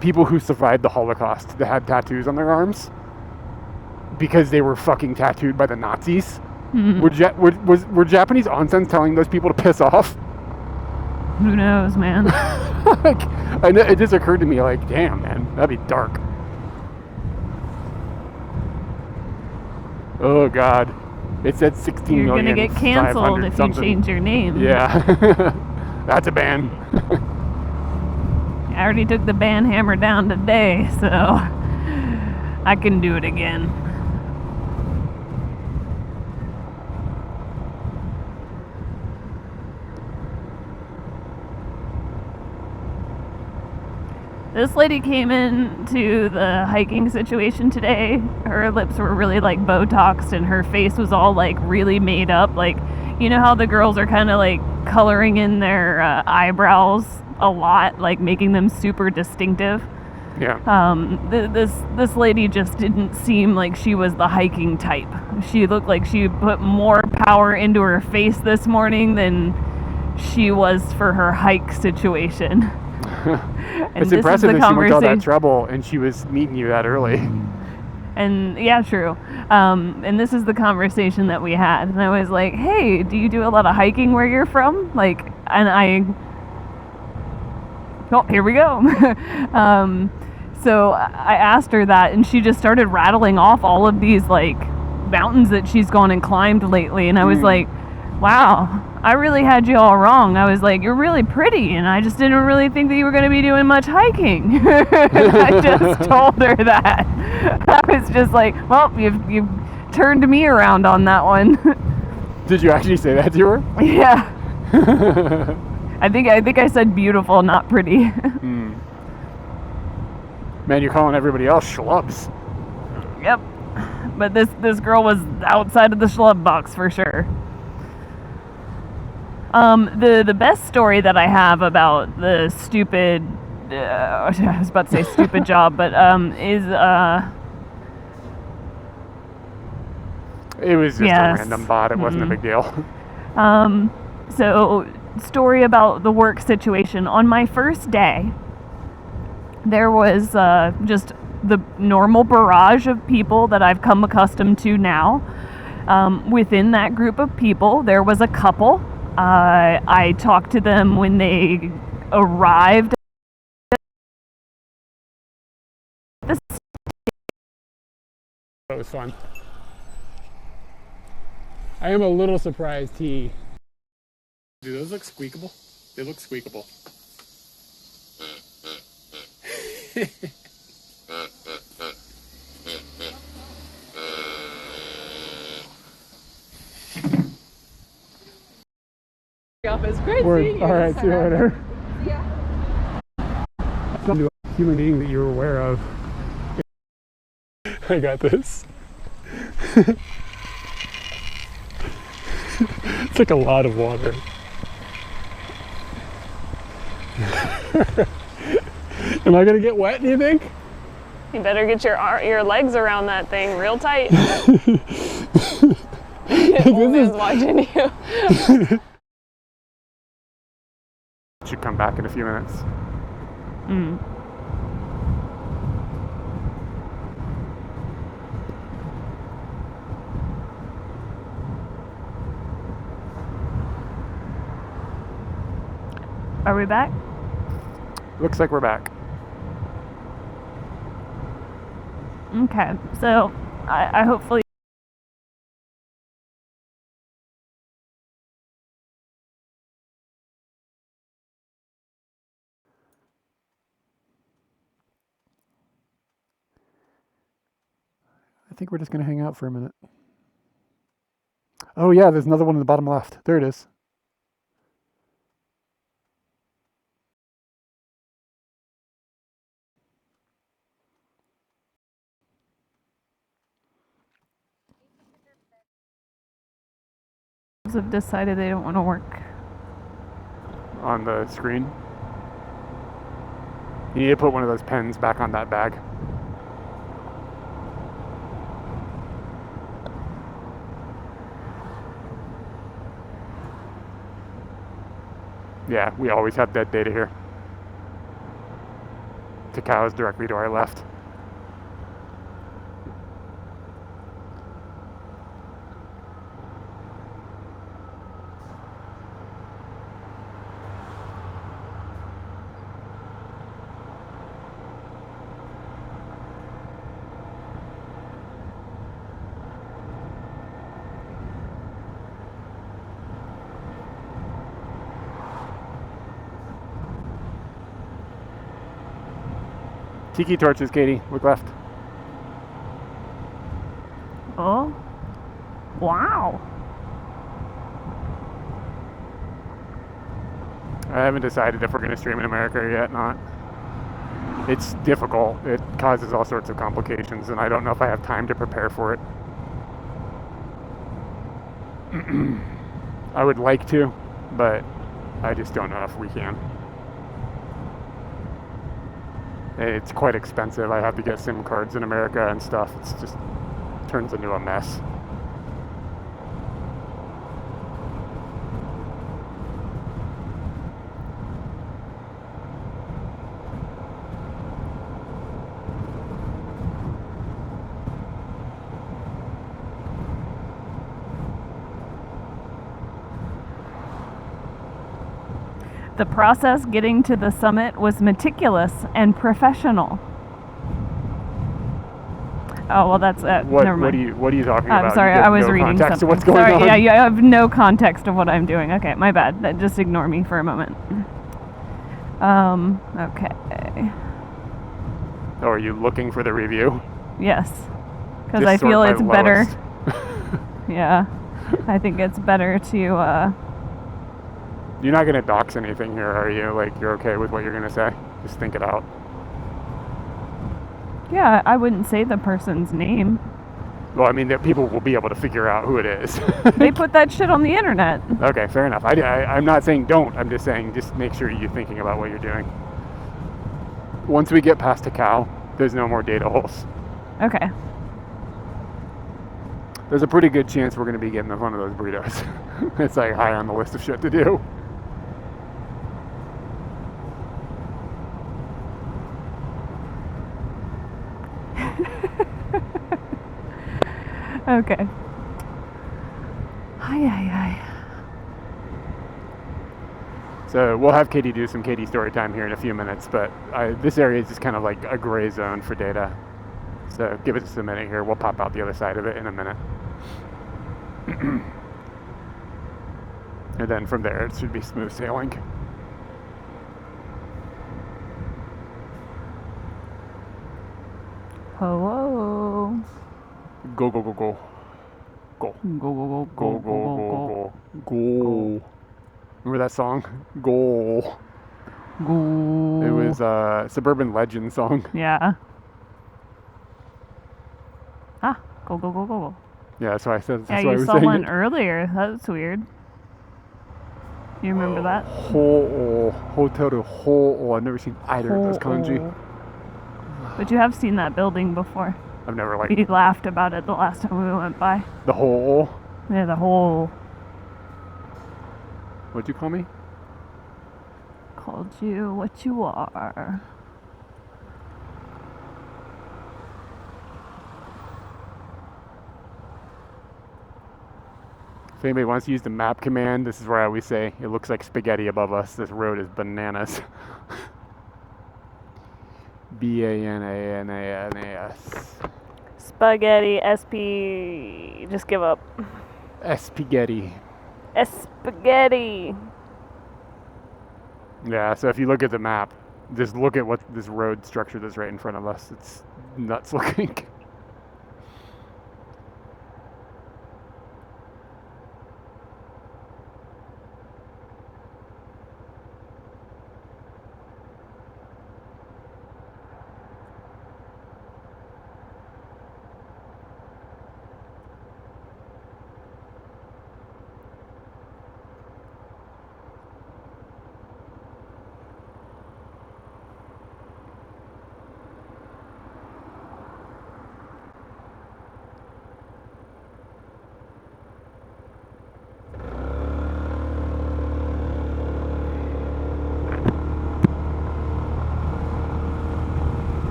people who survived the Holocaust that had tattoos on their arms because they were fucking tattooed by the Nazis. Were Japanese onsens telling those people to piss off? Who knows, man? Like, I know, it just occurred to me, like, damn, man, that'd be dark. Oh God, it said 16 You're million. gonna get canceled if you something. change your name. Yeah, that's a ban. I already took the ban hammer down today, so I can do it again. This lady came in to the hiking situation today. Her lips were really like Botoxed and her face was all like really made up. Like, you know how the girls are kind of like coloring in their eyebrows a lot, like making them super distinctive. Yeah. This lady just didn't seem like she was the hiking type. She looked like she put more power into her face this morning than she was for her hike situation. It's impressive that she went to all that trouble and she was meeting you that early. And yeah, true. And this is the conversation that we had. And I was like, hey, do you do a lot of hiking where you're from? Like, oh, here we go. So I asked her that and she just started rattling off all of these like mountains that she's gone and climbed lately. And I was like, wow, I really had you all wrong. I was like, you're really pretty, and I just didn't really think that you were going to be doing much hiking. And I just told her that. I was just like, well, you've turned me around on that one. Did you actually say that to her? Yeah. I think I said beautiful, not pretty. Man, you're calling everybody else schlubs. Yep. But this girl was outside of the schlub box for sure. The best story that I have about the stupid, I was about to say stupid job, but is It was just yes. a random bot. It wasn't a big deal. So story about the work situation. On my first day, there was just the normal barrage of people that I've come accustomed to now. Within that group of people, there was a couple. I talked to them when they arrived. That was fun. I am a little surprised he... Do those look squeakable? They look squeakable. Office. Great seeing you. All right, see you later. Some human being that you're aware of. I got this. It's like a lot of water. Am I gonna get wet, do you think? You better get your legs around that thing real tight. Old man's watching you. Should come back in a few minutes. Are we back? Looks like we're back. Okay, so I hopefully. I think we're just gonna hang out for a minute. Oh yeah, there's another one in the bottom left. There it is. Have decided they don't want to work. On the screen. You need to put one of those pens back on that bag. Yeah, we always have dead data here. Cacao is directly to our left. Tiki torches, Katie. Look left. Oh. Wow. I haven't decided if we're going to stream in America yet, not. It's difficult. It causes all sorts of complications, and I don't know if I have time to prepare for it. I would like to, but I just don't know if we can. It's quite expensive. I have to get SIM cards in America and stuff. It's just turns into a mess. The process getting to the summit was meticulous and professional. Oh well, that's never mind. What are you talking about? I'm sorry, I was reading context something. Of what's going on. Yeah, you have no context of what I'm doing. Okay, my bad. Just ignore me for a moment. Okay. Oh, are you looking for the review? Yes, because I feel it's better. Yeah. I think it's better to, You're not going to dox anything here, are you? Like, you're okay with what you're going to say? Just think it out. yeah, I wouldn't say the person's name. Well, I mean, that people will be able to figure out who it is. They put that shit on the internet. Okay, fair enough. I'm not saying don't. I'm just saying just make sure you're thinking about what you're doing. Once we get past Takao, there's no more data holes. Okay. There's a pretty good chance we're going to be getting in front of those burritos. It's like high on the list of shit to do. Okay. Hi. So we'll have Katie do some Katie story time here in a few minutes, but this area is just kind of like a gray zone for data. So give it just a minute here. We'll pop out the other side of it in a minute. And then from there, it should be smooth sailing. Hello. Go, go, go, go. Go. Go. Go. Remember that song? Go. Go. It was a Suburban Legend song. Yeah. Ah, go. Yeah, that's why I said. Yeah, That's why I you was saw saying one it. earlier. That's weird. You remember that? Hotel. I've never seen either of those kanji. But you have seen that building before. I've never We laughed about it the last time we went by. the whole. Yeah, the whole. What'd you call me? Called you what you are. If anybody wants to use the map command, this is where I always say it looks like spaghetti above us. This road is bananas. Bananas. Spaghetti, SP. Just give up. Spaghetti. Spaghetti. Yeah, so if you look at the map, just look at what this road structure that's right in front of us. It's nuts looking.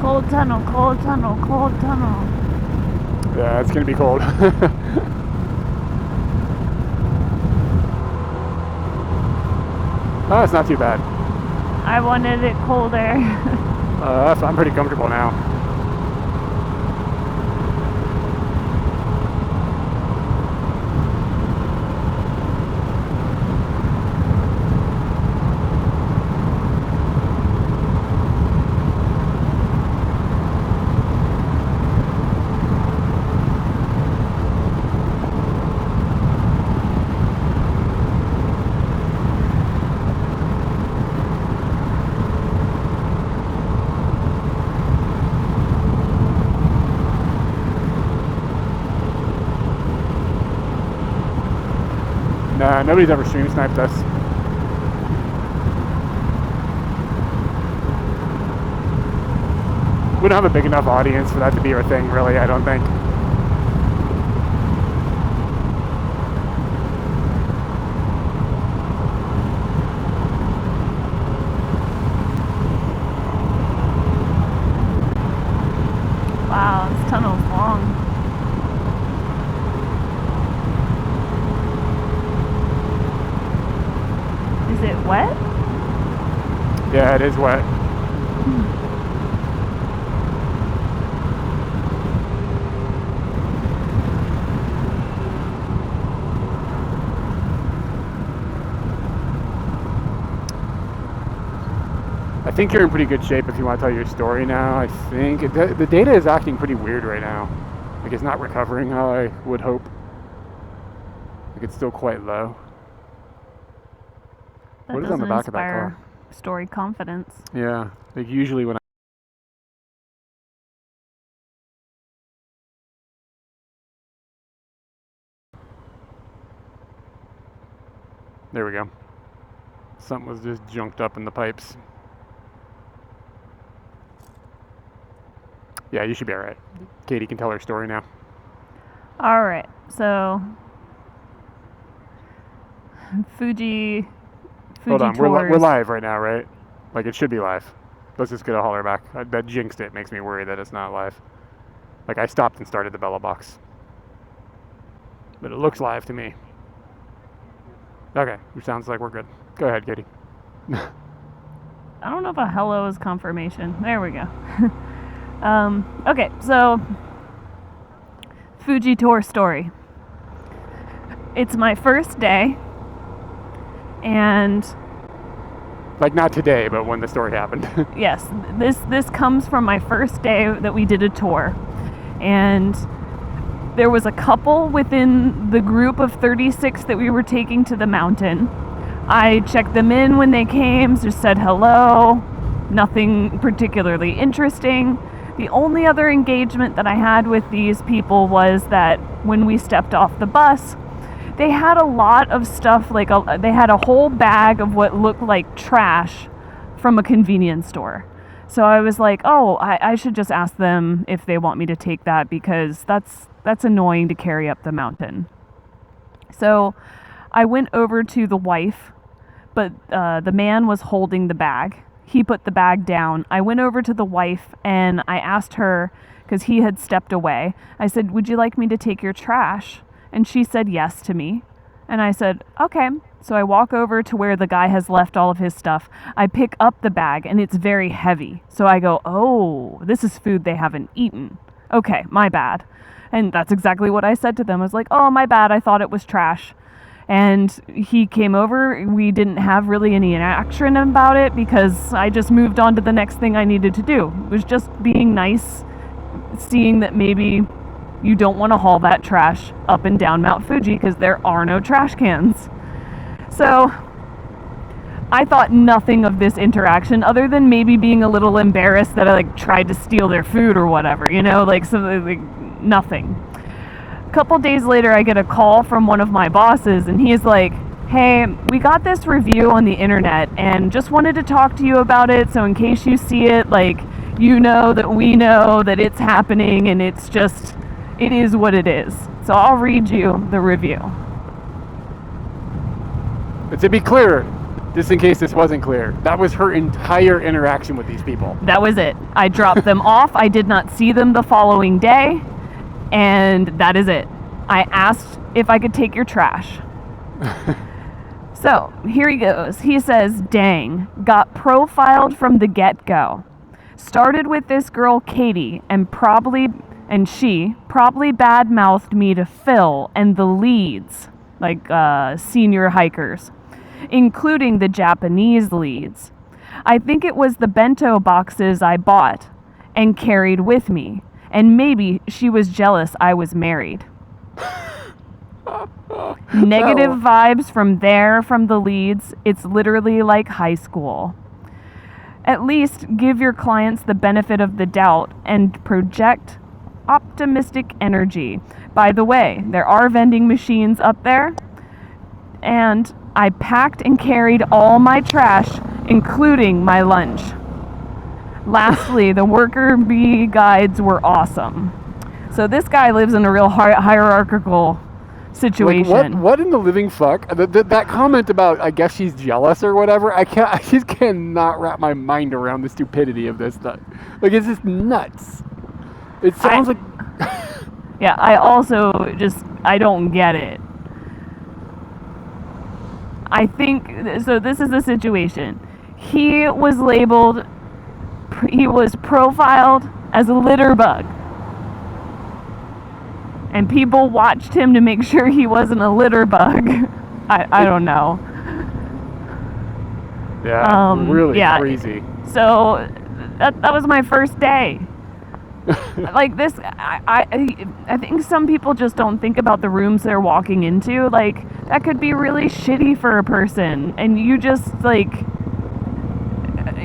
Cold tunnel. Yeah, it's gonna be cold. Oh, it's not too bad. I wanted it colder. I'm pretty comfortable now. Nah, nobody's ever stream sniped us. We don't have a big enough audience for that to be our thing, really, I don't think. Wow, this tunnel's long. Is it wet? Yeah, it is wet. think you're in pretty good shape if you want to tell your story now. I think the data is acting pretty weird right now. Like, it's not recovering how I would hope. Like, it's still quite low. That What is on the doesn't back of that inspire car? story confidence. Yeah, like usually when there we go. Something was just junked up in the pipes. Yeah, you should be alright. Katie can tell her story now. All right, so Fuji Hold on, we're tours. live right now, right? Like, it should be live. Let's just get a holler back. That jinxed it. Makes me worry that it's not live. Like, I stopped and started the Bella box. But it looks live to me. Okay, it sounds like we're good. Go ahead, Katie. I don't know if a hello is confirmation. There we go. Okay, so Fuji tour story. It's my first day, and Like, not today, but when the story happened. yes, this comes from my first day that we did a tour, and there was a couple within the group of 36 that we were taking to the mountain. I checked them in when they came, just said hello, nothing particularly interesting. The only other engagement that I had with these people was that when we stepped off the bus, they had a lot of stuff, like they had a whole bag of what looked like trash from a convenience store. So I was like, oh, I should just ask them if they want me to take that, because that's annoying to carry up the mountain. So I went over to the wife, but the man was holding the bag. He put the bag down. I went over to the wife and I asked her, because he had stepped away, I said, would you like me to take your trash? And she said yes to me. And I said, okay. So I walk over to where the guy has left all of his stuff. I pick up the bag and it's very heavy. So I go, oh, this is food they haven't eaten. Okay, my bad. And that's exactly what I said to them. I was like, oh, my bad. I thought it was trash. And he came over. We didn't have really any action about it because I just moved on to the next thing I needed to do. It was just being nice, seeing that maybe you don't want to haul that trash up and down Mount Fuji because there are no trash cans. So I thought nothing of this interaction other than maybe being a little embarrassed that I tried to steal their food or whatever, nothing. A couple days later, I get a call from one of my bosses and he's like, hey, we got this review on the internet and just wanted to talk to you about it. So in case you see it, you know that we know that it's happening and it is what it is. So I'll read you the review. But to be clear, just in case this wasn't clear, that was her entire interaction with these people. That was it. I dropped them off. I did not see them the following day. And that is it. I asked if I could take your trash. So here he goes. He says, dang, got profiled from the get-go. Started with this girl, Kyde, and she probably bad-mouthed me to Phil and the leads, senior hikers, including the Japanese leads. I think it was the bento boxes I bought and carried with me, and maybe she was jealous I was married. Negative vibes from the leads. It's literally like high school. At least give your clients the benefit of the doubt and project optimistic energy. By the way, there are vending machines up there, and I packed and carried all my trash, including my lunch. Lastly, the worker bee guides were awesome. So this guy lives in a real hierarchical situation. What in the living fuck? That comment about, I guess she's jealous or whatever, I just cannot wrap my mind around the stupidity of this stuff. It's just nuts. It sounds like... Yeah, I also I don't get it. I think, so this is the situation. He was profiled as a litter bug. And people watched him to make sure he wasn't a litter bug. I don't know. Yeah, really yeah. crazy. So that was my first day. Like this, I think some people just don't think about the rooms they're walking into. Like, that could be really shitty for a person, and you just, like,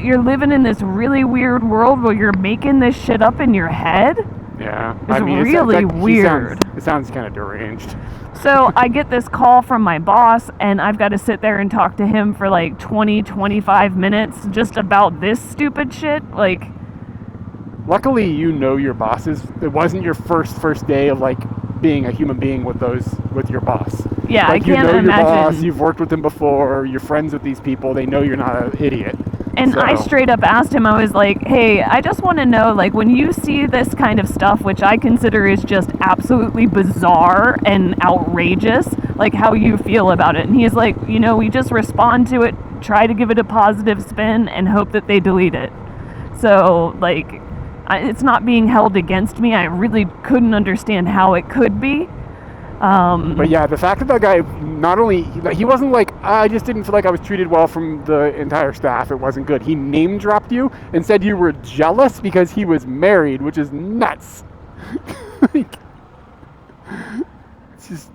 you're living in this really weird world where you're making this shit up in your head. Yeah, It's really weird. It sounds kind of deranged. So I get this call from my boss, and I've got to sit there and talk to him for like 25 minutes just about this stupid shit. Like, luckily, you know your bosses. It wasn't your first day of like being a human being with your boss. Yeah, like, I can't you know imagine. Your boss, you've worked with them before, you're friends with these people, they know you're not an idiot. And so. I straight up asked him, I was like, hey, I just want to know, like, when you see this kind of stuff, which I consider is just absolutely bizarre and outrageous, like, how you feel about it. And he's like, you know, we just respond to it, try to give it a positive spin, and hope that they delete it. So, like, it's not being held against me. I really couldn't understand how it could be. But yeah, the fact that guy, not only, he wasn't like, I just didn't feel like I was treated well from the entire staff, it wasn't good. He name dropped you and said you were jealous because he was married, which is nuts. Like, it's just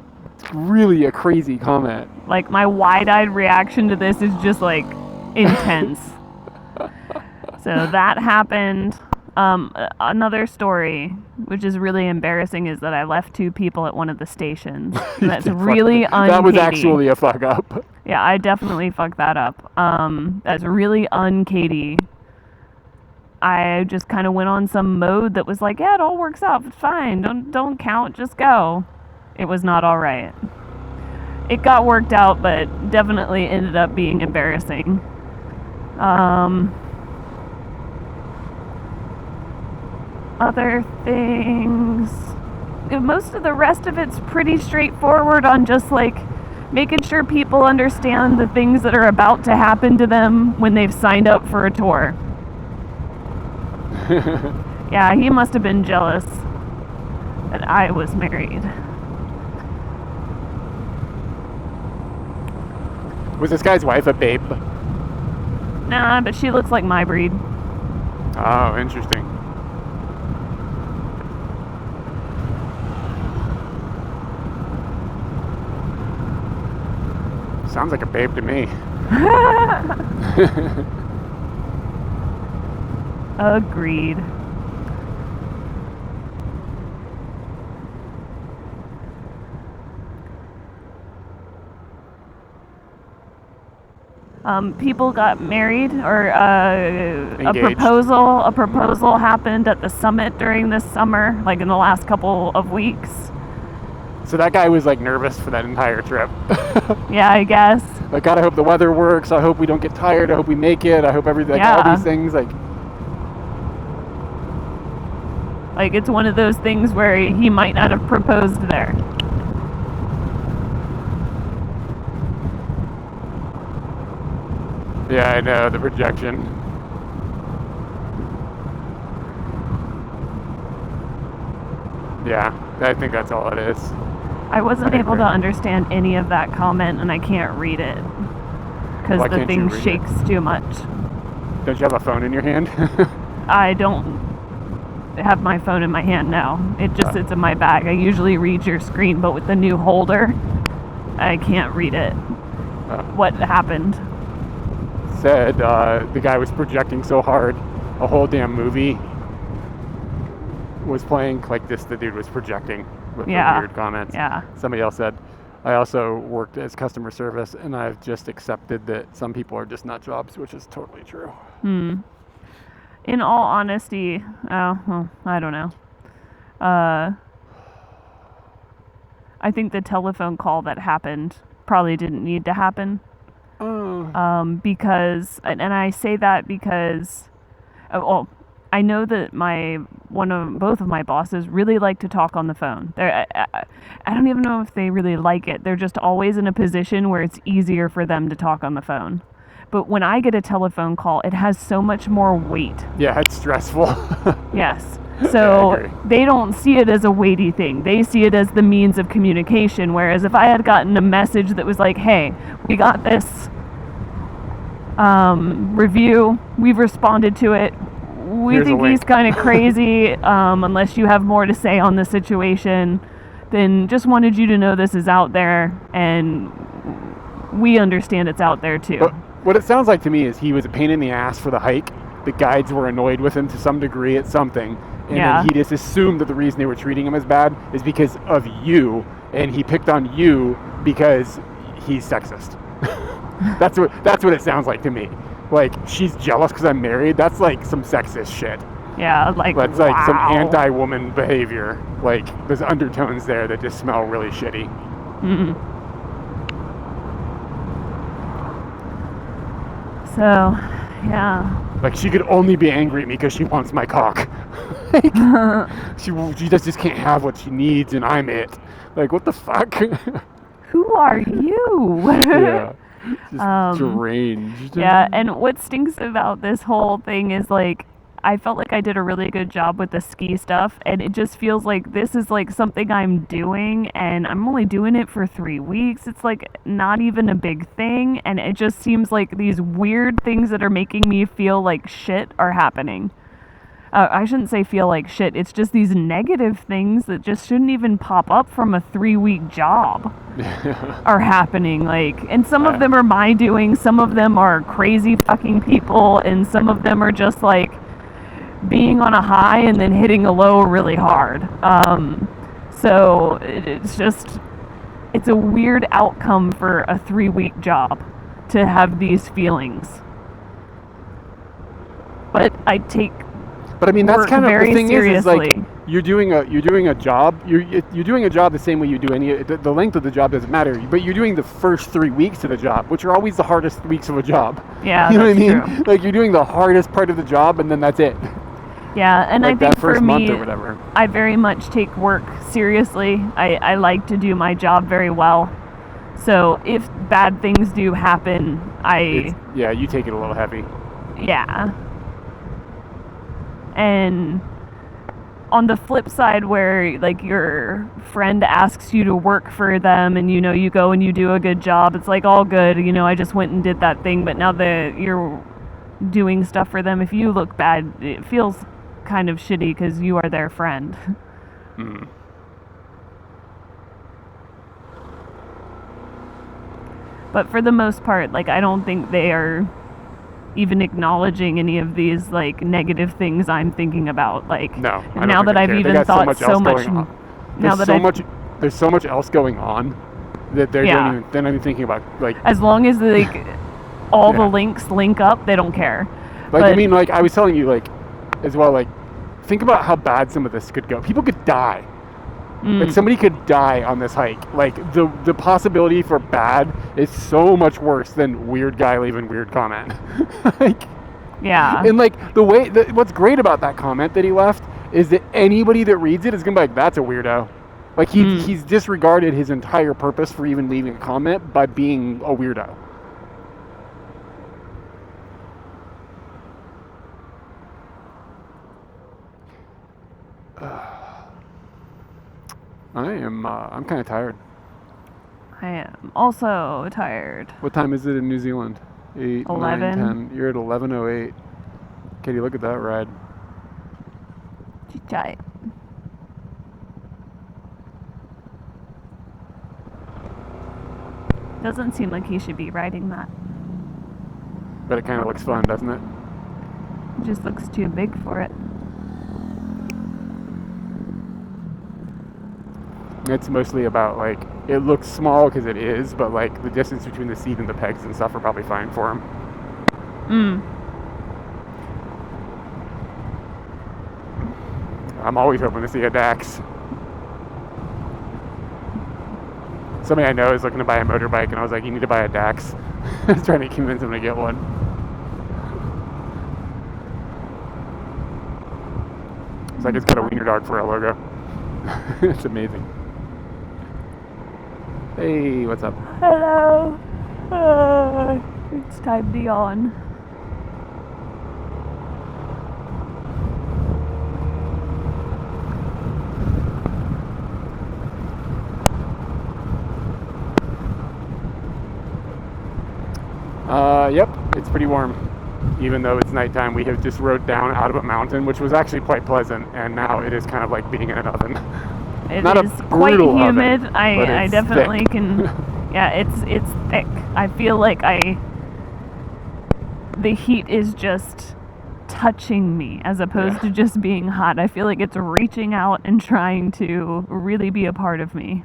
really a crazy comment. Like, my wide-eyed reaction to this is just, like, intense. So that happened. Another story, which is really embarrassing, is that I left 2 people at one of the stations. That's really That was actually a fuck up. Yeah, I definitely fucked that up. That's really un-Kyde. I just kind of went on some mode that was like, yeah, it all works out, it's fine. Don't count, just go. It was not all right. It got worked out, but definitely ended up being embarrassing. Other things, most of the rest of it's pretty straightforward on just like making sure people understand the things that are about to happen to them when they've signed up for a tour. Yeah, he must have been jealous that I was married. Was this guy's wife a babe? Nah, but she looks like my breed. Oh, interesting. Sounds like a babe to me. Agreed. People got married, or a proposal happened at the summit during this summer, like in the last couple of weeks. So that guy was like nervous for that entire trip. Yeah, I guess. Like, God, I hope the weather works. I hope we don't get tired. I hope we make it. I hope everything, like, all these things, like it's one of those things where he might not have proposed there. Yeah, I know, the projection. Yeah, I think that's all it is. I wasn't able to understand any of that comment, and I can't read it because the thing shakes too much. Don't you have a phone in your hand? I don't have my phone in my hand now. It just sits in my bag. I usually read your screen, but with the new holder, I can't read it. What happened? Said the guy was projecting so hard, a whole damn movie was playing. Like, the dude was projecting with the weird comments. Yeah. Somebody else said, I also worked as customer service, and I've just accepted that some people are just nut jobs, which is totally true. In all honesty, I don't know. I think the telephone call that happened probably didn't need to happen. Because, and I say that because, I know that both of my bosses really like to talk on the phone. I don't even know if they really like it. They're just always in a position where it's easier for them to talk on the phone. But when I get a telephone call, it has so much more weight. Yeah, it's stressful. Yes. So they don't see it as a weighty thing. They see it as the means of communication. Whereas if I had gotten a message that was like, hey, we got this review. We've responded to it. We Here's a think he's link. kind of crazy. Unless you have more to say on the situation, then just wanted you to know this is out there, and we understand it's out there too. But what it sounds like to me is he was a pain in the ass for the hike. The guides were annoyed with him to some degree at something, and then he just assumed that the reason they were treating him as bad is because of you, and he picked on you because he's sexist. That's what it sounds like to me. Like, she's jealous because I'm married. That's like some sexist shit. Yeah, like, That's like some anti-woman behavior. Like, there's undertones there that just smell really shitty. Mm-hmm. So, yeah. Like, she could only be angry at me because she wants my cock. Like, she just can't have what she needs, and I'm it. Like, what the fuck? Who are you? Yeah. Just deranged. Yeah, and what stinks about this whole thing is, like, I felt like I did a really good job with the ski stuff, and it just feels like this is like something I'm doing, and I'm only doing it for 3 weeks. It's like not even a big thing, and it just seems like these weird things that are making me feel like shit are happening. I shouldn't say feel like shit. It's just these negative things that just shouldn't even pop up from a 3-week job are happening. Like, and some of them are my doing. Some of them are crazy fucking people, and some of them are just like being on a high and then hitting a low really hard. So it's a weird outcome for a 3-week job to have these feelings. But I take But I mean, that's kind of the thing is like seriously. you're doing a job. You're doing a job the same way you do any. The length of the job doesn't matter, but you're doing the first 3 weeks of the job, which are always the hardest weeks of a job. Yeah, you know that's what I mean? true. Like, you're doing the hardest part of the job, and then that's it. Yeah, and like I think that first for month me, or whatever. I very much take work seriously. I like to do my job very well. So if bad things do happen, you take it a little heavy. Yeah. And on the flip side, where like your friend asks you to work for them and you go and you do a good job, it's like all good, I just went and did that thing, but now that you're doing stuff for them, if you look bad, it feels kind of shitty because you are their friend. But for the most part, like, I don't think they are even acknowledging any of these like negative things I'm thinking about. Like, No, I don't now think that they I've care. They even got thought else going on. There's so much else going on that they're not even thinking about. Like, as long as like all the links link up, they don't care. Like, I mean, like I was telling you, like, as well, like, think about how bad some of this could go. People could die. Like, somebody could die on this hike. Like, the possibility for bad is so much worse than weird guy leaving weird comment. Like, yeah. And like what's great about that comment that he left is that anybody that reads it is gonna be like, that's a weirdo. Like, he's disregarded his entire purpose for even leaving a comment by being a weirdo. I'm kind of tired. I am also tired. What time is it in New Zealand? 8, 11. 9, 10. You're at 11:08. Katie, look at that ride. Chai. Doesn't seem like he should be riding that. But it kind of looks fun, doesn't it? It just looks too big for it. It's mostly about, like, it looks small because it is, but like the distance between the seat and the pegs and stuff are probably fine for him. I'm always hoping to see a Dax. Somebody I know is looking to buy a motorbike, and I was like, you need to buy a Dax. I was trying to convince him to get one. It's like it's got a wiener dog for a logo. It's amazing. Hey, what's up? Hello. It's time to yawn. Yep. It's pretty warm. Even though it's nighttime, we have just rode down out of a mountain, which was actually quite pleasant, and now it is kind of like being in an oven. It Not a is quite brutal humid. oven, but I it's definitely thick. can. Yeah, it's thick. I feel like the heat is just touching me as opposed to just being hot. I feel like it's reaching out and trying to really be a part of me.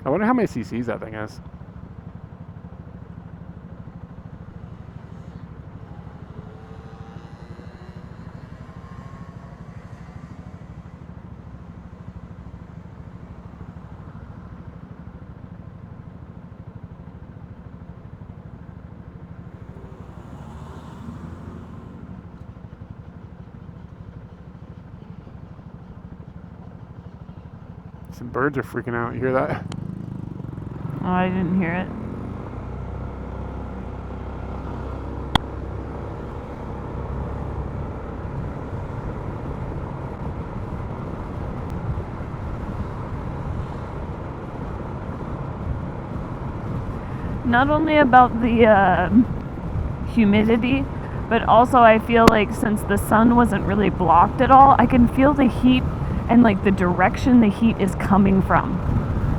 I wonder how many cc's that thing is. Some birds are freaking out. You hear that? Oh, I didn't hear it. Not only about the humidity, but also I feel like since the sun wasn't really blocked at all, I can feel the heat and like the direction the heat is coming from.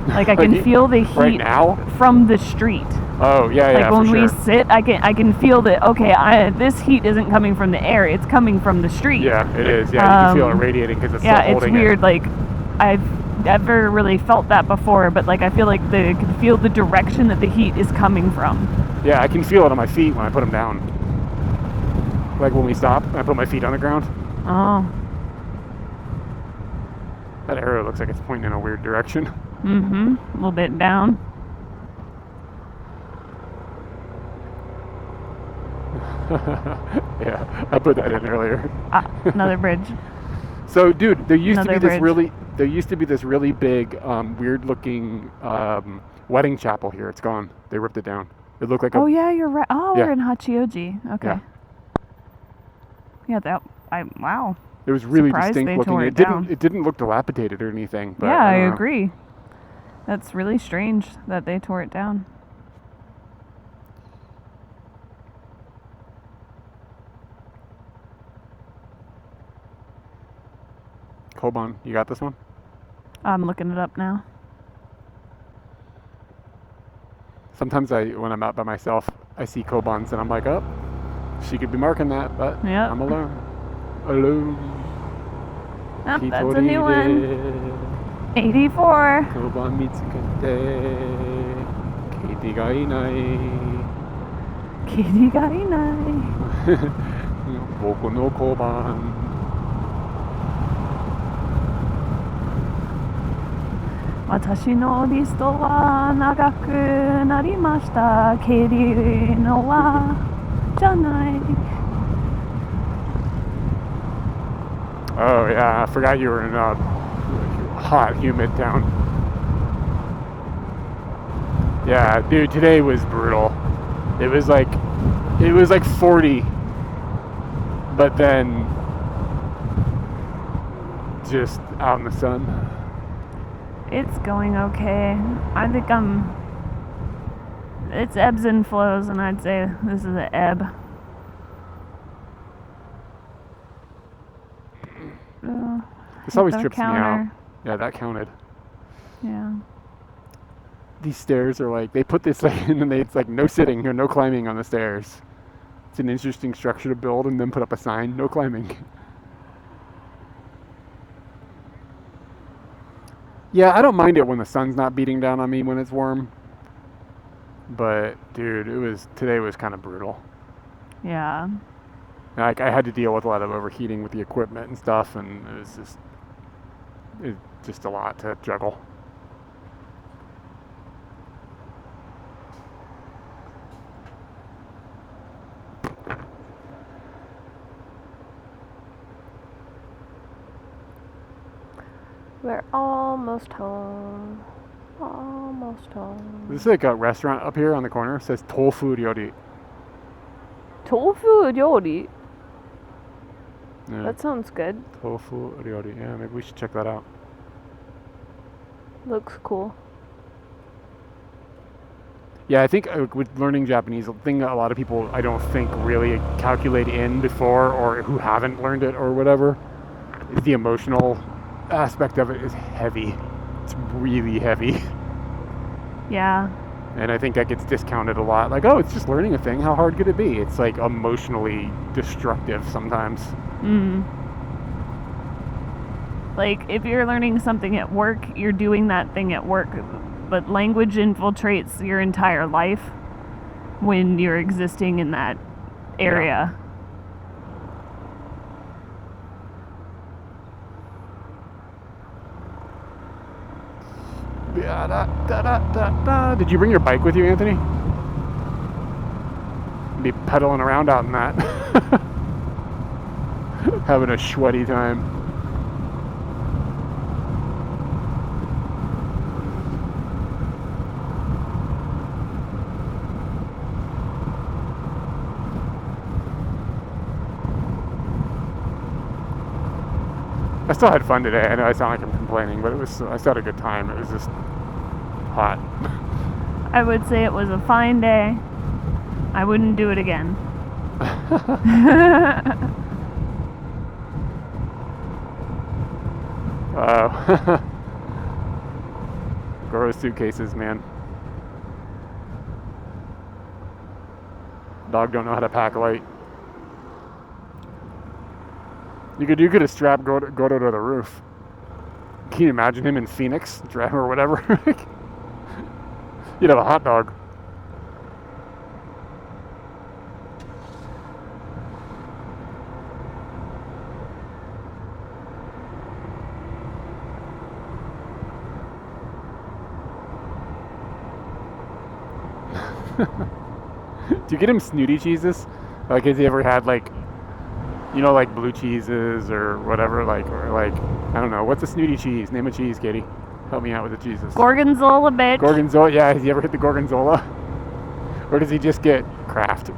Like I can feel the heat right now from the street. Oh yeah, like yeah. when for we sure. sit, I can feel that. Okay, this heat isn't coming from the air; it's coming from the street. Yeah, it is. Yeah, you can feel it radiating because it's yeah, still holding it's weird. it. Like I've never really felt that before, but like I feel like I can feel the direction that the heat is coming from. Yeah, I can feel it on my feet when I put them down. Like when we stop, I put my feet on the ground. Oh. That arrow looks like it's pointing in a weird direction. Mm-hmm. A little bit down. Yeah, I put that in earlier. Another bridge. So, dude, there used Another to be bridge. this really big, weird-looking wedding chapel here. It's gone. They ripped it down. It looked like Oh yeah, you're right. Oh, Yeah. we're in Hachioji. Okay. Yeah. Wow. It was really Surprised distinct they looking. tore It it didn't. down. It didn't look dilapidated or anything. But Yeah, I don't know. agree. That's really strange that they tore it down. Koban, you got this one? I'm looking it up now. Sometimes when I'm out by myself, I see Kobans and I'm like, oh, she could be marking that, but Yep. I'm alone. Alone. Oh, that's a new one. 84. Koban mitsukete. Kyde ga inai. Kyde ga inai. Boku no Koban. 私のリストは長くなりました。蹴りの輪じゃない。 Oh yeah, I forgot you were in a hot, humid town. Yeah, dude, today was brutal. It was like 40, but then just out in the sun. It's going okay. I think it's ebbs and flows, and I'd say this is an ebb. This always the trips me counter. out. Yeah, that counted. Yeah. These stairs are like, they put this like, and then it's like no sitting or no climbing on the stairs. It's an interesting structure to build and then put up a sign, no climbing. Yeah, I don't mind it when the sun's not beating down on me when it's warm. But dude, today was kind of brutal. Yeah. Like I had to deal with a lot of overheating with the equipment and stuff, and it was just a lot to juggle. We're almost home. Almost home. This is like a restaurant up here on the corner. It says Tofu Ryori. Tofu ryori? Yeah. That sounds good. Tofu Ryori. Yeah, maybe we should check that out. Looks cool. Yeah, I think with learning Japanese, the thing that a lot of people I don't think really calculate in before, or who haven't learned it or whatever, is the emotional aspect of it is heavy. It's really heavy. Yeah. And I think that gets discounted a lot. Like, oh, it's just learning a thing. How hard could it be? It's like emotionally destructive sometimes. Like, if you're learning something at work, you're doing that thing at work. But language infiltrates your entire life when you're existing in that area. Did you bring your bike with you, Anthony? Be pedaling around out in that. Having a sweaty time. I still had fun today. I know I sound like I'm complaining, but I still had a good time. It was just hot. I would say it was a fine day. I wouldn't do it again. Wow. Gross suitcases, man. Dog don't know how to pack light. You could have strapped Gordo to the roof. Can you imagine him in Phoenix, or whatever? You'd have a hot dog. Do you get him snooty cheeses? Like, has he ever had, like, you know, like blue cheeses or whatever, or I don't know, what's a snooty cheese? Name a cheese, Katie. Help me out with the cheeses. Gorgonzola, bitch. Gorgonzola, yeah, has he ever hit the Gorgonzola? Or does he just get Kraft?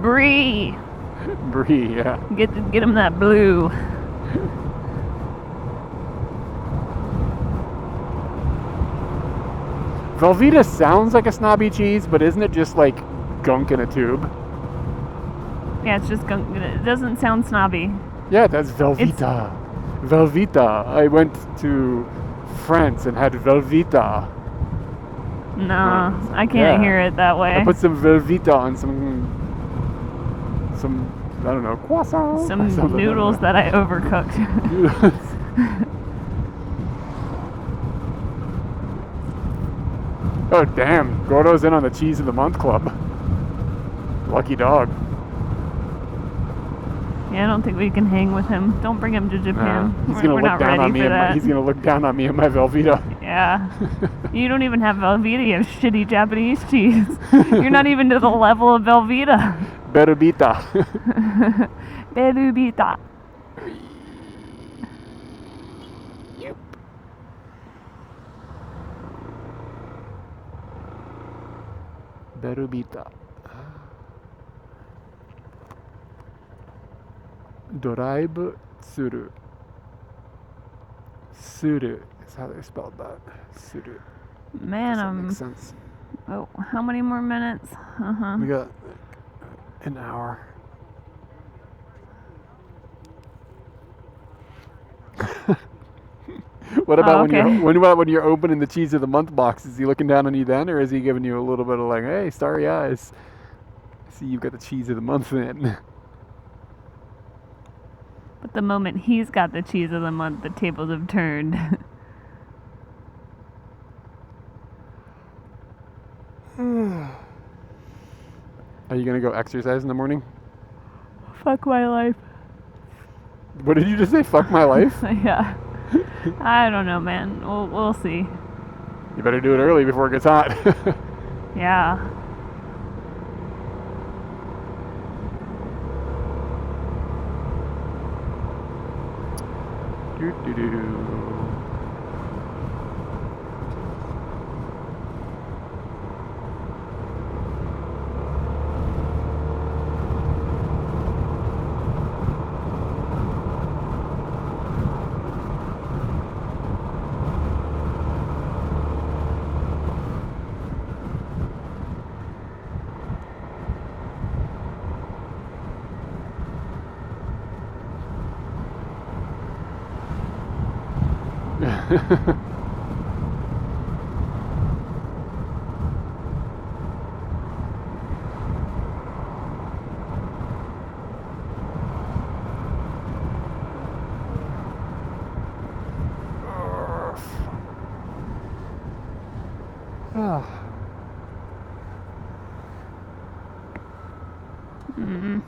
Brie. Brie, yeah. Get him that blue. Velveeta sounds like a snobby cheese, but isn't it just like gunk in a tube? Yeah, it's just gunk. It doesn't sound snobby. Yeah, that's Velveeta. Velveeta. I went to France and had Velveeta. No, I can't hear it that way. I put some Velveeta on some I don't know, croissant. Some noodles that I overcooked. Oh damn, Gordo's in on the Cheese of the Month Club. Lucky dog. Yeah, I don't think we can hang with him. Don't bring him to Japan. He's gonna We're look not down ready on me. for that. He's gonna look down on me and my Velveeta. Yeah. You don't even have Velveeta. You have shitty Japanese cheese. You're not even to the level of Velveeta. Berubita. Berubita. Yep. Berubita. Doraibu Suru. Suru is how they spelled that. Suru. Man, Does that make sense? Oh, how many more minutes? We got an hour. What about when you're opening the Cheese of the Month box? Is he looking down on you then, or is he giving you a little bit of like, hey, starry eyes, see you've got the Cheese of the Month in? But the moment he's got the Cheese of the Month, the tables have turned. Are you gonna go exercise in the morning? Fuck my life. What did you just say? Fuck my life? Yeah. I don't know, man. We'll see. You better do it early before it gets hot. Yeah. Doo-doo-doo. Ah. Mm.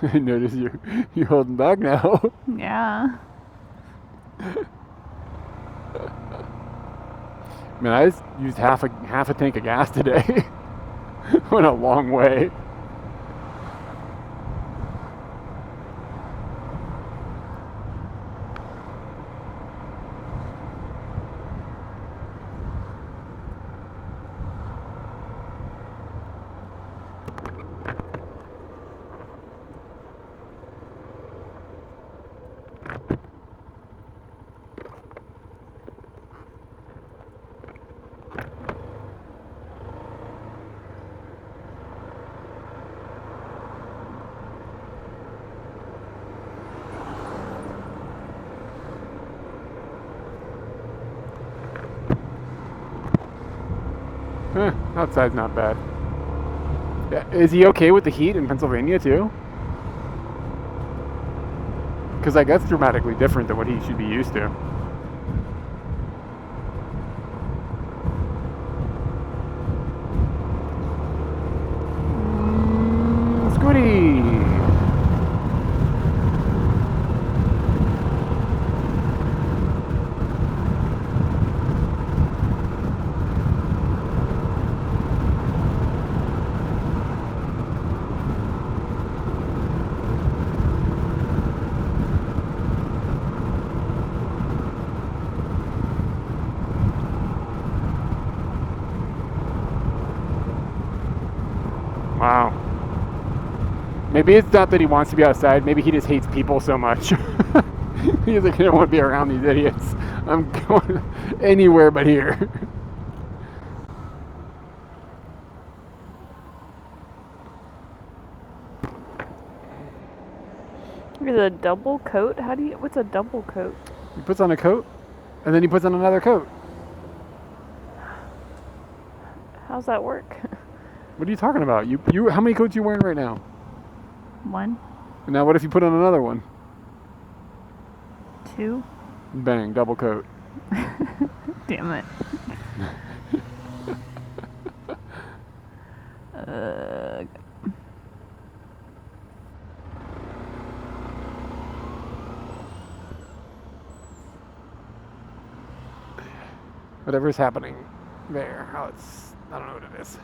I notice you're holding back now. Yeah. Man, I just used half a tank of gas today. Went a long way. Outside's not bad. Yeah, is he okay with the heat in Pennsylvania too? Because like that's dramatically different than what he should be used to. Scooty! Wow. Maybe it's not that he wants to be outside. Maybe he just hates people so much. He's like, I don't want to be around these idiots. I'm going anywhere but here. Is it a double coat? What's a double coat? He puts on a coat, and then he puts on another coat. How's that work? What are you talking about? You how many coats are you wearing right now? One, And now what if you put on another one? 2. Bang, double coat. Damn it. Whatever's happening there. Oh, I don't know what it is.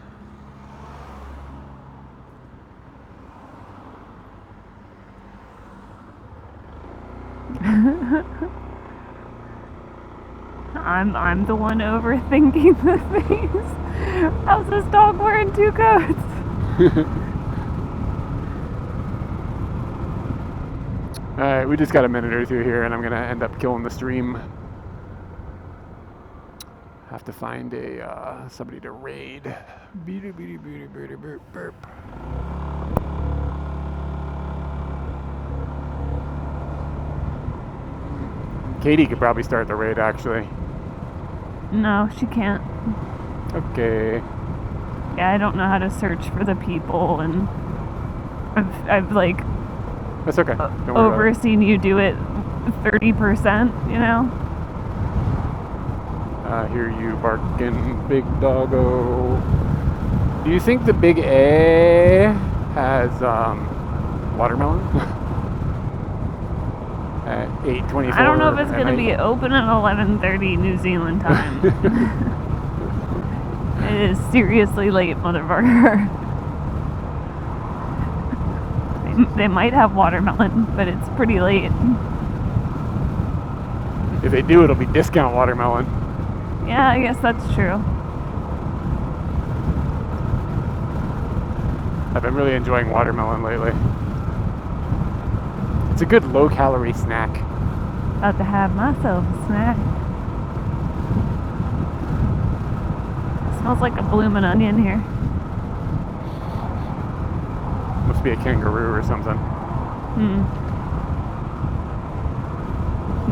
I'm the one overthinking the things. How's this dog wearing 2 coats? Alright, we just got a minute or two here and I'm gonna end up killing the stream. Have to find somebody to raid. Burp. Katie could probably start the raid actually. No, she can't. Okay. Yeah, I don't know how to search for the people, and I've like That's okay. Don't worry about it. overseen you do it 30%, you know? I hear you barking, big doggo. Do you think the big A has watermelon? At 8:24. I don't know if it's going to be open at 11:30 New Zealand time. It is seriously late, motherfucker. They might have watermelon, but it's pretty late. If they do, it'll be discount watermelon. Yeah, I guess that's true. I've been really enjoying watermelon lately. It's a good low-calorie snack. About to have myself a snack. Smells like a bloomin' onion here. Must be a kangaroo or something.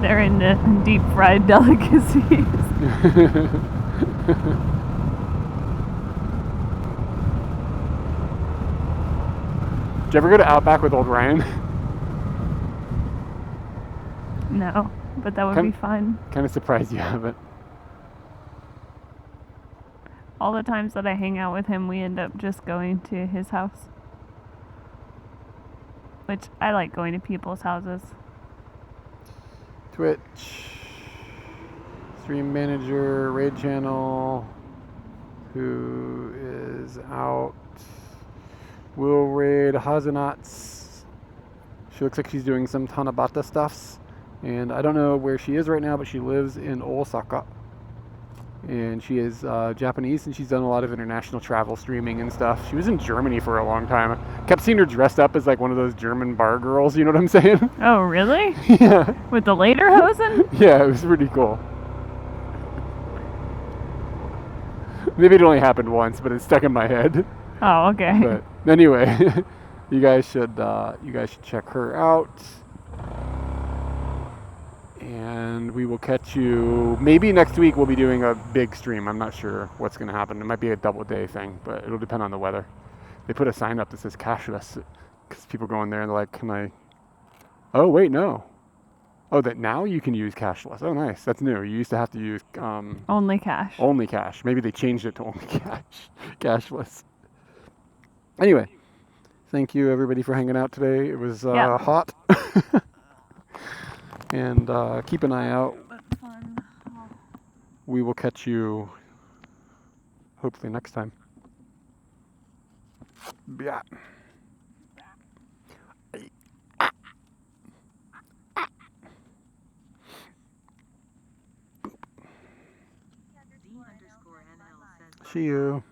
They're into deep fried delicacies. Did you ever go to Outback with old Ryan? No, but that would be fun. Kind of surprised you haven't. All the times that I hang out with him, we end up just going to his house. Which I like going to people's houses. Twitch, stream manager, raid channel, who is out. Will raid Hazanats. She looks like she's doing some Tanabata stuffs. And I don't know where she is right now, but she lives in Osaka. And she is Japanese, and she's done a lot of international travel streaming and stuff. She was in Germany for a long time. Kept seeing her dressed up as like one of those German bar girls, you know what I'm saying? Oh, really? Yeah. With the lederhosen? Yeah, it was pretty cool. Maybe it only happened once, but it stuck in my head. Oh, okay. But anyway, you guys should check her out. And we will catch you maybe next week. We'll be doing a big stream. I'm not sure what's going to happen. It might be a double day thing, but it'll depend on the weather. They put a sign up that says cashless because people go in there and they're like, "Can I?" Oh wait, no. Oh, that now you can use cashless. Oh, nice. That's new. You used to have to use only cash. Only cash. Maybe they changed it to only cash, cashless. Anyway, thank you everybody for hanging out today. It was hot. And keep an eye out. We will catch you hopefully next time. Yeah. See you.